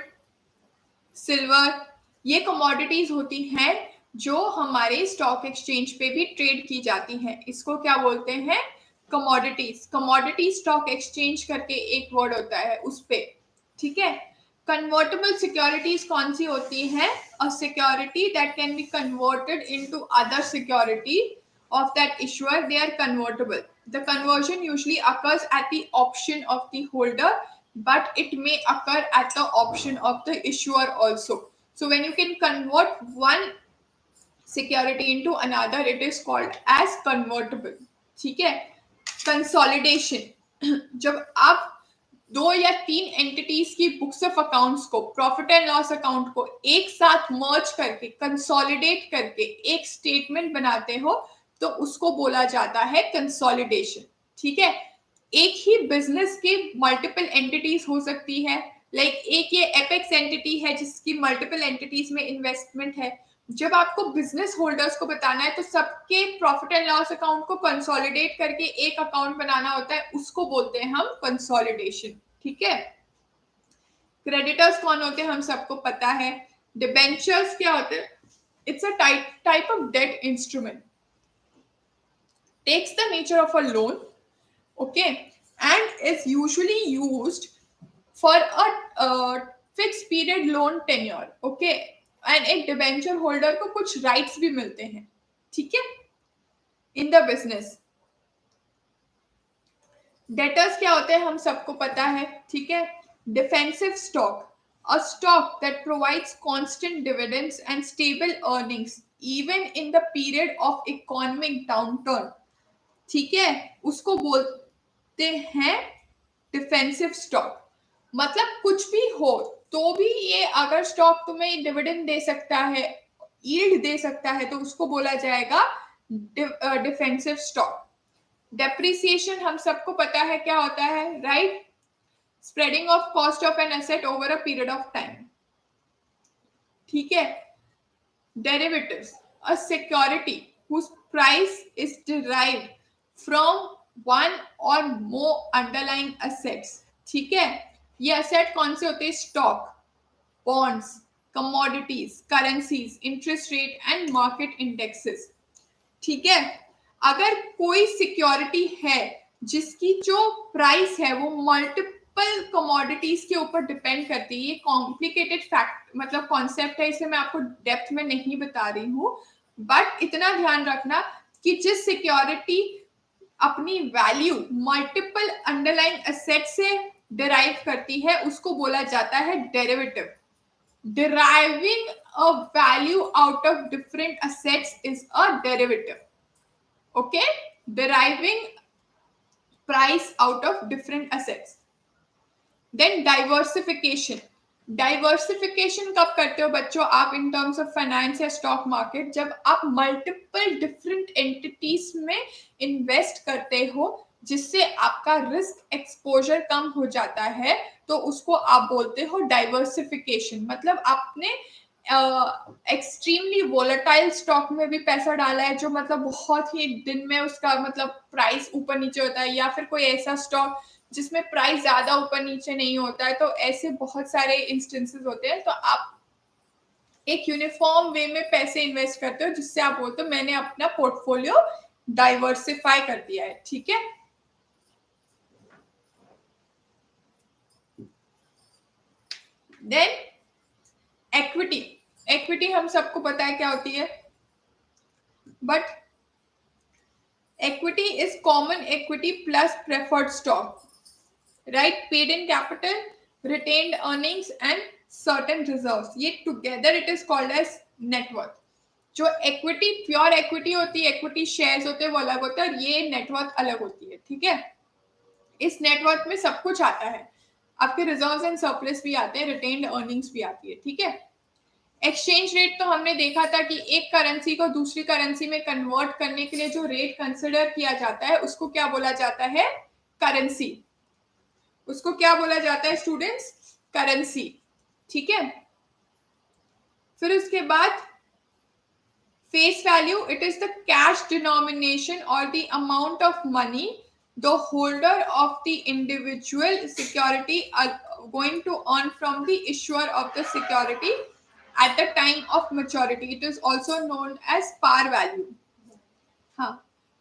सिल्वर, ये कमोडिटीज होती हैं जो हमारे स्टॉक एक्सचेंज पे भी ट्रेड की जाती हैं. इसको क्या बोलते हैं, कमोडिटीज. कमोडिटी स्टॉक एक्सचेंज करके एक वर्ड होता है उस पे. ठीक है. कन्वर्टेबल सिक्योरिटीज कौन सी होती हैं, a security that can be converted into other security of that issuer, they are convertible. The conversion usually occurs at the option of the holder, but it may occur at the option of the issuer also. So when you can convert one security into another, it is called as convertible. ठीक है. Consolidation, जब आप 2 या 3 entities की books of accounts को, profit and loss account को एक साथ मर्ज करके, कंसोलिडेट करके एक स्टेटमेंट बनाते हो, तो उसको बोला जाता है कंसोलिडेशन. ठीक है. एक ही बिजनेस के मल्टीपल एंटिटीज हो सकती है, लाइक एक ये एपेक्स एंटिटी है जिसकी मल्टीपल एंटिटीज में इन्वेस्टमेंट है. जब आपको बिजनेस होल्डर्स को बताना है तो सबके प्रॉफिट एंड लॉस अकाउंट को कंसोलिडेट करके एक अकाउंट बनाना होता है, उसको बोलते हैं हम कंसोलिडेशन. ठीक है. क्रेडिटर्स कौन होते हैं हम सबको पता है. डिबेंचर्स क्या होते हैं, it's a type of debt instrument, takes the nature of a loan, okay, and is usually used for a fixed period loan tenure. okay, and एक डिबेंचर होल्डर को कुछ राइट्स भी मिलते हैं. ठीक है. In the business. डेटर्स क्या होते हैं हम सबको पता है. ठीक है. Defensive stock, a stock that provides constant dividends and stable earnings even in the period of economic downturn. ठीक है. उसको बोलते हैं डिफेंसिव स्टॉक. मतलब कुछ भी हो तो भी ये अगर स्टॉक तुम्हें डिविडेंड दे सकता है, यील्ड दे सकता है, तो उसको बोला जाएगा डिफेंसिव स्टॉक. डेप्रिसिएशन हम सबको पता है क्या होता है, right. Spreading of cost of an asset over a period of time, ठीक है। Derivatives, a security whose price is derived from one or more underlying assets, ठीक है। ये असेट कौन से होते हैं? Stock, bonds, commodities, currencies, interest rate and market indexes, ठीक है। अगर कोई सिक्योरिटी है जिसकी जो प्राइस है वो मल्टीपल कमोडिटीज के ऊपर डिपेंड करती है, ये कॉम्प्लिकेटेड फैक्ट मतलब कॉन्सेप्ट है, इसे मैं आपको डेप्थ में नहीं बता रही हूँ, बट इतना ध्यान रखना कि जिस सिक्योरिटी अपनी वैल्यू मल्टीपल अंडरलाइन एसेट से डिराइव करती है उसको बोला जाता है derivative. Deriving a value out of different assets is a derivative. Okay, deriving price out of different assets. Then diversification. Diversification कब करते हो बच्चों आप इन टर्म्स ऑफ फाइनेंस या स्टॉक मार्केट? जब आप मल्टीपल डिफरेंट एंटिटीज में इन्वेस्ट करते हो जिससे आपका रिस्क एक्सपोजर कम हो जाता है, तो उसको आप बोलते हो डाइवर्सिफिकेशन। मतलब आपने एक्सट्रीमली वोलेटाइल स्टॉक में भी पैसा डाला है जो मतलब बहुत ही दिन में उसका मतलब प्राइस ऊपर नीचे होता है, या फिर कोई ऐसा स्टॉक जिसमें प्राइस ज्यादा ऊपर नीचे नहीं होता है, तो ऐसे बहुत सारे इंस्टेंसेस होते हैं। तो आप एक यूनिफॉर्म वे में पैसे इन्वेस्ट करते हो जिससे आप बोलते हो मैंने अपना पोर्टफोलियो डाइवर्सिफाई कर दिया है, ठीक है। Then equity. इक्विटी हम सबको पता है क्या होती है, but equity is common equity plus preferred stock, right? Paid in capital, retained earnings and certain reserves, ये together it is called as net worth। जो equity प्योर equity होती है, equity shares होते हैं वो अलग होता है और ये net worth अलग होती है, ठीक है। इस net worth में सब कुछ आता है, आपके reserves and surplus भी आते हैं, retained earnings भी आती है, ठीक है। एक्सचेंज रेट तो हमने देखा था कि एक करेंसी को दूसरी करेंसी में कन्वर्ट करने के लिए जो रेट कंसिडर किया जाता है उसको क्या बोला जाता है? करेंसी। उसको क्या बोला जाता है स्टूडेंट्स? करेंसी, ठीक है। फिर उसके बाद face value, it is the cash denomination और the amount of money the holder of the individual security going to earn from the issuer of the security at the time of maturity. It is also known as par value. हाँ,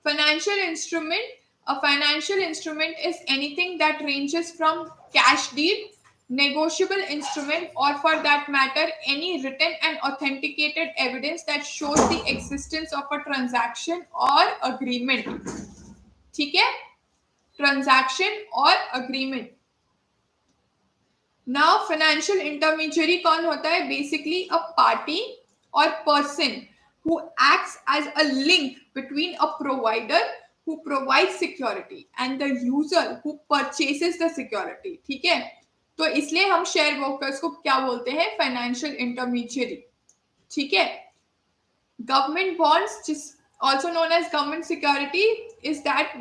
financial instrument. A financial instrument is anything that ranges from cash deed, negotiable instrument, or for that matter, any written and authenticated evidence that shows the existence of a transaction or agreement. ठीक है? Transaction or agreement. Now, financial intermediary कौन होता है? Basically, a party or person who acts as a link between a provider who provides security and the user who purchases the security, ठीक है। तो इसलिए हम शेयर ब्रोकर्स को क्या बोलते हैं? फाइनेंशियल इंटरमीडियरी, ठीक है। Government bonds, also known as government security, is that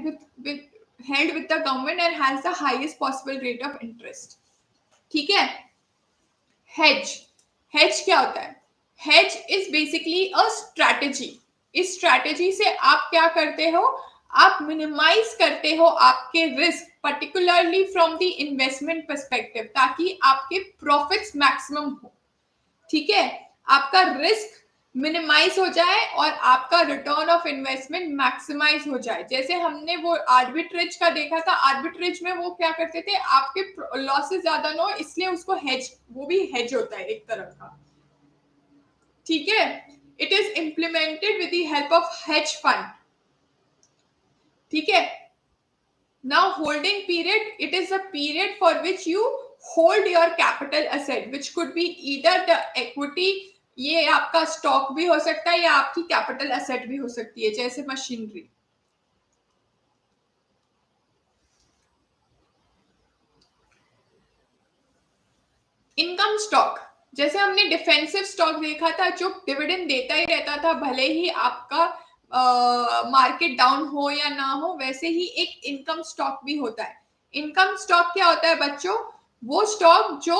held with the government and has the highest possible rate of interest, ठीक है। हेज, हेज क्या होता है? Hedge is basically a strategy. इस स्ट्रैटेजी से आप क्या करते हो? आप मिनिमाइज करते हो आपके risk, particularly from the investment perspective, ताकि आपके प्रॉफिट्स मैक्सिमम हो, ठीक है। आपका रिस्क मिनिमाइज हो जाए और आपका रिटर्न ऑफ इन्वेस्टमेंट मैक्सिमाइज हो जाए। जैसे हमने वो आर्बिट्रेज का देखा था, आर्बिट्रेज में वो क्या करते थे, आपके लॉसेस ज्यादा ना हो इसलिए उसको हेज, वो भी हेज होता है एक तरह का, ठीक है। It is implemented with the help of hedge fund, ठीक है। Now holding period, it is a period for which you hold your capital asset which could be either the equity, ये आपका स्टॉक भी हो सकता है या आपकी कैपिटल एसेट भी हो सकती है, जैसे मशीनरी। इनकम स्टॉक, जैसे हमने डिफेंसिव स्टॉक देखा था जो डिविडेंड देता ही रहता था भले ही आपका मार्केट डाउन हो या ना हो, वैसे ही एक इनकम स्टॉक भी होता है। इनकम स्टॉक क्या होता है बच्चों? वो स्टॉक जो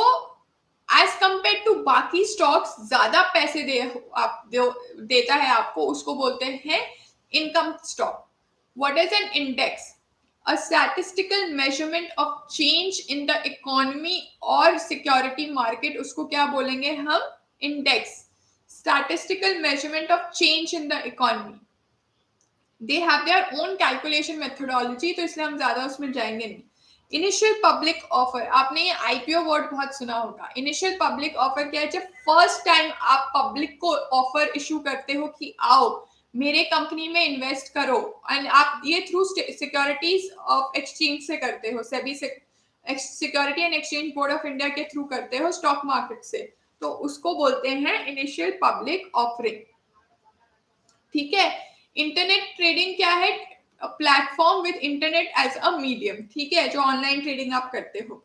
एज कंपेयर टू बाकी स्टॉक्स ज्यादा पैसे देता है आपको, उसको बोलते हैं income stock. What is an index? A statistical measurement of change in the economy और security market, उसको क्या बोलेंगे हम? Index. Statistical measurement of change in the economy. They have their own calculation methodology, तो इसलिए हम ज्यादा उसमें जाएंगे नहीं. इनिशियल पब्लिक ऑफर, आपने ये आईपीओ वर्ड बहुत सुना होगा. इनिशियल पब्लिक ऑफर क्या है? जब फर्स्ट टाइम आप पब्लिक को ऑफर इशू करते हो कि आओ मेरे कंपनी में इन्वेस्ट करो, एंड आप ये थ्रू सिक्योरिटीज ऑफ एक्सचेंज से करते हो, सेबी से, security and exchange board of India के थ्रू करते हो, स्टॉक मार्केट से, तो उसको बोलते हैं इनिशियल पब्लिक ऑफरिंग. ठीक है. इंटरनेट ट्रेडिंग क्या है? Platform with internet as a medium. ठीक है, जो ऑनलाइन ट्रेडिंग आप करते हो.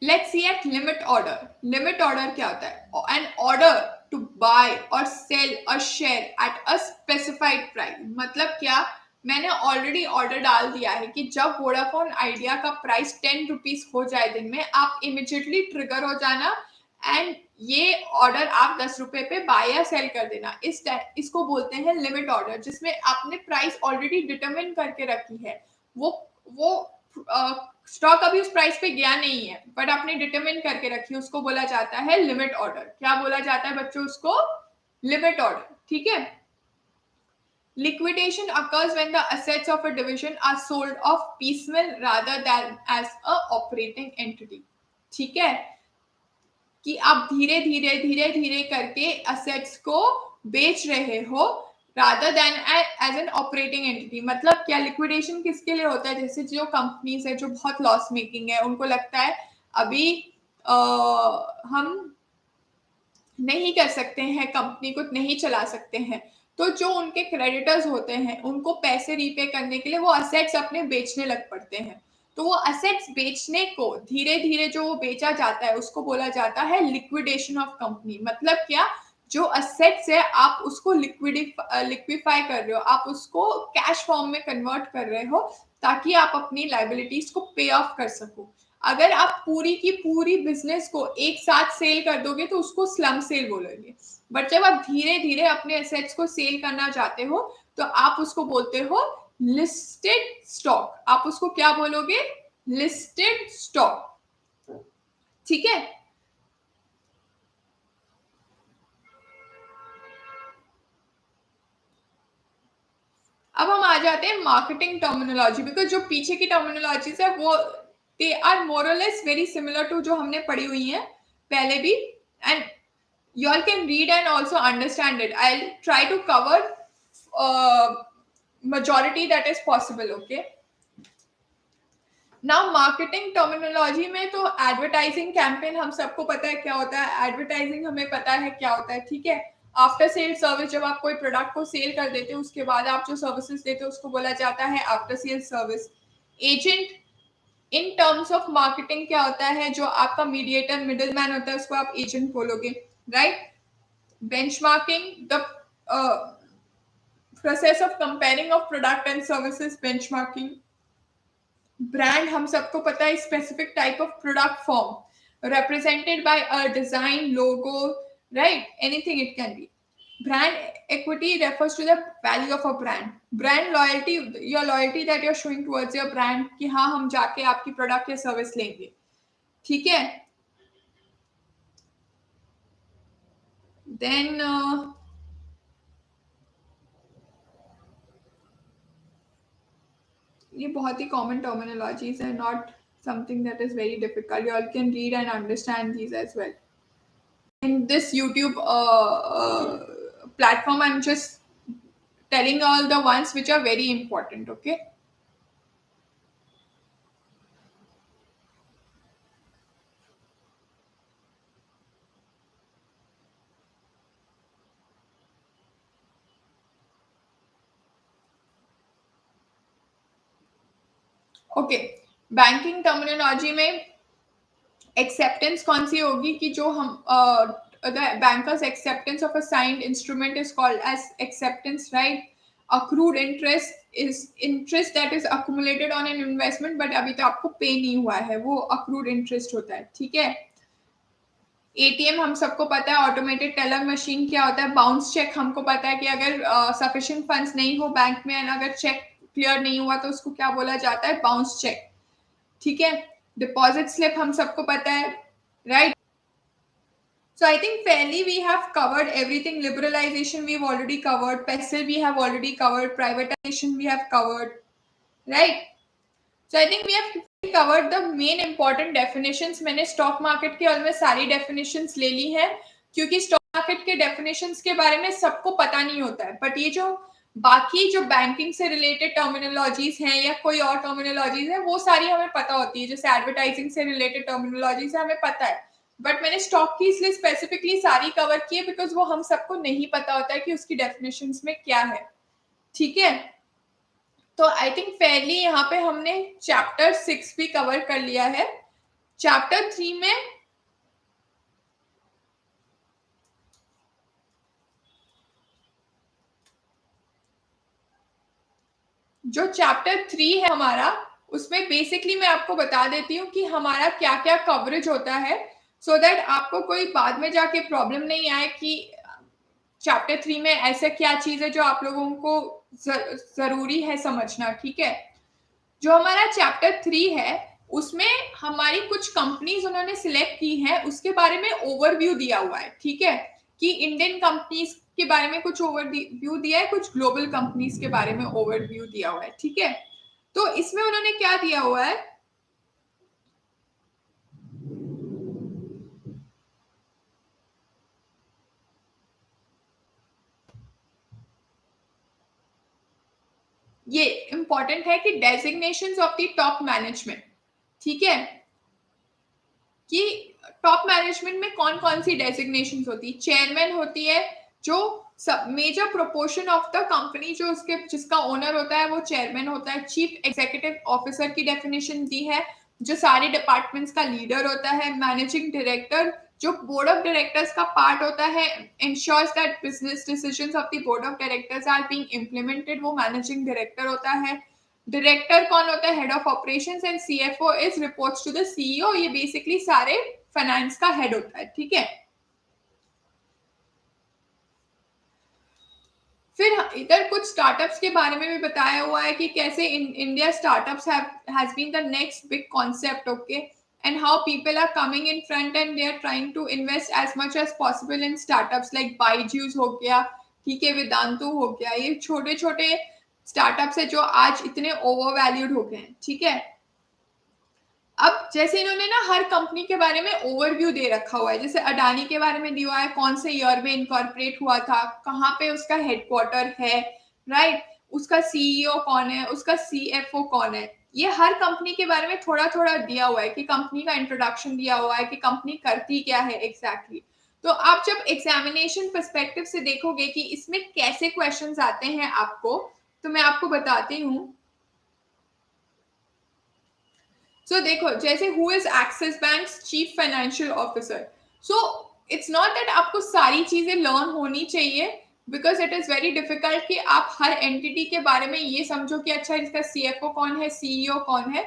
Let's see at limit order. Limit order क्या होता है? एन ऑर्डर टू बाय और sell a share at a specified price. मतलब क्या? मैंने ऑलरेडी ऑर्डर डाल दिया है कि जब वोडाफोन आइडिया का प्राइस 10 रुपीज हो जाए दिन में, आप इमिजिएटली ट्रिगर हो जाना एंड ये ऑर्डर आप 10 रुपए पे बाय या सेल कर देना. इसको बोलते हैं लिमिट ऑर्डर, जिसमें आपने प्राइस ऑलरेडी डिटरमिन करके रखी है. वो स्टॉक अभी उस प्राइस पे गया नहीं है, बट आपने डिटरमिन करके रखी है, उसको बोला जाता है लिमिट ऑर्डर. क्या बोला जाता है बच्चों? उसको लिमिट ऑर्डर. ठीक है. Liquidation occurs when the assets of a division are sold off piecemeal rather than as a operating entity. ठीक है, कि आप धीरे धीरे धीरे धीरे करके असेट्स को बेच रहे हो rather than as an operating entity. मतलब क्या? लिक्विडेशन किसके लिए होता है? जैसे जो कंपनीज है जो बहुत लॉस मेकिंग है, उनको लगता है अभी हम नहीं कर सकते हैं, कंपनी को नहीं चला सकते हैं, तो जो उनके क्रेडिटर्स होते हैं उनको पैसे रीपे करने के लिए वो असेट्स अपने बेचने लग पड़ते हैं. तो वो असेट्स बेचने को धीरे धीरे जो वो बेचा जाता है उसको बोला जाता है लिक्विडेशन ऑफ कंपनी. मतलब क्या? जो असेट्स है आप उसको लिक्विफाई कर रहे हो, आप उसको कैश फॉर्म में कन्वर्ट कर रहे हो ताकि आप अपनी लाइबिलिटीज को पे ऑफ कर सको. अगर आप पूरी की पूरी बिजनेस को एक साथ सेल कर दोगे तो उसको स्लम सेल बोलोगे, बट जब आप धीरे धीरे अपने एसेट्स को सेल करना चाहते हो तो आप उसको बोलते हो लिस्टेड स्टॉक. आप उसको क्या बोलोगे? Listed stock. ठीक है. अब हम आ जाते हैं मार्केटिंग टर्मिनोलॉजी, बिकॉज जो पीछे की टर्मिनोलॉजीज है वो दे आर मोर और लेस वेरी सिमिलर टू जो हमने पढ़ी हुई है पहले भी, and you all can read and also understand it. I'll try to cover majority that is possible. Okay. Now marketing terminology में तो advertising campaign हम सबको पता है क्या होता है. advertising हमें पता है क्या होता है. ठीक है. आफ्टर सेल सर्विस, जब आप कोई प्रोडक्ट को सेल कर देते हो उसके बाद आप जो सर्विसेज देते हो उसको बोला जाता है after sale service. Agent in terms of marketing क्या होता है? जो आपका मीडिएटर मिडिल मैन होता है उसको आप एजेंट बोलोगे. Right. benchmarking, the process of comparing of product and services. benchmarking. brand हम सबको पता है specific type of product form represented by a design, logo, right? Anything it can be. Brand equity refers to the value of a brand. Brand loyalty, your loyalty that you're showing towards your brand कि हाँ हम जाके आपकी product या service लेंगे. ठीक है. Then ये बहुत ही कॉमन टर्मिनोलॉजीज है, not something that is very difficult. You all can read and understand these as well. In this YouTube platform I'm just telling all the ones which are very important. Okay. Okay. Banking terminology में acceptance कौन सी होगी? कि जो हम the banker's acceptance of a signed instrument is called as acceptance, right? Accrued interest is interest that is accumulated on an investment but अभी तो आपको पे नहीं हुआ है, वो accrued interest होता है, ठीक है? एटीएम हम सबको पता है, ऑटोमेटेड टेलर मशीन क्या होता है, बाउंस चेक हमको पता है कि अगर सफिशिएंट फंड्स नहीं हो बैंक में एंड अगर चेक क्लियर नहीं हुआ तो उसको क्या बोला जाता है, बाउंस चेक, ठीक है? डिपॉजिट स्लिप हम सबको पता है, right? So I think fairly we have covered everything. Liberalization we've already covered. PESEL we have already covered. Privatization we have covered. Right? So I think we have covered the main important definitions. मैंने stock market के almost सारी definitions ले ली है क्योंकि stock market के definitions के बारे में सबको पता नहीं होता है. But ये जो बाकी जो banking से related terminologies हैं या कोई और terminologies हैं वो सारी हमें पता होती है. जैसे advertising से related terminologies है हमें पता है. बट मैंने स्टॉक की इसलिए स्पेसिफिकली सारी कवर की है बिकॉज वो हम सबको नहीं पता होता है कि उसकी डेफिनेशंस में क्या है, ठीक है? तो आई थिंक फेयरली यहाँ पे हमने चैप्टर 6 भी कवर कर लिया है. चैप्टर 3 में जो चैप्टर 3 है हमारा, उसमें बेसिकली मैं आपको बता देती हूँ कि हमारा क्या क्या कवरेज होता है सो दैट आपको कोई बाद में जाके प्रॉब्लम नहीं आए कि चैप्टर 3 में ऐसा क्या चीज है जो आप लोगों को जरूरी है समझना, ठीक है? जो हमारा चैप्टर 3 है उसमें हमारी कुछ कंपनीज उन्होंने सिलेक्ट की है, उसके बारे में ओवरव्यू दिया हुआ है, ठीक है? कि इंडियन कंपनीज के बारे में कुछ ओवरव्यू दिया है, कुछ ग्लोबल कंपनीज के बारे में ओवरव्यू दिया हुआ है, ठीक है? तो इसमें उन्होंने क्या दिया हुआ है, ये इंपॉर्टेंट है कि designations of the top management, ठीक है? कि टॉप मैनेजमेंट में कौन कौन सी डेजिग्नेशंस होती है. चेयरमैन होती है, जो सब major proportion of the company जो उसके जिसका ओनर होता है वो चेयरमैन होता है. चीफ एग्जीक्यूटिव ऑफिसर की डेफिनेशन दी है, जो सारे डिपार्टमेंट्स का लीडर होता है. मैनेजिंग डायरेक्टर जो बोर्ड ऑफ डायरेक्टर्स का पार्ट होता है, ensures that business decisions of the board of directors are being implemented, वो मैनेजिंग डायरेक्टर होता है. डायरेक्टर कौन होता है, head of operations, and CFO is reports to the CEO. ये बेसिकली सारे फाइनेंस का हेड होता है, ठीक है? फिर इधर कुछ स्टार्टअप्स के बारे में भी बताया हुआ है कि कैसे India startups has been the next big concept, okay? And how people are coming in front and they are trying to invest as much as possible in startups like Byju's हो गया, ठीक है, वेदांतु हो गया. ये छोटे छोटे स्टार्टअप्स है जो आज इतने ओवर वैल्यूड हो गए हैं, ठीक है? अब जैसे इन्होंने ना हर कंपनी के बारे में ओवरव्यू दे रखा हुआ है. जैसे अडानी के बारे में दिया है, कौन से ईयर में इनकॉर्पोरेट हुआ था, कहाँ पे उसका हेडक्वार्टर है, राइट? उसका सीईओ कौन है, उसका सीएफओ कौन है. ये हर कंपनी के बारे में थोड़ा थोड़ा दिया हुआ है कि कंपनी का इंट्रोडक्शन दिया हुआ है कि कंपनी करती क्या है एग्जैक्टली. तो आप जब एग्जामिनेशन पर्सपेक्टिव से देखोगे कि इसमें कैसे क्वेश्चंस आते हैं आपको, तो मैं आपको बताती हूँ. सो देखो, जैसे who is axis bank chief financial officer. So it's not that आपको सारी चीजें लर्न होनी चाहिए because it is very difficult कि आप हर एंटिटी के बारे में ये समझो कि अच्छा इसका सीएफओ कौन है, सीईओ कौन है.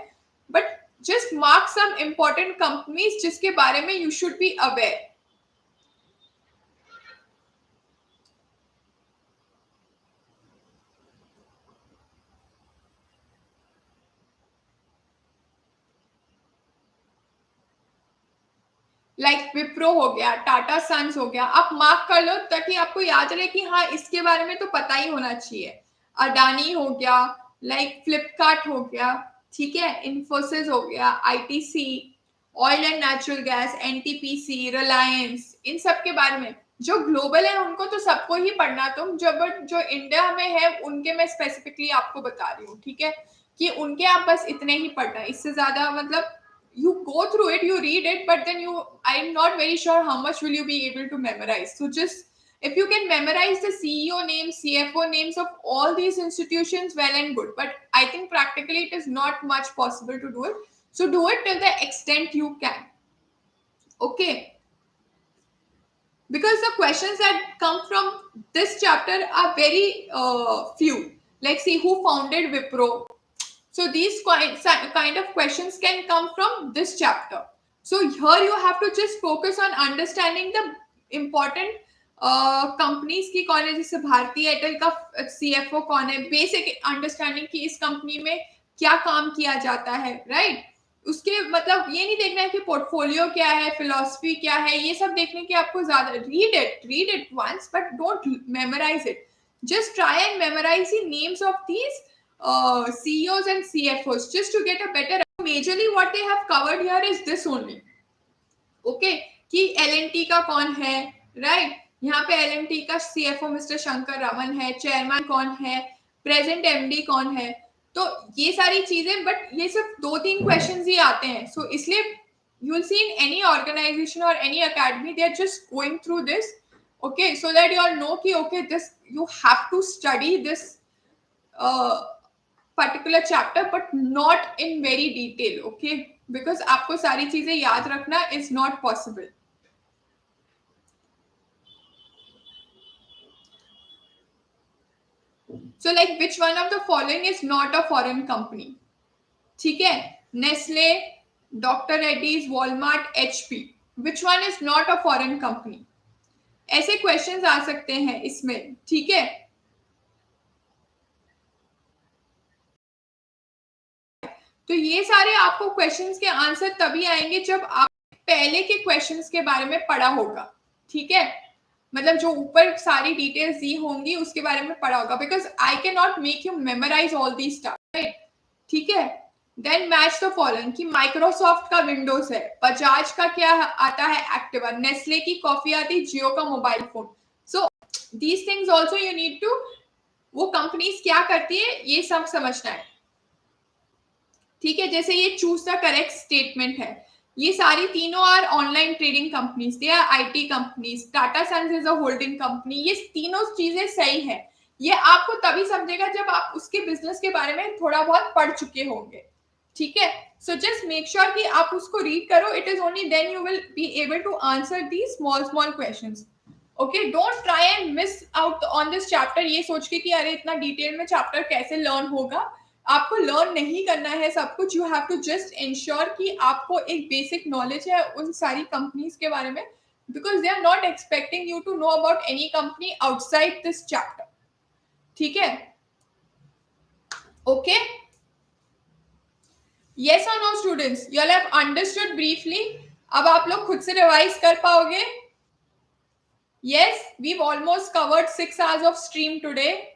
But just mark some important companies जिसके बारे में you should be aware. Like Wipro हो गया, टाटा सन्स हो गया, आप मार्क कर लो ताकि आपको याद रहे कि हाँ इसके बारे में तो पता ही होना चाहिए. अडानी हो गया, लाइक फ्लिपकार्ट हो गया, ठीक है, इन्फोसिस हो गया, ITC, oil and natural gas, NTPC, Reliance, इन सब के बारे में. जो ग्लोबल है उनको तो सबको ही पढ़ना, तुम जब जो इंडिया में है उनके मैं स्पेसिफिकली आपको बता रही हूँ, ठीक है? कि उनके आप बस इतने ही पढ़ना, इससे ज्यादा मतलब you go through it, you read it, but then I'm not very sure how much will you be able to memorize. So just if you can memorize the CEO names, CFO names of all these institutions, well and good. But I think practically it is not much possible to do it. So do it till the extent you can. Okay. because the questions that come from this chapter are very few. Like, see, who founded Wipro? So these kind of questions can come from this chapter. So here you have to just focus on understanding the important companies की कौन है, जैसे भारतीय Airtel का CFO कौन है, basic understanding कि इस कंपनी में क्या काम किया जाता है, राइट. उसके मतलब ये नहीं देखना है कि पोर्टफोलियो क्या है, फिलॉसफी क्या है, ये सब देखने की आपको ज्यादा read it once but don't memorise it. Just try and memorize the names of these CEOs and CFOs just to get a better. Majorly, what they have covered here is this only. Okay, कि L&T का कौन है, right? यहाँ पे L&T का CFO mister Shankar Raman है, chairman कौन है, प्रेजेंट MD कौन है. तो ये सारी चीजें, बट ये सिर्फ 2-3 क्वेश्चंस ही आते हैं. सो इसलिए you will see in any organization or any academy, they are just going through this, okay, so that you all know ki okay, this you have to study this particular chapter but not in very detail, okay, because आपको सारी चीजें याद रखना is not possible. So like, which one of the following is not a foreign company? ठीक है, Nestle, Dr. Reddy's, Walmart, HP. Which one is not a foreign company? ऐसे questions आ सकते हैं इसमें, ठीक है. तो ये सारे आपको क्वेश्चंस के आंसर तभी आएंगे जब आप पहले के क्वेश्चंस के बारे में पढ़ा होगा, ठीक है. मतलब जो ऊपर सारी डिटेल्स दी होंगी उसके बारे में पढ़ा होगा, because I can not make you memorise all the stuff, right. ठीक है. देन मैच द फॉलोइंग कि माइक्रोसॉफ्ट का विंडोज है, बजाज का क्या आता है, एक्टिवा, नेस्ले की कॉफी आती है, जियो का mobile phone. So these things also you need to, वो कंपनीज क्या करती है ये सब समझना है, ठीक है. जैसे ये चूज द करेक्ट स्टेटमेंट है, ये सारी तीनों are online trading companies, they are IT companies, Tata Sons is a holding company. ये तीनों चीजें सही है. ये आपको तभी समझेगा जब आप उसके बिजनेस के बारे में थोड़ा बहुत पढ़ चुके होंगे, ठीक है. सो जस्ट मेक श्योर कि आप उसको रीड करो. It is only then you will be able to answer the small small questions. Okay, don't try and miss out on this chapter ये सोच के कि अरे इतना डिटेल में चैप्टर कैसे लर्न होगा. आपको लर्न नहीं करना है सब कुछ. You have to just ensure कि आपको एक बेसिक नॉलेज है उन सारी कंपनीज के बारे में, because they are not expecting you to know about any company outside this chapter, ठीक है. Okay, yes or no students, you all have understood briefly. अब आप लोग खुद से रिवाइज कर पाओगे. yes, we've almost covered 6 hours of stream today.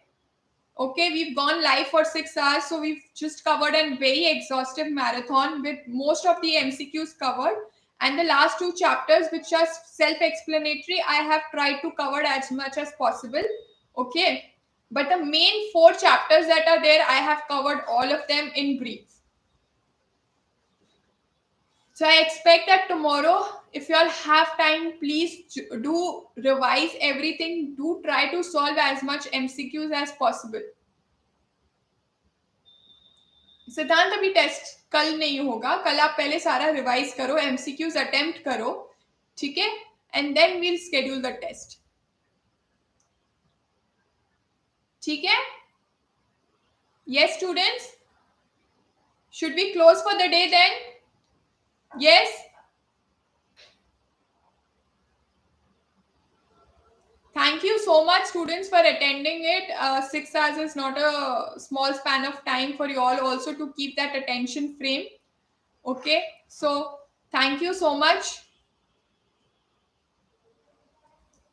Okay, we've gone live for 6 hours, so we've just covered a very exhaustive marathon with most of the MCQs covered, and the last 2 chapters, which are self-explanatory, I have tried to cover as much as possible. Okay, but the main 4 chapters that are there, I have covered all of them in brief. So I expect that tomorrow, if you all have time, please do revise everything. Do try to solve as much MCQs as possible. सिद्धांत अभी test कल नहीं होगा, कल आप पहले सारा revise करो, MCQs अटेम्प्ट करो, ठीक है, and then we'll schedule the test, ठीक है. Yes, students, should we close for the day then? Yes. Thank you so much, students, for attending it. 6 hours is not a small span of time for you all also to keep that attention frame. Okay, so thank you so much.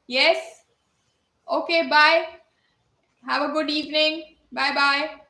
Yes. Okay, bye. Have a good evening. Bye-bye.